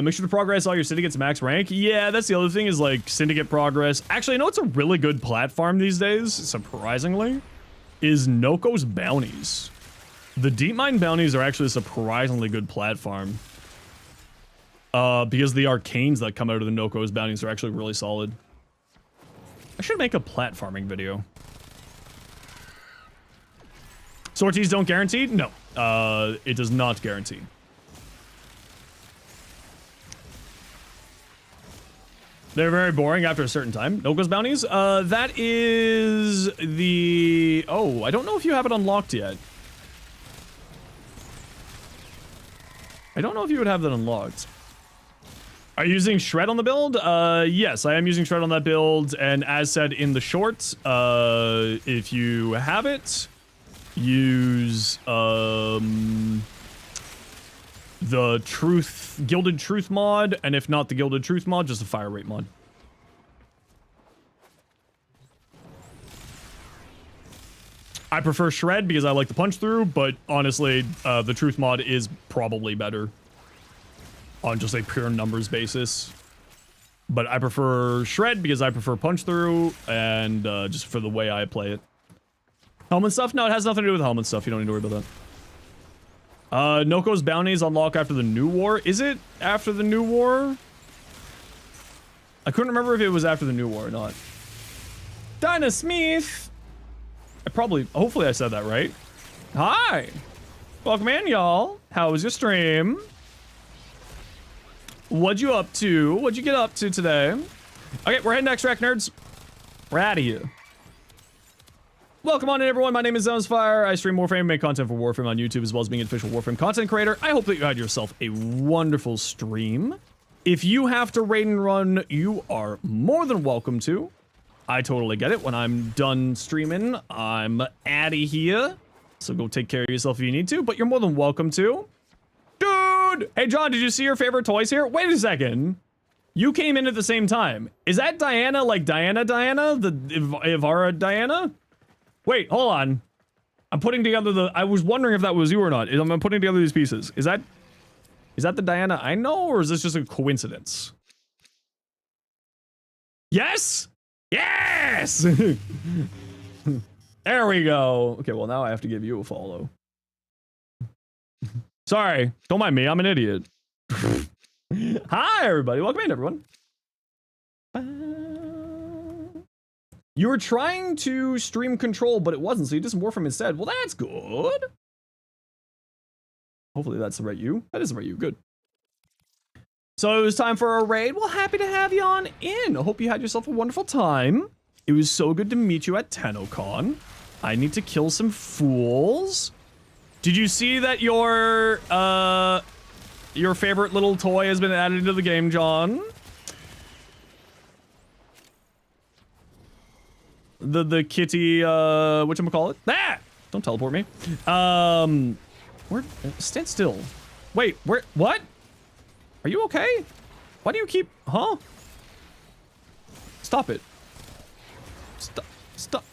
Make sure to progress all your syndicates max rank. Yeah, that's the other thing is, like, syndicate progress. Actually, I know it's a really good platform these days, surprisingly. Is Noko's bounties. The deep mine bounties are actually a surprisingly good platform. Because the arcanes that come out of the Noko's bounties are actually really solid. I should make a platforming video. Sorties don't guarantee? No. It does not guarantee. They're very boring after a certain time. Noko's bounties? That is the... Oh, I don't know if you have it unlocked yet. I don't know if you would have that unlocked. Are you using Shred on the build? Yes, I am using Shred on that build, and as said in the short, if you have it, use, the Gilded Truth mod, and if not the Gilded Truth mod, just the Fire Rate mod. I prefer Shred because I like the punch through, but honestly, the Truth mod is probably better on just a pure numbers basis. But I prefer Shred because I prefer punch through, and just for the way I play it. Helmet stuff? No, it has nothing to do with helmet stuff. You don't need to worry about that. Noko's bounties unlock after the new war. Is it after the new war? I couldn't remember if it was after the new war or not. Dinah Smith! Hopefully I said that right. Hi! Welcome in, y'all. How was your stream? What'd you up to? What'd you get up to today? Okay, we're heading to Extract Nerds. We're out of here. Welcome on in, everyone. My name is Zenosfire. I stream Warframe, make content for Warframe on YouTube, as well as being an official Warframe content creator. I hope that you had yourself a wonderful stream. If you have to raid and run, you are more than welcome to. I totally get it. When I'm done streaming, I'm outta here. So go take care of yourself if you need to, but you're more than welcome to. Dude! Hey, John, did you see your favorite toys here? Wait a second. You came in at the same time. Is that Diana, like Diana? The Ivara Diana? Wait, hold on. I'm putting together the... I was wondering if that was you or not. I'm putting together these pieces. Is that the Diana I know, or is this just a coincidence? Yes? Yes! There we go. Okay, well, now I have to give you a follow. Sorry. Don't mind me. I'm an idiot. Hi, everybody. Welcome in, everyone. You were trying to stream control, but it wasn't, so you did some Warframe instead. Well, that's good. Hopefully that's the right you. That is the right you. Good. So it was time for a raid. Well, happy to have you on in. I hope you had yourself a wonderful time. It was so good to meet you at TennoCon. I need to kill some fools. Did you see that your favorite little toy has been added into the game, John? The kitty, whatchamacallit? Ah! Don't teleport me. Where? Stand still. Wait, where? What? Are you okay? Why do you keep? Huh? Stop it. Stop. Stop.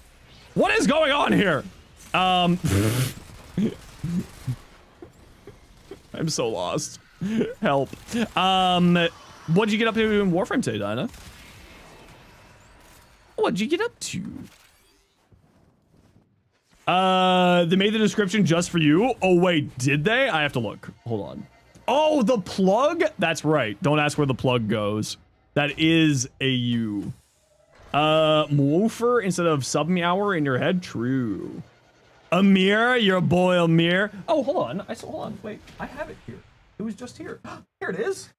What is going on here? I'm so lost. Help. What'd you get up to in Warframe today, Dinah? What'd you get up to? They made the description just for you. Oh wait, did they? I have to look. Hold on. Oh, the plug? That's right. Don't ask where the plug goes. That is a U. Woofer instead of sub-meower in your head? True. Amir, your boy Amir. Oh, hold on. Hold on. Wait, I have it here. It was just here. Here it is.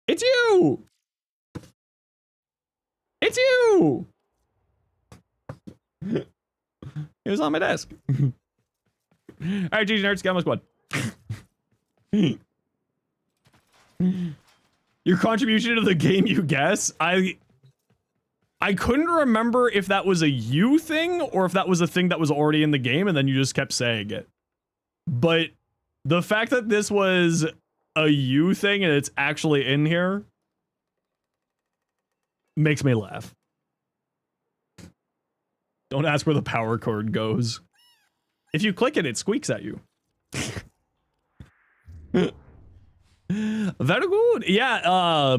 It's you. It's you. It was on my desk. All right, GG Nerds, get on my squad. Your contribution to the game, you guess? I couldn't remember if that was a you thing or if that was a thing that was already in the game and then you just kept saying it. But the fact that this was a you thing and it's actually in here makes me laugh. Don't ask where the power cord goes. If you click it, it squeaks at you. Very good. Yeah,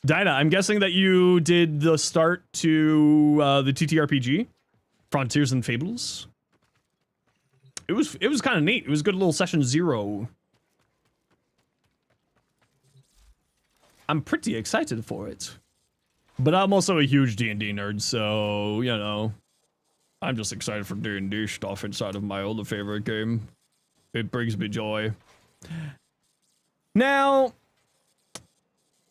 Dinah, I'm guessing that you did the start to the TTRPG, Frontiers and Fables. It was kind of neat. It was a good little session 0. I'm pretty excited for it. But I'm also a huge D&D nerd, so, you know, I'm just excited for D&D stuff inside of my other favorite game. It brings me joy. Now,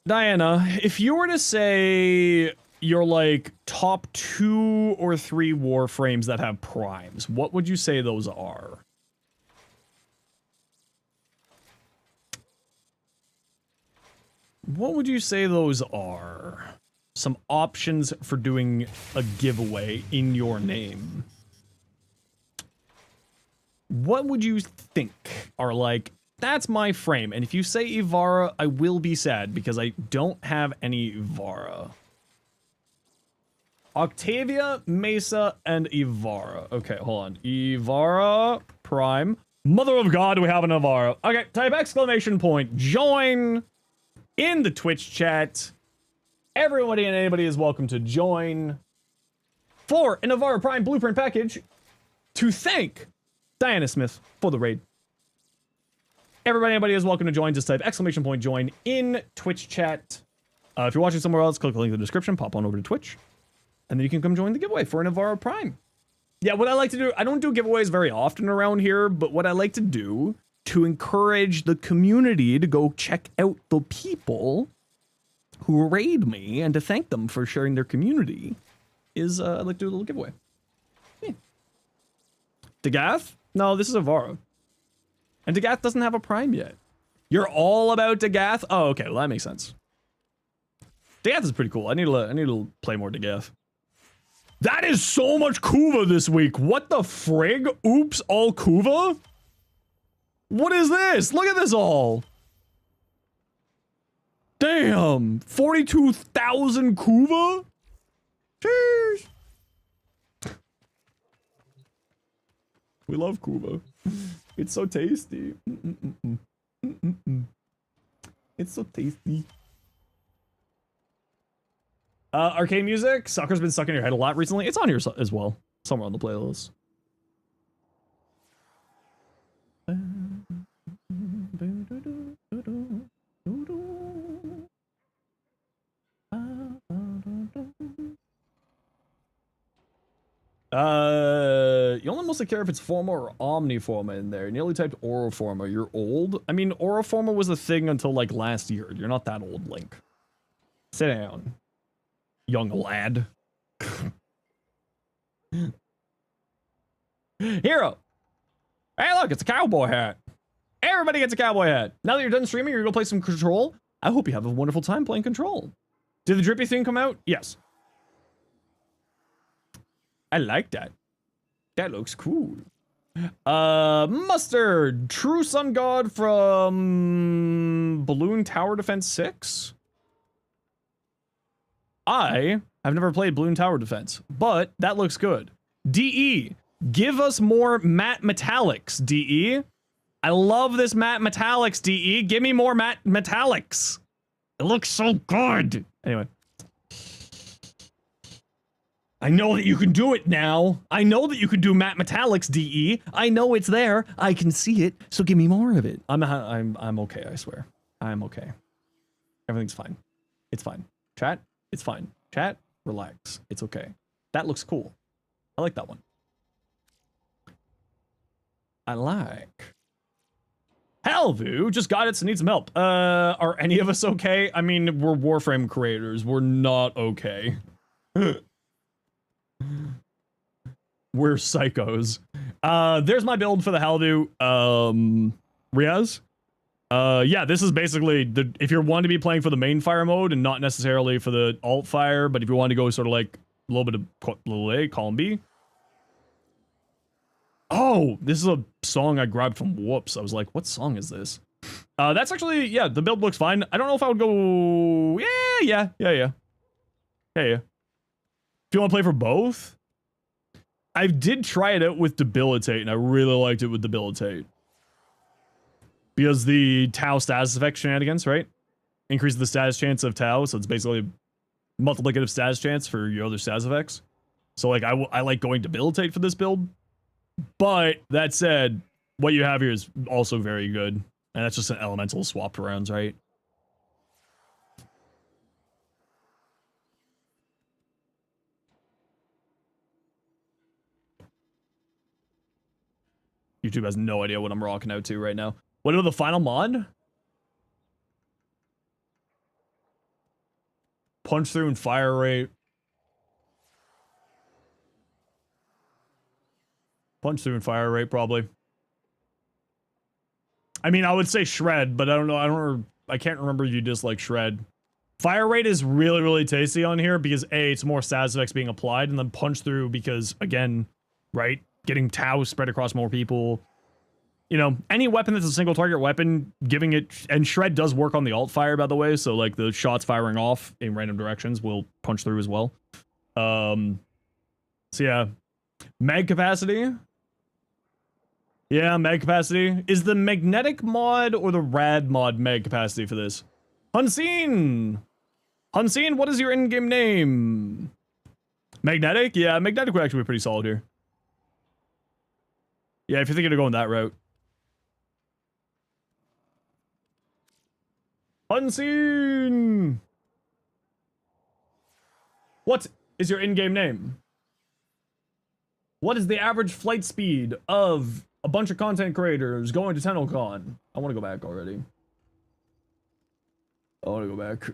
Diana, if you were to say your, like, top 2 or 3 Warframes that have primes, what would you say those are? What would you say those are? Some options for doing a giveaway in your name. What would you think are like, that's my frame? And if you say Ivara, I will be sad because I don't have any Ivara. Octavia, Mesa, and Ivara. Okay, hold on. Ivara, Prime. Mother of God, we have an Ivara. Okay, type exclamation point. Join in the Twitch chat. Everybody and anybody is welcome to join for an Ivara Prime Blueprint package to thank Diana Smith for the raid. Everybody, anybody is welcome to join. Just type exclamation point join in Twitch chat. If you're watching somewhere else, click the link in the description, pop on over to Twitch, and then you can come join the giveaway for an Ivara Prime. Yeah, what I like to do, I don't do giveaways very often around here, but what I like to do to encourage the community to go check out the people who raid me and to thank them for sharing their community is I like to do a little giveaway. Yeah. Dagath? No, this is Ivara. And Dagath doesn't have a prime yet. You're all about Dagath? Oh, okay, well that makes sense. Dagath is pretty cool. I need to play more Dagath. That is so much Kuva this week. What the frig? Oops, all Kuva? What is this? Look at this all. Damn, 42,000 Kuva? Cheers. We love Kuva. It's so tasty. It's so tasty. Arcade music. Soccer's been stuck in your head a lot recently. It's on here as well. Somewhere on the playlist. You only mostly care if it's Forma or Omniforma in there. You nearly typed Oroforma. You're old? I mean, Oroforma was a thing until, like, last year. You're not that old, Link. Sit down, young lad. Hero! Hey, look, it's a cowboy hat. Everybody gets a cowboy hat. Now that you're done streaming, you're gonna play some Control. I hope you have a wonderful time playing Control. Did the drippy thing come out? Yes. I like that. That looks cool. Mustard, True Sun God from Balloon Tower Defense 6. I have never played Balloon Tower Defense, but that looks good. DE, give us more matte metallics, DE. I love this matte metallics, DE. Give me more matte metallics. It looks so good. Anyway. I know that you can do it now. I know that you can do matte metallics, DE. I know it's there. I can see it. So give me more of it. I'm okay, I swear. I'm okay. Everything's fine. It's fine. Chat, it's fine. Chat, relax. It's okay. That looks cool. I like that one. I like. Helvu just got it, so need some help. Are any of us okay? I mean, we're Warframe creators. We're not okay. We're psychos. There's my build for the Helvu. Riaz. Yeah, this is basically if you're wanting to be playing for the main fire mode and not necessarily for the alt fire, but if you want to go sort of like a little bit of little A, column B. Oh, this is a song I grabbed from Whoops. I was like, what song is this? That's actually, yeah, the build looks fine. I don't know if I would go, yeah. If you want to play for both, I did try it out with Debilitate, and I really liked it with Debilitate. Because the Tau status effect shenanigans, right? Increases the status chance of Tau, so it's basically multiplicative status chance for your other status effects. So, like, I like going Debilitate for this build. But, that said, what you have here is also very good. And that's just an elemental swapped rounds, right? YouTube has no idea what I'm rocking out to right now. What about the final mod? Punch through and fire rate. Punch through and fire rate, probably. I mean, I would say shred, but I don't know. I can't remember you dislike shred. Fire rate is really, really tasty on here because A, it's more status effects being applied, and then punch through because, again, right? Getting Tau spread across more people. You know, any weapon that's a single target weapon, giving it, and shred does work on the alt fire, by the way, so like the shots firing off in random directions will punch through as well. So yeah. Mag capacity. Yeah, mag capacity. Is the magnetic mod or the rad mod mag capacity for this? Unseen! Unseen, what is your in-game name? Magnetic? Yeah, magnetic would actually be pretty solid here. Yeah, if you're thinking of going that route. Unseen! What is your in-game name? What is the average flight speed of a bunch of content creators going to TennoCon? I want to go back already. I want to go back.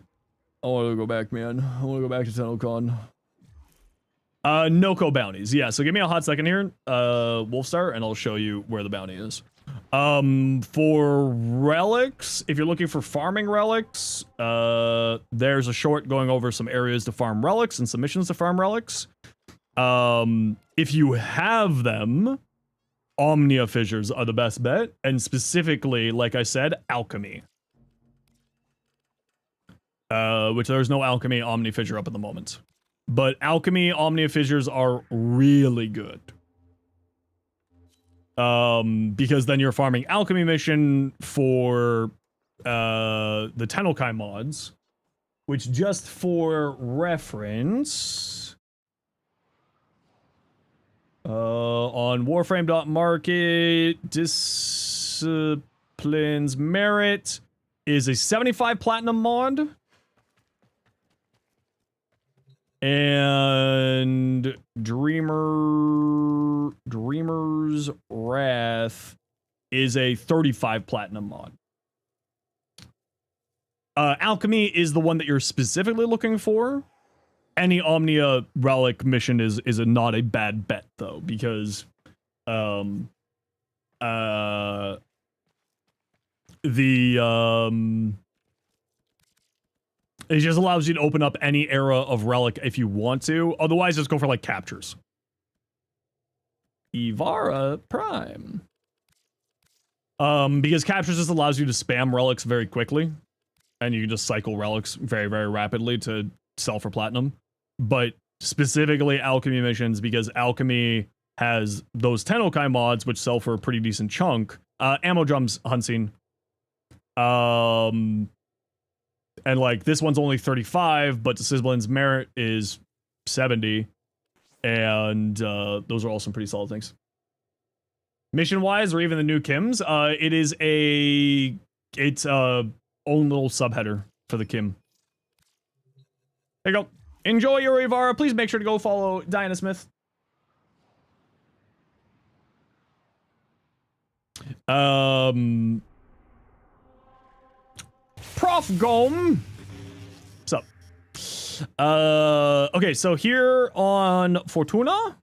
I want to go back, man. I want to go back to TennoCon. No-co bounties. Yeah, so give me a hot second here, Wolfstar, and I'll show you where the bounty is. For relics, if you're looking for farming relics, there's a short going over some areas to farm relics and some missions to farm relics. If you have them, Omnia Fissures are the best bet, and specifically, like I said, Alchemy. Which there's no Alchemy Omni Fissure up at the moment. But Alchemy Omnia Fissures are really good. Because then you're farming Alchemy mission for the Tennokai mods, which just for reference, on Warframe.market, Disciplines Merit is a 75 platinum mod. And Dreamer's Wrath is a 35 platinum mod. Alchemy is the one that you're specifically looking for. Any Omnia Relic mission is not a bad bet though, because it just allows you to open up any era of relic if you want to. Otherwise, just go for like captures. Ivara Prime. Because captures just allows you to spam relics very quickly. And you can just cycle relics very, very rapidly to sell for platinum. But specifically alchemy missions, because alchemy has those Tennokai mods, which sell for a pretty decent chunk. Ammo drums, Huntsing. And like this one's only 35, but the Sizzlin's merit is 70. And those are all some pretty solid things. Mission wise, or even the new Kims, it's own little subheader for the Kim. There you go. Enjoy your Ivara. Please make sure to go follow Diana Smith. Prof Gom. What's up? Okay, so here on Fortuna,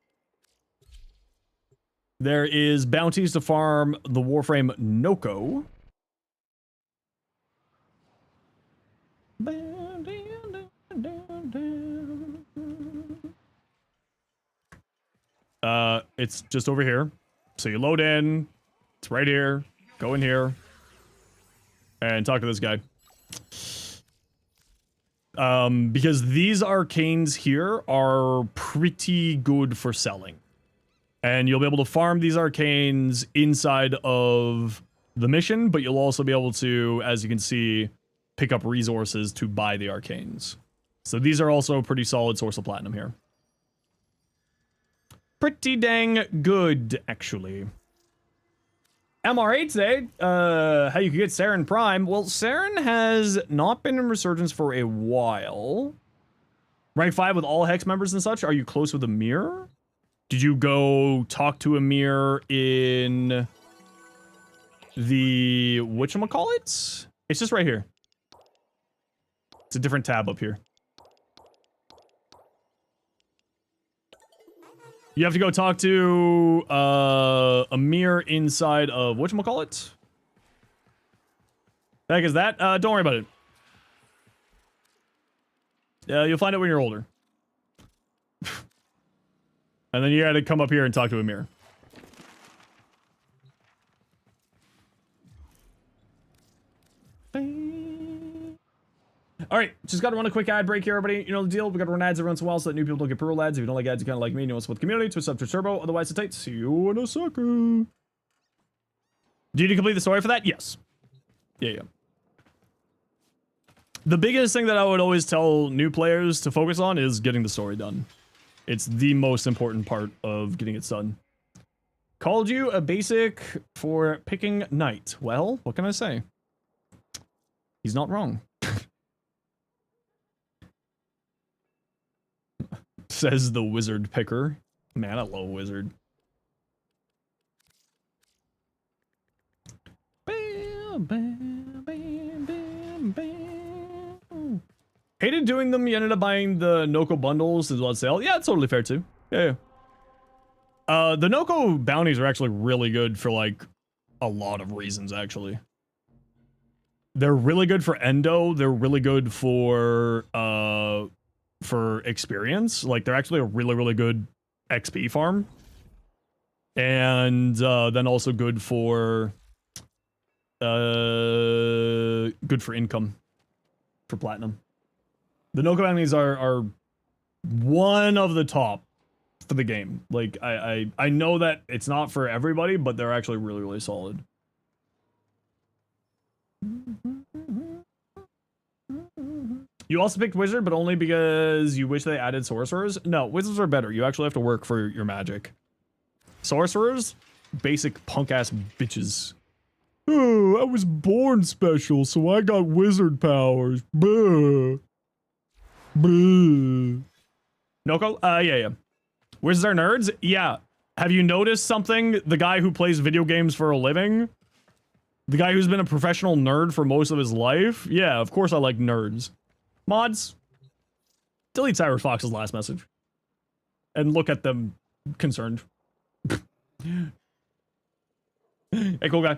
there is bounties to farm the Warframe Noko. It's just over here. So you load in. It's right here. Go in here. And talk to this guy. Because these arcanes here are pretty good for selling. And you'll be able to farm these arcanes inside of the mission, but you'll also be able to, as you can see, pick up resources to buy the arcanes. So these are also a pretty solid source of platinum here. Pretty dang good, actually. MR8 today, how you can get Saren Prime. Well, Saren has not been in Resurgence for a while. Rank 5 with all Hex members and such. Are you close with Amir? Did you go talk to Amir in the whatchamacallit? It's just right here. It's a different tab up here. You have to go talk to Amir inside of whatchamacallit? The heck is that? Don't worry about it. You'll find out when you're older. And then you gotta come up here and talk to Amir. Alright, just gotta run a quick ad break here, everybody. You know the deal. We gotta run ads every once in a while so that new people don't get pro ads. If you don't like ads, you kinda like me, you know what's with the community. Twist up to Turbo, otherwise it's tight. See you in a second. Do you need to complete the story for that? Yes. Yeah. The biggest thing that I would always tell new players to focus on is getting the story done. It's the most important part of getting it done. Called you a basic for picking Knight. Well, what can I say? He's not wrong. Says the wizard picker. Man, I love wizard. Bam, bam, bam, bam, bam. Hated doing them. You ended up buying the Noko bundles as well as sale. Yeah, it's totally fair too. Yeah. The Noko bounties are actually really good for like a lot of reasons. Actually, they're really good for endo. They're really good for experience. Like they're actually a really good XP farm, and then also good for income for platinum. The Noko bounties are one of the top for the game. Like I know that it's not for everybody, but they're actually really solid. You also picked Wizard, but only because you wish they added Sorcerers? No, Wizards are better. You actually have to work for your magic. Sorcerers? Basic punk-ass bitches. Oh, I was born special, so I got wizard powers. Buh. Buh. Noko? Yeah. Wizards are nerds? Yeah. Have you noticed something? The guy who plays video games for a living? The guy who's been a professional nerd for most of his life? Yeah, of course I like nerds. Mods, delete Cyrus Fox's last message. And look at them concerned. Hey, cool guy.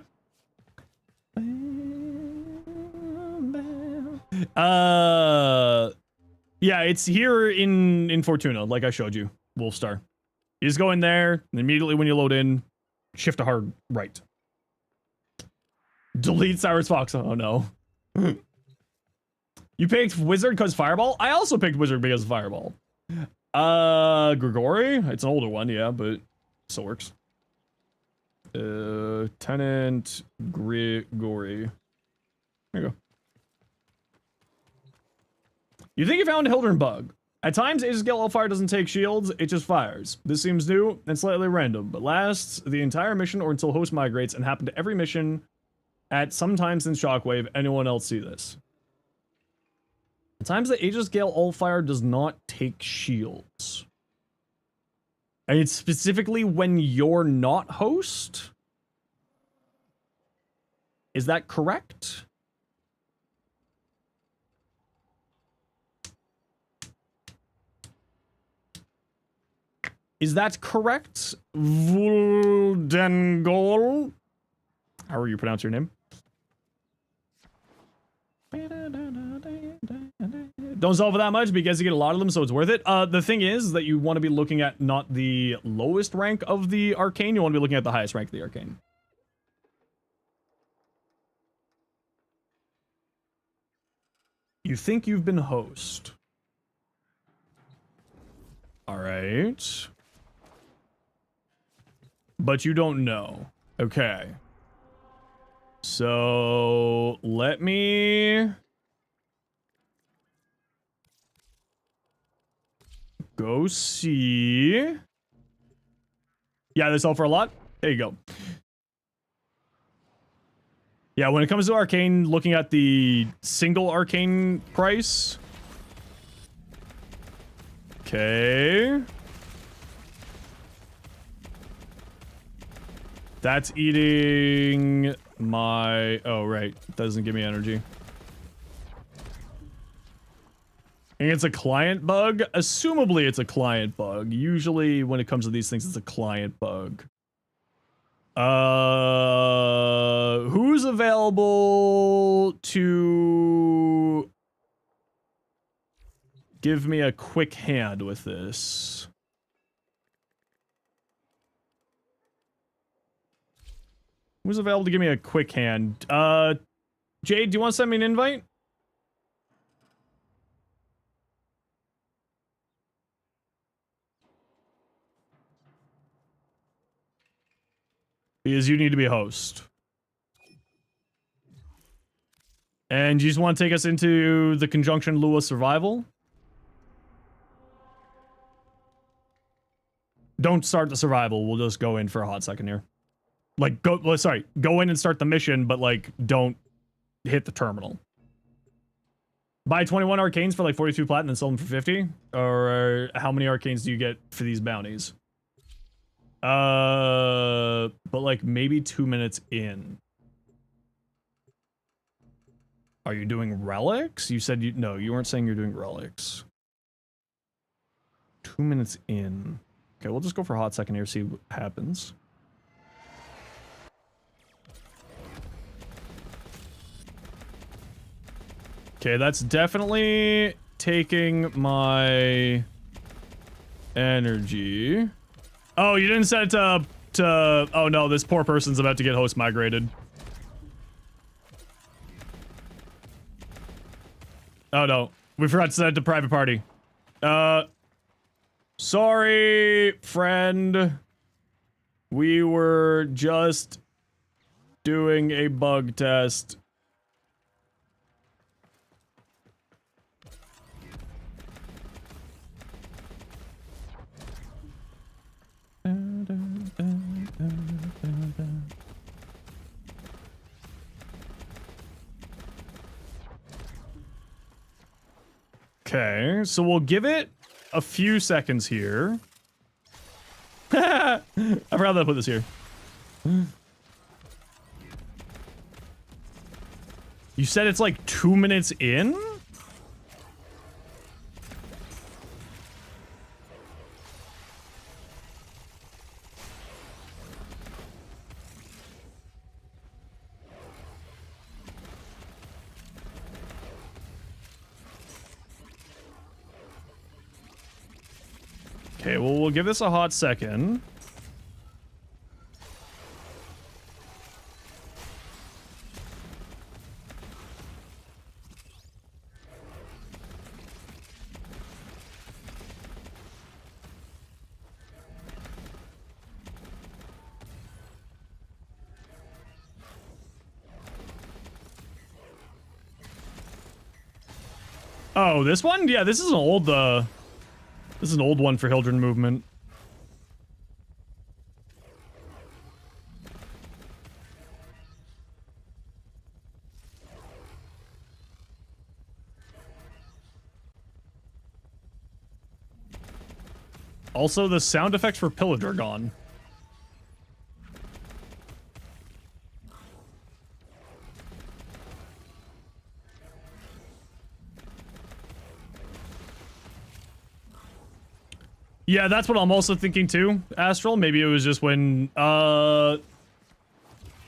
Yeah, it's here in Fortuna, like I showed you. Wolfstar. You just go in there, and immediately when you load in, shift to hard right. Delete Cyrus Fox. Oh no. You picked Wizard because Fireball? I also picked Wizard because of Fireball. Grigori? It's an older one, yeah, but still works. Tenant Grigori. There you go. You think you found a Hildren bug. At times, Aegis Gale All-Fire doesn't take shields, it just fires. This seems new and slightly random, but lasts the entire mission or until host migrates and happened to every mission at some time since Shockwave. Anyone else see this? At times, the Aegis Gale All-Fire does not take shields. And it's specifically when you're not host? Is that correct? Is that correct? Vuldengol? However you pronounce your name. Don't solve for that much because you get a lot of them, so it's worth it. The thing is that you want to be looking at not the lowest rank of the arcane, you want to be looking at the highest rank of the arcane. You think you've been host. Alright. But you don't know. Okay. So, let me go see. Yeah, they sell for a lot. There you go. Yeah, when it comes to arcane, looking at the single arcane price. Okay. That's eating my... Oh, right. Doesn't give me energy. And it's a client bug? Assumably it's a client bug. Usually when it comes to these things, it's a client bug. Who's available to give me a quick hand with this? Who's available to give me a quick hand? Jade, do you want to send me an invite? Because you need to be a host. And you just want to take us into the conjunction Lua survival? Don't start the survival, we'll just go in for a hot second here. Like, go in and start the mission, but, like, don't hit the terminal. Buy 21 arcanes for, like, 42 platinum and sell them for 50? Or how many arcanes do you get for these bounties? But, like, maybe 2 minutes in. Are you doing relics? You said no, you weren't saying you're doing relics. 2 minutes in. Okay, we'll just go for a hot second here, see what happens. Okay, that's definitely taking my energy. Oh, you didn't set it to... Oh no, this poor person's about to get host migrated. Oh no, we forgot to set it to private party. Sorry, friend. We were just doing a bug test. Okay, so we'll give it a few seconds here. I forgot to put this here. You said it's like 2 minutes in? Okay, well, we'll give this a hot second. Oh, this one? Yeah, this is an old, this is an old one for Hildren movement. Also, the sound effects for Pillage are gone. Yeah, that's what I'm also thinking too, Astral. Maybe it was just when,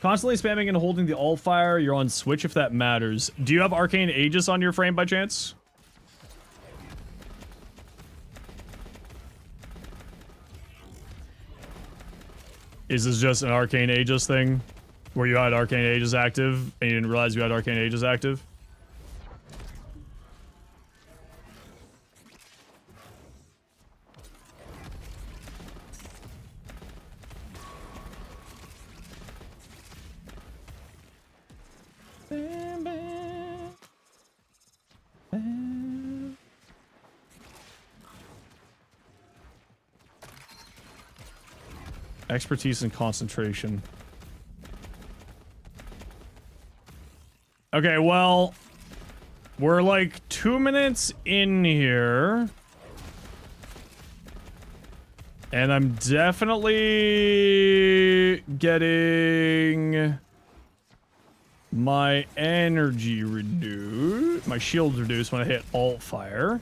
constantly spamming and holding the alt fire, you're on Switch if that matters. Do you have Arcane Aegis on your frame by chance? Is this just an Arcane Aegis thing? Where you had Arcane Aegis active, and you didn't realize you had Arcane Aegis active? Expertise and concentration. Okay, well, we're like 2 minutes in here. And I'm definitely getting my energy reduced, my shields reduced when I hit alt fire.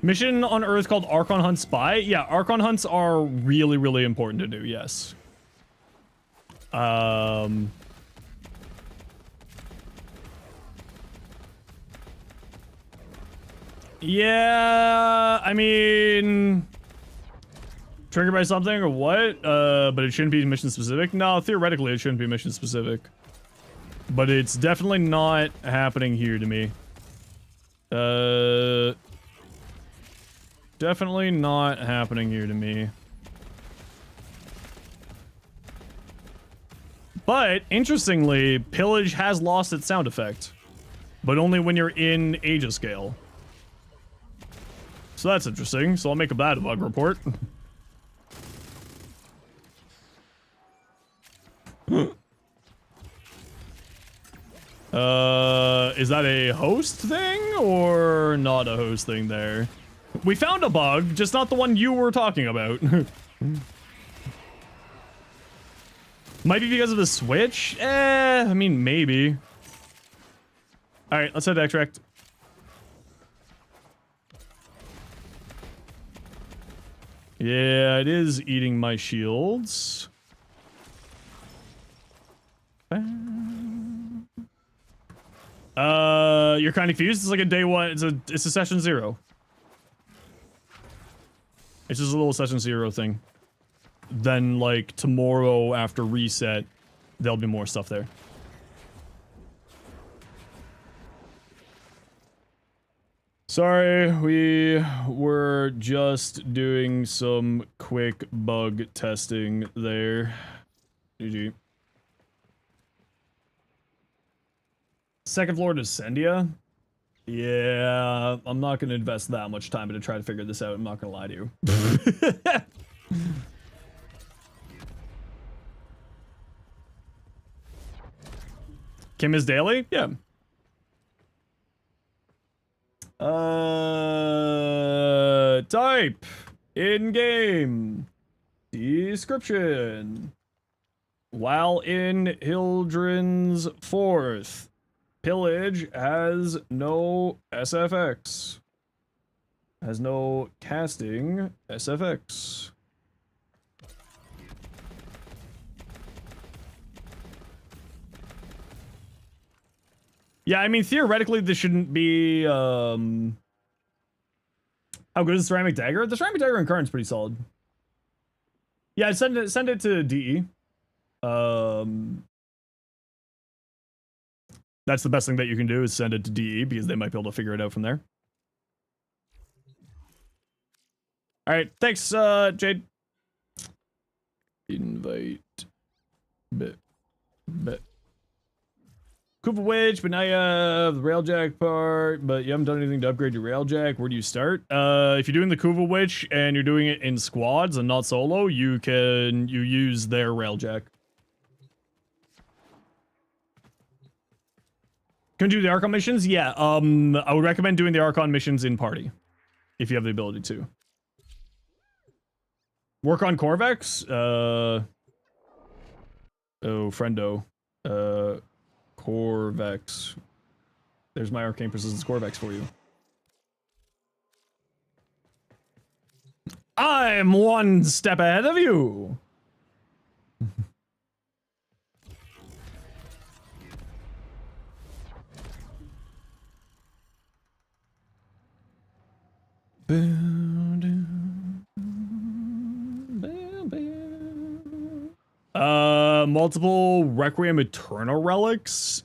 Mission on Earth called Archon Hunt Spy? Yeah, Archon Hunts are really, really important to do, yes. Yeah, I mean... Triggered by something or what? But it shouldn't be mission specific? No, theoretically it shouldn't be mission specific. But it's definitely not happening here to me. Definitely not happening here to me. But, interestingly, Pillage has lost its sound effect. But only when you're in Aegis scale. So that's interesting. So I'll make a bad bug report. Is that a host thing or not a host thing there? We found a bug, just not the one you were talking about. Might be because of the Switch? I mean, maybe. Alright, let's head to extract. Yeah, it is eating my shields. You're kind of confused? It's like a day one, it's a session 0. It's just a little session 0 thing. Then, like, tomorrow after reset, there'll be more stuff there. Sorry, we were just doing some quick bug testing there. GG. Second floor to Sendia? Yeah, I'm not gonna invest that much time to try to figure this out, I'm not gonna lie to you. Kim is daily? Yeah. Type in-game description. While in Hildren's Fourth, pillage has no SFX. Has no casting SFX. Yeah, I mean, theoretically, this shouldn't be, how good is the ceramic dagger? The ceramic dagger in Karn's pretty solid. Yeah, send it to DE. That's the best thing that you can do is send it to DE because they might be able to figure it out from there. All right, thanks, Jade. Invite. Bet. Cooper Witch, but now you have the railjack part, but you haven't done anything to upgrade your railjack. Where do you start? If you're doing the Kuva Witch and you're doing it in squads and not solo, you use their railjack. Can you do the Archon missions? Yeah, I would recommend doing the Archon missions in party, if you have the ability to. Work on Corvex? Oh, friendo. Corvex. There's my Arcane Persistence Corvex for you. I'm one step ahead of you! Multiple Requiem Eternal Relics.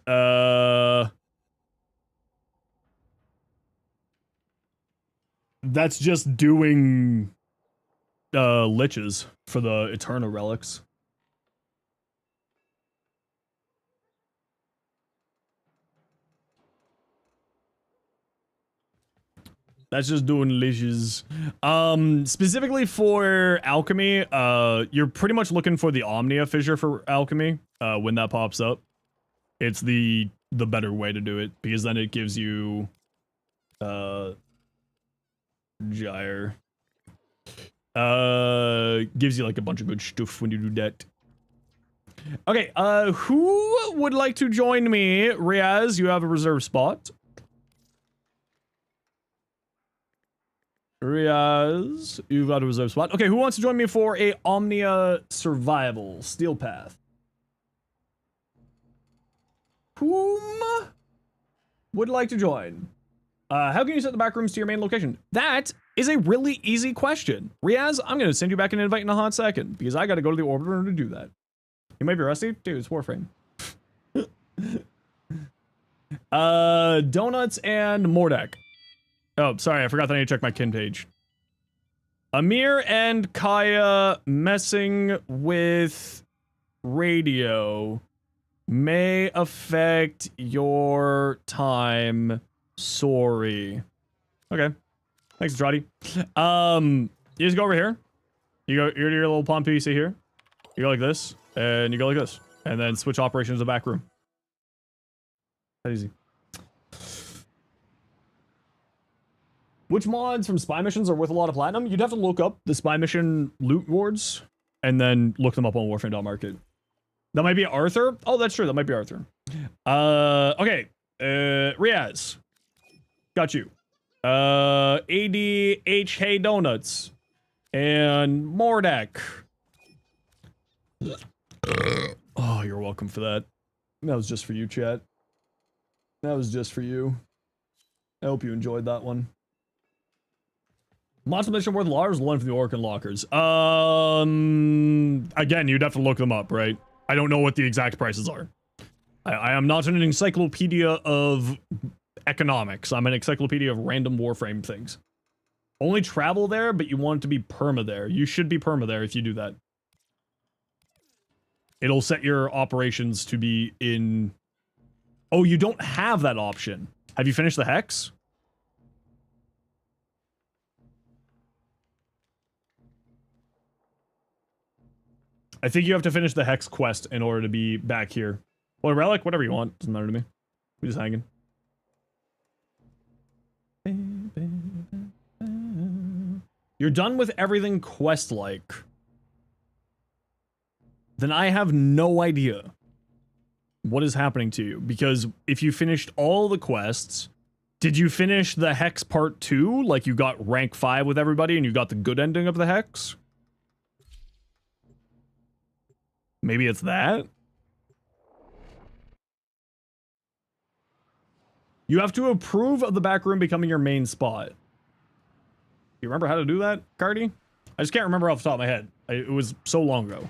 That's just doing liches for the Eternal Relics. That's just doing liches. Specifically for alchemy, you're pretty much looking for the Omnia fissure for alchemy. When that pops up, it's the better way to do it because then it gives you gyre. Gives you like a bunch of good stuff when you do that. Okay, who would like to join me? Riaz, you have a reserve spot. Riaz, you've got a reserve spot. Okay, who wants to join me for a Omnia Survival Steel Path? Whom would like to join? How can you set the back rooms to your main location? That is a really easy question. Riaz, I'm going to send you back an invite in a hot second because I got to go to the orbiter to do that. You might be rusty? Dude, it's Warframe. Donuts and Mordek. Oh, sorry, I forgot that I need to check my kin page. Amir and Kaya messing with radio may affect your time. Sorry. Okay. Thanks, Drotty. You just go over here. You're to your little pawn PC here. You go like this, and you go like this. And then switch operations to the back room. That easy. Which mods from spy missions are worth a lot of platinum? You'd have to look up the spy mission loot rewards and then look them up on Warframe.market. That might be Arthur. Oh, that's true. That might be Arthur. Okay. Riaz. Got you. ADH Hey Donuts. And Mordek. Oh, you're welcome for that. That was just for you, chat. That was just for you. I hope you enjoyed that one. Monster mission worth $1 one for the Orcan lockers. Again, you'd have to look them up, right? I don't know what the exact prices are. I am not an encyclopedia of economics. I'm an encyclopedia of random Warframe things. Only travel there, but you want it to be perma there. You should be perma there if you do that. It'll set your operations to be in... Oh, you don't have that option. Have you finished the hex? I think you have to finish the hex quest in order to be back here. Or relic, whatever you want. Doesn't matter to me. We're just hanging. You're done with everything quest-like. Then I have no idea what is happening to you. Because if you finished all the quests, did you finish the Hex Part 2? Like you got rank 5 with everybody and you got the good ending of the Hex? Maybe it's that? You have to approve of the back room becoming your main spot. You remember how to do that, Cardi? I just can't remember off the top of my head. It was so long ago.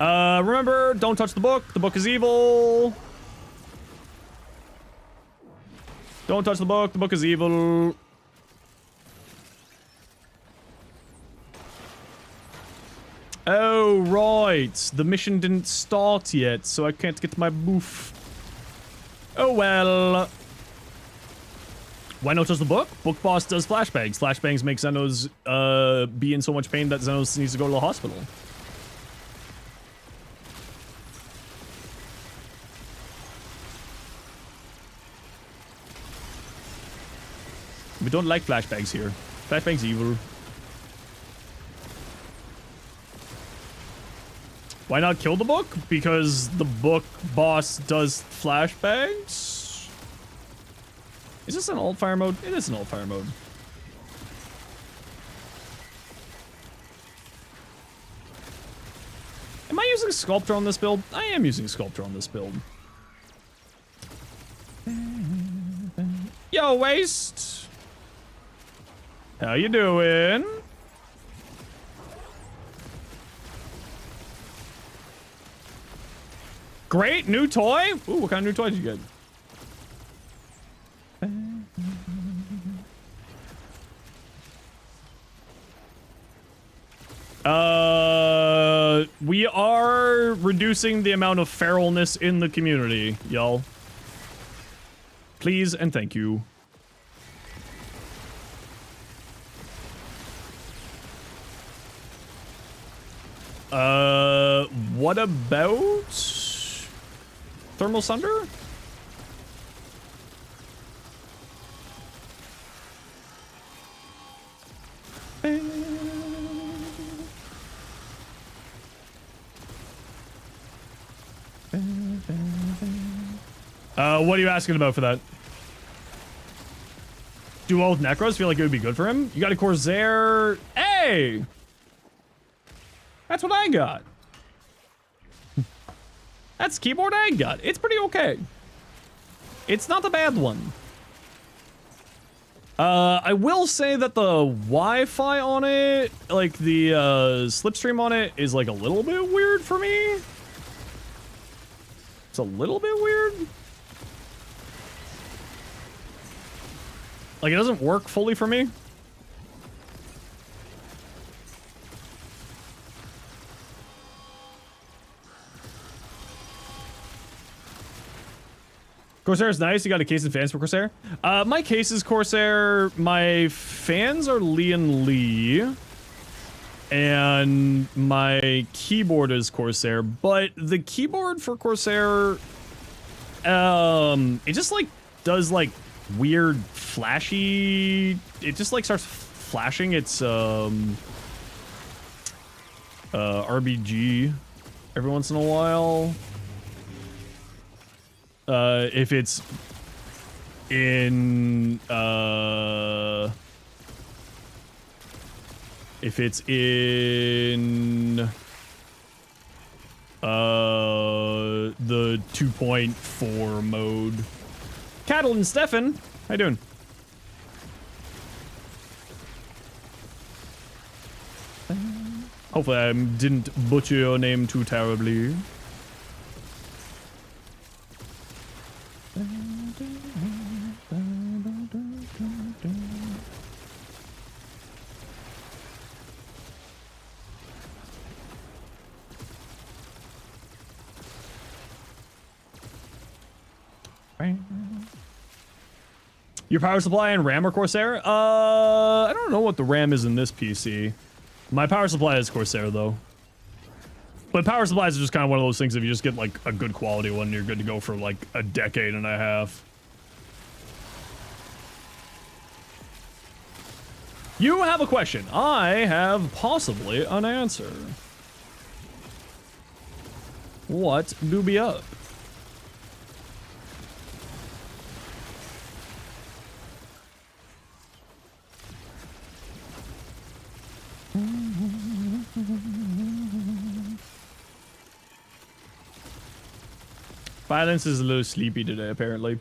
Remember, don't touch the book. The book is evil. Don't touch the book. The book is evil. Oh, right. The mission didn't start yet, so I can't get my boof. Oh, well. Why not touch the book? Book boss does flashbangs. Flashbangs make Zenos be in so much pain that Zenos needs to go to the hospital. We don't like flashbangs here. Flashbangs evil. Why not kill the book? Because the book boss does flashbangs? Is this an alt fire mode? It is an alt fire mode. Am I using Sculptor on this build? I am using Sculptor on this build. Yo, Waste! How you doing? Great, new toy? Ooh, what kind of new toy did you get? We are reducing the amount of feralness in the community, y'all. Please and thank you. What about Thermal Sunder? What are you asking about for that? Do all Necros feel like it would be good for him? You got a Corsair. Hey! That's what I got. That's the keyboard I got. It's pretty okay. It's not the bad one. I will say that the Wi-Fi on it, like the slipstream on it, is like a little bit weird for me. It's a little bit weird. Like, it doesn't work fully for me. Corsair's nice. You got a case and fans for Corsair? My case is Corsair. My fans are Leon Lee. And my keyboard is Corsair. But the keyboard for Corsair, it just, like, does, like, weird flashy... It just, like, starts flashing its, RBG every once in a while. If it's in, the 2.4 mode. Cattle and Stefan, how you doing? Hopefully I didn't butcher your name too terribly. Your power supply and RAM are Corsair? I don't know what the RAM is in this PC. My power supply is Corsair, though. But power supplies are just kind of one of those things, if you just get, like, a good quality one, you're good to go for, like, a decade and a half. You have a question. I have possibly an answer. What do be up? Violence is a little sleepy today, apparently.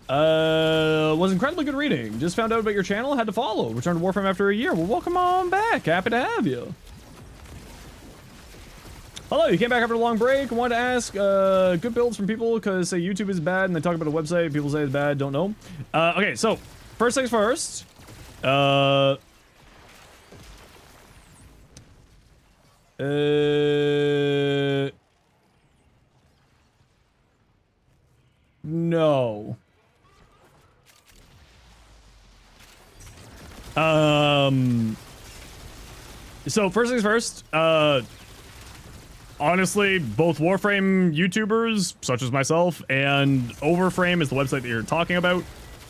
Was incredibly good reading. Just found out about your channel, had to follow. Returned to Warframe after a year. Well, welcome on back. Happy to have you. Hello, you came back after a long break. Wanted to ask, good builds from people because say YouTube is bad and they talk about a website. People say it's bad, don't know. Okay, so first things first. No. So first things first, honestly, both Warframe YouTubers, such as myself, and Overframe is the website that you're talking about,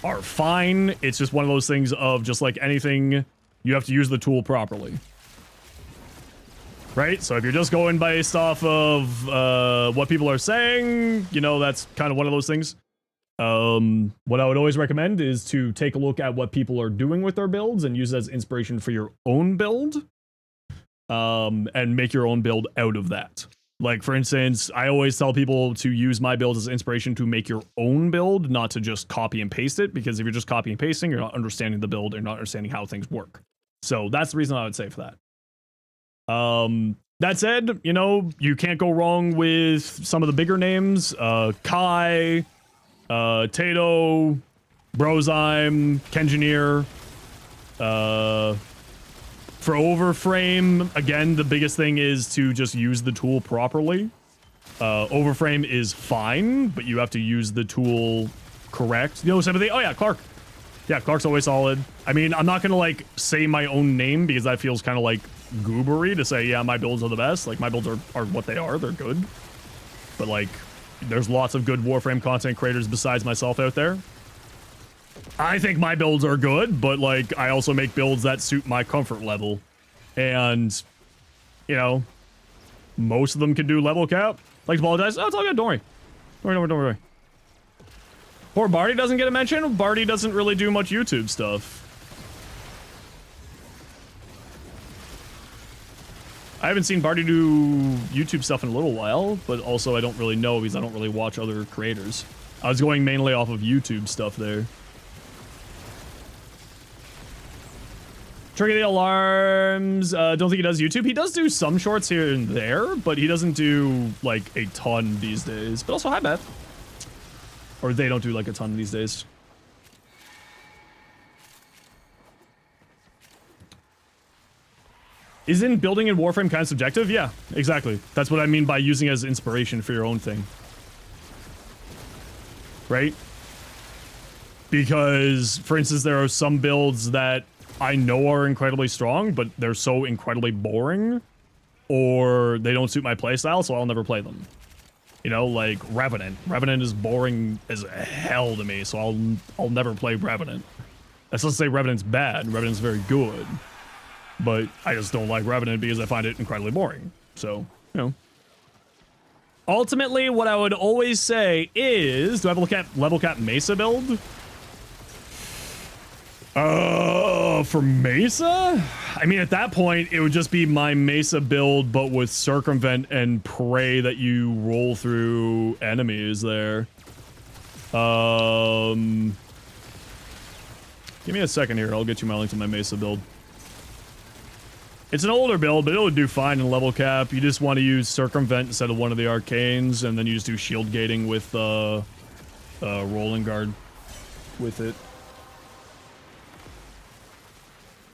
are fine. It's just one of those things of just like anything, you have to use the tool properly. Right? So if you're just going based off of what people are saying, you know, that's kind of one of those things. What I would always recommend is to take a look at what people are doing with their builds and use it as inspiration for your own build. And make your own build out of that. Like, for instance, I always tell people to use my build as inspiration to make your own build, not to just copy and paste it, because if you're just copy and pasting, you're not understanding the build, you're not understanding how things work. So that's the reason I would say for that. That said, you know, you can't go wrong with some of the bigger names. Kai, Tato, Brozyme, Kengineer, for Overframe, again, the biggest thing is to just use the tool properly. Overframe is fine, but you have to use the tool correct. You know, sympathy? Oh yeah, Clark. Yeah, Clark's always solid. I mean, I'm not gonna like say my own name because that feels kind of like goobery to say, yeah, my builds are the best. Like, my builds are what they are. They're good. But like, there's lots of good Warframe content creators besides myself out there. I think my builds are good, but like, I also make builds that suit my comfort level. And, you know, most of them can do level cap. Like, apologize. Oh, it's all good. Don't worry. Don't worry. Poor Barty doesn't get a mention. Barty doesn't really do much YouTube stuff. I haven't seen Barty do YouTube stuff in a little while, but also I don't really know because I don't really watch other creators. I was going mainly off of YouTube stuff there. Trigger the alarms. Don't think he does YouTube. He does do some shorts here and there, but he doesn't do like a ton these days. But also, hi Beth. Or they don't do like a ton these days. Isn't building in Warframe kind of subjective? Yeah, exactly. That's what I mean by using it as inspiration for your own thing. Right? Because, for instance, there are some builds that I know are incredibly strong, but they're so incredibly boring, or they don't suit my playstyle, so I'll never play them. You know, like Revenant. Revenant is boring as hell to me, so I'll never play Revenant. That's not to say Revenant's bad. Revenant's very good. But I just don't like Revenant because I find it incredibly boring. So, you know. Ultimately, what I would always say is, do I have a level cap Mesa build? For Mesa? I mean, at that point, it would just be my Mesa build, but with Circumvent and pray that you roll through enemies there. Give me a second here. I'll get you my link to my Mesa build. It's an older build, but it would do fine in level cap. You just want to use Circumvent instead of one of the arcanes, and then you just do shield gating with rolling guard with it.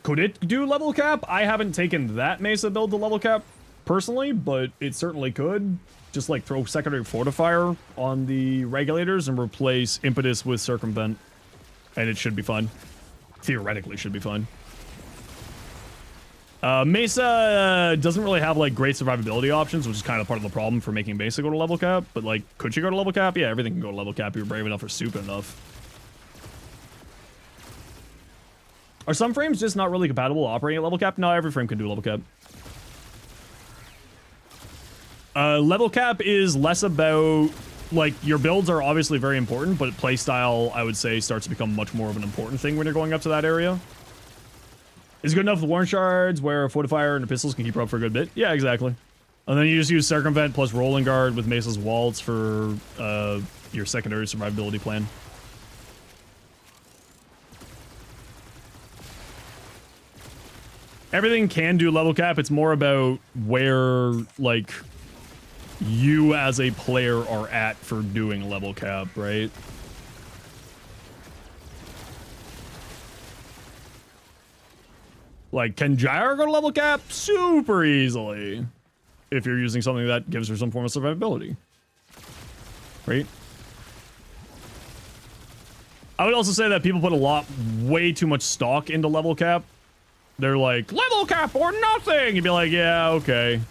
Could it do level cap? I haven't taken that Mesa build to level cap personally, but it certainly could. Just like throw secondary fortifier on the regulators and replace impetus with circumvent, and it should be fine. Theoretically should be fine. Mesa doesn't really have like great survivability options, which is kind of part of the problem for making Mesa go to level cap. But like, could you go to level cap? Yeah, everything can go to level cap if you're brave enough or stupid enough. Are some frames just not really compatible operating at level cap? No, every frame can do level cap. Level cap is less about, like, your builds are obviously very important, but playstyle, I would say, starts to become much more of an important thing when you're going up to that area. Is it good enough with Warren Shards, where a Fortifier and a Pistols can keep her up for a good bit? Yeah, exactly. And then you just use Circumvent plus Rolling Guard with Mesa's Waltz for your secondary survivability plan. Everything can do level cap. It's more about where, like, you as a player are at for doing level cap, right? Like, can Jair go to level cap? Super easily. If you're using something that gives her some form of survivability. Right? I would also say that people put way too much stock into level cap. They're like, level cap or nothing! You'd be like, yeah, okay.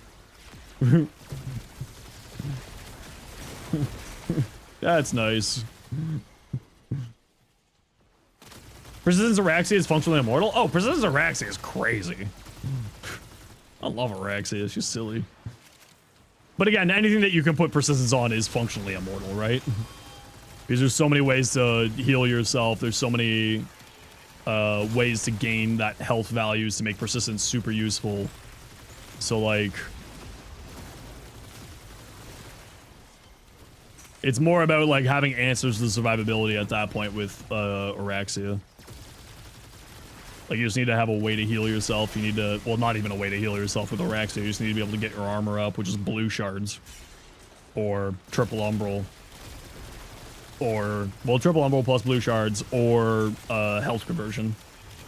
That's nice. Persistence Araxia is functionally immortal? Oh, Persistence Araxia is crazy. I love Araxia, she's silly. But again, anything that you can put Persistence on is functionally immortal, right? Because there's so many ways to heal yourself, there's so many ways to gain that health values to make Persistence super useful. So, like, it's more about, like, having answers to the survivability at that point with Araxia. Like, you just need to have a way to heal yourself. You need to, well, not even a way to heal yourself with Araxia. You just need to be able to get your armor up, which is blue shards. Or triple umbral. Or, well, triple umbral plus blue shards, or health conversion.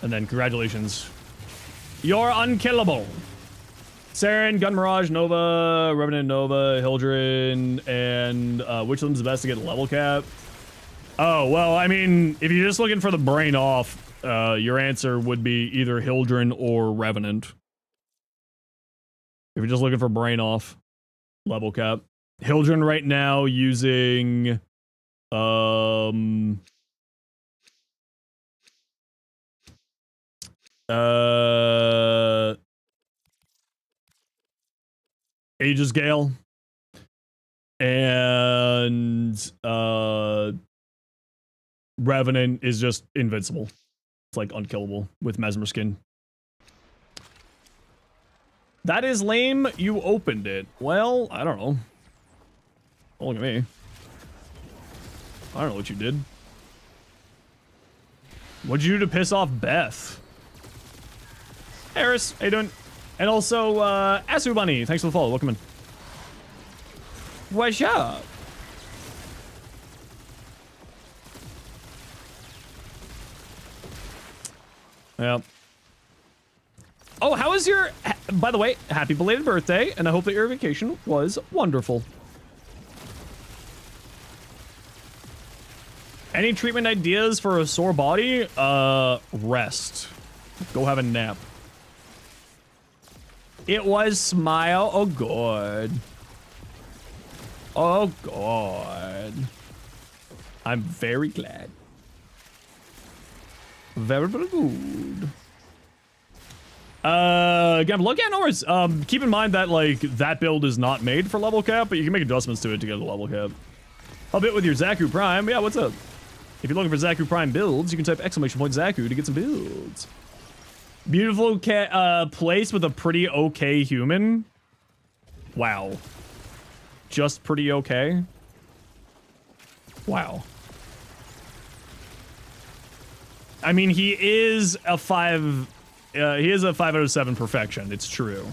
And then, congratulations. You're unkillable! Saren, Gun Mirage, Nova, Revenant Nova, Hildren, and which of them's the best to get level cap? Oh, well, I mean, if you're just looking for the brain off, your answer would be either Hildren or Revenant. If you're just looking for brain off, level cap. Hildren right now using Aegis Gale and Revenant is just invincible. It's like unkillable with Mesmer Skin. That is lame. You opened it. Well, I don't know. Don't look at me. I don't know what you did. What'd you do to piss off Beth? Harris, how you doing? And also, Asu Bunny, thanks for the follow. Welcome in. What's up? Yeah. Oh, how was your... By the way, happy belated birthday, and I hope that your vacation was wonderful. Any treatment ideas for a sore body? Rest. Go have a nap. It was smile. Oh, God. Oh, God. I'm very glad. Very, very good. Again, look at Norris. Keep in mind that, like, that build is not made for level cap, but you can make adjustments to it to get a level cap. I'll bit with your Zaku Prime. Yeah, what's up? If you're looking for Zaku Prime builds, you can type !Zaku to get some builds. Beautiful place with a pretty okay human. Wow. Just pretty okay. Wow. I mean, he is a 5 he is a 5 out of 7 perfection. It's true.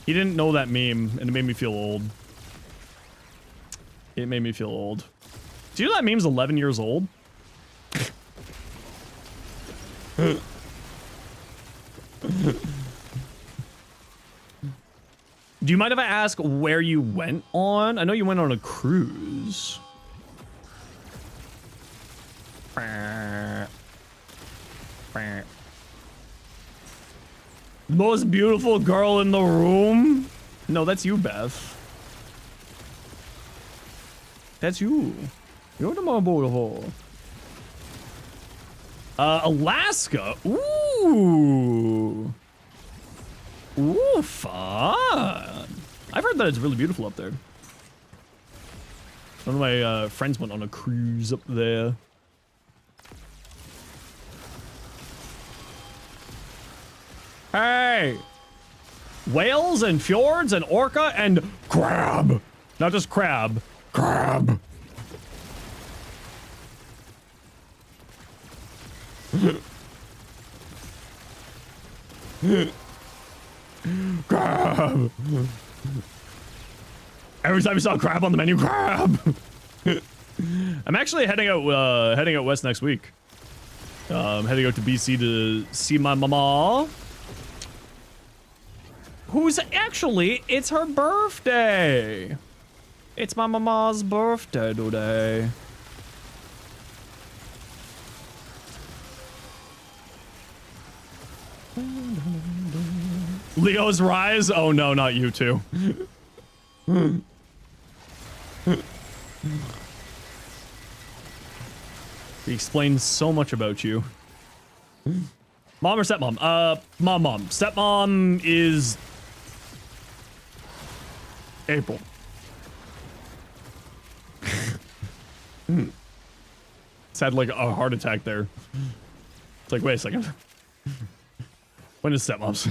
He didn't know that meme, and it made me feel old. It made me feel old. Do you know that meme's 11 years old? Do you mind if I ask where you went on? I know you went on a cruise. Most beautiful girl in the room? No, that's you, Beth. That's you. You're the most beautiful. Alaska. Ooh. Ooh, fun. I've heard that it's really beautiful up there. One of my friends went on a cruise up there. Hey! Whales and fjords and orca and crab. Not just crab. Crab. Crab. Every time you saw crab on the menu, crab. I'm actually heading out west next week. Heading out to BC to see my mama. Who's actually, it's her birthday. It's my mama's birthday today. Leo's rise? Oh no, not you two. He explains so much about you. Mom or stepmom? Mom. Stepmom is April. It's had like a heart attack there. It's like, wait a second. When is stepmom's?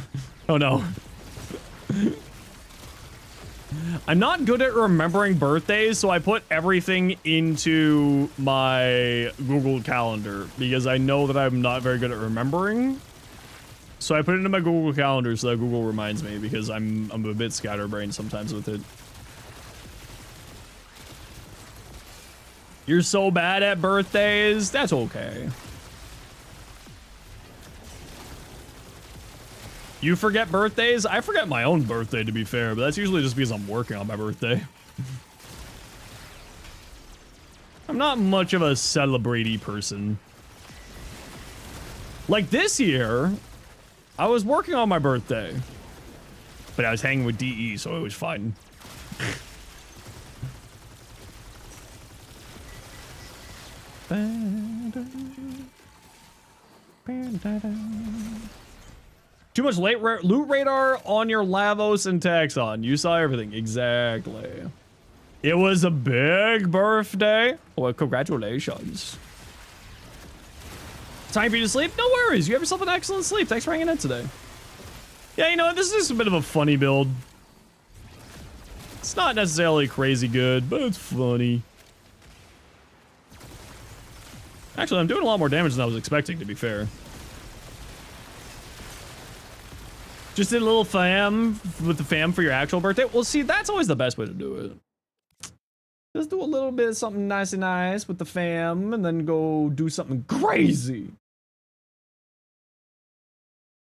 Oh no. I'm not good at remembering birthdays, so I put everything into my Google Calendar because I know that I'm not very good at remembering. So I put it into my Google Calendar so that Google reminds me because I'm a bit scatterbrained sometimes with it. You're so bad at birthdays. That's okay. You forget birthdays? I forget my own birthday, to be fair, but that's usually just because I'm working on my birthday. I'm not much of a celebrity person. Like this year, I was working on my birthday, but I was hanging with DE, so it was fine. Too much loot radar on your Lavos and Taxon. You saw everything. Exactly. It was a big birthday. Well, congratulations. Time for you to sleep? No worries. You have yourself an excellent sleep. Thanks for hanging out today. Yeah, you know what? This is just a bit of a funny build. It's not necessarily crazy good, but it's funny. Actually, I'm doing a lot more damage than I was expecting, to be fair. Just did a little fam with the fam for your actual birthday. Well, see, that's always the best way to do it. Just do a little bit of something nice and nice with the fam and then go do something crazy.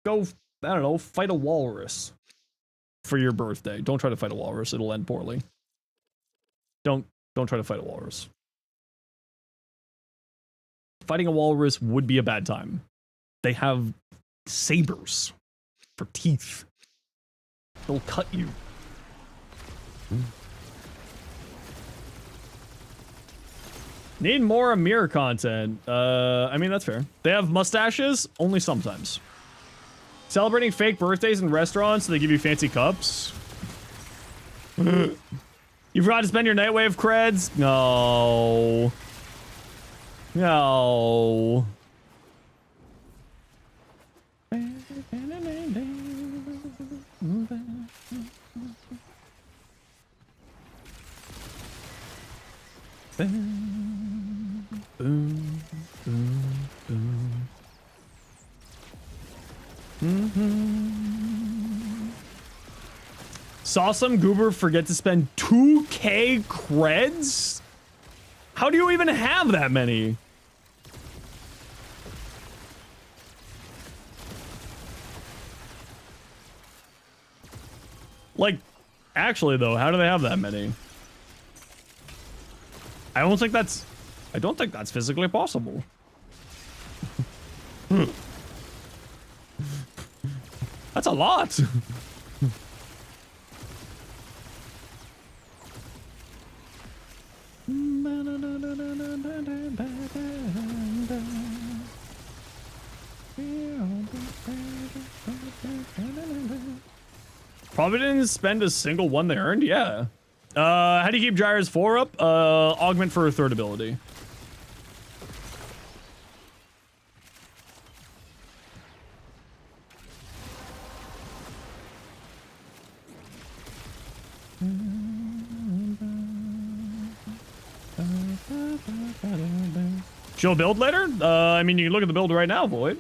Go, I don't know, fight a walrus for your birthday. Don't try to fight a walrus. It'll end poorly. Don't try to fight a walrus. Fighting a walrus would be a bad time. They have sabers for teeth. They'll cut you. Need more Amir content. I mean, that's fair. They have mustaches only sometimes. Celebrating fake birthdays in restaurants so they give you fancy cups. You forgot to spend your Nightwave creds? No. No. Saw some goober forget to spend 2k creds? How do you even have that many? Like, actually though, how do they have that many? I don't think that's physically possible. That's a lot. Probably didn't spend a single one they earned, yeah. How do you keep Gyre's 4 up? Augment for a third ability. She'll build later? I mean, you can look at the build right now, Void.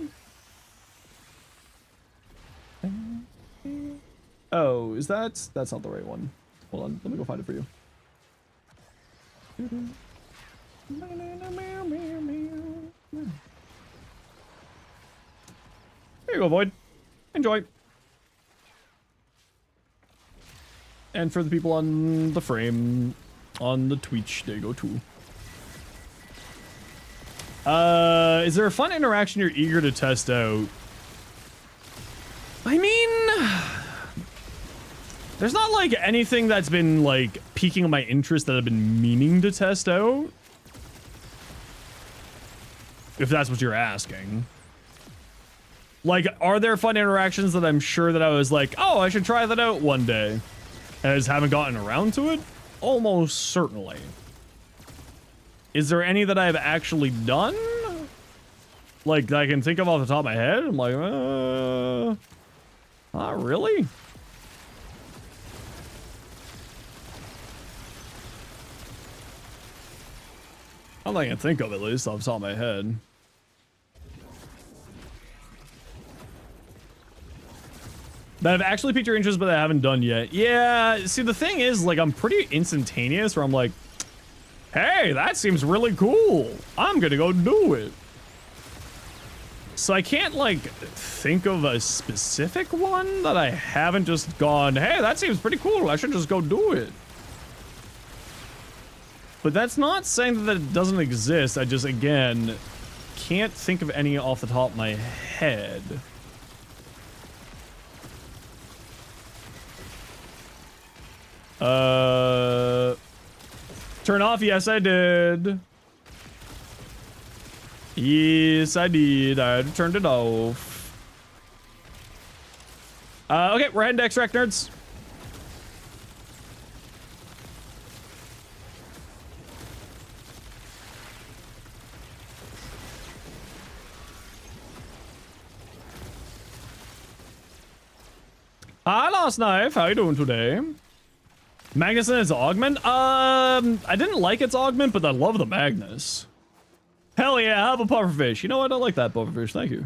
Oh, is that? That's not the right one. Hold on, let me go find it for you. There you go, Void. Enjoy. And for the people on the frame, on the Twitch, there you go too. Is there a fun interaction you're eager to test out? I mean, there's not like anything that's been like piquing my interest that I've been meaning to test out. If that's what you're asking. Like, are there fun interactions that I'm sure that I was like, oh, I should try that out one day, and I just haven't gotten around to it? Almost certainly. Is there any that I've actually done? Like, that I can think of off the top of my head? I'm like, not really. Not that I can think of, at least, off the top of my head. That have actually piqued your interest, but I haven't done yet. Yeah, see, the thing is, like, I'm pretty instantaneous, where I'm like, hey, that seems really cool. I'm gonna go do it. So I can't, like, think of a specific one that I haven't just gone, hey, that seems pretty cool. I should just go do it. But that's not saying that it doesn't exist. I just, again, can't think of any off the top of my head. Turn off? Yes, I did. Yes, I did. I turned it off. Okay, we're heading to Extract Nerds. Hi, Lost Knife. How you doing today? Magnus and its augment? I didn't like its augment, but I love the Magnus. Hell yeah, have a pufferfish. You know what? I like that pufferfish. Thank you.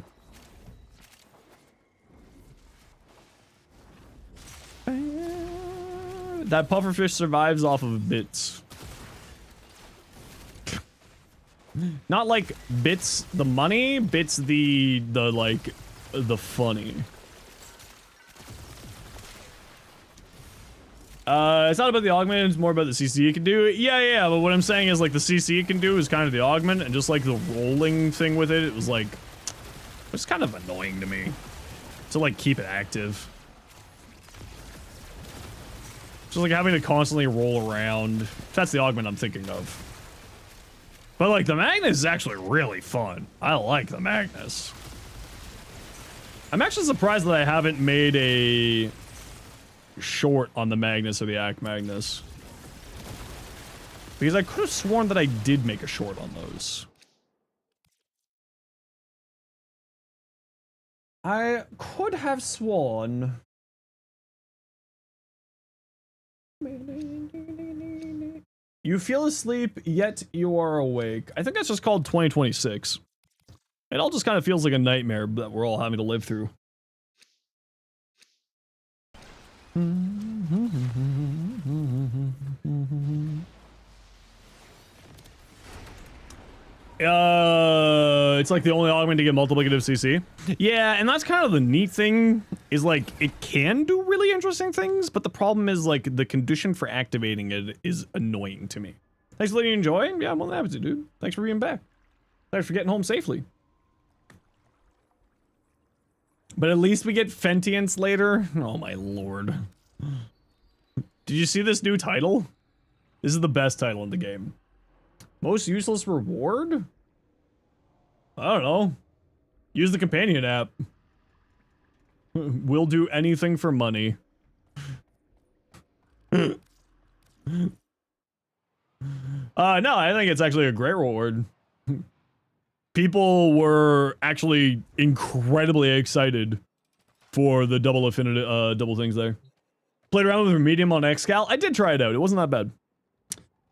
That pufferfish survives off of bits. Not like bits the money, bits the like the funny. It's not about the augment, it's more about the CC it can do. Yeah, but what I'm saying is, like, the CC it can do is kind of the augment, and just, like, the rolling thing with it, it was, like, it's kind of annoying to me. To, like, keep it active. Just, like, having to constantly roll around. That's the augment I'm thinking of. But, like, the Magnus is actually really fun. I like the Magnus. I'm actually surprised that I haven't made a short on the Magnus or the Act Magnus, because I could have sworn that I did make a short on those. I could have sworn. You feel asleep, yet you are awake. I think that's just called 2026. It all just kind of feels like a nightmare that we're all having to live through. It's like the only augment to get multiplicative CC. Yeah, and that's kind of the neat thing, is like, it can do really interesting things, but the problem is like, the condition for activating it is annoying to me. Thanks for letting you enjoy. Yeah, I'm well happy to, dude. Thanks for being back. Thanks for getting home safely. But at least we get Fentience later. Oh my lord. Did you see this new title? This is the best title in the game. Most useless reward? I don't know. Use the companion app. We'll do anything for money. No, I think it's actually a great reward. People were actually incredibly excited for the double affinity, double things there. Played around with medium on Xcal. I did try it out. It wasn't that bad.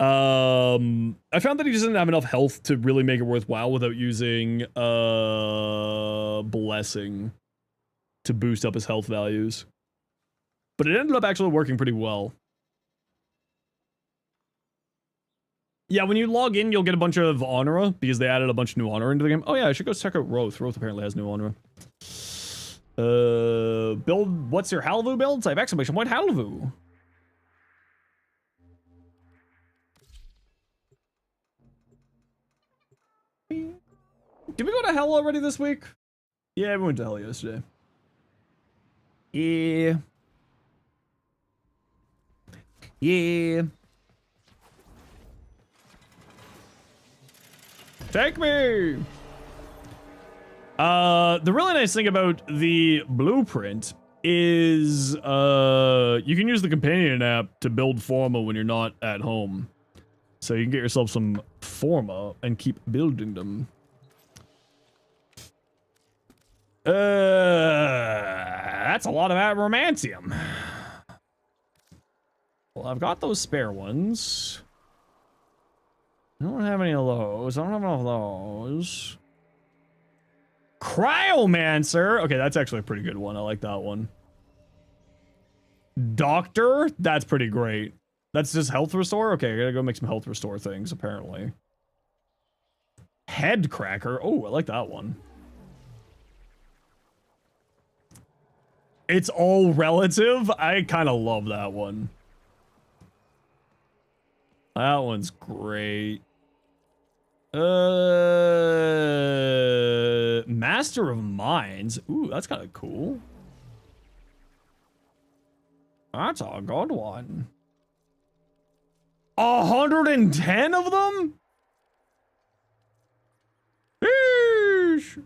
I found that he just didn't have enough health to really make it worthwhile without using blessing to boost up his health values. But it ended up actually working pretty well. Yeah, when you log in, you'll get a bunch of Honora, because they added a bunch of new Honora into the game. Oh yeah, I should go check out Roth. Roth apparently has new Honora. Build, what's your Halvu build? Type exclamation point Halvu. Did we go to hell already this week? Yeah, we went to hell yesterday. Yeah. Yeah. Take me! The really nice thing about the blueprint is, you can use the companion app to build Forma when you're not at home. So you can get yourself some Forma and keep building them. That's a lot of Adromantium. Well, I've got those spare ones. I don't have any of those. I don't have enough of those. Cryomancer. Okay, that's actually a pretty good one. I like that one. Doctor. That's pretty great. That's just health restore? Okay, I gotta go make some health restore things, apparently. Head cracker. Oh, I like that one. It's all relative. I kind of love that one. That one's great. Master of Minds. Ooh, that's kind of cool. That's a good one. 110 of them? Eesh.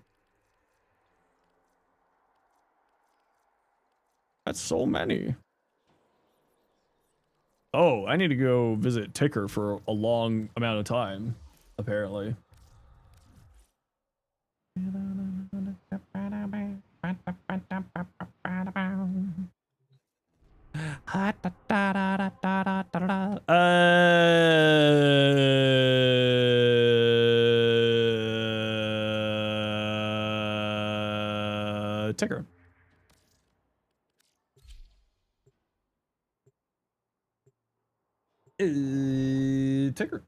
That's so many. Oh, I need to go visit Ticker for a long amount of time, apparently. Ticker. Ticker.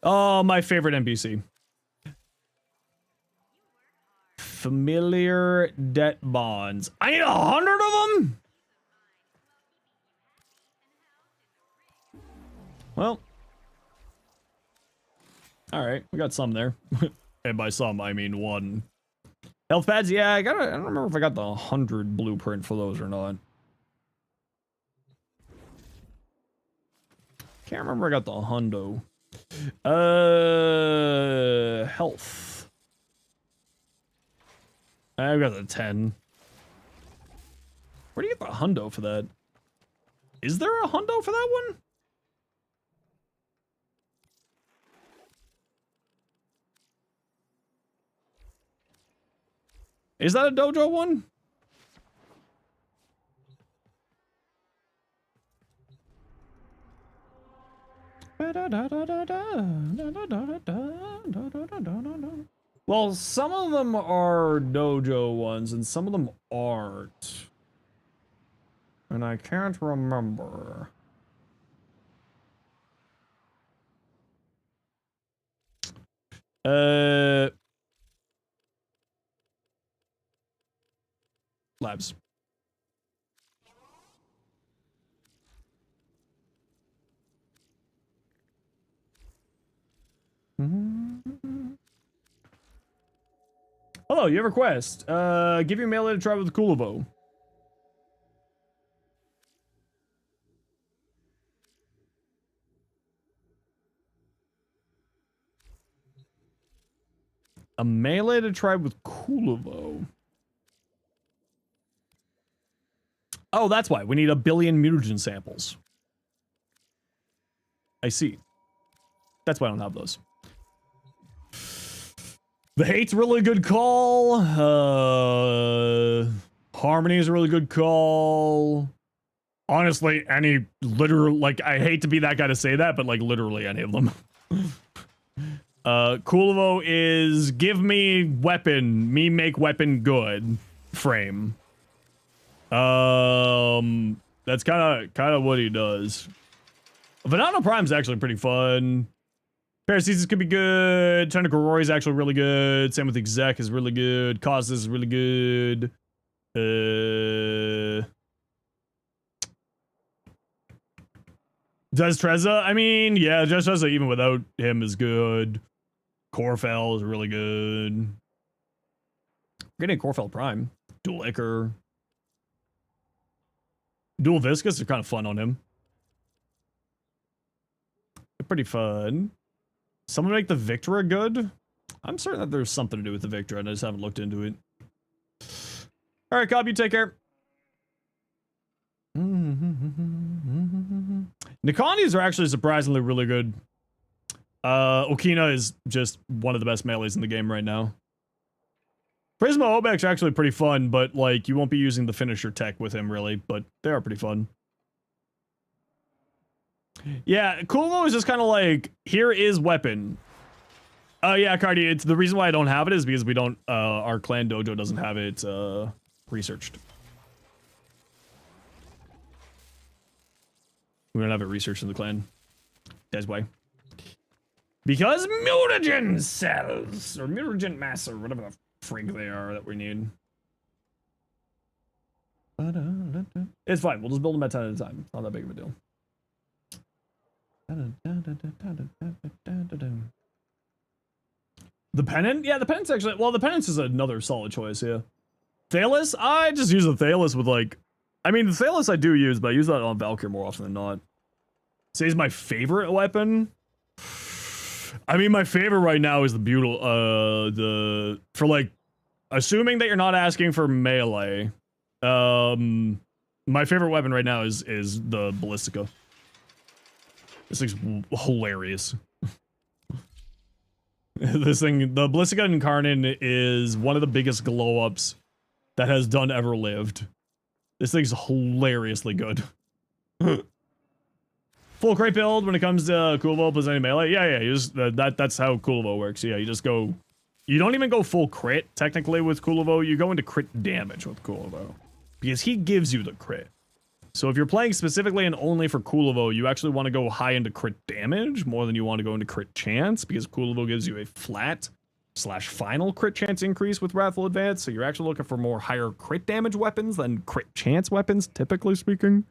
Oh, my favorite NPC. Familiar debt bonds. I need 100 of them? Well. Alright, we got some there. And by some, I mean one. Health pads, yeah, I don't remember if I got the 100 blueprint for those or not. Can't remember I got the hundo. Health. I've got the 10. Where do you get the hundo for that? Is there a hundo for that one? Is that a dojo one? Well, some of them are dojo ones, and some of them aren't. And I can't remember. Labs. Hello, you have a request. Give your melee to try with Kulivo. A melee to try with Kulivo. Oh, that's why. We need 1 billion mutagen samples. I see. That's why I don't have those. The Hate's a really good call. Harmony is a really good call. Honestly, any literal, like, I hate to be that guy to say that, but like literally any of them. Kulivo is give me weapon, me make weapon good frame. That's kind of what he does. Banana Prime's actually pretty fun. Paracesis could be good. Tentacle Rory is actually really good. Same with Exec is really good. Causes is really good. Does Trezza? I mean, yeah, Does Trezza even without him is good. Corfell is really good. Getting Corfell Prime. Dual Ichor. Dual Viscous are kind of fun on him. They're pretty fun. Someone make the Victra good? I'm certain that there's something to do with the Victra, and I just haven't looked into it. Alright, Cobb, you take care. Nikani's are actually surprisingly really good. Okina is just one of the best melees in the game right now. Prisma Obek's actually pretty fun, but like you won't be using the finisher tech with him really, but they are pretty fun. Yeah, Kulivo is just kind of like, here is weapon. Yeah, Cardi, it's the reason why I don't have it is because we don't, our clan dojo doesn't have it, researched. We don't have it researched in the clan. That's why. Because mutagen cells, or mutagen mass, or whatever the frig they are that we need. It's fine, we'll just build them at 10 at a time. It's not that big of a deal. The pennant? Yeah, the pennant's actually, well, the pennant is another solid choice, yeah. Thalos? I just use the Thalos with like, I mean, the Thalos I do use, but I use that on Valkyrie more often than not. Say he's my favorite weapon. I mean, my favorite right now is the Butyl, for like, assuming that you're not asking for melee, my favorite weapon right now is the Ballistica. This thing's hilarious. This thing, the Ballistica Incarnate is one of the biggest glow-ups that has done ever lived. This thing's hilariously good. Full crate build when it comes to Kulivo plus any melee. Yeah, you just, that's how Kulivo works. Yeah, you just go, you don't even go full crit, technically, with Kulivo. You go into crit damage with Kulivo. Because he gives you the crit. So if you're playing specifically and only for Kulivo, you actually want to go high into crit damage more than you want to go into crit chance, because Kulivo gives you a flat / final crit chance increase with Wrathful Advance, so you're actually looking for more higher crit damage weapons than crit chance weapons, typically speaking.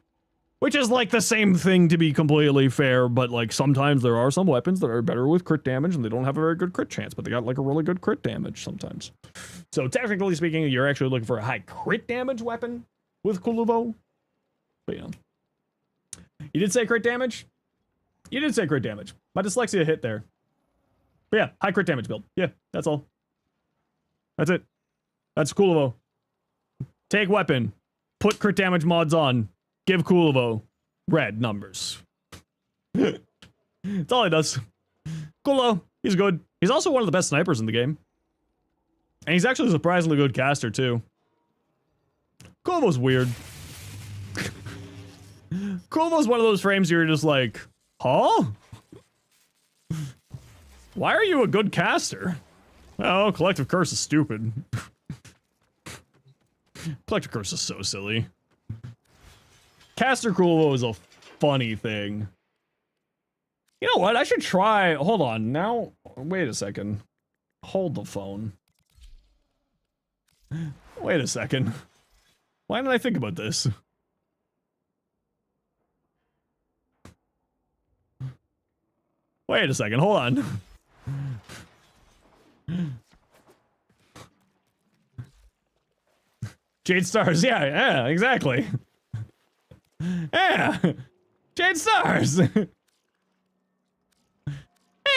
Which is like the same thing, to be completely fair, but like sometimes there are some weapons that are better with crit damage and they don't have a very good crit chance, but they got like a really good crit damage sometimes. So technically speaking, you're actually looking for a high crit damage weapon with Kulivo. But yeah. You did say crit damage? You did say crit damage. My dyslexia hit there. But yeah, high crit damage build. Yeah, that's all. That's it. That's Kulivo. Take weapon. Put crit damage mods on. Give Kulivo red numbers. That's all he does. Kulivo, he's good. He's also one of the best snipers in the game. And he's actually a surprisingly good caster, too. Kulivo's weird. Kulivo's one of those frames you're just like, huh? Why are you a good caster? Oh, Collective Curse is stupid. Collective Curse is so silly. Caster Cool is a funny thing. You know what? I should try. Hold on. Now, wait a second. Hold the phone. Wait a second. Why didn't I think about this? Wait a second. Hold on. Jade Stars. Yeah, exactly. Yeah. Jade Stars.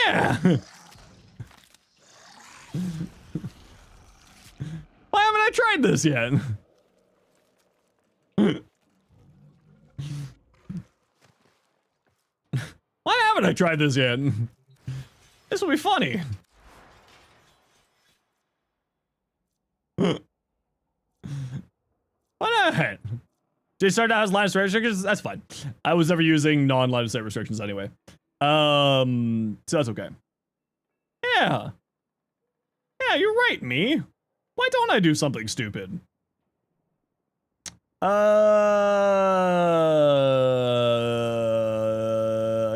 Yeah. Why haven't I tried this yet? Why haven't I tried this yet? This will be funny. Why not? J-Star now has line of sight restrictions? That's fine. I was never using non-line of sight restrictions anyway. So that's okay. Yeah. Yeah, you're right, me. Why don't I do something stupid? I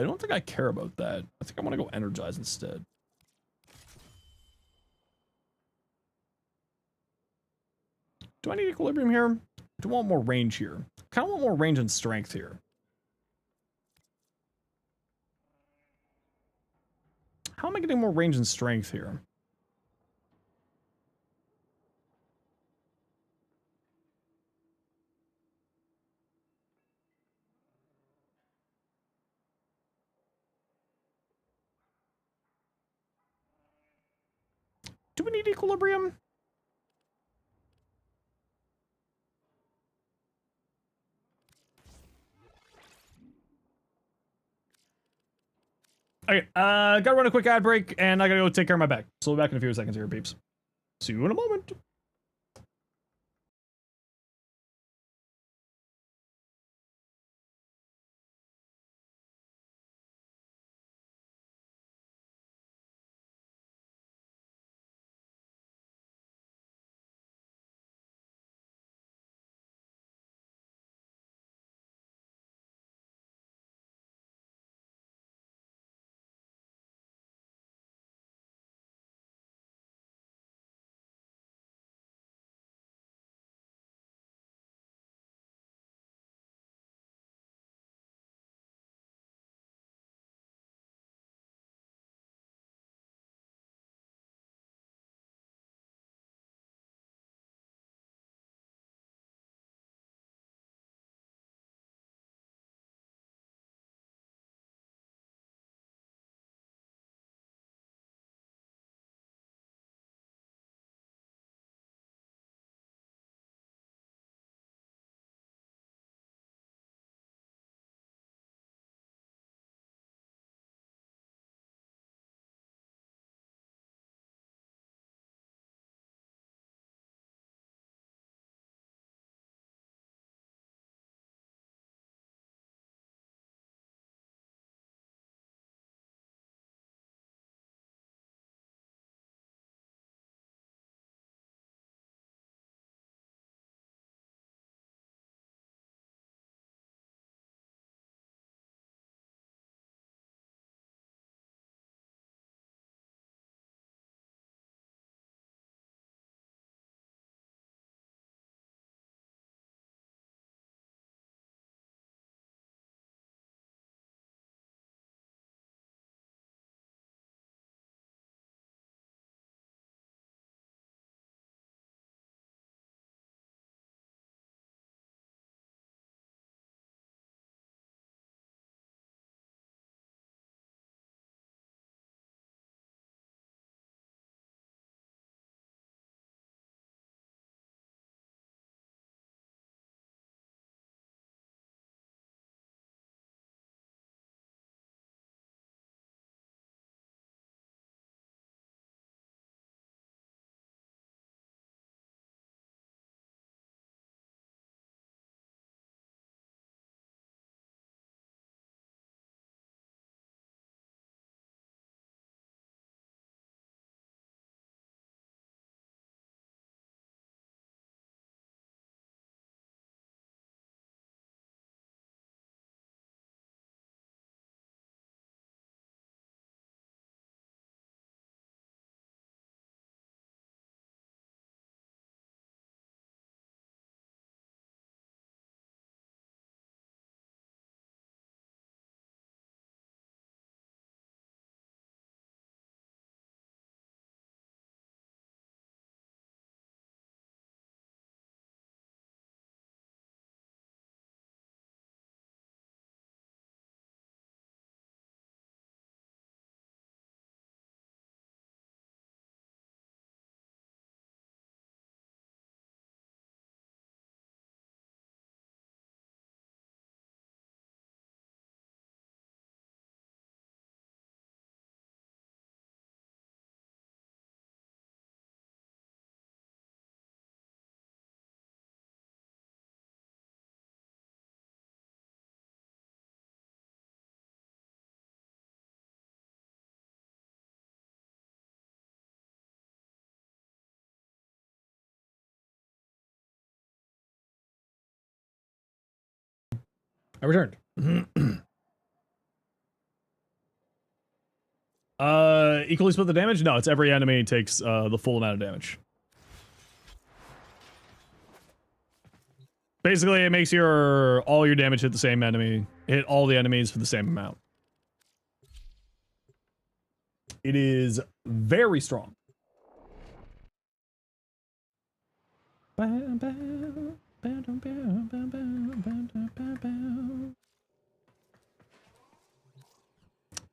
don't think I care about that. I think I want to go energize instead. Do I need equilibrium here? Do I want more range here? Kind of want more range and strength here. How am I getting more range and strength here? Do we need equilibrium? Okay, gotta run a quick ad break, and I gotta go take care of my back. So we'll be back in a few seconds here, peeps. See you in a moment. I returned. Equally split the damage? No, it's every enemy takes the full amount of damage. Basically, it makes all your damage hit the same enemy, hit all the enemies for the same amount. It is very strong.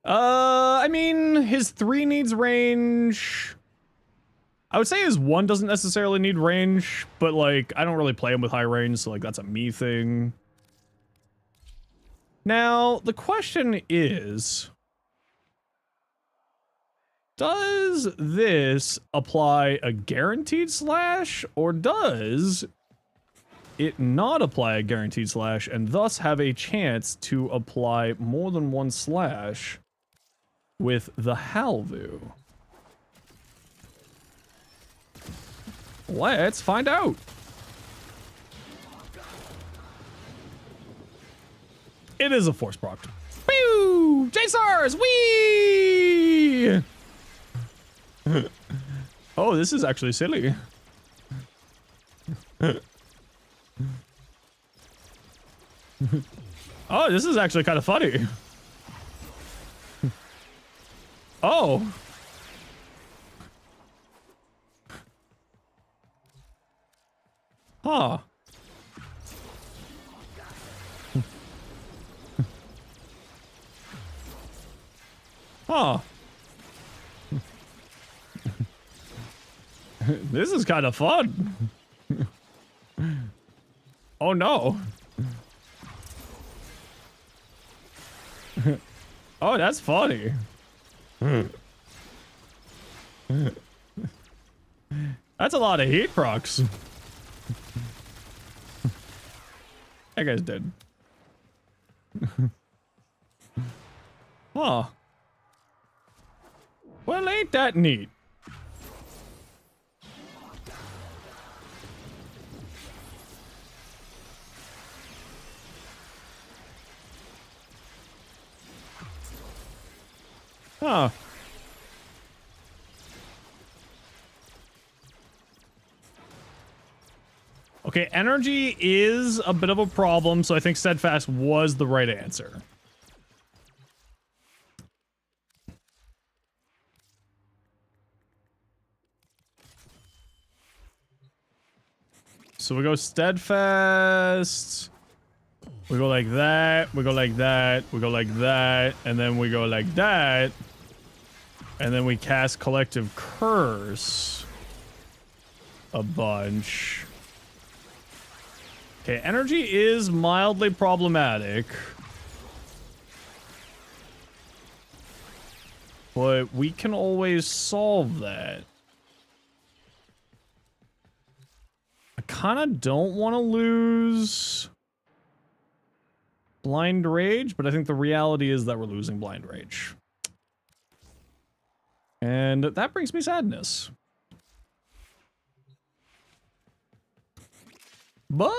I mean, his 3 needs range. I would say his 1 doesn't necessarily need range, but like, I don't really play him with high range, so like, that's a me thing. Now, the question is, does this apply a guaranteed slash, or does it not apply a guaranteed slash, and thus have a chance to apply more than 1 slash with the Halvu? Let's find out. It is a force proc. Woo! J-Stars! Wee! Oh, this is actually silly. Oh, this is actually kind of funny. Oh. Huh. Huh. This is kind of fun. Oh no. Oh, that's funny. That's a lot of heat procs. That guy's dead. Huh. Well, ain't that neat? Huh. Okay, energy is a bit of a problem, so I think Steadfast was the right answer. So we go Steadfast. We go like that, we go like that, we go like that, and then we go like that. And then we cast Collective Curse a bunch. Okay, energy is mildly problematic. But we can always solve that. I kind of don't want to lose Blind Rage, but I think the reality is that we're losing Blind Rage. And that brings me sadness. But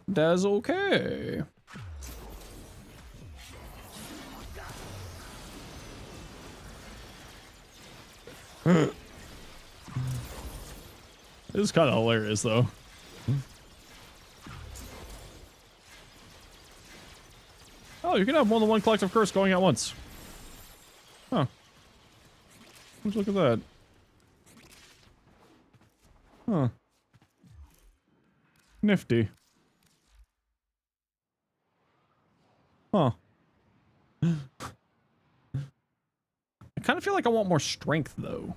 that's okay. This is kind of hilarious, though. Oh, you can have more than one collective curse going at once. Huh. Let's look at that. Huh. Nifty. Huh. I kind of feel like I want more strength, though.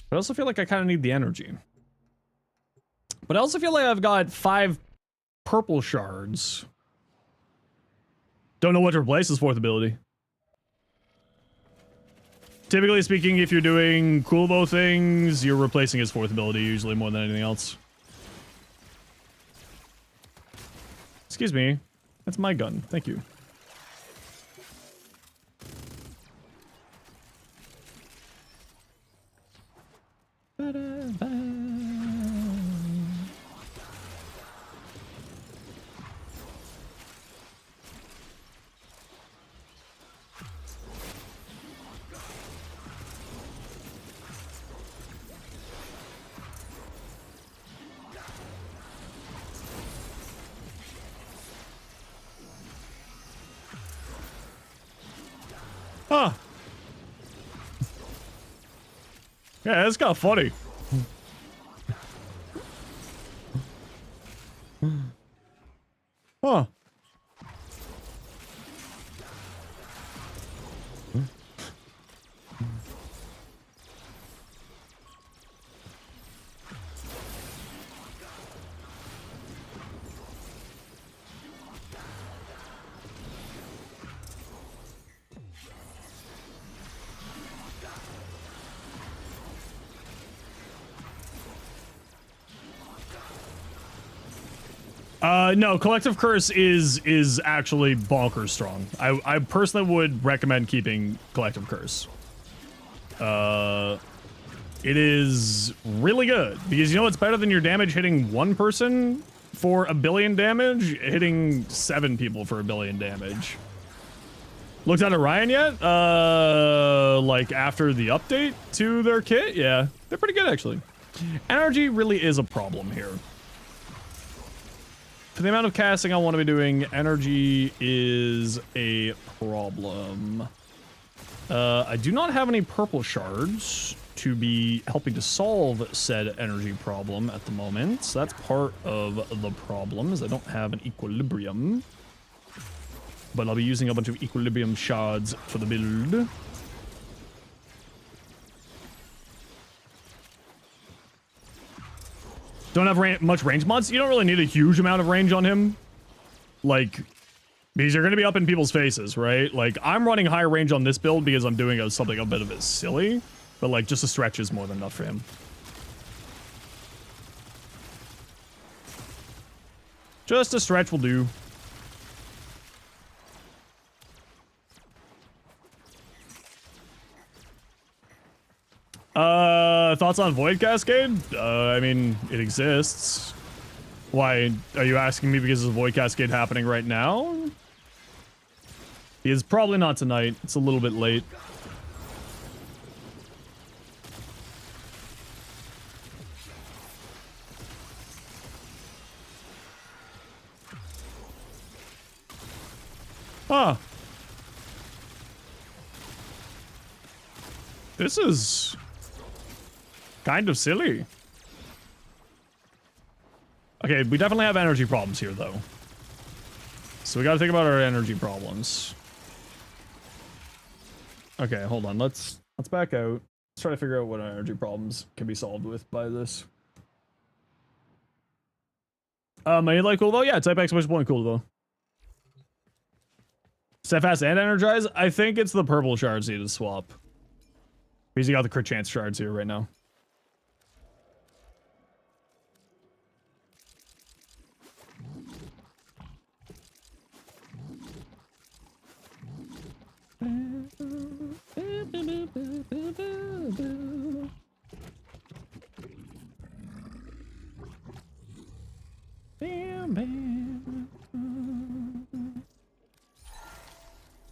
But I also feel like I kind of need the energy. But I also feel like I've got 5 purple shards. Don't know what to replace his 4th ability. Typically speaking, if you're doing cool bow things, you're replacing his 4th ability usually more than anything else. Excuse me. That's my gun. Thank you. Yeah, that's kind of funny. Huh. No, Collective Curse is actually bonkers strong. I personally would recommend keeping Collective Curse. It is really good because you know what's better than your damage hitting one person for 1 billion damage, hitting 7 people for 1 billion damage. Looked at Orion yet? Like after the update to their kit? Yeah, they're pretty good actually. Energy really is a problem here. For the amount of casting I want to be doing, energy is a problem. I do not have any purple shards to be helping to solve said energy problem at the moment. So that's part of the problem, is I don't have an equilibrium. But I'll be using a bunch of equilibrium shards for the build. Don't have much range mods. You don't really need a huge amount of range on him. Like, because you're going to be up in people's faces, right? Like, I'm running higher range on this build because I'm doing something a bit of it silly. But, like, just a stretch is more than enough for him. Just a stretch will do. Thoughts on Void Cascade? I mean, it exists. Why, are you asking me because there's a Void Cascade happening right now? It's probably not tonight. It's a little bit late. Huh. This is kind of silly. Okay, we definitely have energy problems here, though. So we gotta think about our energy problems. Okay, hold on. Let's back out. Let's try to figure out what our energy problems can be solved with by this. Melee cool though? Yeah, type exclamation point cool though. Steadfast and energize? I think it's the purple shards need to swap. Because you got the crit chance shards here right now.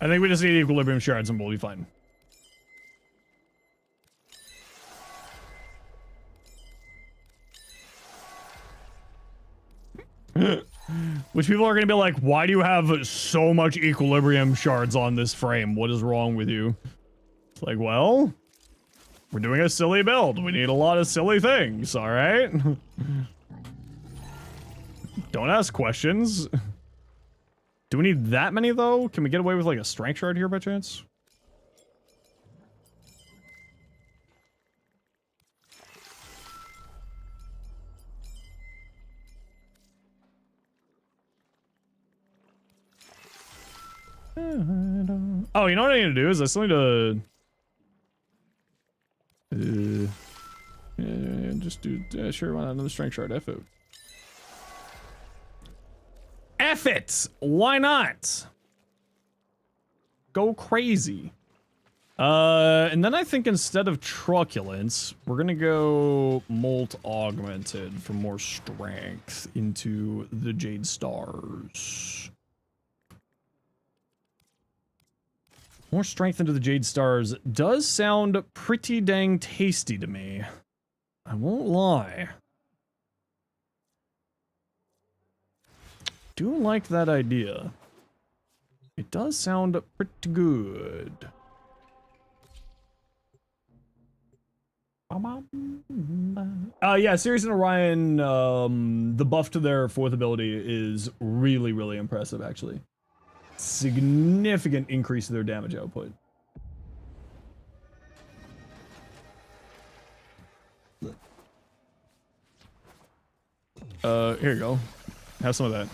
I think we just need equilibrium shards and we'll be fine. Which people are going to be like, why do you have so much equilibrium shards on this frame? What is wrong with you? It's like, well, we're doing a silly build. We need a lot of silly things, all right? Don't ask questions. Do we need that many, though? Can we get away with, like, a strength shard here by chance? Oh, you know what I need to do is I still need to... yeah, just do... sure, why not another strength shard? F it. F it! Why not? Go crazy. And then I think instead of truculence, we're gonna go molt augmented for more strength into the Jade Stars. More strength into the Jade Stars does sound pretty dang tasty to me. I won't lie. Do like that idea. It does sound pretty good. Yeah, Sirius and Orion, the buff to their 4th ability is really, really impressive, actually. Significant increase to their damage output. Here you go. Have some of that.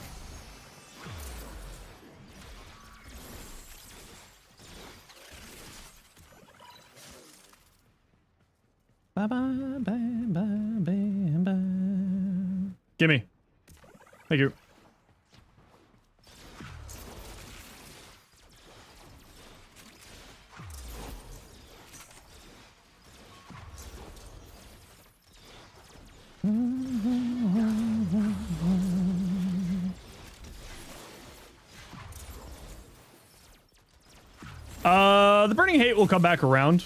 Gimme. Thank you. The Burning Hate will come back around.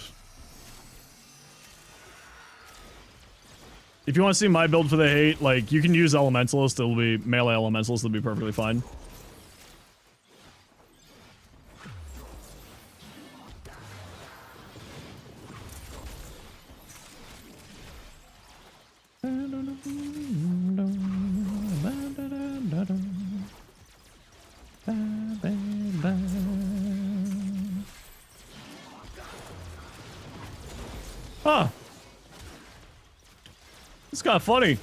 If you want to see my build for the hate, like, you can use Elementalist, it'll be melee Elementalist, it'll be perfectly fine. Huh. It's kind of funny.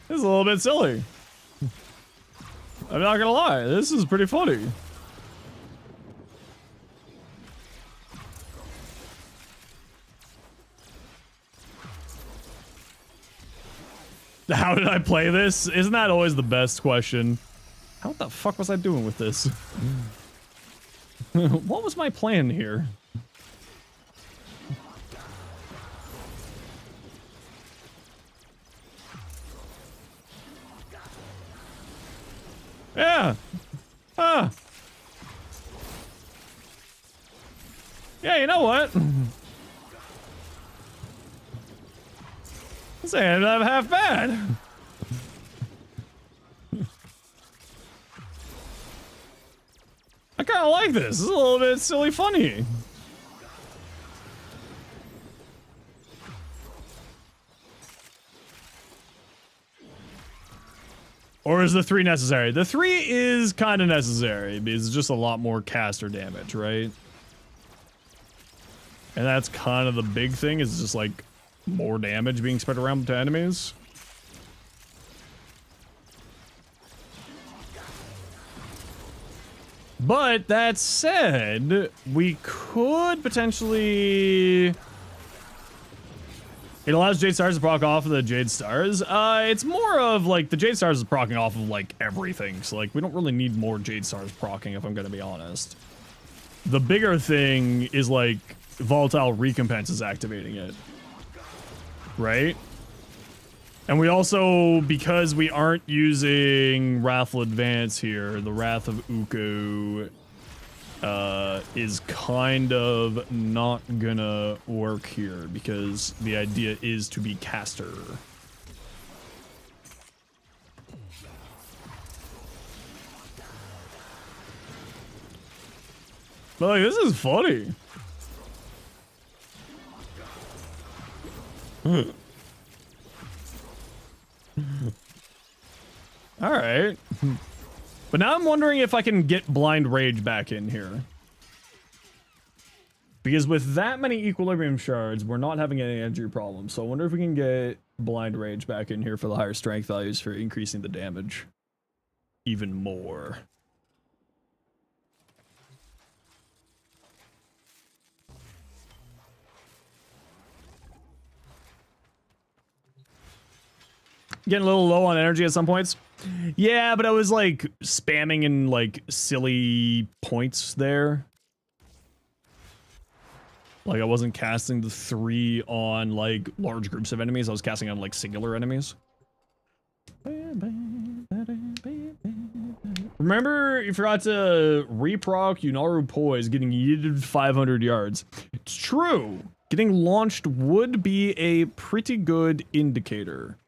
This is a little bit silly. I'm not gonna lie, this is pretty funny. How did I play this? Isn't that always the best question? How the fuck was I doing with this? What was my plan here? Yeah. Yeah, you know what? This ain't half bad. I kind of like this. This is a little bit silly funny. Or is the 3 necessary? The 3 is kind of necessary because it's just a lot more caster damage, right? And that's kind of the big thing, is just like more damage being spread around to enemies. But that said, we could potentially... It allows Jade Stars to proc off of the Jade Stars. It's more of like the Jade Stars is proccing off of like everything. So like we don't really need more Jade Stars proccing, if I'm gonna be honest. The bigger thing is like Volatile Recompense is activating it. Right? And we also, because we aren't using Wrathful Advance here, the Wrath of Uko is kind of not gonna work here because the idea is to be caster. But like, this is funny. All right. But now I'm wondering if I can get Blind Rage back in here. Because with that many Equilibrium Shards, we're not having any injury problems. So I wonder if we can get Blind Rage back in here for the higher strength values for increasing the damage even more. Getting a little low on energy at some points. Yeah, but I was like spamming in like silly points there. Like I wasn't casting the 3 on like large groups of enemies. I was casting on like singular enemies. Remember, you forgot to reproc Unaru Poise getting yeeted 500 yards. It's true. Getting launched would be a pretty good indicator.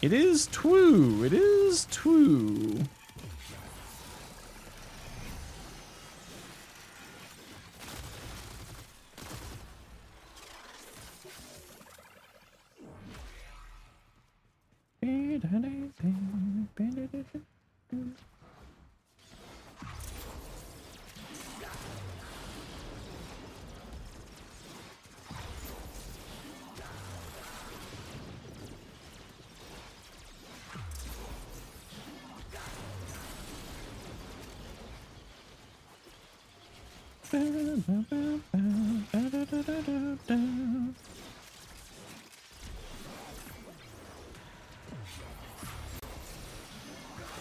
It is true. It is true.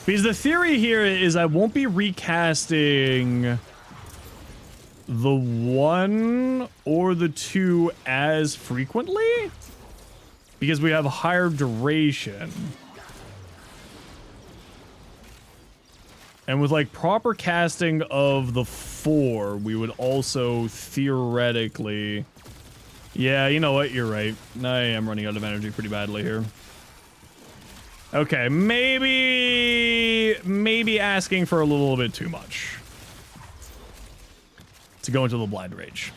Because the theory here is I won't be recasting the 1 or the 2 as frequently because we have higher duration. And with like proper casting of the 4, we would also theoretically... Yeah, you know what? You're right. I am running out of energy pretty badly here. Okay, maybe asking for a little bit too much to go into the blind rage.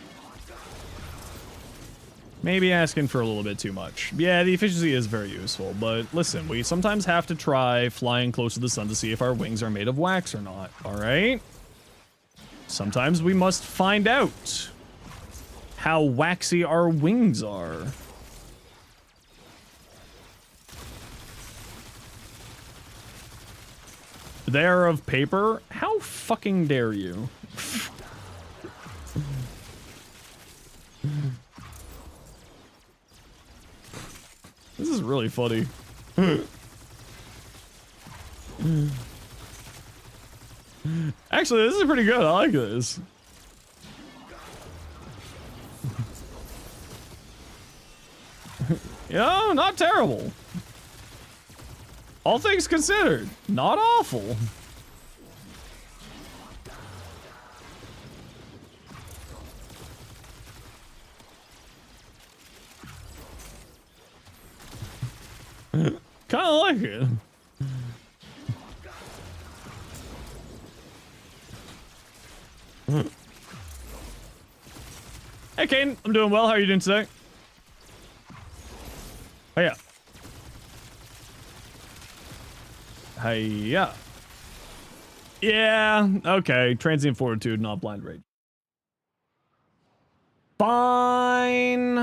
Maybe asking for a little bit too much. Yeah, the efficiency is very useful, but listen, we sometimes have to try flying close to the sun to see if our wings are made of wax or not, alright? Sometimes we must find out how waxy our wings are. They are of paper? How fucking dare you? This is really funny. Actually, this is pretty good. I like this. Yeah, not terrible. All things considered, not awful. Kinda like it. Hey Kane, I'm doing well. How are you doing today? Oh yeah. Hiya. Yeah, okay. Transient fortitude, not blind rage. Fine.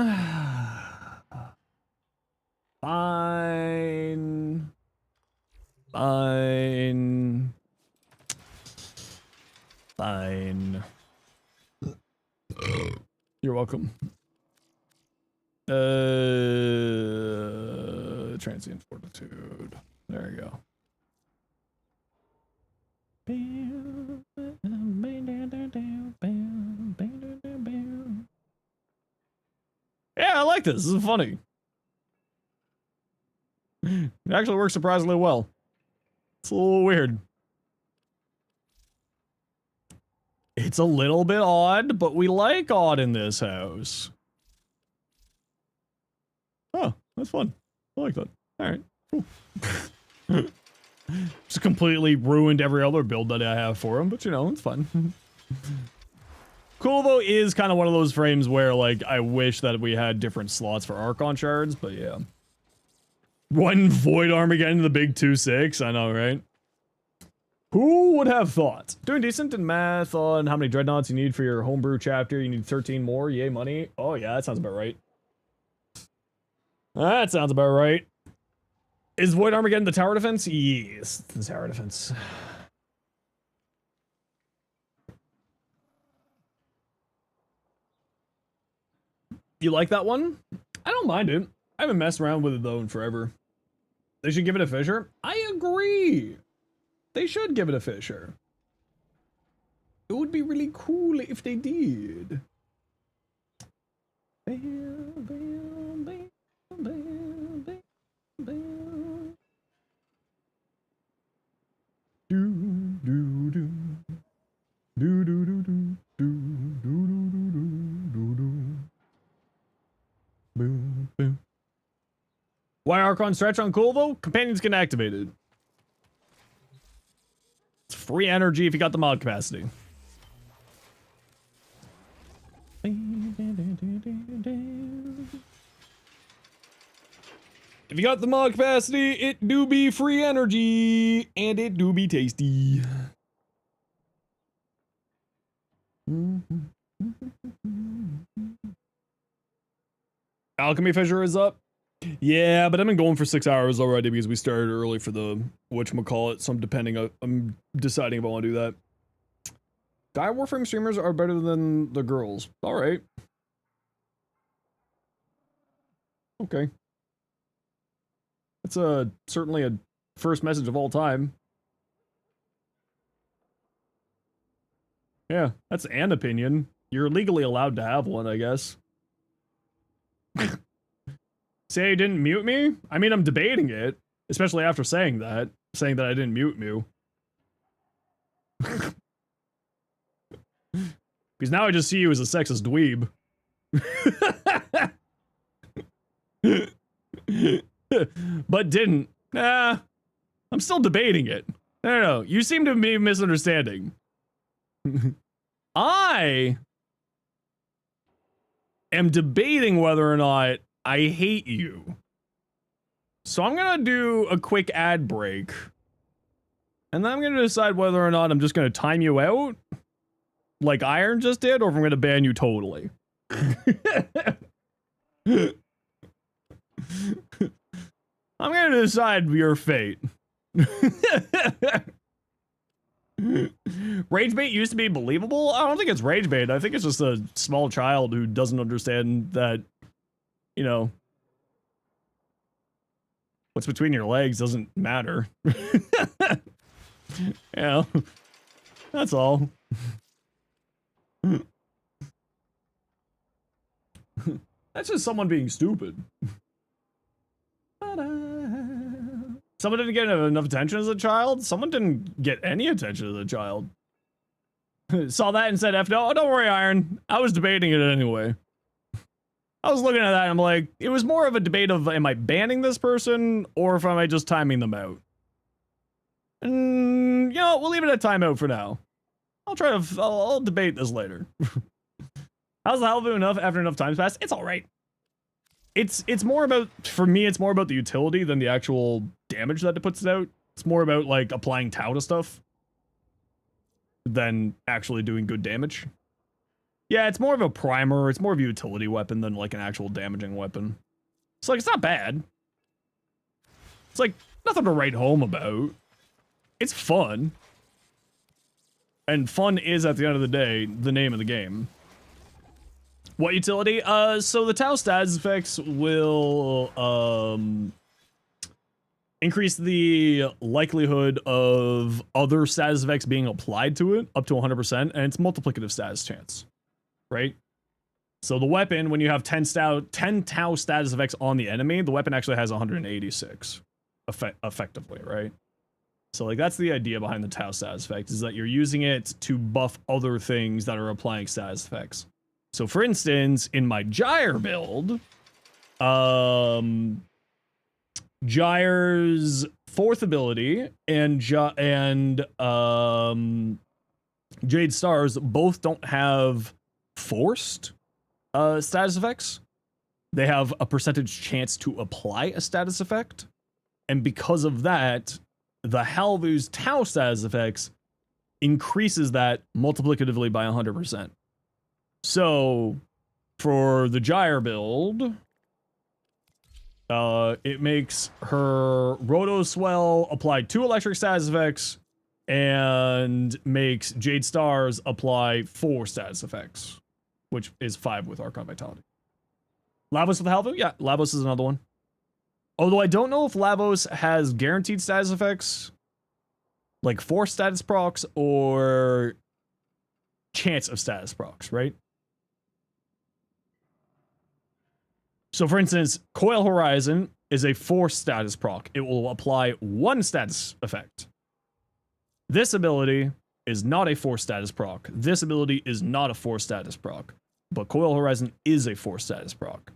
Fine. Fine. Fine. You're welcome. Transient fortitude. There you go. Yeah, I like this. This is funny. It actually works surprisingly well. It's a little weird. It's a little bit odd, but we like odd in this house. Oh, that's fun. I like that. Alright, cool. Just completely ruined every other build that I have for him, but you know, it's fun. Cool though is kind of one of those frames where like I wish that we had different slots for Archon shards, but yeah. One Void Armageddon in the big 2-6, I know, right? Who would have thought? Doing decent in math on how many dreadnoughts you need for your homebrew chapter. You need 13 more, yay money. Oh yeah, that sounds about right. That sounds about right. Is Void Armageddon the tower defense? Yes, the tower defense. You like that one? I don't mind it. I haven't messed around with it though in forever. They should give it a Fisher? I agree. They should give it a Fisher. It would be really cool if they did. do do. Do do do do do do do do do. Boom boom. Why Archon stretch on cool though? Companions can activate it. It's free energy if you got the mod capacity. If you got the mod capacity, it do be free energy, and it do be tasty. Alchemy Fissure is up. Yeah, but I've been going for 6 hours already because we started early for the whatchamacallit, so I'm deciding if I want to do that. Guy Warframe streamers are better than the girls. Alright. Okay. That's certainly a first message of all time. Yeah, that's an opinion. You're legally allowed to have one, I guess. Say you didn't mute me? I mean, I'm debating it, especially after saying that I didn't mute you. Because now I just see you as a sexist dweeb. But didn't. Nah, I'm still debating it. No, you seem to be misunderstanding. I am debating whether or not I hate you. So I'm gonna do a quick ad break. And then I'm gonna decide whether or not I'm just gonna time you out, like Iron just did, or if I'm gonna ban you totally. I'm gonna decide your fate. Rage bait used to be believable? I don't think it's rage bait. I think it's just a small child who doesn't understand that, you know, what's between your legs doesn't matter. You know, that's all. That's just someone being stupid. Someone didn't get enough attention as a child? Someone didn't get any attention as a child. Saw that and said, F no, don't worry, Iron. I was debating it anyway. I was looking at that and I'm like, it was more of a debate of, am I banning this person or if am I just timing them out? And, you know, we'll leave it at timeout for now. I'll debate this later. How's the Halvu enough after enough time's passed? It's alright. It's more about, for me, it's more about the utility than the actual damage that it puts out. It's more about, like, applying Tau to stuff than actually doing good damage. Yeah, it's more of a primer. It's more of a utility weapon than, like, an actual damaging weapon. So, like, it's not bad. It's, like, nothing to write home about. It's fun. And fun is, at the end of the day, the name of the game. What utility? So the Tau status effects will increase the likelihood of other status effects being applied to it up to 100%, and it's multiplicative status chance, right? So the weapon, when you have 10 Tau status effects on the enemy, the weapon actually has 186 effectively, right? So like that's the idea behind the Tau status effect, is that you're using it to buff other things that are applying status effects. So for instance, in my Gyre build, Gyre's fourth ability and Jade Stars both don't have forced status effects. They have a percentage chance to apply a status effect. And because of that, the Halvu's Tau status effects increases that multiplicatively by 100%. So, for the Gyre build, it makes her Roto Swell apply 2 electric status effects and makes Jade Stars apply 4 status effects, which is 5 with Archon Vitality. Lavos with Halvu? Yeah, Lavos is another one. Although I don't know if Lavos has guaranteed status effects, like 4 status procs or chance of status procs, right? So for instance, Coil Horizon is a 4 status proc. It will apply 1 status effect. This ability is not a 4 status proc. This ability is not a 4 status proc. But Coil Horizon is a 4 status proc.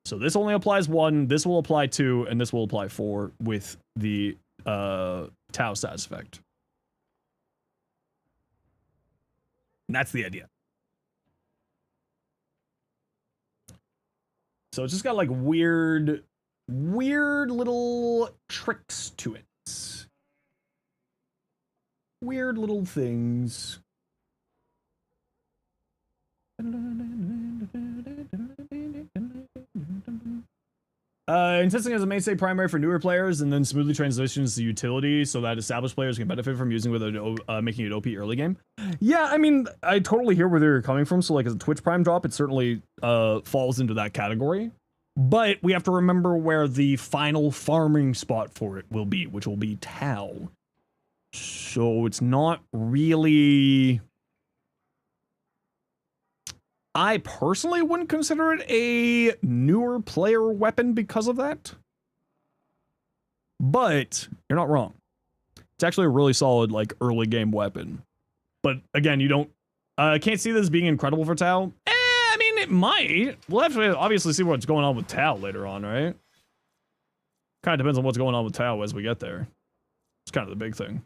So this only applies 1, this will apply 2, and this will apply 4 with the Tau status effect. And that's the idea. So it's just got like weird little tricks to it. Weird little things. Intensity as a mainstay primary for newer players and then smoothly transitions to utility so that established players can benefit from using without making it OP early game. Yeah, I mean, I totally hear where they're coming from. So like as a Twitch Prime drop, it certainly falls into that category. But we have to remember where the final farming spot for it will be, which will be Tau. So it's not really... I personally wouldn't consider it a newer player weapon because of that. But you're not wrong. It's actually a really solid, like, early game weapon. But again, you don't... I can't see this being incredible for Tau. I mean, it might. We'll have to obviously see what's going on with Tau later on, right? Kind of depends on what's going on with Tau as we get there. It's kind of the big thing.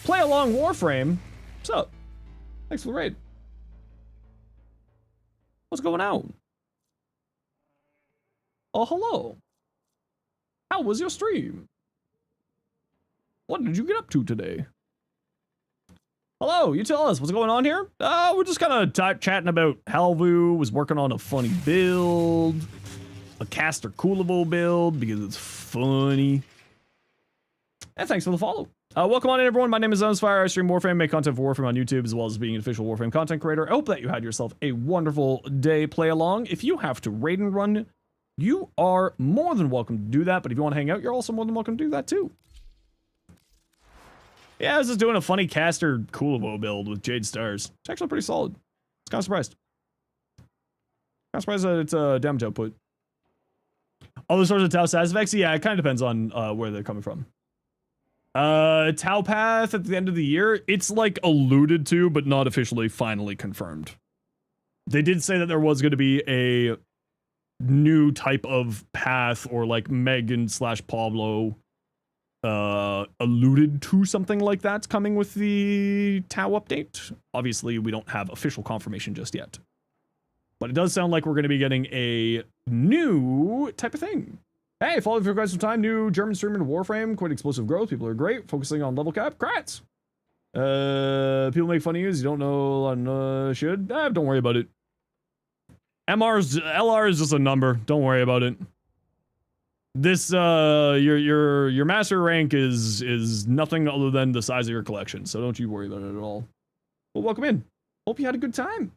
Play along Warframe. What's up? Thanks for the raid. What's going on? Oh, hello. How was your stream? What did you get up to today? Hello, you tell us what's going on here? We're just kind of chatting about Halvu was working on a funny build. A Caster Coolable build because it's funny. And thanks for the follow. Welcome on in, everyone. My name is Zenosfire. I stream Warframe, make content for Warframe on YouTube, as well as being an official Warframe content creator. I hope that you had yourself a wonderful day. Play along. If you have to raid and run, you are more than welcome to do that. But if you want to hang out, you're also more than welcome to do that too. Yeah, I was just doing a funny Caster Coolable build with Jade Stars. It's actually pretty solid. I was kind of surprised. Kind of surprised that it's damage output. Other sorts of Tau status effects? Yeah, it kind of depends on where they're coming from. Tau Path at the end of the year, it's like alluded to, but not officially finally confirmed. They did say that there was going to be a new type of path, or like Megan / Pablo alluded to something like that coming with the Tau update. Obviously, we don't have official confirmation just yet. But it does sound like we're going to be getting a new type of thing. Hey, following for quite some time, new German streamer to Warframe, quite explosive growth, people are great, focusing on level cap, crats. People make fun of you, you don't know on should. Don't worry about it. LR is just a number, don't worry about it. This, your master rank is nothing other than the size of your collection, so don't you worry about it at all. Well, welcome in. Hope you had a good time.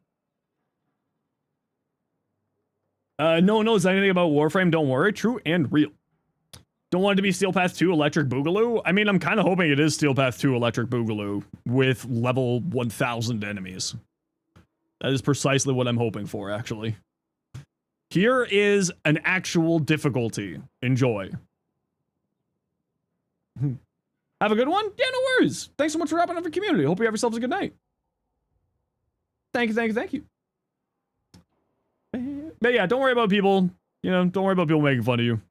No one knows anything about Warframe, don't worry. True and real. Don't want it to be Steel Path 2 Electric Boogaloo? I mean, I'm kind of hoping it is Steel Path 2 Electric Boogaloo with level 1000 enemies. That is precisely what I'm hoping for, actually. Here is an actual difficulty. Enjoy. Have a good one? Yeah, no worries. Thanks so much for wrapping up your community. Hope you have yourselves a good night. Thank you, thank you, thank you. But yeah, don't worry about people, you know, don't worry about people making fun of you.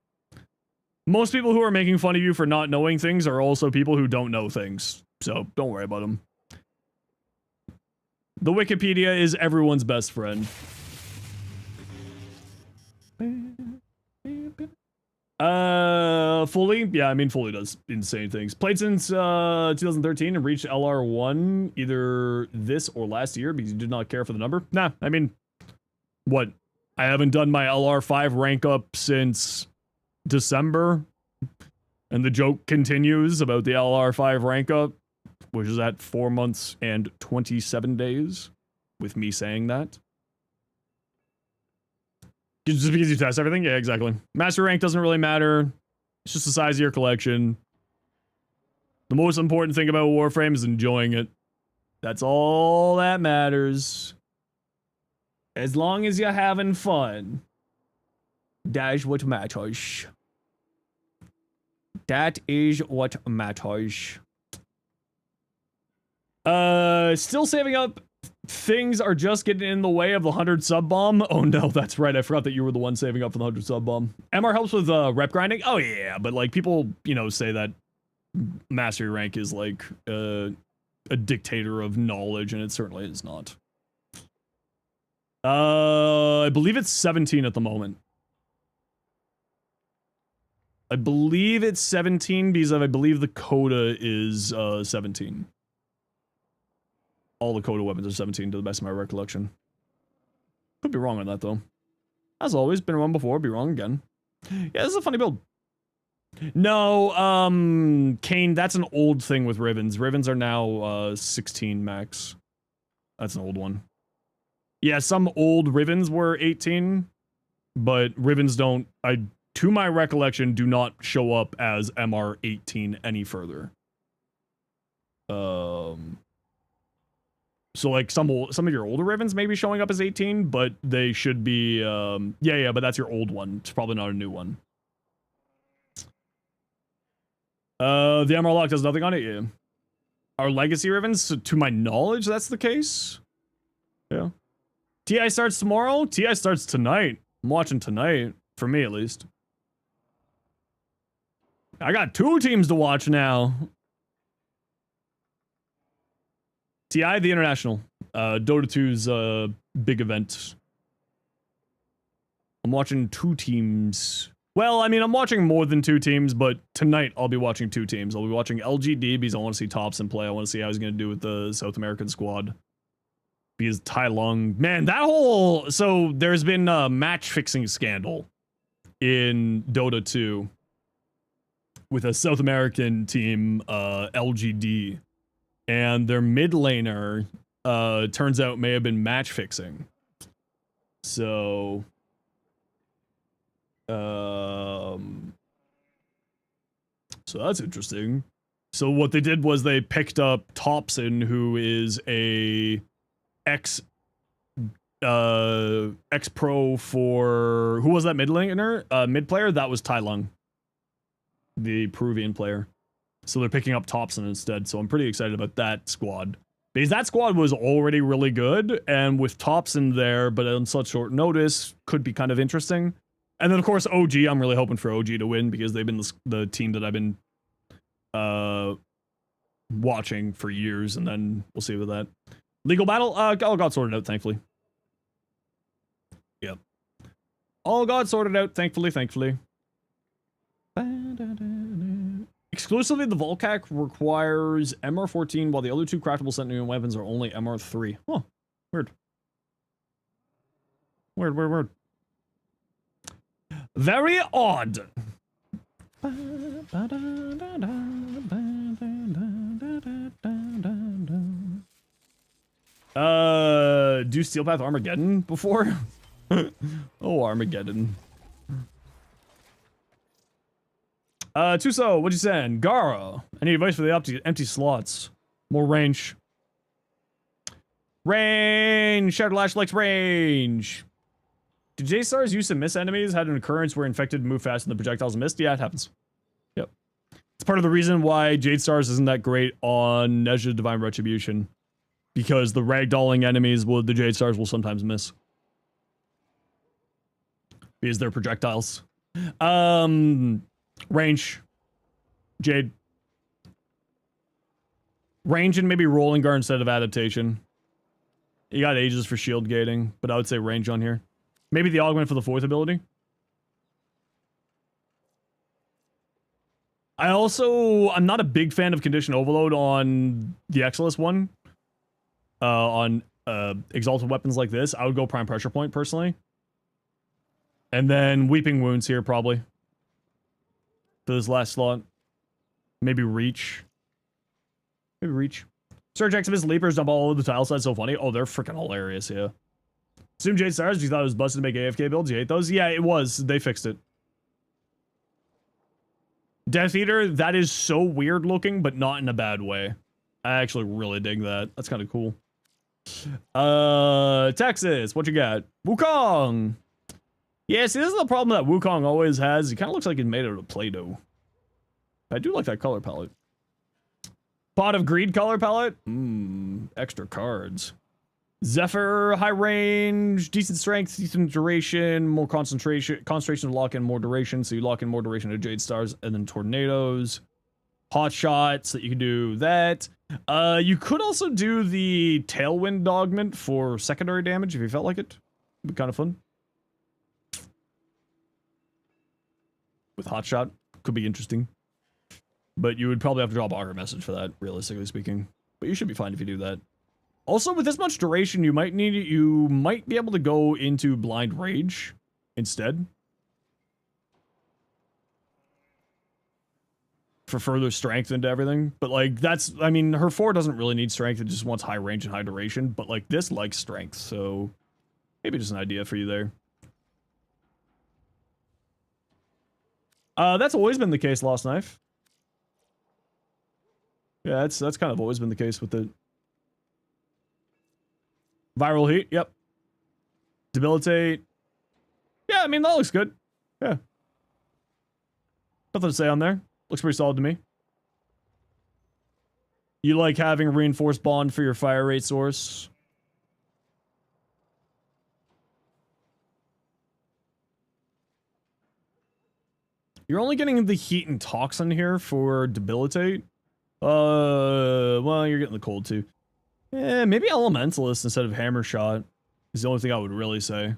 Most people who are making fun of you for not knowing things are also people who don't know things. So don't worry about them. The Wikipedia is everyone's best friend. Fully? Yeah, I mean, Fully does insane things. Played since 2013 and reached LR1 either this or last year because you did not care for the number. Nah, I mean, what? I haven't done my LR5 rank up since December, and the joke continues about the LR5 rank up, which is at 4 months and 27 days, with me saying that. Just because you test everything? Yeah, exactly. Master rank doesn't really matter. It's just the size of your collection. The most important thing about Warframe is enjoying it. That's all that matters. As long as you're having fun. That's what matters. That is what matters. Still saving up. Things are just getting in the way of the 100 sub bomb. Oh no, that's right. I forgot that you were the one saving up for the 100 sub bomb. MR helps with rep grinding. Oh yeah, but like people, you know, say that mastery rank is like a dictator of knowledge, and it certainly is not. I believe it's 17 at the moment. I believe it's 17 because I believe the coda is 17. All the coda weapons are 17 to the best of my recollection. Could be wrong on that though. As always, been wrong before, be wrong again. Yeah, this is a funny build. No, Kane, that's an old thing with Rivens. Rivens are now 16 max. That's an old one. Yeah, some old Rivens were 18, but Rivens don't, to my recollection, do not show up as MR 18 any further. So like some of your older Rivens may be showing up as 18, but they should be yeah, but that's your old one. It's probably not a new one. The MR lock does nothing on it, yeah. Our legacy Rivens, so to my knowledge, that's the case. Yeah. TI starts tomorrow? TI starts tonight. I'm watching tonight, for me at least. I got 2 teams to watch now. TI, the International. Dota 2's big event. I'm watching 2 teams. Well, I mean, I'm watching more than 2 teams, but tonight I'll be watching 2 teams. I'll be watching LGD because I want to see Thompson play. I want to see how he's going to do with the South American squad. Because Tai Lung, man, that whole... So there's been a match-fixing scandal in Dota 2 with a South American team, LGD. And their mid laner, turns out, may have been match fixing. So, so that's interesting. So what they did was they picked up Thompson, who is a ex-pro for, who was that mid laner? Mid player? That was Tai Lung, the Peruvian player. So they're picking up Thompson instead, so I'm pretty excited about that squad. Because that squad was already really good, and with Thompson there, but on such short notice, could be kind of interesting. And then, of course, OG, I'm really hoping for OG to win, because they've been the team that I've been watching for years, and then we'll see with that. Legal battle? All got sorted out, thankfully. Yep. All got sorted out, thankfully. Exclusively, the Volcac requires MR14, while the other 2 craftable Sentinel weapons are only MR3. Huh. Weird. Weird. Very odd. Do Steel Path Armageddon before? Oh, Armageddon. Tuso, what you saying? Gara, I need advice for the empty slots. More range. Shadow Lash likes range. Did J-Stars used to miss enemies had an occurrence where infected move fast and the projectiles missed? Yeah, it happens. Yep. It's part of the reason why Jade Stars isn't that great on Nezha Divine Retribution. Because the ragdolling enemies, the Jade Stars will sometimes miss. Because they're projectiles. Range. Jade. Range and maybe rolling guard instead of adaptation. You got ages for shield gating, but I would say range on here. Maybe the augment for the 4th ability. I'm not a big fan of condition overload on the Exilus one. On exalted weapons like this, I would go prime pressure point personally. And then weeping wounds here probably. For this last slot. Maybe reach. Surge Exodus Leapers dump all over the tile side, so funny. Oh, they're freaking hilarious, yeah. Assume Jade Stars, you thought it was busted to make AFK builds? You hate those? Yeah, it was. They fixed it. Death Eater, that is so weird looking, but not in a bad way. I actually really dig that. That's kind of cool. Texas, what you got? Wukong! Yeah, see, this is the problem that Wukong always has. He kind of looks like he's made out of Play-Doh. I do like that color palette. Pot of Greed color palette. Extra cards. Zephyr, high range, decent strength, decent duration, more concentration to lock in more duration, so you lock in more duration to Jade Stars, and then Tornadoes. Hot shots that you can do that. You could also do the Tailwind augment for secondary damage if you felt like it. Would be kind of fun. With hot shot, could be interesting. But you would probably have to drop Augur Message for that, realistically speaking. But you should be fine if you do that. Also, with this much duration, you might be able to go into Blind Rage instead. For further strength into everything. But like, I mean, her 4 doesn't really need strength, it just wants high range and high duration. But like, this likes strength, so maybe just an idea for you there. That's always been the case, Lost Knife. Yeah, that's kind of always been the case with it. Viral Heat, yep. Debilitate. Yeah, I mean, that looks good. Yeah. Nothing to say on there. Looks pretty solid to me. You like having a reinforced bond for your fire rate source? You're only getting the heat and toxin here for debilitate. Well, you're getting the cold too. Maybe Elementalist instead of Hammer Shot is the only thing I would really say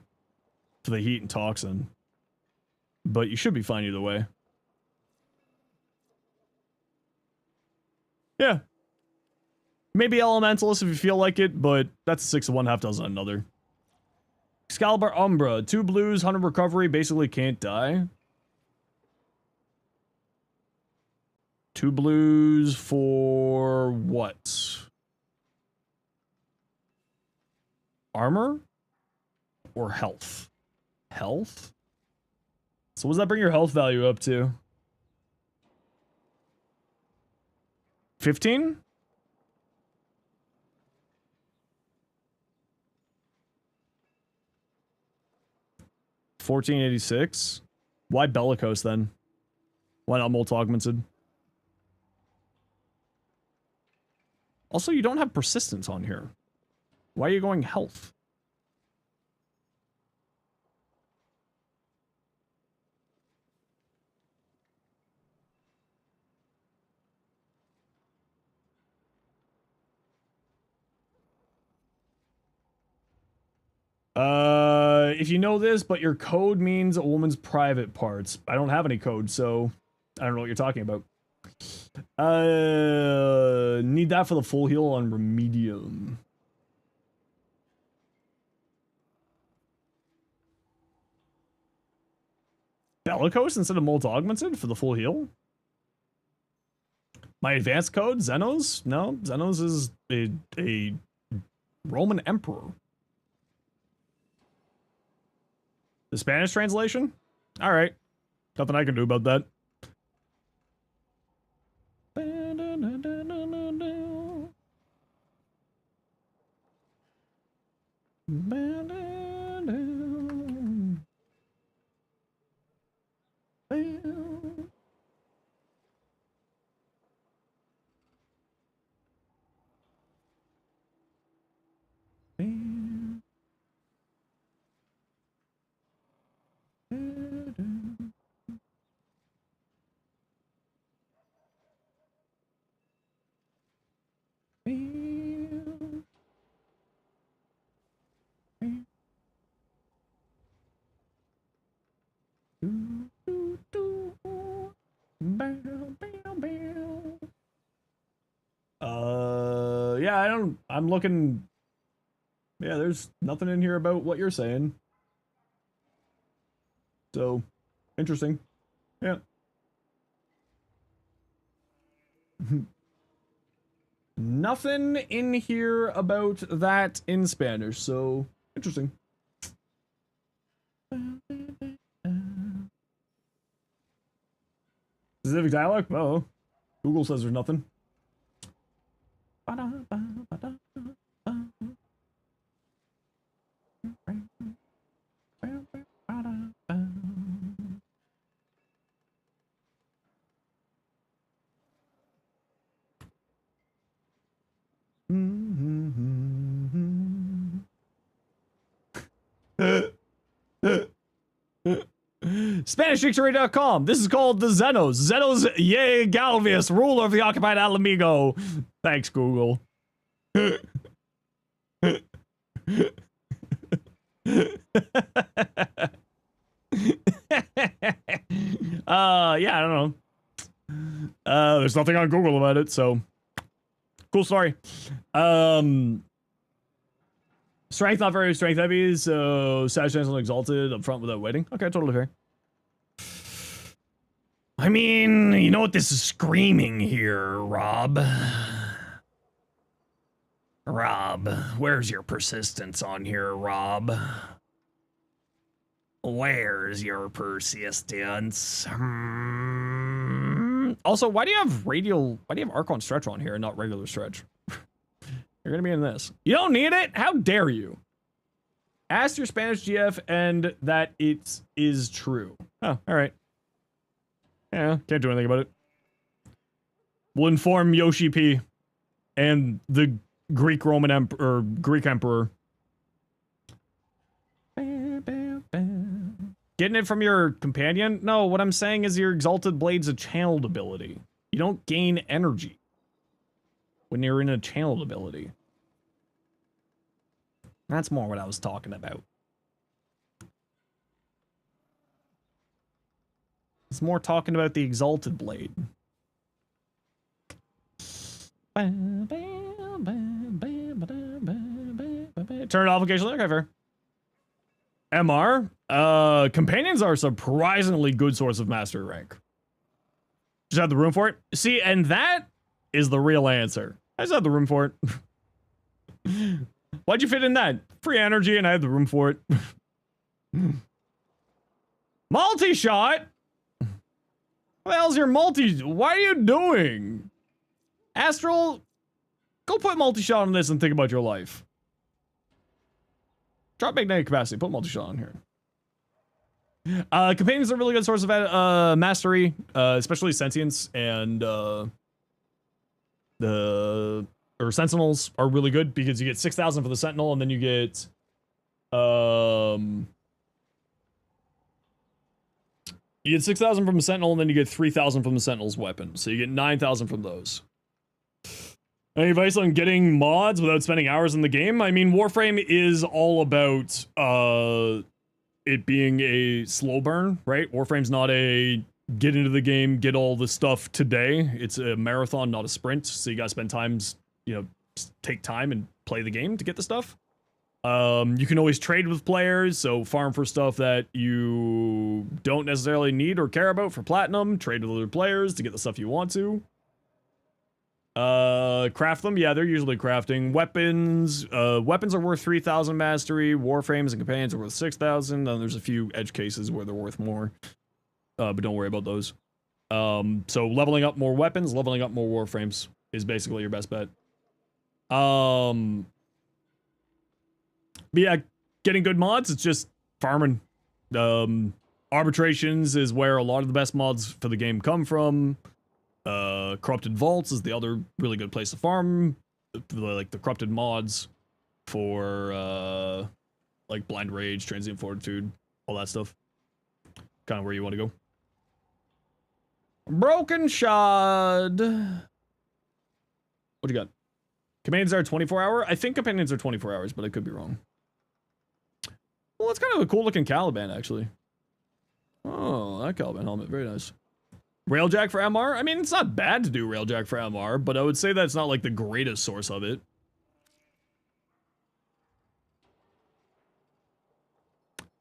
for the heat and toxin. But you should be fine either way. Yeah. Maybe Elementalist if you feel like it, but that's 6 of one, half dozen another. Excalibur Umbra, 2 blues, 100 recovery, basically can't die. 2 blues for what? Armor? Or health? Health? So what does that bring your health value up to? 15? $14.86? Why Bellicose then? Why not Molt Augmented? Also, you don't have persistence on here. Why are you going health? If you know this, but your code means a woman's private parts. I don't have any code, so I don't know what you're talking about. Need that for the full heal on Remedium. Bellicose instead of Molt Augmented for the full heal? My advanced code? Zenos? No, Zenos is a Roman Emperor. The Spanish translation? Alright. Nothing I can do about that. Yeah, I'm looking. Yeah, there's nothing in here about what you're saying. So, interesting. Yeah. Nothing in here about that in Spanish, so interesting. Specific dialogue? Oh, Google says there's nothing. SpanishDictionary.com. This is called the Zenos. Zenos Ye Galvius, ruler of the occupied Alamigo. Thanks, Google. Yeah, I don't know. There's nothing on Google about it, so cool story. Strength, not very strength heavy, so Savage Chancellor exalted up front without waiting. Okay, totally fair. I mean, you know what this is screaming here, Rob? Rob, where's your persistence on here, Rob? Where's your persistence? Also, why do you have Archon Stretch on here and not regular Stretch? You're gonna be in this. You don't need it? How dare you? Ask your Spanish GF and that it is true. Oh, alright. Yeah, can't do anything about it. We'll inform Yoshi P and the Greek Emperor. Getting it from your companion? No, what I'm saying is your Exalted Blade's a channeled ability. You don't gain energy when you're in a channeled ability. That's more what I was talking about. It's more talking about the Exalted Blade. Turn it off occasionally. Okay, fair. MR. Companions are a surprisingly good source of mastery rank. Just have the room for it. See, and that is the real answer. I just have the room for it. Why'd you fit in that? Free energy and I have the room for it. Multi-shot? What the hell's your multi? What are you doing? Astral, go put multi-shot on this and think about your life. Drop magnetic capacity, put multi-shot on here. Companions are a really good source of mastery, especially sentience, and sentinels are really good because you get 6,000 for the sentinel, and then you get you get 6,000 from the sentinel, and then you get 3,000 from the sentinel's weapon. So you get 9,000 from those. Any advice on getting mods without spending hours in the game? I mean, Warframe is all about it being a slow burn, right? Warframe's not a get into the game, get all the stuff today. It's a marathon, not a sprint. So you gotta spend take time and play the game to get the stuff. You can always trade with players, so farm for stuff that you don't necessarily need or care about for platinum. Trade with other players to get the stuff you want to. Craft them. Yeah, they're usually crafting. Weapons. Weapons are worth 3,000 mastery. Warframes and companions are worth 6,000. Then there's a few edge cases where they're worth more. But don't worry about those. So leveling up more weapons, leveling up more Warframes is basically your best bet. But yeah, getting good mods, it's just farming. Arbitrations is where a lot of the best mods for the game come from. Corrupted Vaults is the other really good place to farm. Like the corrupted mods for like Blind Rage, Transient Fortitude, all that stuff. Kind of where you want to go. Broken Shard. What do you got? Companions are 24-hour? I think companions are 24 hours, but I could be wrong. Well, it's kind of a cool looking Caliban, actually. Oh, that Caliban helmet, very nice. Railjack for MR? I mean, it's not bad to do Railjack for MR, but I would say that's not like the greatest source of it.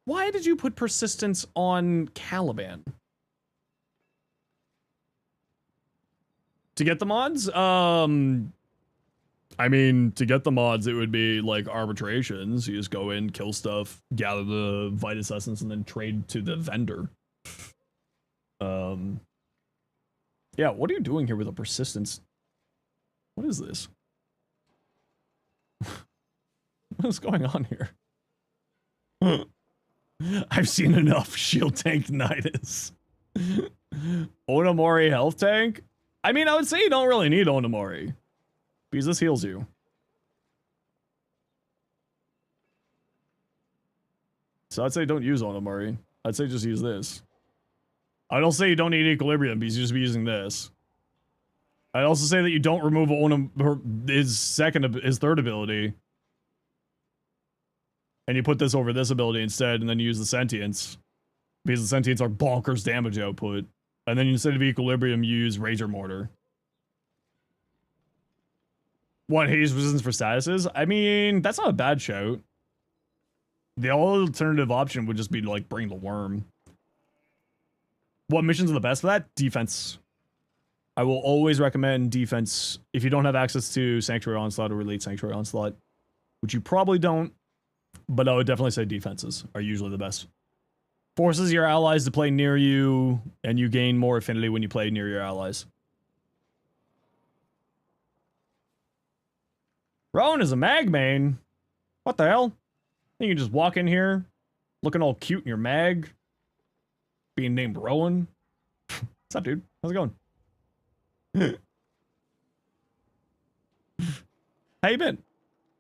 Why did you put persistence on Caliban? To get the mods? I mean, to get the mods, it would be like arbitrations. You just go in, kill stuff, gather the Vitus Essence, and then trade to the vendor. Yeah, what are you doing here with a persistence? What is this? What is going on here? I've seen enough shield tank Nidus. Onamori health tank? I mean, I would say you don't really need Onamori, because this heals you. So I'd say don't use Onamari. I'd say just use this. I don't say you don't need Equilibrium because you just be using this. I'd also say that you don't remove his third ability. And you put this over this ability instead, and then you use the Sentience. Because the Sentience are bonkers damage output. And then instead of Equilibrium, you use Razor Mortar. What, haze resistance for statuses? I mean, that's not a bad shout. The alternative option would just be to, like, bring the worm. What missions are the best for that? Defense. I will always recommend defense if you don't have access to Sanctuary Onslaught or Elite Sanctuary Onslaught, which you probably don't, but I would definitely say defenses are usually the best. Forces your allies to play near you, and you gain more affinity when you play near your allies. Rowan is a mag main. What the hell? You can just walk in here, looking all cute in your mag, being named Rowan. What's up, dude? How's it going? How you been?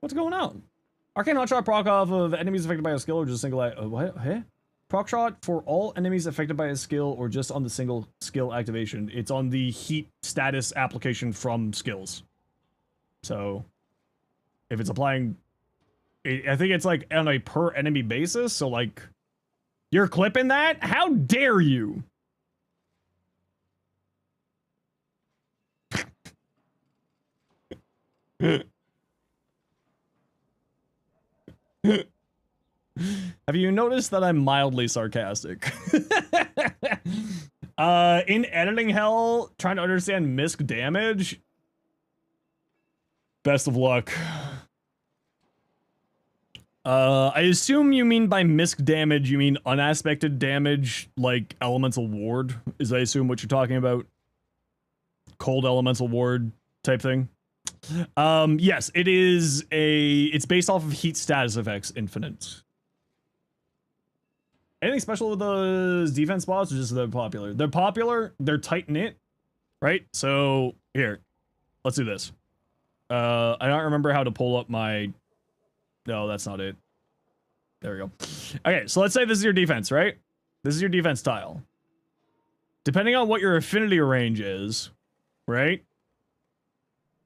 What's going on? Arcane Hotshot proc off of enemies affected by a skill or just single... what? Hey? Proc shot for all enemies affected by a skill or just on the single skill activation. It's on the heat status application from skills. So, if it's applying... I think it's like on a per enemy basis, so like... You're clipping that? How dare you? Have you noticed that I'm mildly sarcastic? In editing hell, trying to understand misc damage. Best of luck. I assume you mean by misc damage, you mean unaspected damage, like elemental ward, is I assume what you're talking about. Cold elemental ward type thing. Yes, it is it's based off of heat status effects infinite. Anything special with those defense spots, or just they're popular? They're popular, they're tight knit, right? So, here, let's do this. I don't remember how to pull up my... No, that's not it. There we go. Okay, so let's say this is your defense, right? This is your defense tile. Depending on what your affinity range is, right?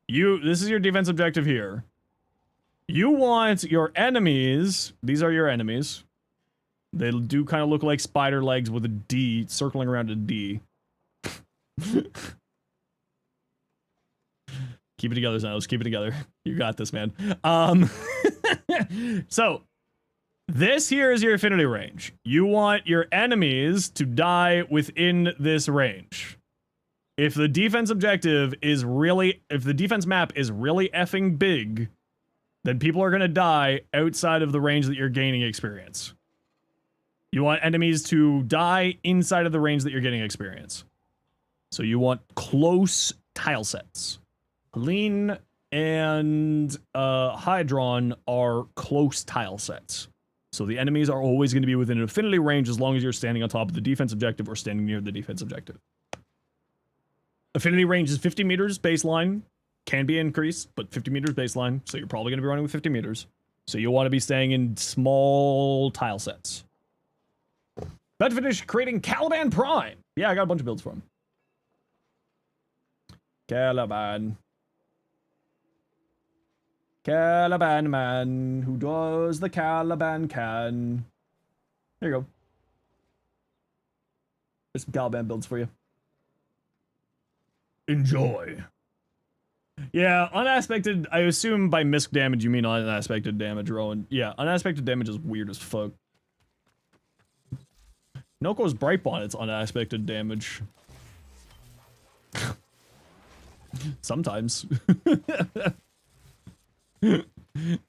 This is your defense objective here. You want your enemies, these are your enemies. They do kind of look like spider legs with a D circling around a D. Keep it together, Zenos. Keep it together. You got this, man. So, this here is your affinity range. You want your enemies to die within this range. If the defense objective is really... If the defense map is really effing big, then people are going to die outside of the range that you're gaining experience. You want enemies to die inside of the range that you're getting experience. So you want close tile sets. Helene and Hydron are close tile sets. So the enemies are always going to be within an affinity range as long as you're standing on top of the defense objective or standing near the defense objective. Affinity range is 50 meters baseline. Can be increased, but 50 meters baseline. So you're probably going to be running with 50 meters. So you want to be staying in small tile sets. About to finish creating Caliban Prime. Yeah, I got a bunch of builds for him. Caliban. Caliban man, who does the Caliban can. There you go. There's some Caliban builds for you. Enjoy. Yeah, unaspected, I assume by misc damage you mean unaspected damage, Rowan. Yeah, unaspected damage is weird as fuck. Noko's Brightbond, it's unaspected damage. Sometimes.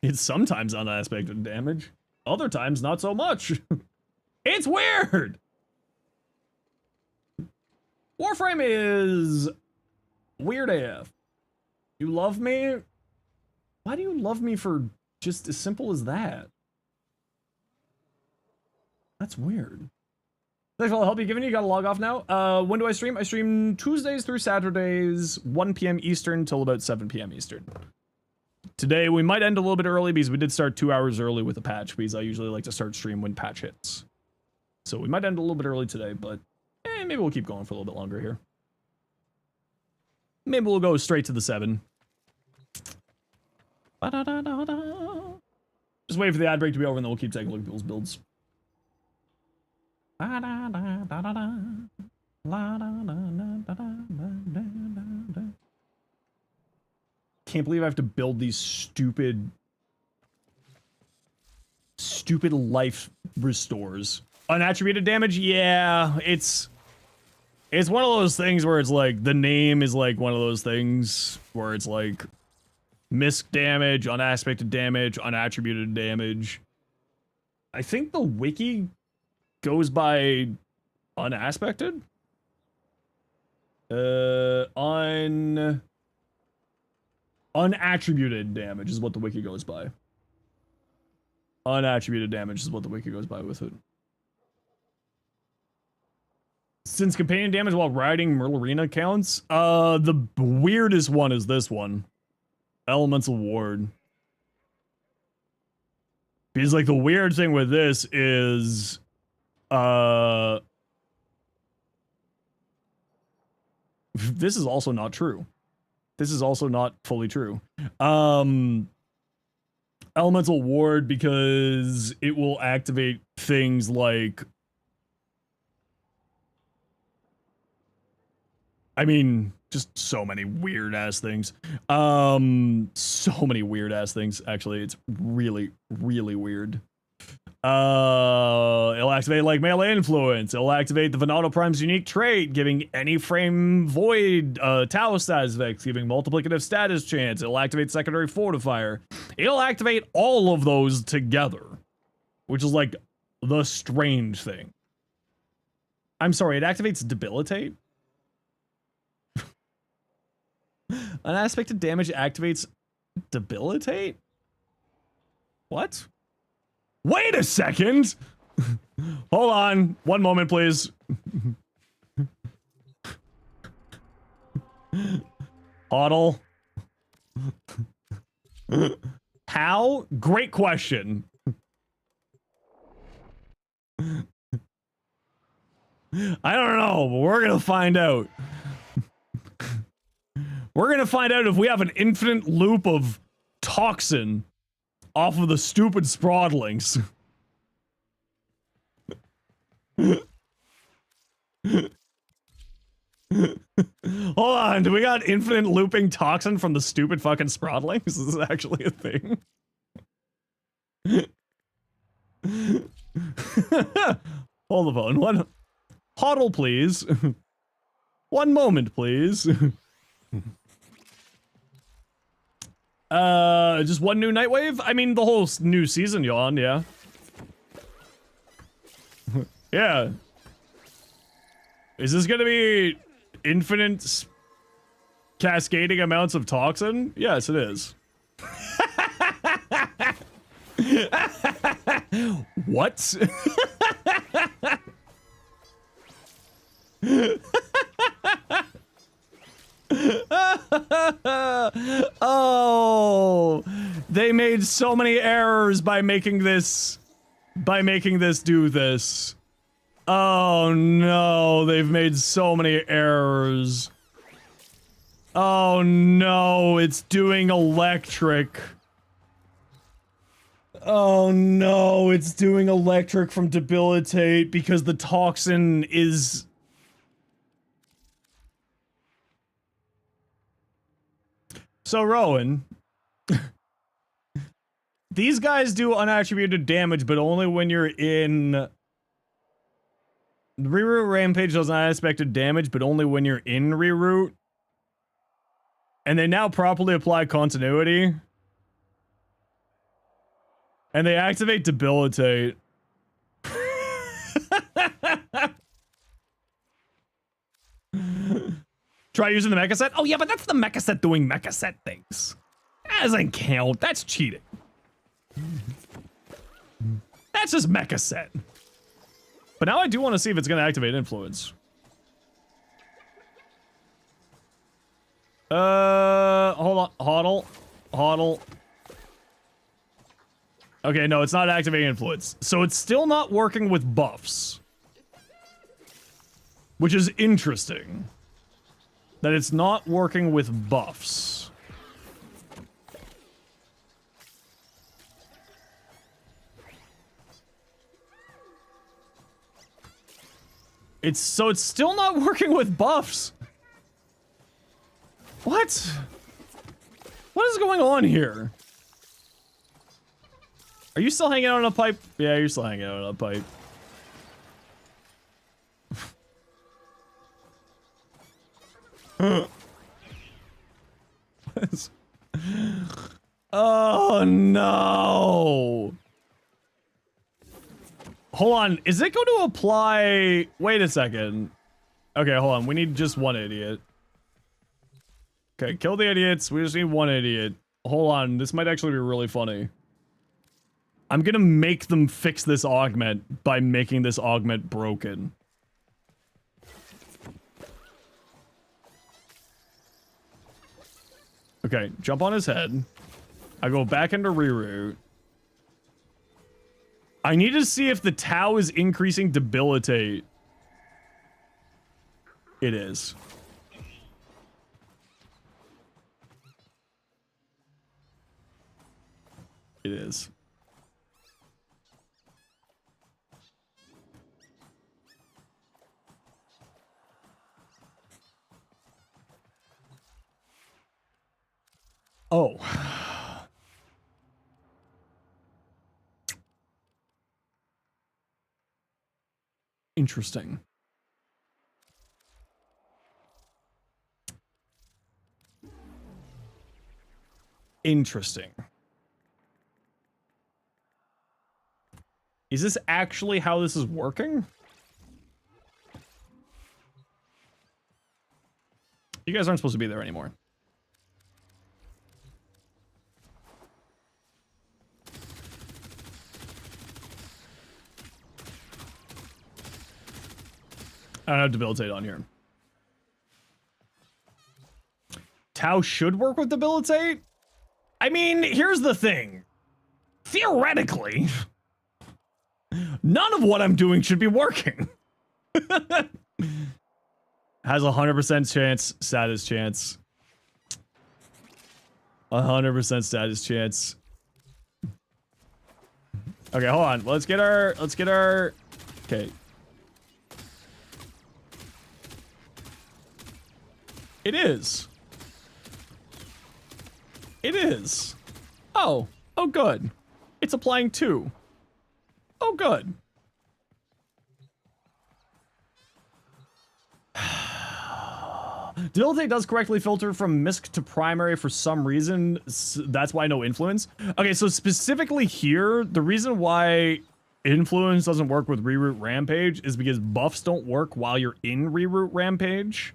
It's sometimes unaspected damage. Other times, not so much. It's weird! Warframe is... weird AF. You love me? Why do you love me for just as simple as that? That's weird. Thanks for all the help you've given. You gotta log off now. When do I stream? I stream Tuesdays through Saturdays, 1 p.m. Eastern till about 7 p.m. Eastern. Today we might end a little bit early because we did start 2 hours early with a patch, because I usually like to start stream when patch hits. So we might end a little bit early today, but maybe we'll keep going for a little bit longer here. Maybe we'll go straight to the 7. Just wait for the ad break to be over and then we'll keep taking a look at people's builds. Can't believe I have to build these stupid life restores. Unattributed damage? Yeah, it's one of those things where it's like, the name is like one of those things where it's like misc damage, unaspected damage, unattributed damage. I think the wiki goes by unaspected? Unattributed damage is what the wiki goes by. Unattributed damage is what the wiki goes by with it. Since companion damage while riding Merlerina counts, the weirdest one is this one. Elemental Ward. Because, like, the weird thing with this is, this is also not true. This is also not fully true. Elemental Ward, because it will activate things like, I mean, just so many weird ass things. So many weird ass things, actually. It's really, really weird. It'll activate like melee influence. It'll activate the Venado Prime's unique trait, giving any frame void Tau status effects, giving multiplicative status chance. It'll activate secondary fortifier. It'll activate all of those together, which is like the strange thing. I'm sorry, it activates debilitate? Unaspected damage activates debilitate? What? Wait a second! Hold on. One moment, please. Huddle. How? Great question. I don't know, but we're gonna find out. We're gonna find out if we have an infinite loop of toxin off of the stupid Spraudlings. Hold on, do we got infinite looping toxin from the stupid fucking Spraudlings? Is this actually a thing? Hold the phone. One huddle, please. One moment, please. Just one new Nightwave? I mean, the whole new season, yawn, yeah. Yeah. Is this gonna be infinite cascading amounts of toxin? Yes, it is. What? Oh, they made so many errors by making this do this. Oh no, they've made so many errors. Oh no, it's doing electric. Oh no, it's doing electric from debilitate because the toxin is... So, Rowan, these guys do unattributed damage, but only when you're in... Reroute Rampage does unexpected damage, but only when you're in Reroute. And they now properly apply continuity. And they activate Debilitate. Try using the mecha set? Oh yeah, but that's the mecha set doing mecha set things. That doesn't count. That's cheating. That's just mecha set. But now I do want to see if it's going to activate influence. Hold on. Hodl. Okay, no, it's not activating influence. So it's still not working with buffs. Which is interesting. That it's not working with buffs. It's still not working with buffs. What? What is going on here? Are you still hanging out on a pipe? Yeah, you're still hanging out on a pipe. Oh no. Hold on, is it going to apply? Wait a second. Okay, hold on, we need just one idiot. Okay, kill the idiots, we just need one idiot. Hold on, this might actually be really funny. I'm gonna make them fix this augment by making this augment broken. Okay, jump on his head. I go back into reroute. I need to see if the Tau is increasing debilitate. It is. It is. Oh. Interesting. Interesting. Is this actually how this is working? You guys aren't supposed to be there anymore. I don't have debilitate on here. Tau should work with debilitate? I mean, here's the thing. Theoretically, none of what I'm doing should be working. Has 100% chance, status chance. 100% status chance. Okay, hold on. Let's get our, okay. It is. It is. Oh. Oh, good. It's applying 2. Oh, good. Debilitate does correctly filter from misc to primary for some reason. That's why no influence. Okay, so specifically here, the reason why influence doesn't work with reroute rampage is because buffs don't work while you're in reroute rampage.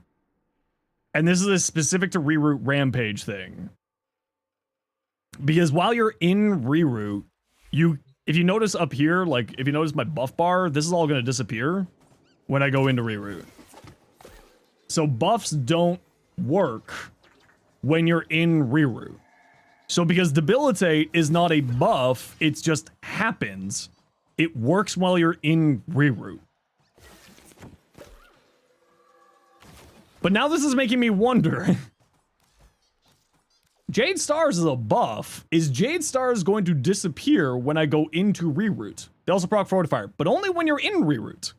And this is a specific to reroute rampage thing. Because while you're in reroute, if you notice up here, like if you notice my buff bar, this is all going to disappear when I go into reroute. So buffs don't work when you're in reroute. So because debilitate is not a buff, it just happens. It works while you're in reroute. But now this is making me wonder. Jade Stars is a buff. Is Jade Stars going to disappear when I go into reroute? They also proc Fortifier, but only when you're in reroute.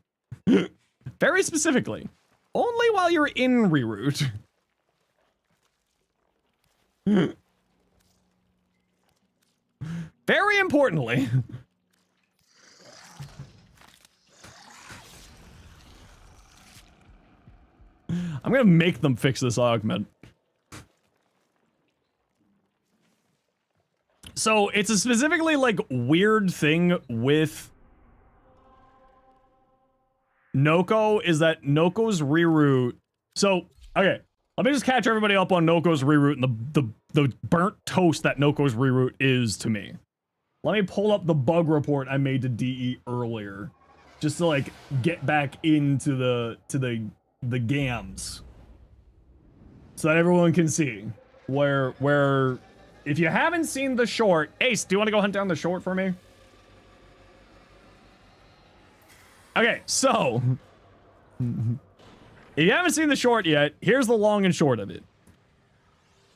Very specifically. Only while you're in reroute. Very importantly. I'm gonna make them fix this augment. So it's a specifically like weird thing with Noko is that Noko's reroute. So, okay, let me just catch everybody up on Noko's reroute and the burnt toast that Noko's reroute is to me. Let me pull up the bug report I made to DE earlier, just to like get back into the gams, so that everyone can see where If you haven't seen the short, Ace, do you want to go hunt down the short for me? Okay, so if you haven't seen the short yet, here's the long and short of it.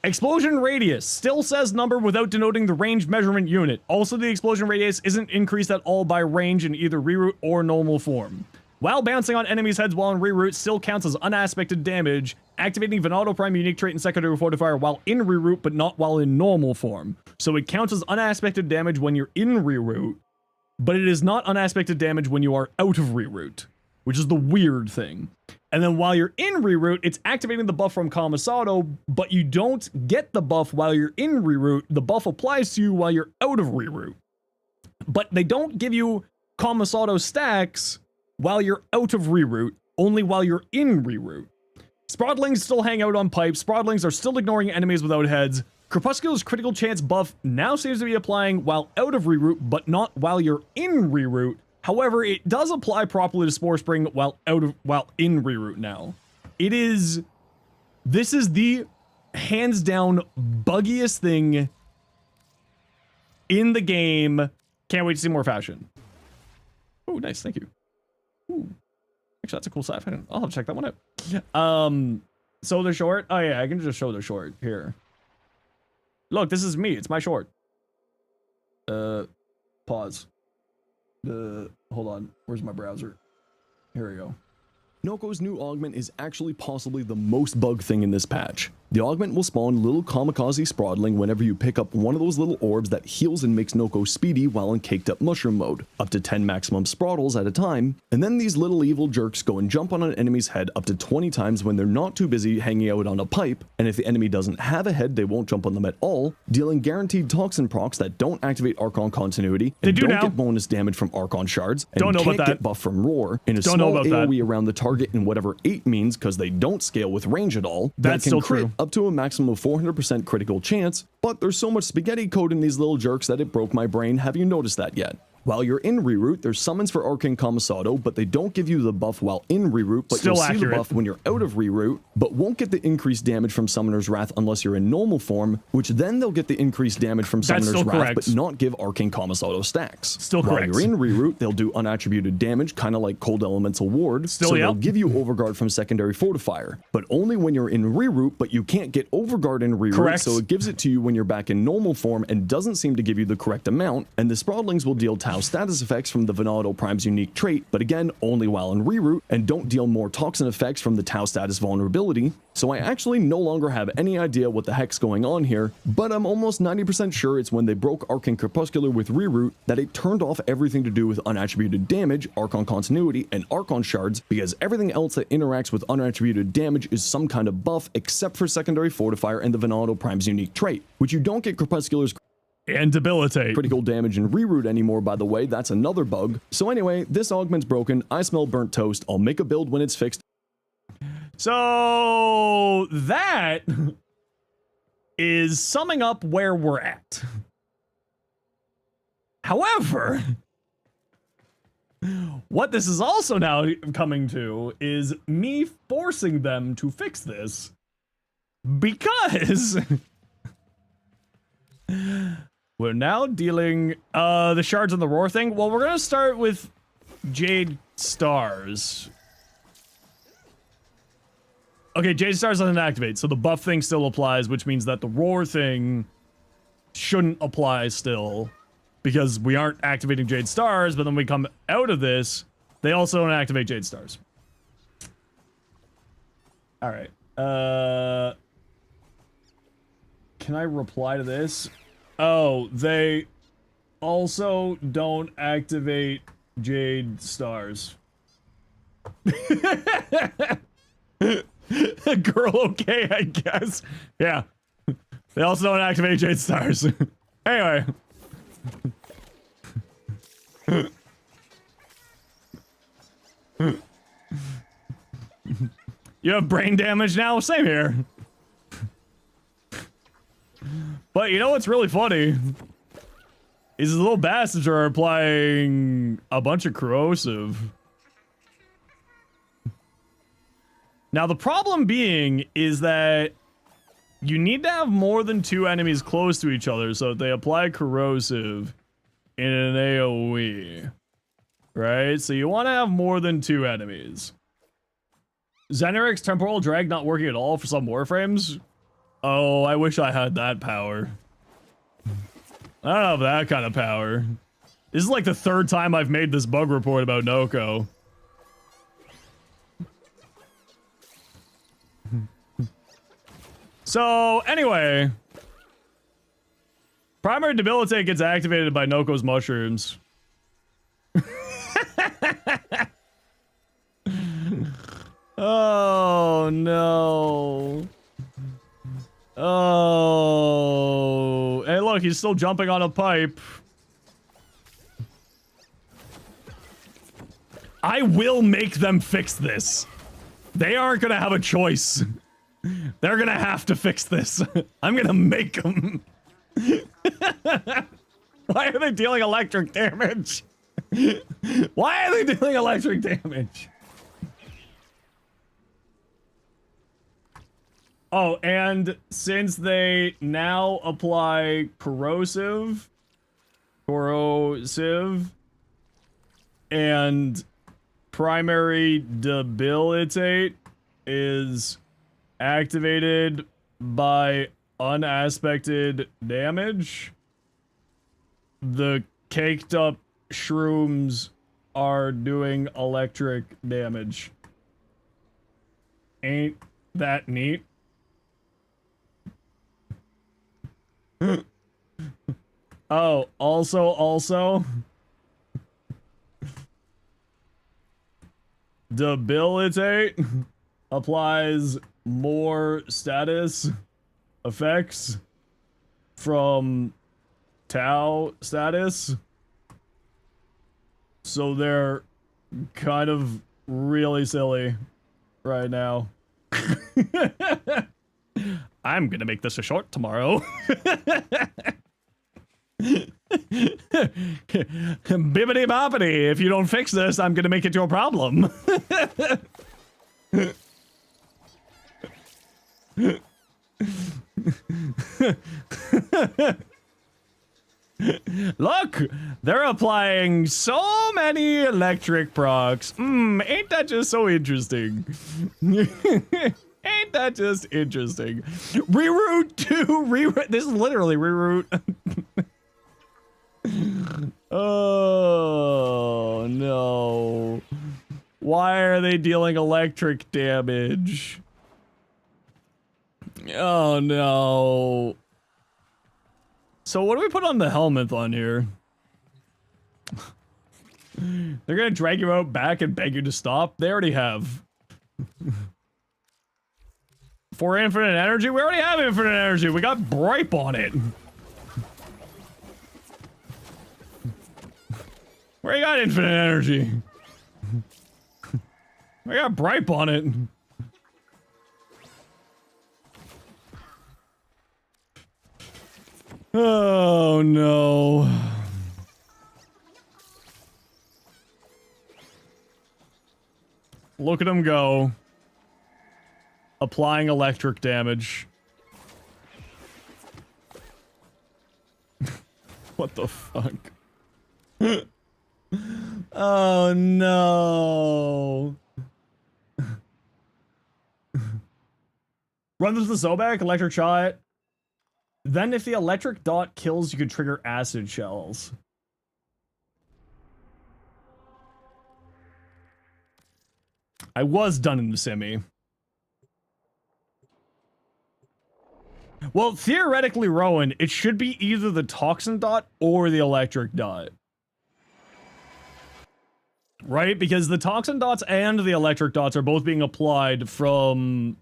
Explosion radius still says number without denoting the range measurement unit. Also, the explosion radius isn't increased at all by range in either reroute or normal form. While bouncing on enemies' heads while in reroute still counts as unaspected damage, activating Venato Prime unique trait and secondary fortifier while in reroute but not while in normal form. So it counts as unaspected damage when you're in reroute, but it is not unaspected damage when you are out of reroute, which is the weird thing. And then while you're in reroute, it's activating the buff from Kamisato, but you don't get the buff while you're in reroute. The buff applies to you while you're out of reroute. But they don't give you Kamisato stacks while you're out of reroute, only while you're in reroute. Sprodlings still hang out on pipes. Sprodlings are still ignoring enemies without heads. Crepuscular's critical chance buff now seems to be applying while out of reroute, but not while you're in reroute. However, it does apply properly to Spore Spring while in reroute now. This is the hands down buggiest thing in the game. Can't wait to see more fashion. Oh, nice, thank you. Ooh. Actually, that's a cool side. I'll have to check that one out. So the short. Oh yeah, I can just show the short here. Look, this is me. It's my short. Pause. Hold on. Where's my browser? Here we go. Noko's new augment is actually possibly the most bug thing in this patch. The augment will spawn little kamikaze sprodling whenever you pick up one of those little orbs that heals and makes Noko speedy while in caked up mushroom mode, up to 10 maximum sprottles at a time, and then these little evil jerks go and jump on an enemy's head up to 20 times when they're not too busy hanging out on a pipe, and if the enemy doesn't have a head they won't jump on them at all, dealing guaranteed toxin procs that don't activate Archon continuity, and don't get bonus damage from Archon shards, and can't get buff from Roar, in a small AoE around the target in whatever 8 means because they don't scale with range at all. That's still true. Up to a maximum of 400% critical chance, but there's so much spaghetti code in these little jerks that it broke my brain. Have you noticed that yet? While you're in reroute, there's summons for Arcane Kamisato, but they don't give you the buff while in reroute, but you'll see the buff when you're out of reroute, but won't get the increased damage from Summoner's Wrath unless you're in normal form, which then they'll get the increased damage from Summoner's Wrath, but not give Arcane Kamisato stacks. While you're in reroute, they'll do unattributed damage, kind of like Cold Elemental Ward, so they'll give you Overguard from Secondary Fortifier, but only when you're in reroute, but you can't get Overguard in reroute, so it gives it to you when you're back in normal form and doesn't seem to give you the correct amount, and the Sprodlings will deal status effects from the Venato Prime's unique trait, but again, only while in reroute, and don't deal more toxin effects from the Tau status vulnerability, so I actually no longer have any idea what the heck's going on here, but I'm almost 90% sure it's when they broke Arcane Crepuscular with reroute that it turned off everything to do with unattributed damage, Archon continuity, and Archon shards, because everything else that interacts with unattributed damage is some kind of buff except for Secondary Fortifier and the Venato Prime's unique trait, which you don't get Crepuscular's and debilitate critical damage in reroute anymore, by the way. That's another bug. So anyway, this augment's broken. I smell burnt toast. I'll make a build when it's fixed. So that is summing up where we're at. However, what this is also now coming to is me forcing them to fix this because we're now dealing the shards and the roar thing. Well, we're gonna start with Jade Stars. Okay, Jade Stars doesn't activate, so the buff thing still applies, which means that the roar thing shouldn't apply still, because we aren't activating Jade Stars, but then we come out of this, they also don't activate Jade Stars. Alright, can I reply to this? Oh, they also don't activate Jade Stars. Girl, okay, I guess. Yeah. They also don't activate Jade Stars. Anyway. You have brain damage now? Same here. But you know what's really funny? Is these little bastards are applying a bunch of corrosive. Now the problem being is that You need to have more than 2 enemies close to each other so that they apply corrosive in an AoE. Right? So you want to have more than 2 enemies. Zeneric's temporal drag not working at all for some Warframes? Oh, I wish I had that power. I don't have that kind of power. This is like the 3rd time I've made this bug report about Noko. So, anyway. Primary Debilitate gets activated by Noko's mushrooms. Oh, no. Oh. Hey, look, he's still jumping on a pipe. I will make them fix this. They aren't gonna have a choice. They're gonna have to fix this. I'm gonna make them. Why are they dealing electric damage? Why are they dealing electric damage? Oh, and since they now apply corrosive, and primary debilitate is activated by unaspected damage, the caked up shrooms are doing electric damage. Ain't that neat? Oh, also, debilitate applies more status effects from Tau status. So they're kind of really silly right now. I'm gonna make this a short tomorrow. Bibbity boppity, if you don't fix this, I'm gonna make it your problem. Look, they're applying so many electric procs. Ain't that just so interesting? Ain't that just interesting? Reroute to reroute. This is literally reroute. Oh no. Why are they dealing electric damage? Oh no. So what do we put on the helmet on here? They're gonna drag you out back and beg you to stop? They already have. For infinite energy? We already have infinite energy. We got Bripe on it. We already got infinite energy. We got Bripe on it. Oh no. Look at him go. Applying electric damage. What the fuck? Oh no. Run this to the Sobek, electric shot. Then if the electric dot kills, you can trigger acid shells. I was done in the semi. Well, theoretically, Rowan, it should be either the toxin dot or the electric dot. Right? Because the toxin dots and the electric dots are both being applied from...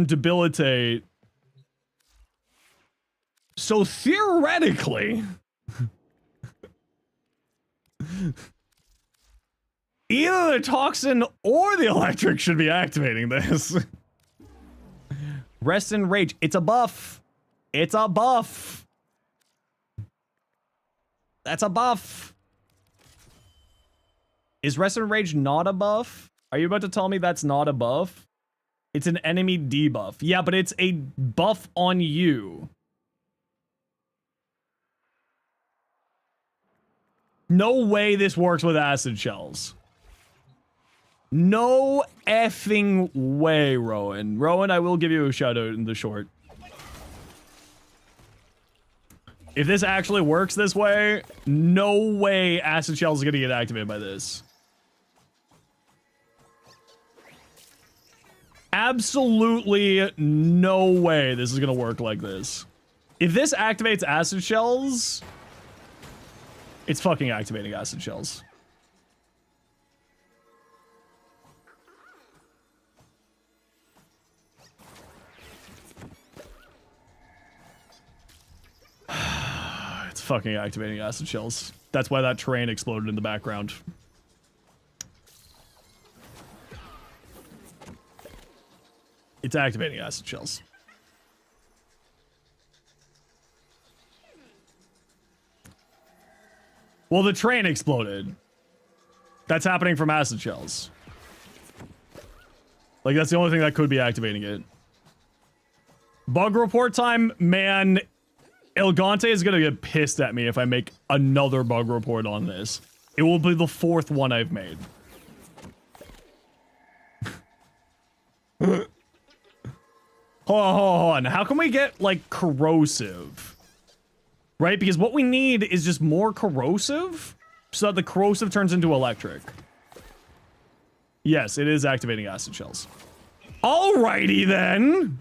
debilitate. So theoretically... either the toxin or the electric should be activating this. Rest and Rage. It's a buff. It's a buff. That's a buff. Is Rest and Rage not a buff? Are you about to tell me that's not a buff? It's an enemy debuff. Yeah, but it's a buff on you. No way this works with acid shells. No effing way, Rowan. Rowan, I will give you a shout out in the short. If this actually works this way, no way acid shells is gonna get activated by this. Absolutely no way this is gonna work like this. If this activates acid shells, it's fucking activating acid shells. It's fucking activating acid shells. That's why that train exploded in the background. It's activating acid shells. Well, the train exploded. That's happening from acid shells. Like, that's the only thing that could be activating it. Bug report time, man. Elgante is gonna get pissed at me if I make another bug report on this. It will be the 4th one I've made. Hold on. How can we get, like, corrosive? Right? Because what we need is just more corrosive so that the corrosive turns into electric. Yes, it is activating acid shells. Alrighty then.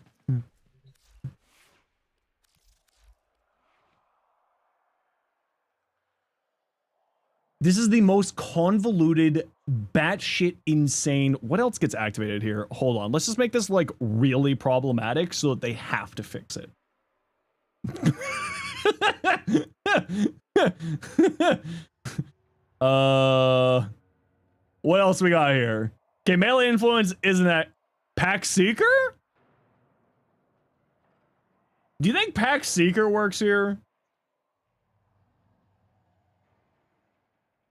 This is the most convoluted, batshit insane. What else gets activated here? Hold on. Let's just make this, like, really problematic so that they have to fix it. What else we got here? Okay, melee influence isn't that Pack Seeker? Do you think Pack Seeker works here?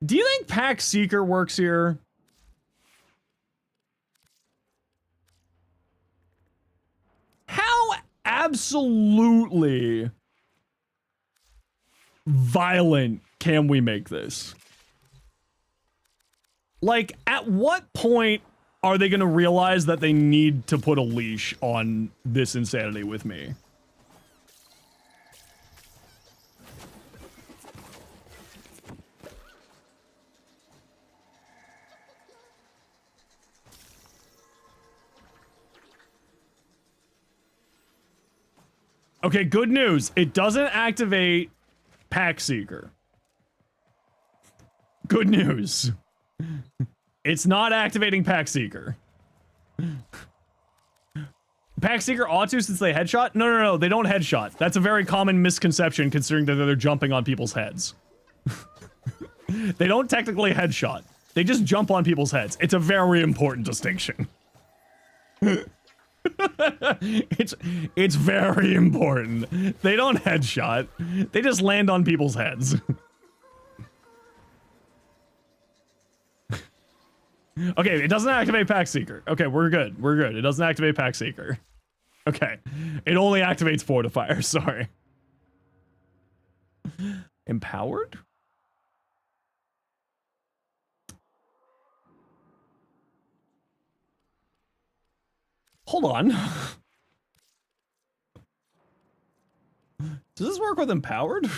Do you think Pack Seeker works here? How absolutely violent can we make this? Like, at what point are they going to realize that they need to put a leash on this insanity with me? Okay, good news. It doesn't activate Pack Seeker. Good news. It's not activating Pack Seeker. Pack Seeker ought to since they headshot? No, they don't headshot. That's a very common misconception considering that they're jumping on people's heads. They don't technically headshot. They just jump on people's heads. It's a very important distinction. It's very important. They don't headshot. They just land on people's heads. Okay, it doesn't activate Pack Seeker. Okay, we're good. We're good. It doesn't activate Pack Seeker. Okay. It only activates Fortifier. Sorry. Empowered? Hold on. Does this work with Empowered?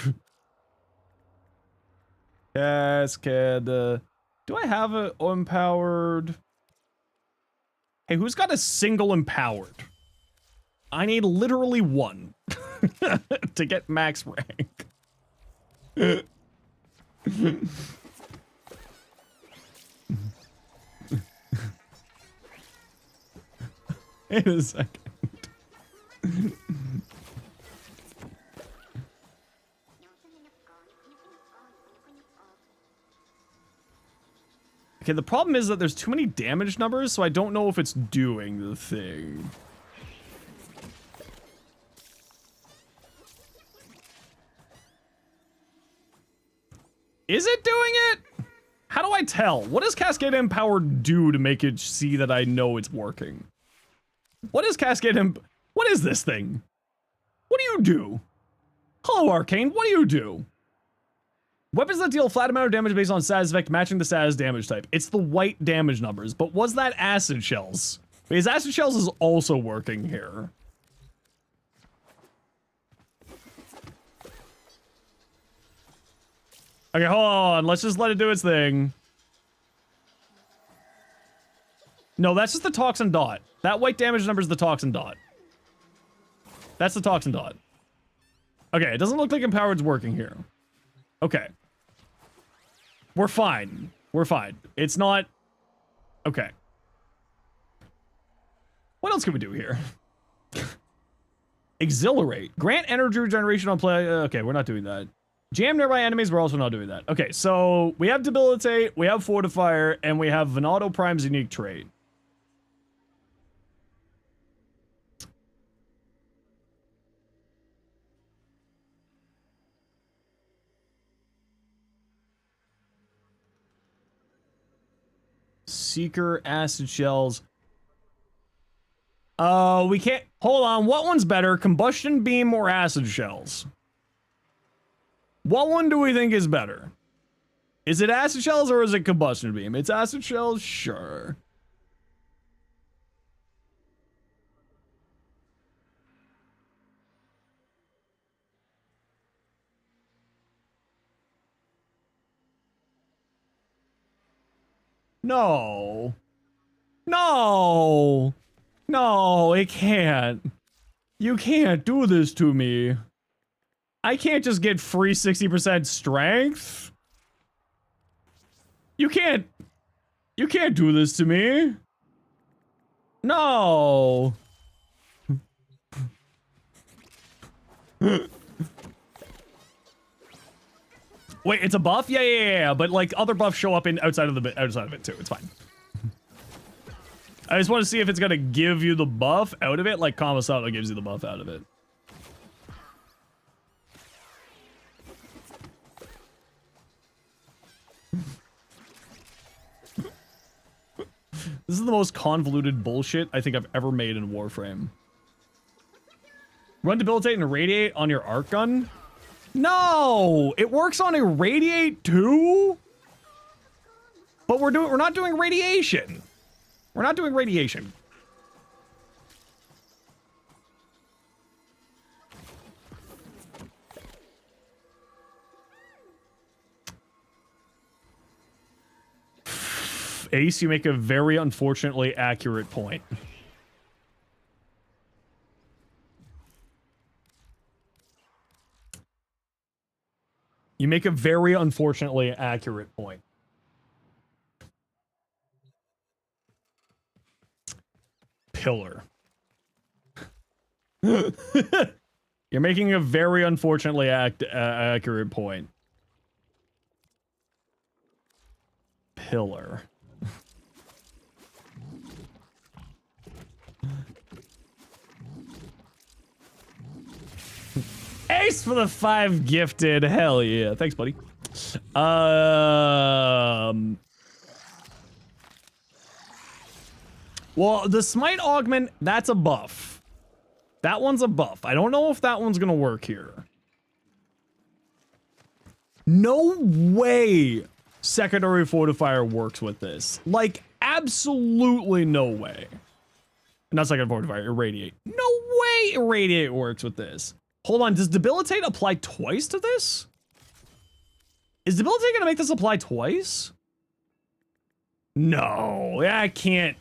Cascade. Do I have a Empowered? Hey, who's got a single Empowered? I need literally one to get max rank. Wait a second. Okay, the problem is that there's too many damage numbers, so I don't know if it's doing the thing. Is it doing it? How do I tell? What does Cascade Empowered do to make it see that I know it's working? What is Cascade Imp? What is this thing? What do you do? Hello, Arcane. What do you do? Weapons that deal a flat amount of damage based on status effect matching the status damage type. It's the white damage numbers, but was that acid shells? Because acid shells is also working here. Okay, hold on. Let's just let it do its thing. No, that's just the toxin dot. That white damage number is the toxin dot. That's the toxin dot. Okay, it doesn't look like Empowered's working here. Okay. We're fine. We're fine. It's not... Okay. What else can we do here? Exhilarate. Grant energy regeneration on play... okay, we're not doing that. Jam nearby enemies, we're also not doing that. Okay, so we have Debilitate, we have Fortifier, and we have Venado Prime's unique trait. Seeker, acid shells. We can't... Hold on, what one's better? Combustion beam or acid shells? What one do we think is better? Is it acid shells or is it combustion beam? It's acid shells? Sure. No. No. No, it can't. You can't do this to me. I can't just get free 60% strength. You can't do this to me. No. Wait, it's a buff? Yeah, but like other buffs show up in outside of it too. It's fine. I just want to see if it's gonna give you the buff out of it, like Kamisama gives you the buff out of it. This is the most convoluted bullshit I think I've ever made in Warframe. Run, Debilitate, and Irradiate on your arc gun? No! It works on Irradiate too? But we're not doing radiation. We're not doing radiation. Ace, you make a very unfortunately accurate point. You make a very unfortunately accurate point. Pillar. You're making a very unfortunately accurate point. Pillar. Ace for the 5 gifted. Hell yeah. Thanks, buddy. Well, the Smite Augment, that's a buff. That one's a buff. I don't know if that one's gonna work here. No way Secondary Fortifier works with this. Like, absolutely no way. Not Secondary Fortifier, Irradiate. No way Irradiate works with this. Hold on, does Debilitate apply twice to this? Is Debilitate gonna make this apply twice? No, I can't.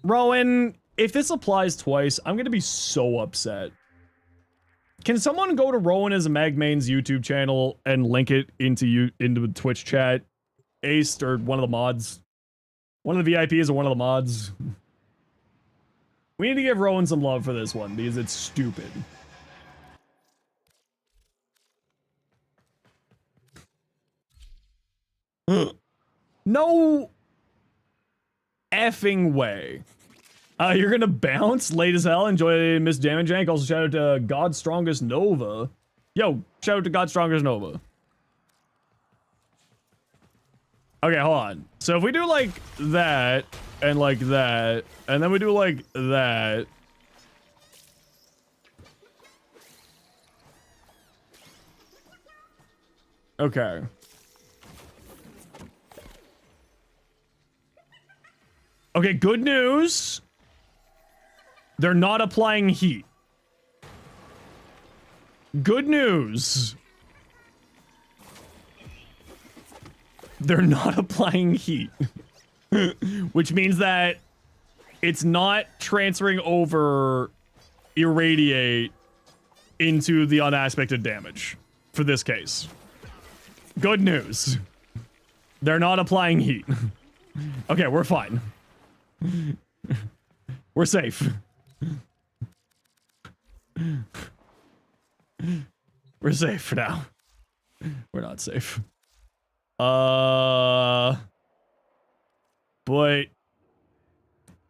Rowan, if this applies twice, I'm gonna be so upset. Can someone go to Rowan as a Magmain's YouTube channel and link it into the Twitch chat? Ace or one of the mods? One of the VIPs or one of the mods? We need to give Rowan some love for this one because it's stupid. No effing way. You're gonna bounce late as hell. Enjoy Miss Jam and Jank. Also shout out to God's Strongest Nova. Yo, shout out to God's Strongest Nova. Okay, hold on. So if we do like that, and like that, and then we do like that. Okay. Okay, good news. They're not applying heat. Good news. They're not applying heat. Which means that it's not transferring over irradiate into the unaspected damage for this case. Good news. They're not applying heat. Okay, we're fine. We're safe. We're safe for now. We're not safe. But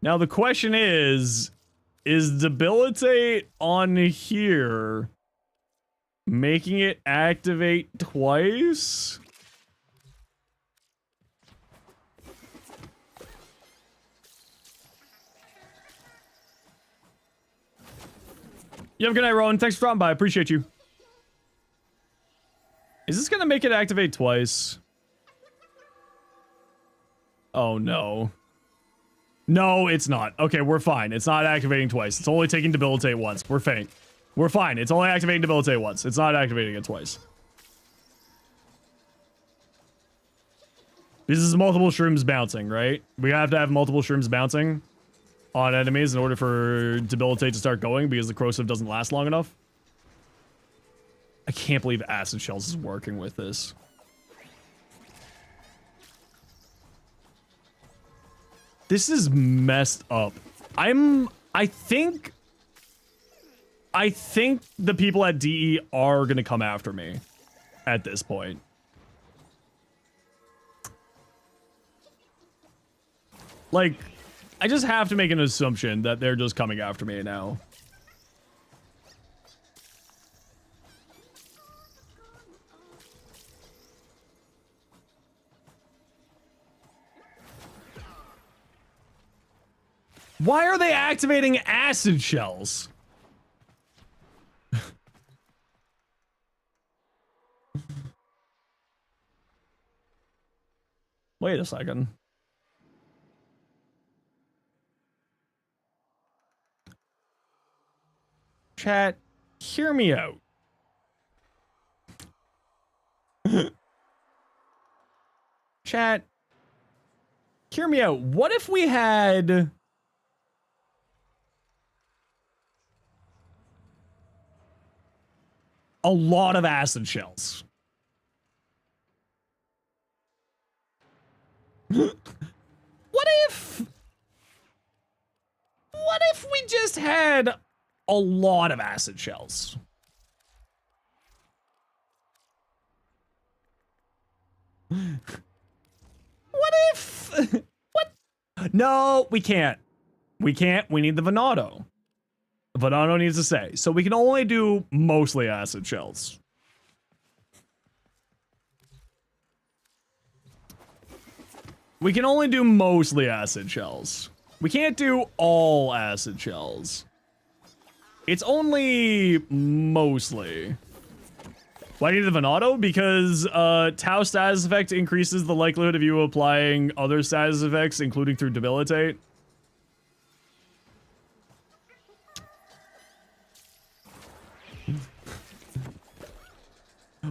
now the question is debilitate on here making it activate twice? You have a good night, Rowan. Thanks for dropping by. I appreciate you. Is this gonna make it activate twice? Oh, no. No, it's not. Okay, we're fine. It's not activating twice. It's only taking debilitate once. We're faint. We're fine. It's only activating debilitate once. It's not activating it twice. This is multiple shrooms bouncing, right? We have to have multiple shrooms bouncing on enemies in order for debilitate to start going because the corrosive doesn't last long enough. I can't believe Acid Shells is working with this. This is messed up. I think the people at DE are gonna come after me at this point. Like, I just have to make an assumption that they're just coming after me now. Why are they activating acid shells? Wait a second. Chat, hear me out. Chat, hear me out. What if we had a lot of acid shells? What if we just had a lot of acid shells? What if... What? No, we can't. We can't. We need the Venado. The Venado needs to say. So we can only do mostly acid shells. We can only do mostly acid shells. We can't do all acid shells. It's only mostly. Why do you need the Venado? Because Tau status effect increases the likelihood of you applying other status effects, including through debilitate.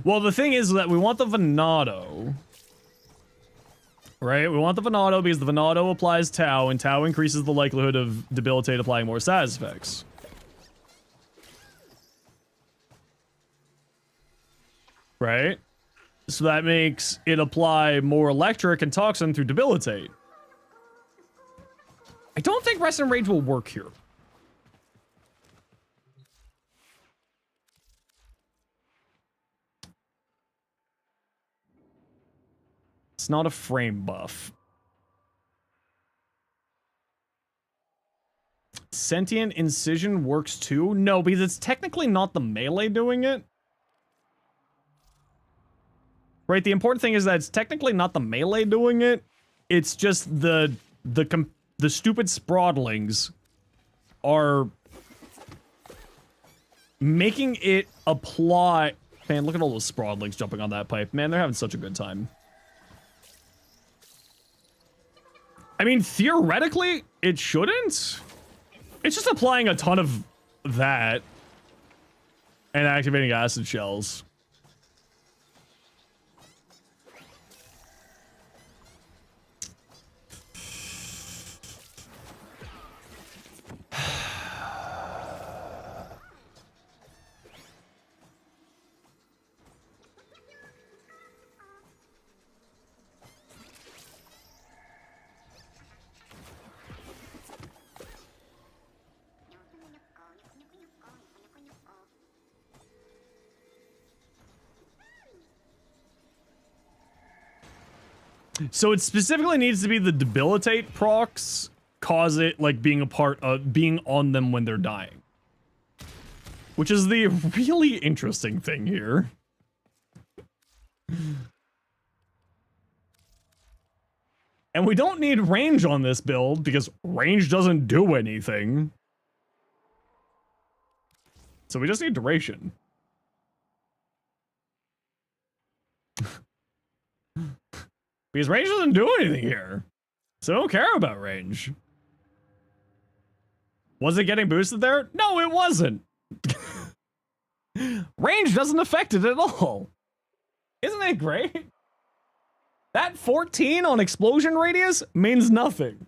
Well, the thing is that we want the Venado. Right? We want the Venado because the Venado applies Tau, and Tau increases the likelihood of debilitate applying more status effects. Right? So that makes it apply more electric and toxin through debilitate. I don't think Rest and Rage will work here. It's not a frame buff. Sentient Incision works too? No, because it's technically not the melee doing it. Right, the important thing is that it's technically not the melee doing it. It's just the the stupid Spraudlings are making it apply. Man, look at all those Spraudlings jumping on that pipe. Man, they're having such a good time. I mean, theoretically, it shouldn't. It's just applying a ton of that and activating acid shells. So it specifically needs to be the debilitate procs cause it like being a part of being on them when they're dying. Which is the really interesting thing here. And we don't need range on this build because range doesn't do anything. So we just need duration. Because range doesn't do anything here. So I don't care about range. Was it getting boosted there? No, it wasn't. Range doesn't affect it at all. Isn't it great? That 14 on explosion radius means nothing.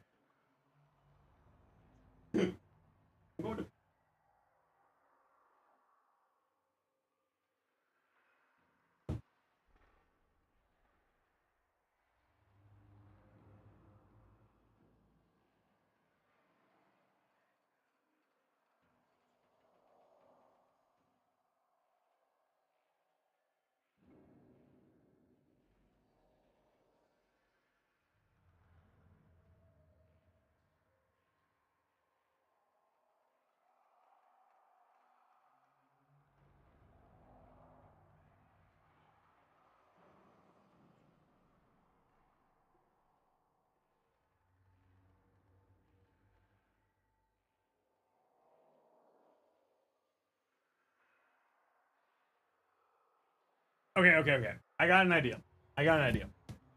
Okay. I got an idea.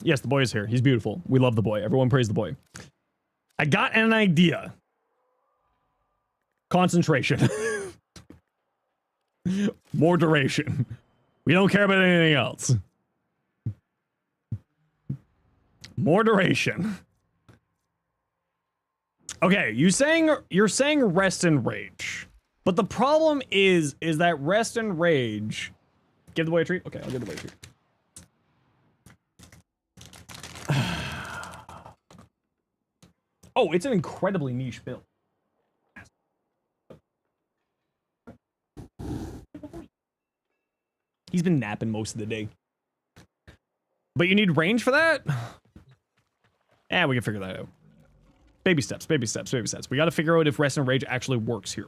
Yes, the boy is here. He's beautiful. We love the boy. Everyone praise the boy. I got an idea. Concentration. More duration. We don't care about anything else. More duration. Okay, you're saying rest and rage. But the problem is that rest and rage. Give the boy a treat? Okay, I'll give the boy a treat. Oh, it's an incredibly niche build. He's been napping most of the day. But you need range for that? Yeah, we can figure that out. Baby steps. We gotta figure out if rest and rage actually works here.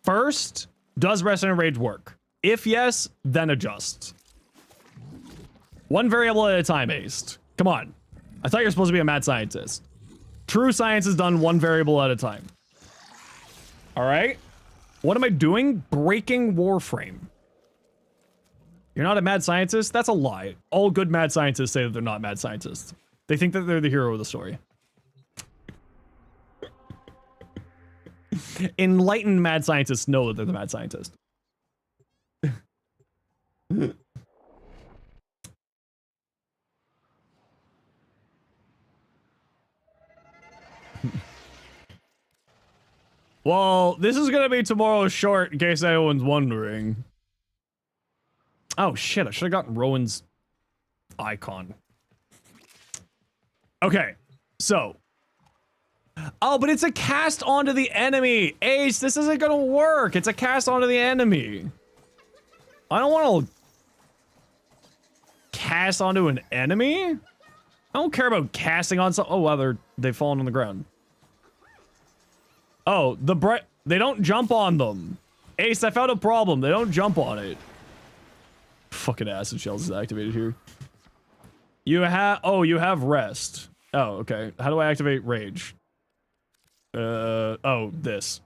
First, does rest and rage work? If yes, then adjust. One variable at a time, Aced. Come on. I thought you were supposed to be a mad scientist. True science is done one variable at a time. Alright? What am I doing? Breaking Warframe. You're not a mad scientist? That's a lie. All good mad scientists say that they're not mad scientists. They think that they're the hero of the story. Enlightened mad scientists know that they're the mad scientist. Well, this is gonna be tomorrow's short, in case anyone's wondering. Oh shit, I should have gotten Rowan's icon. Okay, so. Oh, but it's a cast onto the enemy! Ace, this isn't gonna work! It's a cast onto the enemy! I don't want to cast onto an enemy? I don't care about casting on some. Oh, wow, they've fallen on the ground. Oh, they don't jump on them. Ace, I found a problem. They don't jump on it. Fucking acid shells is activated here. You have rest. Oh, okay. How do I activate rage? Oh, this.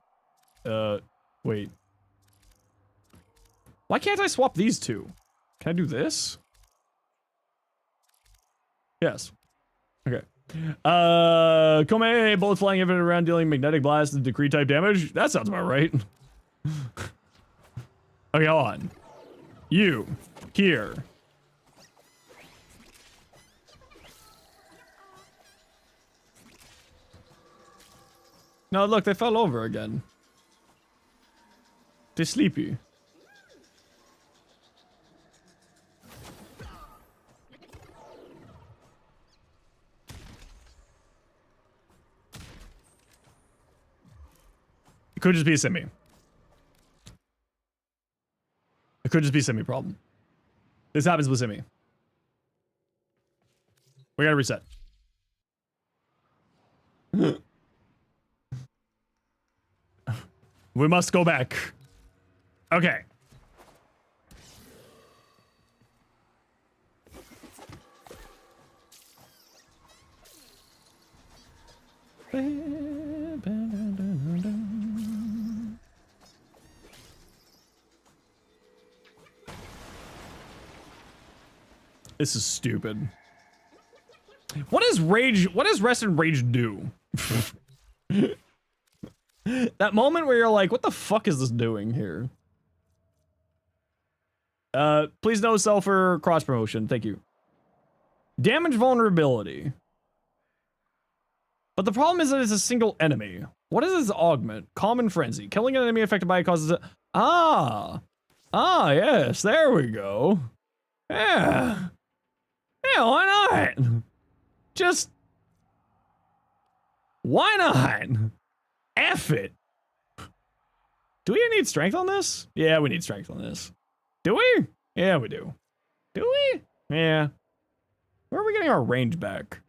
Wait. Why can't I swap these two? Can I do this? Yes. Okay. Kome, bullet flying infinite around dealing magnetic blast and decree type damage. That sounds about right. Okay, hold on. You. Here. No, look, they fell over again. They're sleepy. It could just be a semi. It could just be a semi problem. This happens with semi. We gotta reset. We must go back. Okay. This is stupid. What does rest and rage do? That moment where you're like, what the fuck is this doing here? Please no sell for cross promotion. Thank you. Damage vulnerability. But the problem is that it's a single enemy. What is this augment? Common frenzy. Killing an enemy affected by it causes a... Ah, yes, there we go. Yeah. Yeah, why not? Just... Why not? F it. Do we need strength on this? Yeah, we need strength on this. Do we? Yeah, we do. Do we? Yeah. Where are we getting our range back?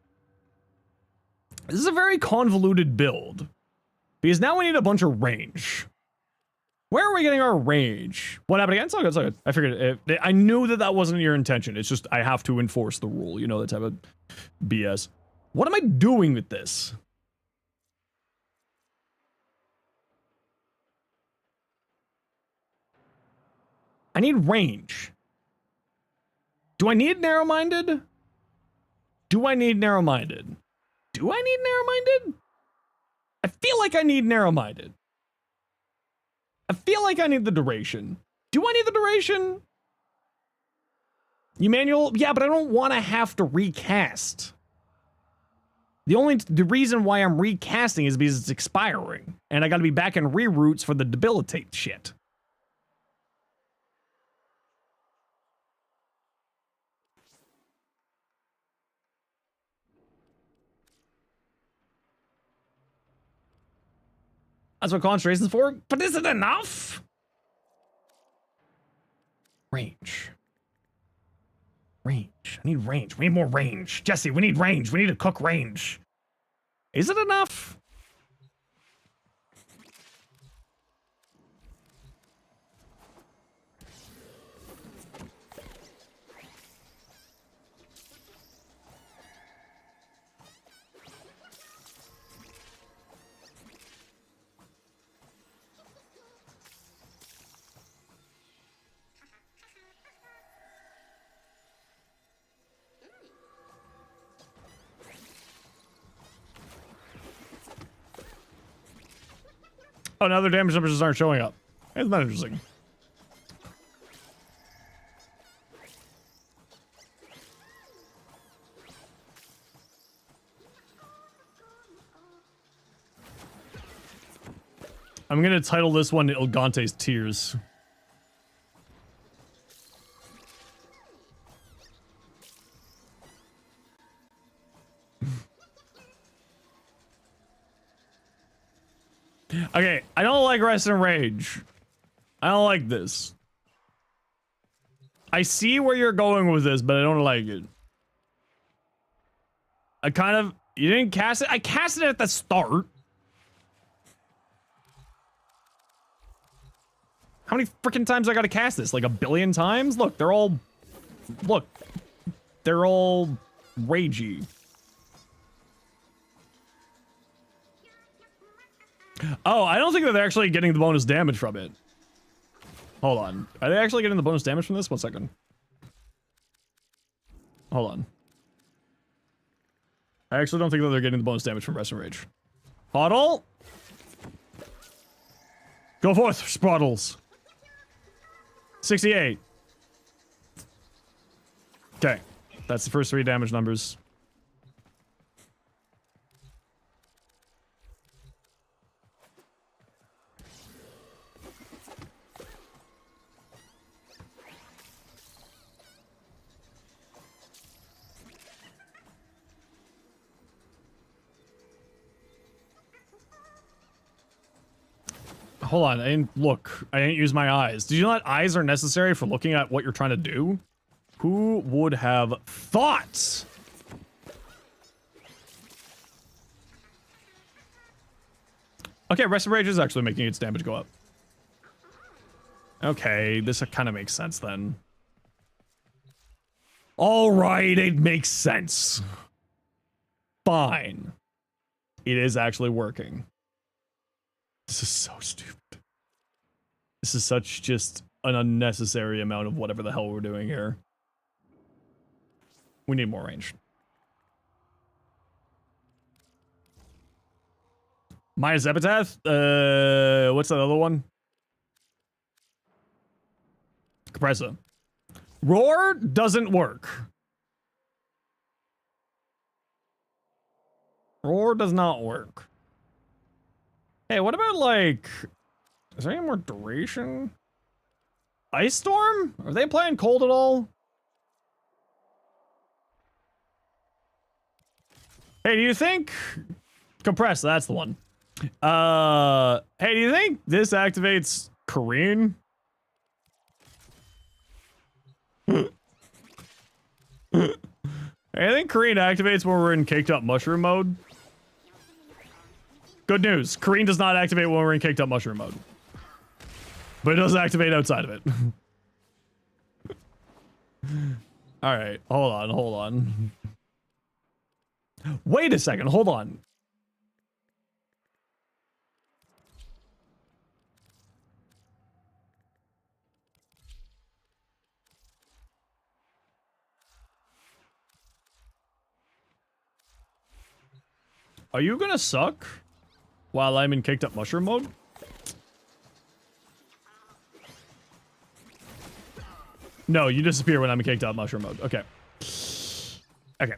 This is a very convoluted build. Because now we need a bunch of range. Where are we getting our range? What happened again? It's all good, it's all good. I figured I knew that that wasn't your intention. It's just I have to enforce the rule. You know, that type of BS. What am I doing with this? I need range. Do I need narrow-minded? Do I need narrow-minded? Do I need narrow-minded? I feel like I need narrow-minded. I feel like I need the duration. Do I need the duration? Emmanuel? Yeah, but I don't want to have to recast. The reason why I'm recasting is because it's expiring. And I gotta be back in reroutes for the debilitate shit. That's what concentration's for, but is it enough? Range. Range. I need range. We need more range. Jesse, we need range. We need to cook range. Is it enough? Oh, now their damage numbers just aren't showing up. Isn't that interesting? I'm gonna title this one Ilgante's Tears. Okay, I don't like Rest and Rage. I don't like this. I see where you're going with this, but I don't like it. You didn't cast it? I cast it at the start. How many freaking times I gotta cast this? Like a billion times? Look, they're all ragey. Oh, I don't think that they're actually getting the bonus damage from it. Hold on. Are they actually getting the bonus damage from this? 1 second. Hold on. I actually don't think that they're getting the bonus damage from Rest and Rage. Huddle! Go forth, Sprottles. 68. Okay. That's the first 3 damage numbers. Hold on, I didn't look. I didn't use my eyes. Did you know that eyes are necessary for looking at what you're trying to do? Who would have thought? Okay, Rest of Rage is actually making its damage go up. Okay, this kind of makes sense then. Alright, it makes sense. Fine. It is actually working. This is so stupid. This is such just an unnecessary amount of whatever the hell we're doing here. We need more range. Maya's Epitaph? What's that other one? Compressor. Roar doesn't work. Roar does not work. Hey, what about, like... Is there any more duration? Ice Storm? Are they playing cold at all? Hey, do you think... Compress, that's the one. Hey, do you think this activates Kareen? I think Kareen activates when we're in caked up mushroom mode. Good news. Kareen does not activate when we're in caked up mushroom mode. But it does activate outside of it. Alright, hold on. Wait a second, hold on. Are you gonna suck while I'm in caked up mushroom mode? No, you disappear when I'm in caked up mushroom mode. Okay. Okay.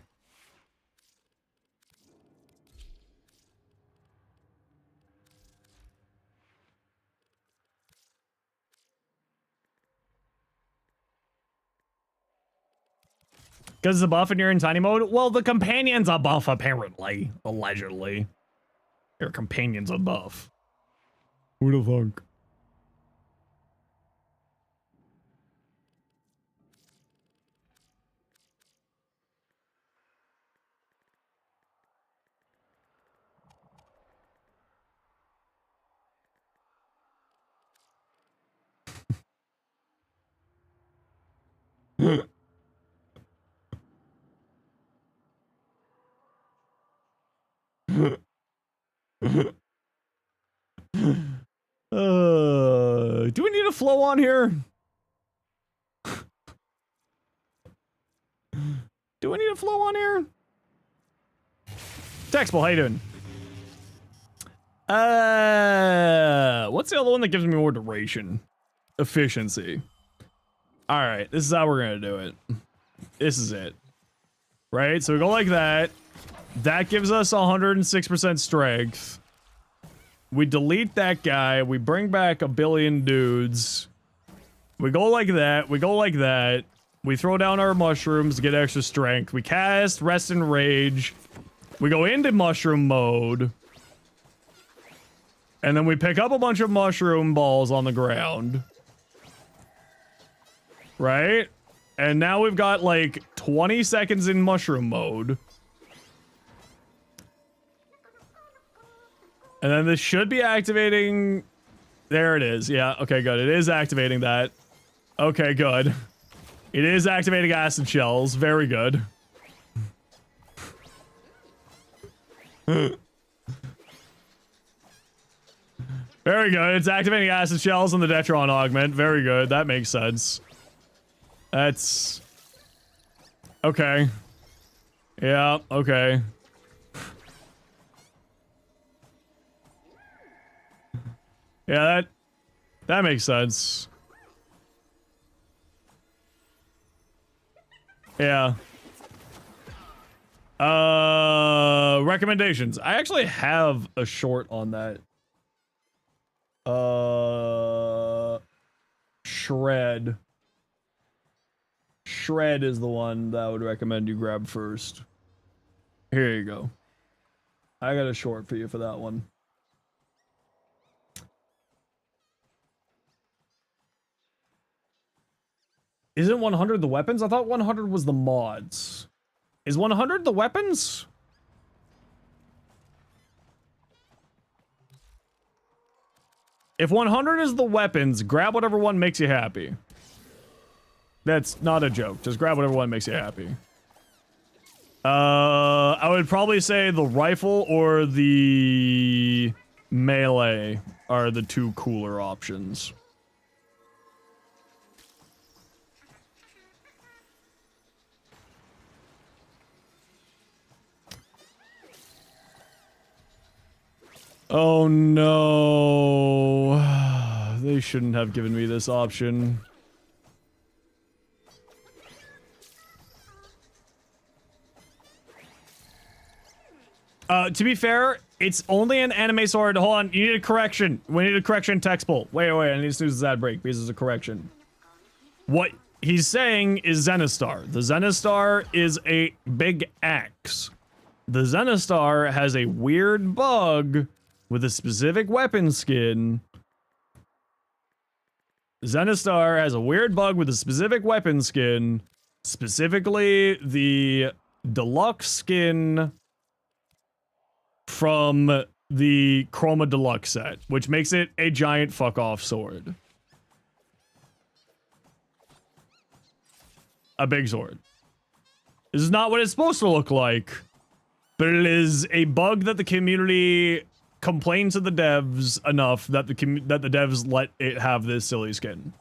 Because it's a buff and you're in tiny mode? Well, the companion's a buff, apparently. Allegedly. Your companion's a buff. Who the fuck? Do we need a flow on here? Do we need a flow on here? Textable, how you doing? What's the other one that gives me more duration? Efficiency. Alright, this is how we're gonna do it. This is it. Right? So we go like that. That gives us 106% strength. We delete that guy. We bring back a billion dudes. We go like that. We go like that. We throw down our mushrooms to get extra strength. We cast Rest and Rage. We go into mushroom mode. And then we pick up a bunch of mushroom balls on the ground. Right? And now we've got like 20 seconds in mushroom mode. And then this should be activating... There it is. Yeah, okay, good. It is activating that. Okay, good. It is activating acid shells. Very good. Very good. It's activating acid shells on the Detron augment. Very good. That makes sense. That's... okay. Yeah, okay. Yeah, that makes sense. Yeah. Recommendations. I actually have a short on that. Shred. Shred is the one that I would recommend you grab first. Here you go. I got a short for you for that one. Isn't 100 the weapons? I thought 100 was the mods. Is 100 the weapons? If 100 is the weapons, grab whatever one makes you happy. That's not a joke. Just grab whatever one makes you happy. I would probably say the rifle or the melee are the two cooler options. Oh no. They shouldn't have given me this option. To be fair, it's only an anime sword. Hold on, you need a correction. We need a correction text pull. Wait, I need to snooze this ad break because there's a correction. What he's saying is Zenostar. The Zenostar is a big axe. The Zenostar has a weird bug with a specific weapon skin. Zenostar has a weird bug with a specific weapon skin. Specifically, the deluxe skin from the Chroma Deluxe set, which makes it a giant fuck-off sword. A big sword. This is not what it's supposed to look like, but it is a bug that the community complained to the devs enough that the devs let it have this silly skin.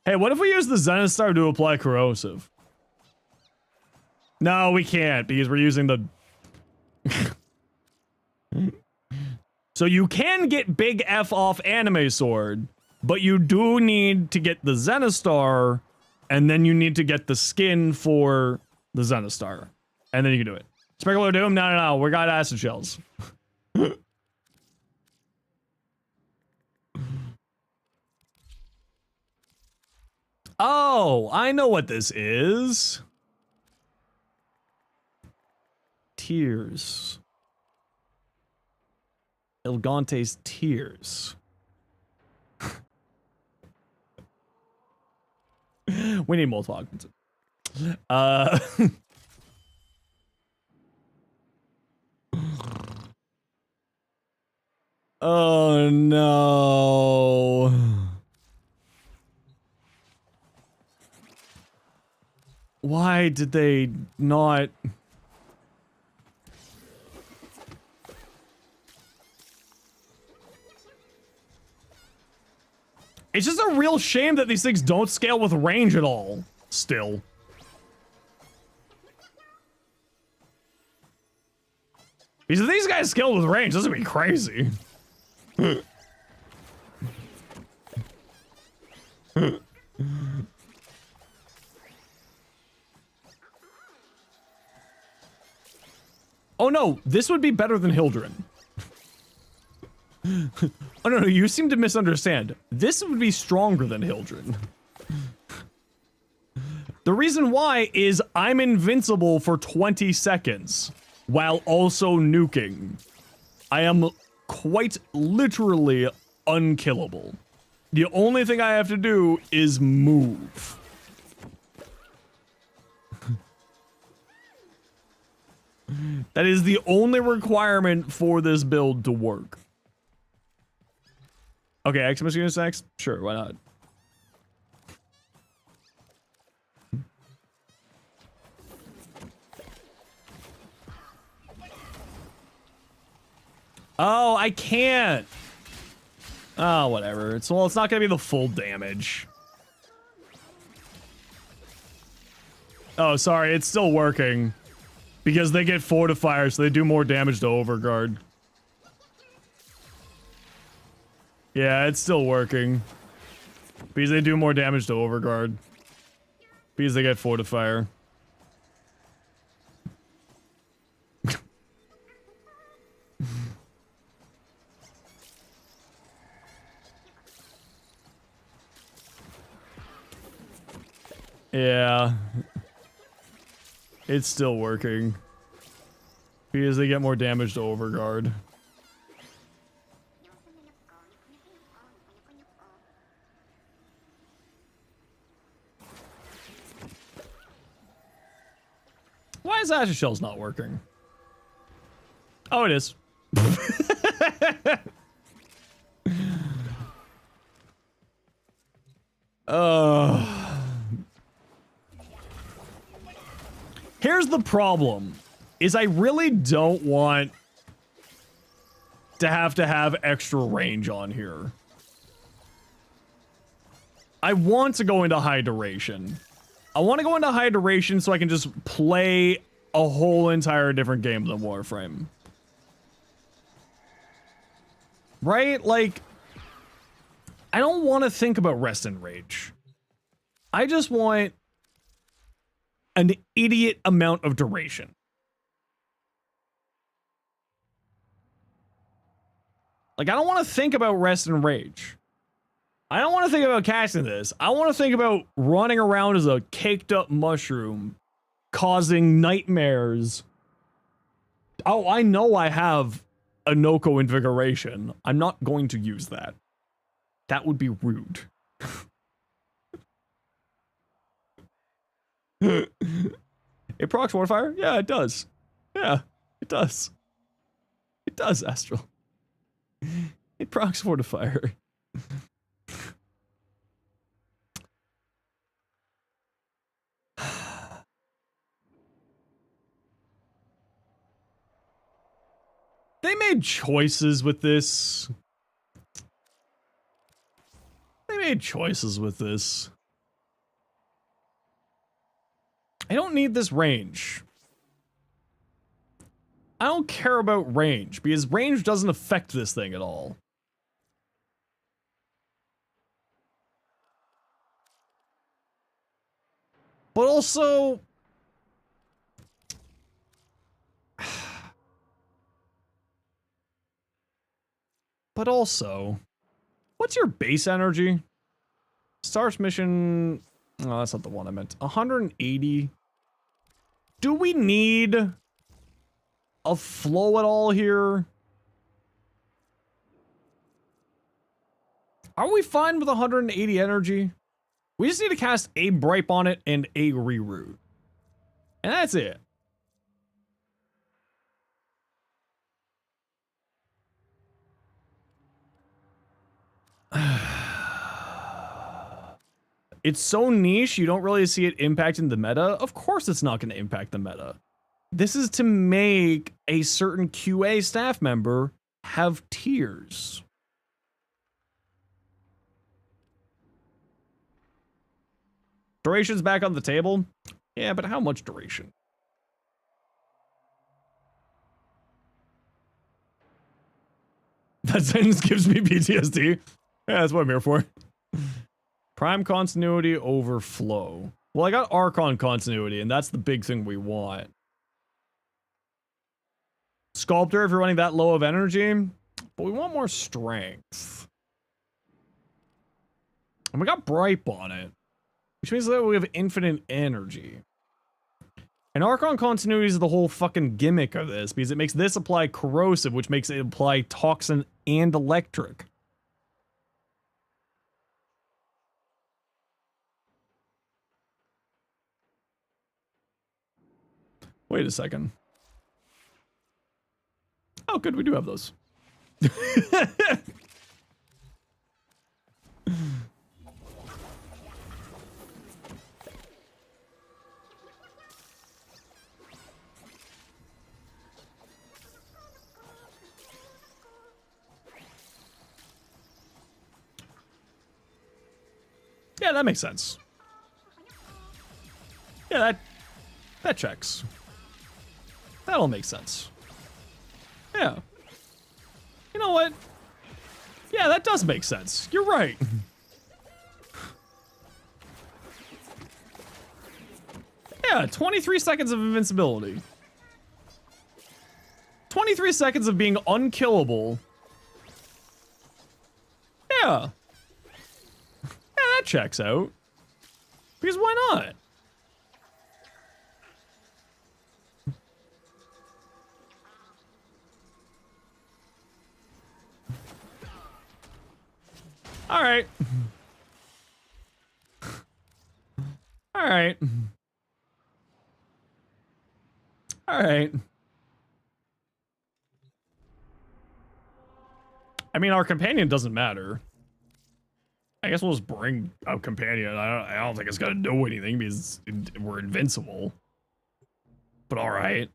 Hey, what if we use the Zenostar to apply corrosive? No, we can't, because we're using the... So you can get Big F off Anime Sword, but you do need to get the Zenostar, and then you need to get the skin for the Zenostar. And then you can do it. Specular Doom? No, we got acid shells. Oh, I know what this is. Tears. Elgante's tears. We need multiple augments. Oh no. Why did they not... It's just a real shame that these things don't scale with range at all, still. Because if these guys scaled with range, this would be crazy. Oh no, this would be better than Hildren. Oh no, you seem to misunderstand. This would be stronger than Hildren. The reason why is I'm invincible for 20 seconds while also nuking. I am quite literally unkillable. The only thing I have to do is move. That is the only requirement for this build to work. Okay, Xmas units next? Sure, why not? Oh, I can't. Oh, whatever. It's not gonna be the full damage. Oh, sorry, it's still working. Because they get fortifier, so they do more damage to Overguard. Yeah, it's still working. Because they do more damage to Overguard. Because they get fortifier. Yeah. It's still working. Because they get more damage to Overguard. Why is Asher Shell's not working? Oh, it is. Here's the problem, is I really don't want to have extra range on here. I want to go into high duration. I want to go into high duration so I can just play a whole entire different game than Warframe. Right? Like, I don't want to think about rest and rage. I just want an idiot amount of duration. Like, I don't want to think about rest and rage. I don't want to think about casting this. I want to think about running around as a caked up mushroom, causing nightmares. Oh, I know I have a Noko Invigoration. I'm not going to use that. That would be rude. It procs Warfire? Yeah, it does. Yeah, it does. It does, Astral. It procs Fortifier. They made choices with this. They made choices with this. I don't need this range. I don't care about range, because range doesn't affect this thing at all. But also... But also... What's your base energy? Stars mission... Oh, that's not the one I meant. 180. Do we need a flow at all here? Are we fine with 180 energy? We just need to cast a Bripe on it and a reroute. And that's it. It's so niche, you don't really see it impacting the meta. Of course it's not going to impact the meta. This is to make a certain QA staff member have tiers. Duration's back on the table? Yeah, but how much duration? That sentence gives me PTSD. Yeah, that's what I'm here for. Prime continuity over flow. Well, I got Archon continuity, and that's the big thing we want. Sculptor, if you're running that low of energy, but we want more strength. And we got Bripe on it, which means that we have infinite energy. And Archon continuity is the whole fucking gimmick of this, because it makes this apply corrosive, which makes it apply toxin and electric. Wait a second. Oh, good, we do have those. Yeah, that makes sense. Yeah, that checks. That all makes sense. Yeah. You know what? Yeah, that does make sense. You're right. Yeah, 23 seconds of invincibility. 23 seconds of being unkillable. Yeah. Yeah, that checks out. Because why not? All right. All right. All right. I mean, our companion doesn't matter. I guess we'll just bring a companion. I don't think it's gonna do anything because we're invincible. But all right.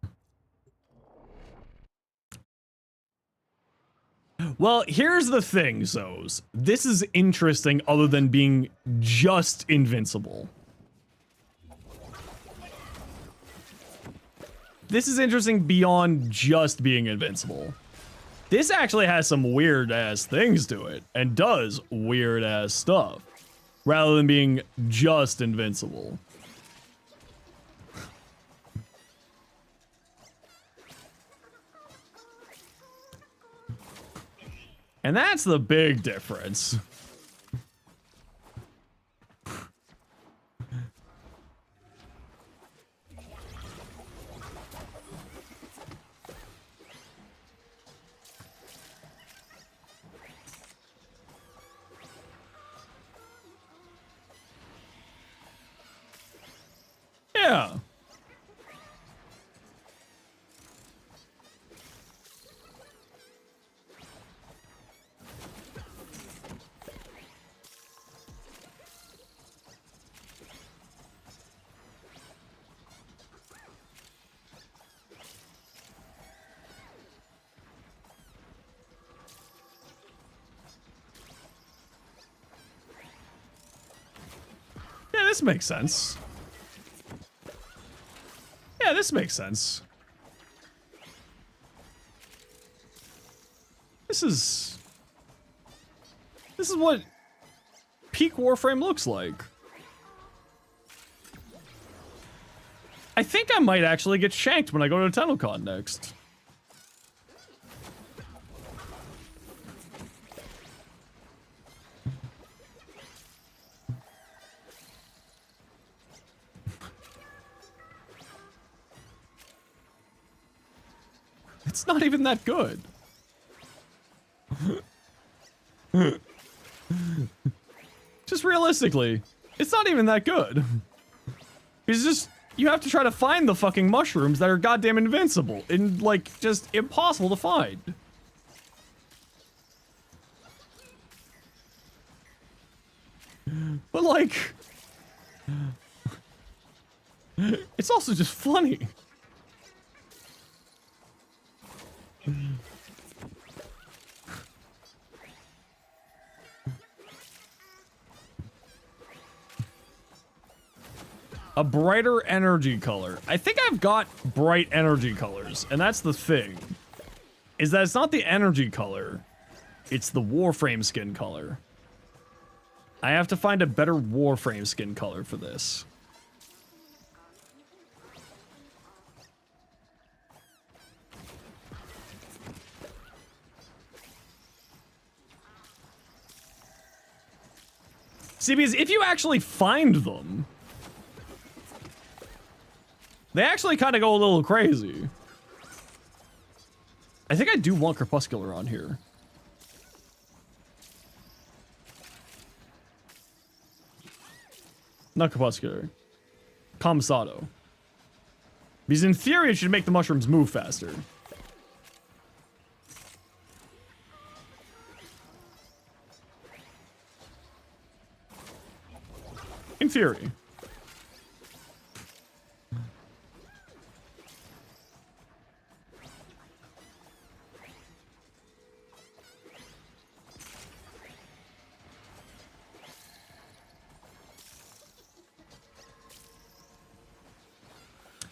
Well, here's the thing, Zos. This is interesting other than being just invincible. This is interesting beyond just being invincible. This actually has some weird-ass things to it, and does weird-ass stuff, rather than being just invincible. And that's the big difference. Yeah. Yeah, this makes sense. Yeah, this makes sense. This is what peak Warframe looks like. I think I might actually get shanked when I go to TennoCon next. It's not even that good. Just realistically, it's not even that good. It's just, you have to try to find the fucking mushrooms that are goddamn invincible and, like, just impossible to find. But, like, it's also just funny. A brighter energy color. I think I've got bright energy colors, and that's the thing. Is that it's not the energy color, it's the Warframe skin color. I have to find a better Warframe skin color for this. See, because if you actually find them, they actually kind of go a little crazy. I think I do want Crepuscular on here. Not Crepuscular. Commissado. Because in theory, it should make the mushrooms move faster. In theory.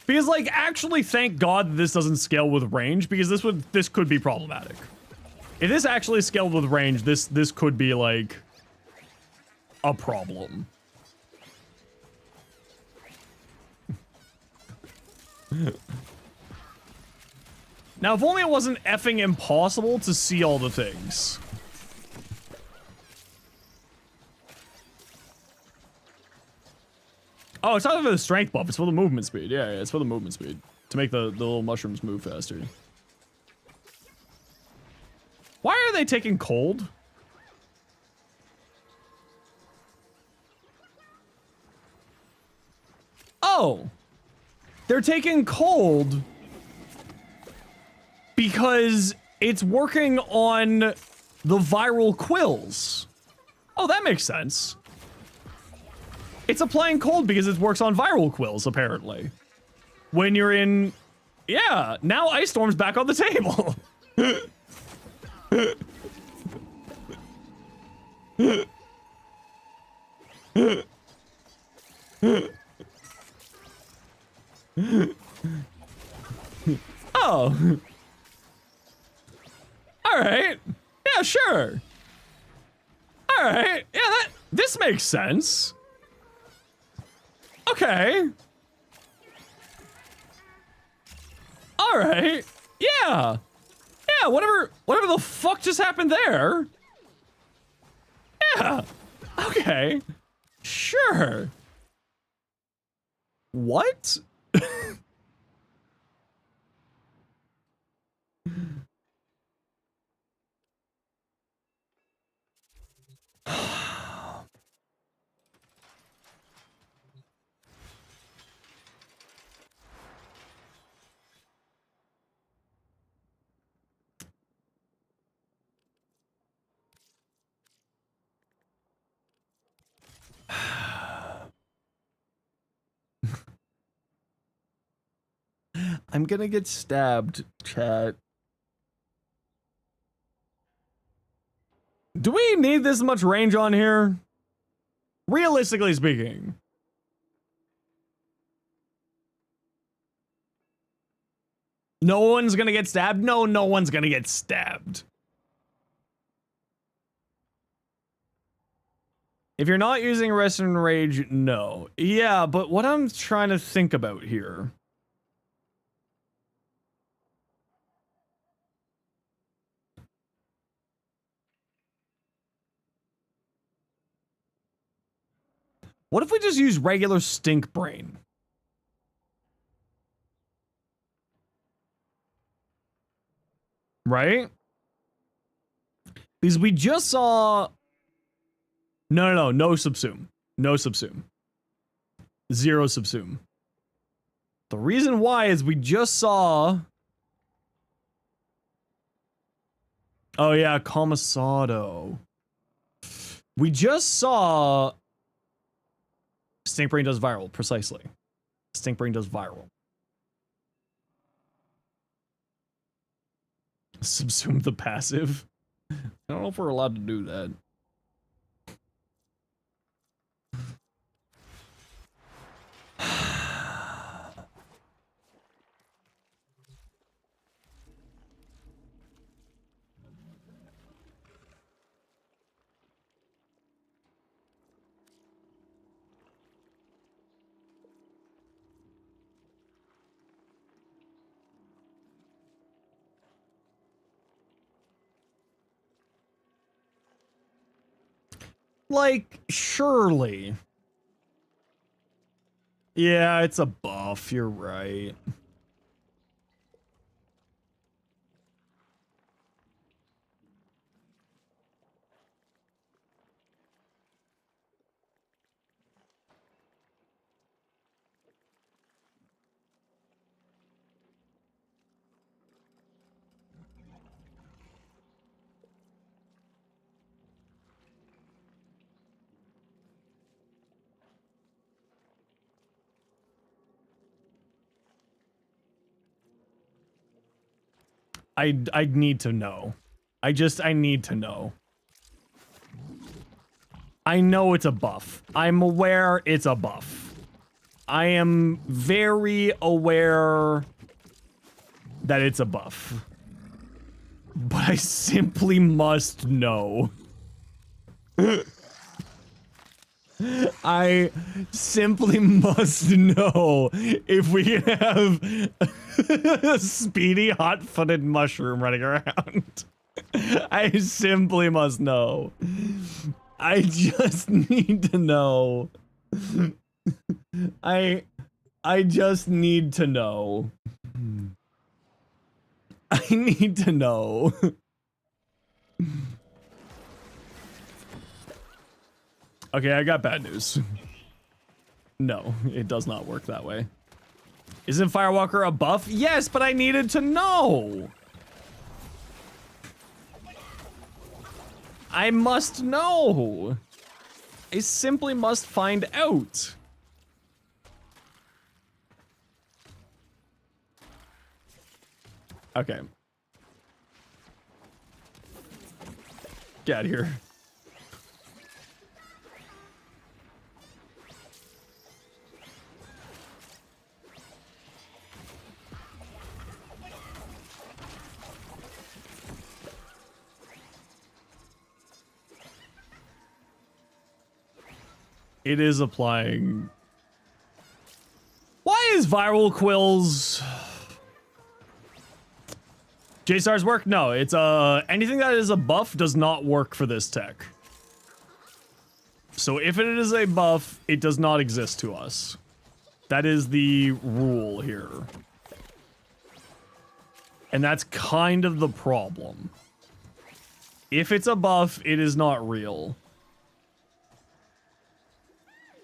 Because, like, actually, thank God this doesn't scale with range, because this could be problematic. If this actually scaled with range, this could be, like, a problem. Now, if only it wasn't effing impossible to see all the things. Oh, it's not for the strength buff, it's for the movement speed. Yeah, it's for the movement speed. To make the little mushrooms move faster. Why are they taking cold? Oh! They're taking cold because it's working on the viral quills. Oh, that makes sense. It's applying cold because it works on viral quills, apparently. When you're in... Yeah, now Ice Storm's back on the table. Oh. Alright. Yeah, sure. Alright. Yeah, this makes sense. Okay. Alright. Yeah. Yeah, whatever the fuck just happened there. Yeah. Okay. Sure. What? I'm gonna get stabbed, chat. Do we need this much range on here? Realistically speaking. No one's gonna get stabbed? No, no one's gonna get stabbed. If you're not using Rest and Rage, no. Yeah, but what I'm trying to think about here... What if we just use regular Stink Brain? Right? Because we just saw... No subsume. No subsume. Zero subsume. The reason why is we just saw... Oh yeah, Commissado. We just saw... Stink Brain does viral, precisely. Stink Brain does viral. Subsume the passive? I don't know if we're allowed to do that. Like, surely. Yeah, it's a buff, you're right. I need to know. I need to know. I know it's a buff. I'm aware it's a buff. I am very aware that it's a buff. But I simply must know. I simply must know if we can have a speedy, hot-footed mushroom running around. I simply must know. I just need to know. I just need to know. I need to know. Okay, I got bad news. No, it does not work that way. Isn't Firewalker a buff? Yes, but I needed to know. I must know. I simply must find out. Okay. Get out of here. It is applying. Why is viral quills? J-Stars work? No, it's anything that is a buff does not work for this tech. So if it is a buff, it does not exist to us. That is the rule here. And that's kind of the problem. If it's a buff, it is not real.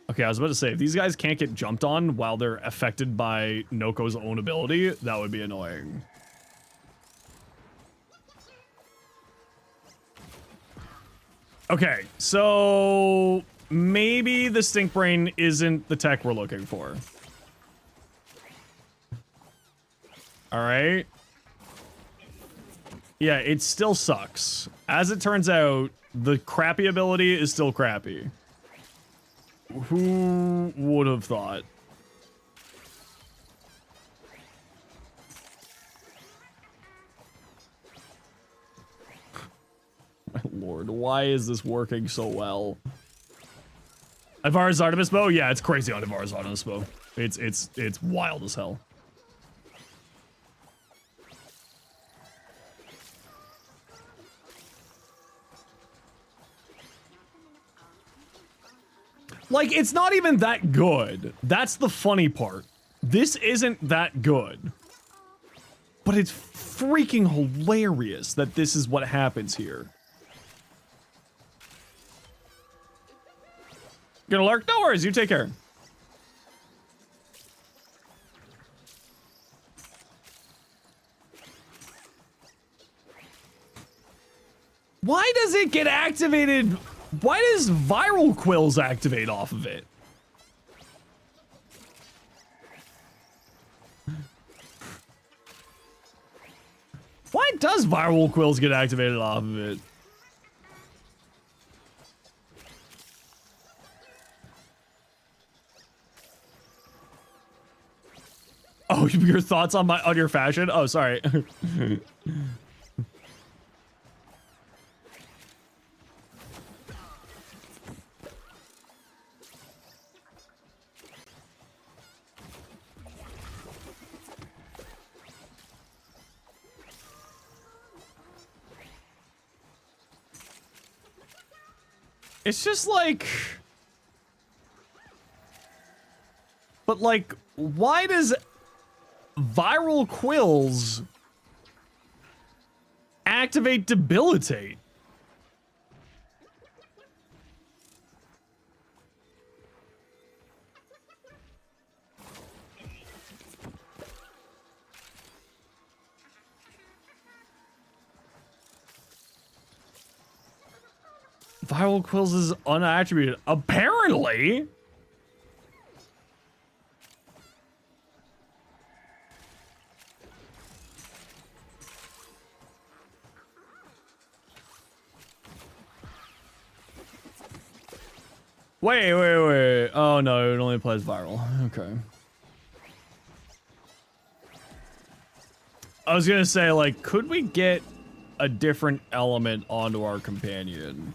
Okay, I was about to say, if these guys can't get jumped on while they're affected by Noko's own ability, that would be annoying. Okay, so maybe the Stink Brain isn't the tech we're looking for. Alright. Yeah, it still sucks. As it turns out, the crappy ability is still crappy. Who would have thought? My lord, why is this working so well? Ivar's Artemis bow? Yeah, it's crazy on Ivar's Artemis bow. It's wild as hell. Like, it's not even that good. That's the funny part. This isn't that good. But it's freaking hilarious that this is what happens here. Gonna lurk? No worries, you take care. Why does it get activated? Why does viral quills activate off of it? Why does viral quills get activated off of it? Oh, your thoughts on your fashion? Oh, sorry. It's just like... But like, why does viral quills activate debilitate? Viral quills is unattributed. Apparently. Wait. Oh no, it only applies viral. Okay. I was gonna say, like, could we get a different element onto our companion?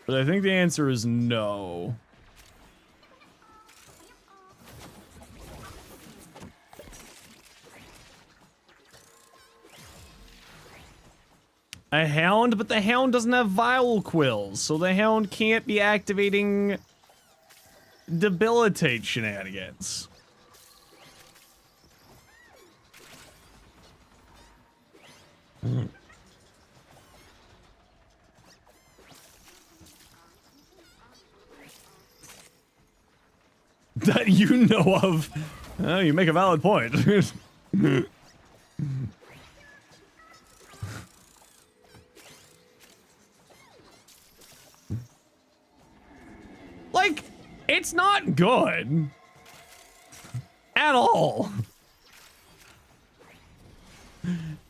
But I think the answer is no. A hound, but the hound doesn't have vial quills, so the hound can't be activating debilitate shenanigans. That you know of. You make a valid point. Like, it's not good. At all.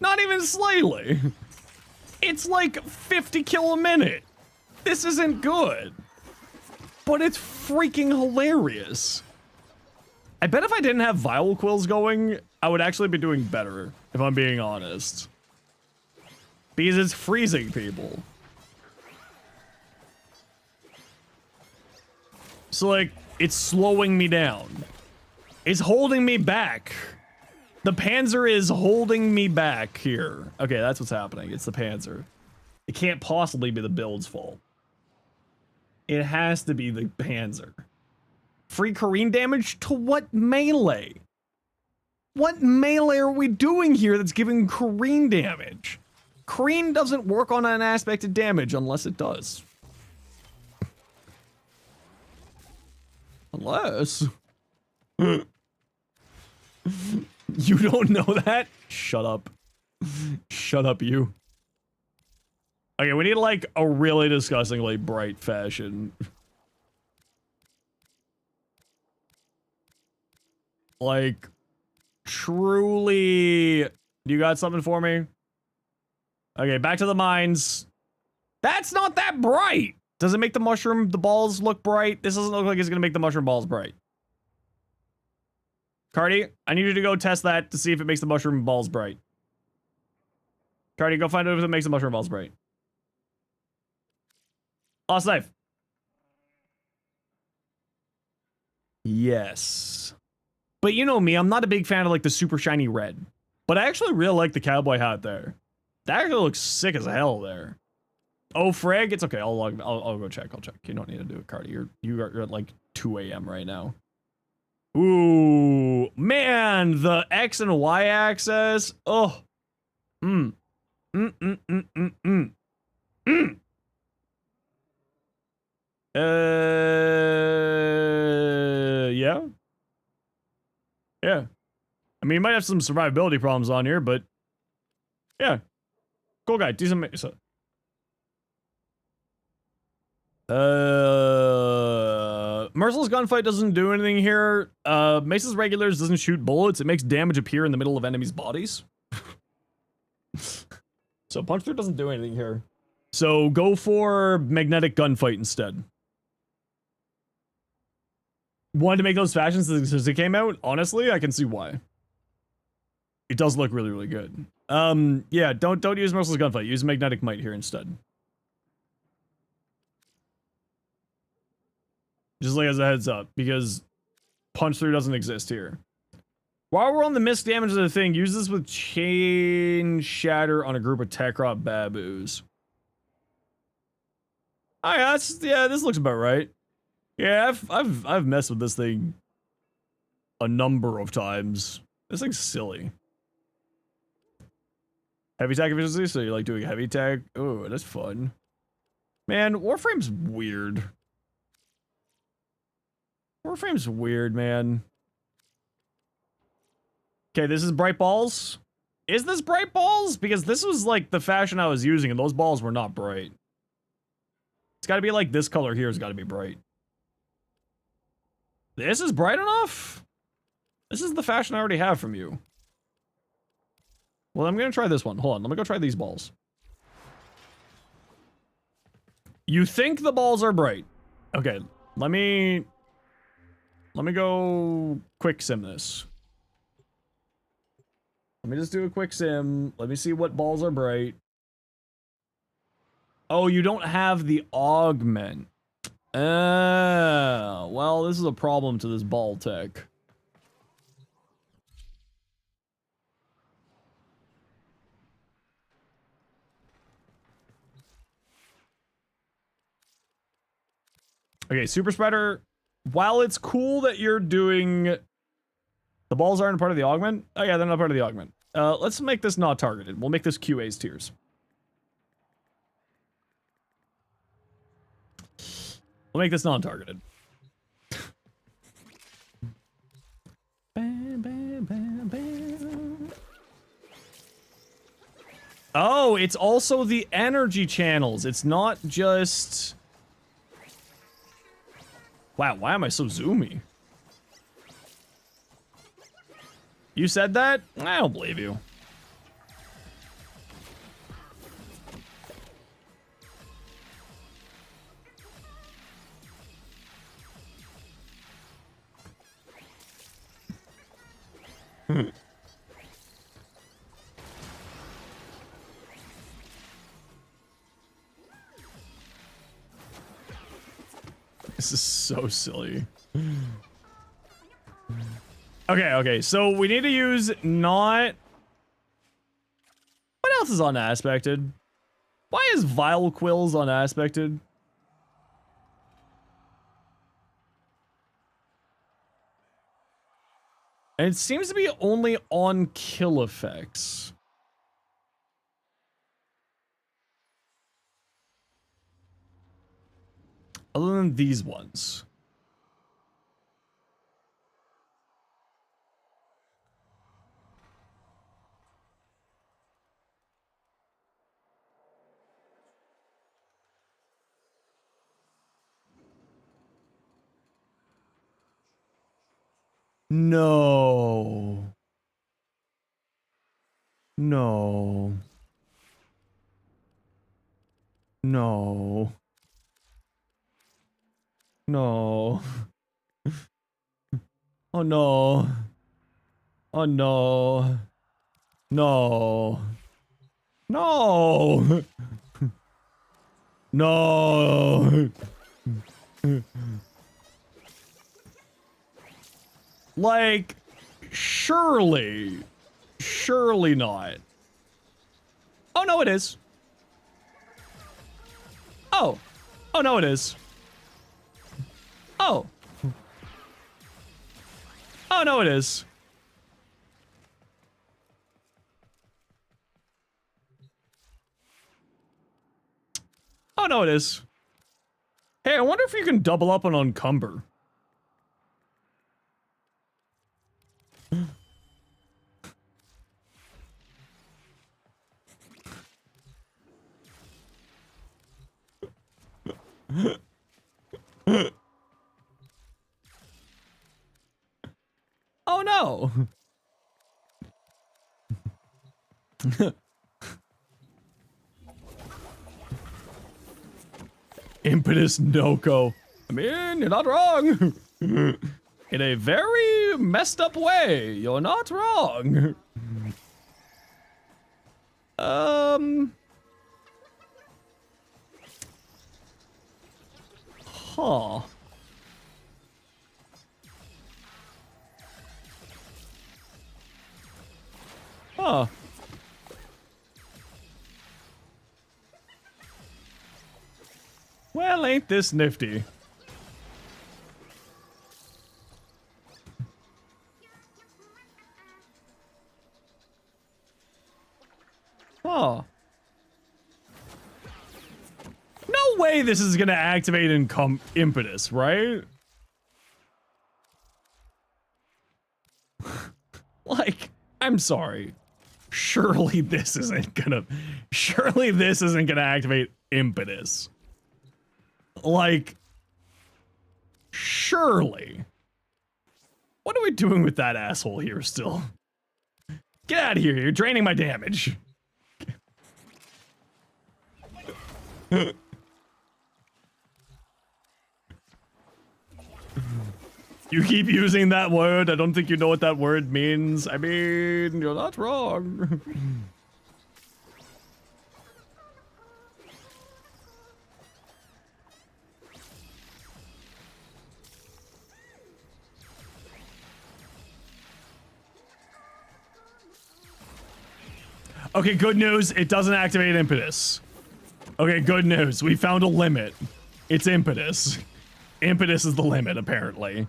Not even slightly. It's like 50 kill a minute. This isn't good. But it's freaking hilarious. I bet if I didn't have vial quills going, I would actually be doing better, if I'm being honest. Because it's freezing people. So, like, it's slowing me down. It's holding me back. The Panzer is holding me back here. Okay, that's what's happening. It's the Panzer. It can't possibly be the build's fault. It has to be the Panzer. Free Kareen damage to what melee? What melee are we doing here that's giving Kareen damage? Kareen doesn't work on an aspect of damage unless it does. Unless... You don't know that? Shut up. Shut up, you. Okay, we need like a really disgustingly bright fashion. Like, truly... You got something for me? Okay, back to the mines. That's not that bright! Does it make the balls look bright? This doesn't look like it's gonna make the mushroom balls bright. Cardi, I need you to go test that to see if it makes the mushroom balls bright. Cardi, go find out if it makes the mushroom balls bright. Lost knife. Yes. But you know me, I'm not a big fan of like the super shiny red. But I actually really like the cowboy hat there. That actually looks sick as hell there. Oh, frag, it's okay. I'll go check. I'll check. You don't need to do it, Cardi. You're at like 2 a.m. right now. Ooh, man, the X and Y axis. Oh. Yeah. Yeah. I mean, you might have some survivability problems on here, but yeah. Cool guy. Decent mesa. Merciless gunfight doesn't do anything here. Mesa's regulars doesn't shoot bullets. It makes damage appear in the middle of enemies' bodies. So punch through doesn't do anything here. So go for magnetic gunfight instead. Wanted to make those fashions since it came out. Honestly, I can see why. It does look really, really good. Yeah, don't use Merciless gunfight. Use magnetic might here instead. Just like as a heads up, because punch through doesn't exist here. While we're on the missed damage of the thing, use this with chain shatter on a group of Tekrop baboos. Oh yeah, this looks about right. Yeah, I've messed with this thing a number of times. This thing's silly. Heavy tag efficiency, so you like doing heavy tag? Oh, that's fun. Man, Warframe's weird. Warframe's weird, man. Okay, this is bright balls. Is this bright balls? Because this was like the fashion I was using and those balls were not bright. It's gotta be like this color here has gotta be bright. This is bright enough? This is the fashion I already have from you. Well, I'm gonna try this one. Hold on, let me go try these balls. You think the balls are bright. Okay, let me go quick sim this. Let me just do a quick sim. Let me see what balls are bright. Oh, you don't have the augment. Well, this is a problem to this ball tech. Okay, Super Spreader, while it's cool that you're doing... The balls aren't part of the augment? Oh yeah, they're not part of the augment. Let's make this not targeted. We'll make this QA's tiers. We'll make this non-targeted. Oh, it's also the energy channels. It's not just... Wow, why am I so zoomy? You said that? I don't believe you. This is so silly. Okay, so we need to use not... What else is unaspected? Why is Vile Quills unaspected? And it seems to be only on kill effects. Other than these ones. No. No. No. No. Oh no. Oh no. No. No. No. Like, surely. Surely not. Oh no, it is. Oh. Oh no, it is. Oh. Oh no, it is. Oh no, it is. Hey, I wonder if you can double up on Uncumber. Oh no. Impetus Noko. I mean, you're not wrong. In a very messed up way, you're not wrong. Huh. Huh. Well, ain't this nifty? Huh. No way this is gonna activate Impetus, right? Like, I'm sorry. Surely this isn't gonna activate Impetus. Like, surely. What are we doing with that asshole here still? Get out of here, you're draining my damage. You keep using that word. I don't think you know what that word means. I mean, you're not wrong. Okay, good news. It doesn't activate impetus. Okay, good news. We found a limit. It's impetus. Impetus is the limit, apparently.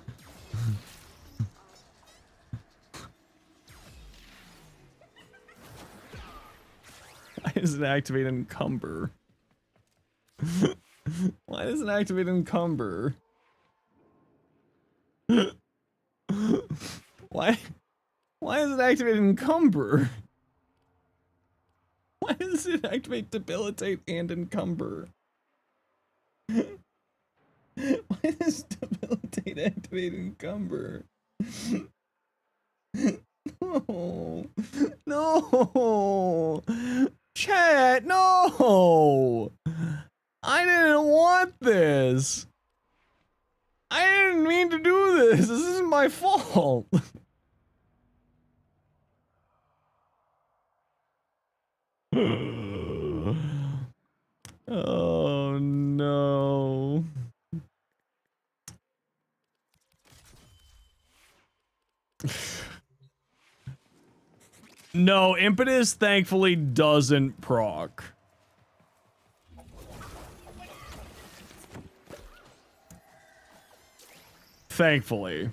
Why does it activate encumber? Why does it activate encumber? Why does it activate encumber? Why does it activate debilitate and encumber? Why does debilitate activate encumber? No. No. Chat, no. I didn't want this. I didn't mean to do this. This isn't my fault. Oh no. No, impetus thankfully doesn't proc. Thankfully.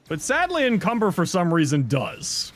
But sadly, encumber for some reason does.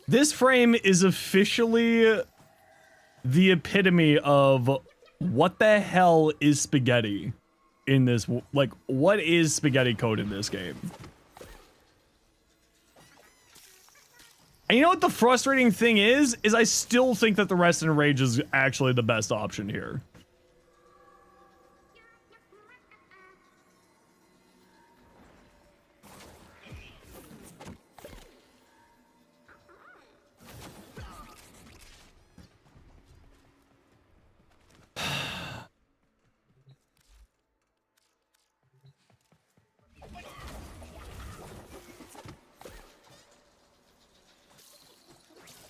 This frame is officially the epitome of what the hell is spaghetti in this, like, what is spaghetti code in this game? And you know what the frustrating thing is I still think that the rest in rage is actually the best option here.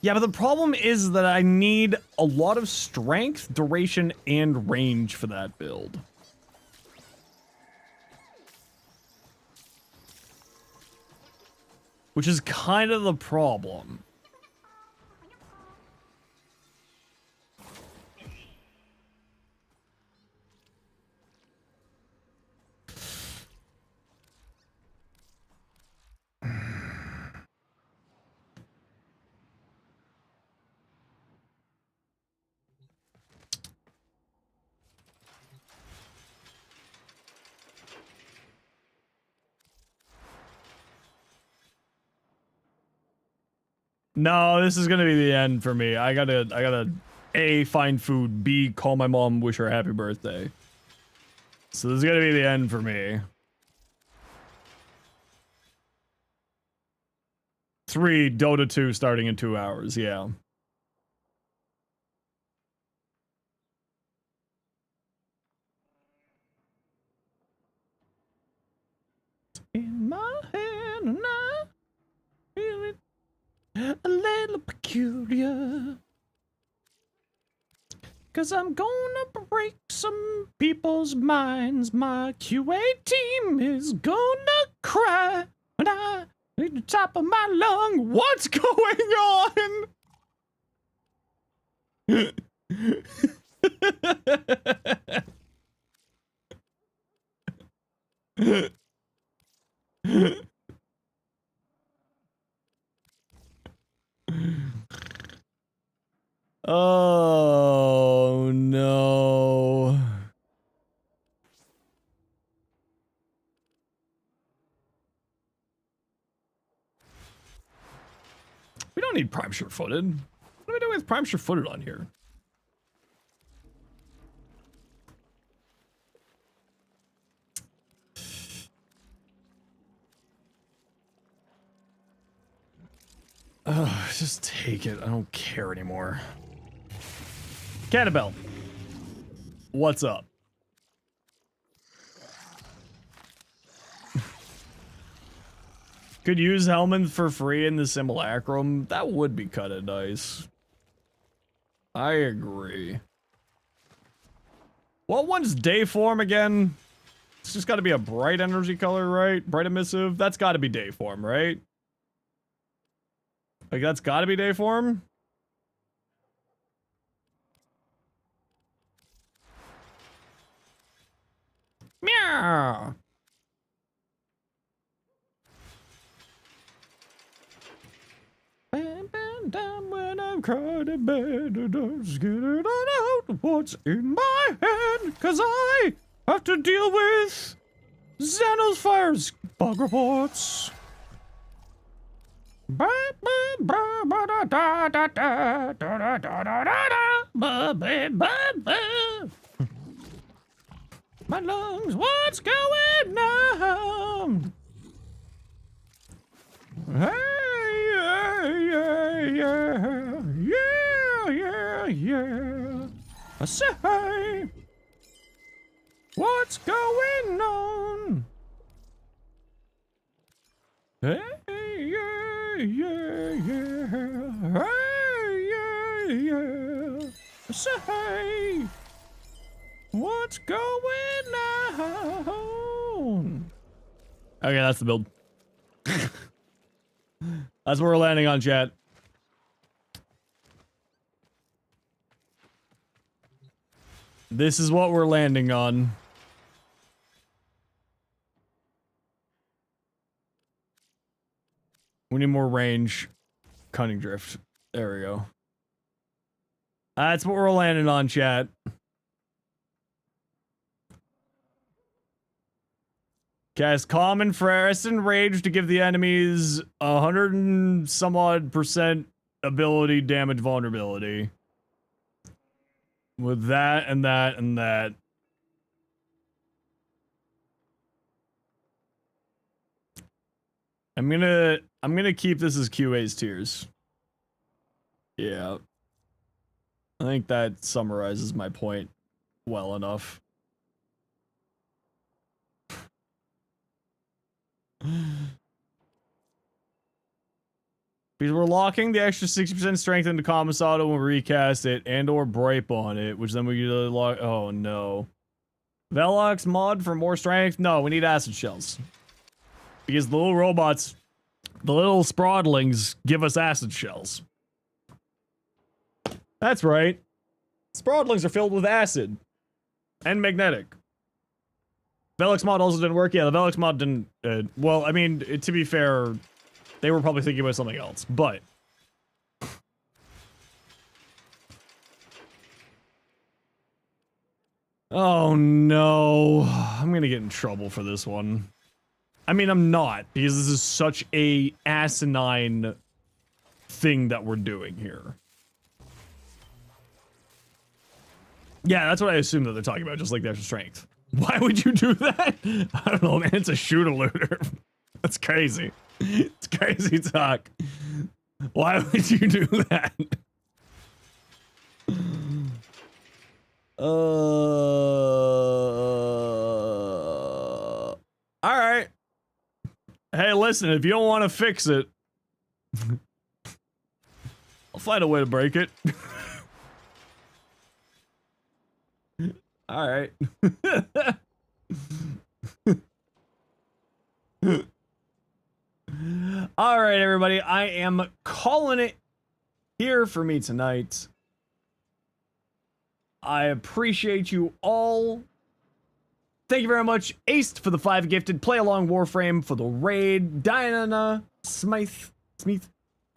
Yeah, but the problem is that I need a lot of strength, duration, and range for that build. Which is kind of the problem. No, this is gonna be the end for me. I gotta A, find food, B, call my mom, wish her happy birthday. So this is gonna be the end for me. 3, Dota 2 starting in 2 hours, yeah. In my hand and I feel it a little peculiar. 'Cause I'm gonna break some people's minds. My QA team is gonna cry when I hit the top of my lung. What's going on? Oh no. We don't need Prime Sure-Footed. What are we doing with Prime Sure-Footed on here? Just take it. I don't care anymore. Cannibal, what's up? Could use Helmand for free in the Simulacrum. That would be kind of nice. I agree. What one's day form again? It's just got to be a bright energy color, right? Bright emissive. That's got to be day form, right? Like, that's gotta be day form? Meow! Bam, bam, down when I'm crying in bed, and just get it on out what's in my head, 'cause I have to deal with Zenosfire's bug reports. My lungs, what's going on? Hey, yeah. I say, what's going on? Hey, yeah. Hey, yeah. Say, what's going on? Okay, that's the build. That's where we're landing on, chat. This is what we're landing on. We need more range. Cunning drift. There we go. That's what we're landing on, chat. Cast Common, Ferris, and Rage to give the enemies 100 and some odd % ability damage vulnerability. With that and that and that. I'm gonna keep this as QA's tiers. Yeah. I think that summarizes my point well enough. Because we're locking the extra 60% strength into Kamisato when we recast it and or Brape on it, which then we could lock. Oh no. Velox mod for more strength? No, we need acid shells. Because the little robots, the little sprawdlings, give us acid shells. That's right. Sprawdlings are filled with acid. And magnetic. Velox mod also didn't work. Yeah, the Velox mod didn't... well, I mean, to be fair, they were probably thinking about something else, but... Oh no. I'm gonna get in trouble for this one. I mean, I'm not, because this is such a asinine thing that we're doing here. Yeah, that's what I assume that they're talking about, just like the extra strength. Why would you do that? I don't know, man. It's a shoot-a-looter. That's crazy. It's crazy talk. Why would you do that? Alright. Hey, listen, if you don't want to fix it, I'll find a way to break it. Alright. Alright, everybody. I am calling it here for me tonight. I appreciate you all. Thank you very much, Aced for the 5 gifted, Play Along Warframe for the raid, Diana Smith, thank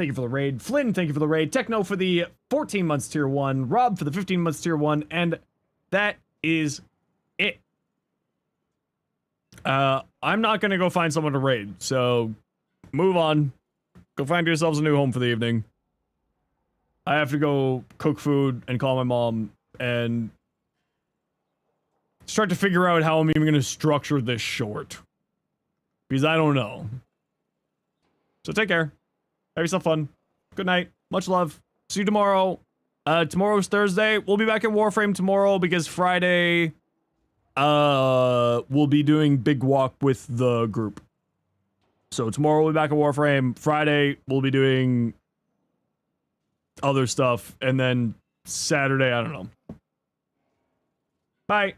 you for the raid, Flynn, thank you for the raid, Techno for the 14 months tier 1, Rob for the 15 months tier 1, and that is it. I'm not gonna go find someone to raid, so move on. Go find yourselves a new home for the evening. I have to go cook food and call my mom and start to figure out how I'm even going to structure this short. Because I don't know. So take care. Have yourself fun. Good night. Much love. See you tomorrow. Tomorrow's Thursday. We'll be back at Warframe tomorrow because Friday, we'll be doing Big Walk with the group. So tomorrow we'll be back at Warframe. Friday, we'll be doing other stuff. And then Saturday, I don't know. Bye.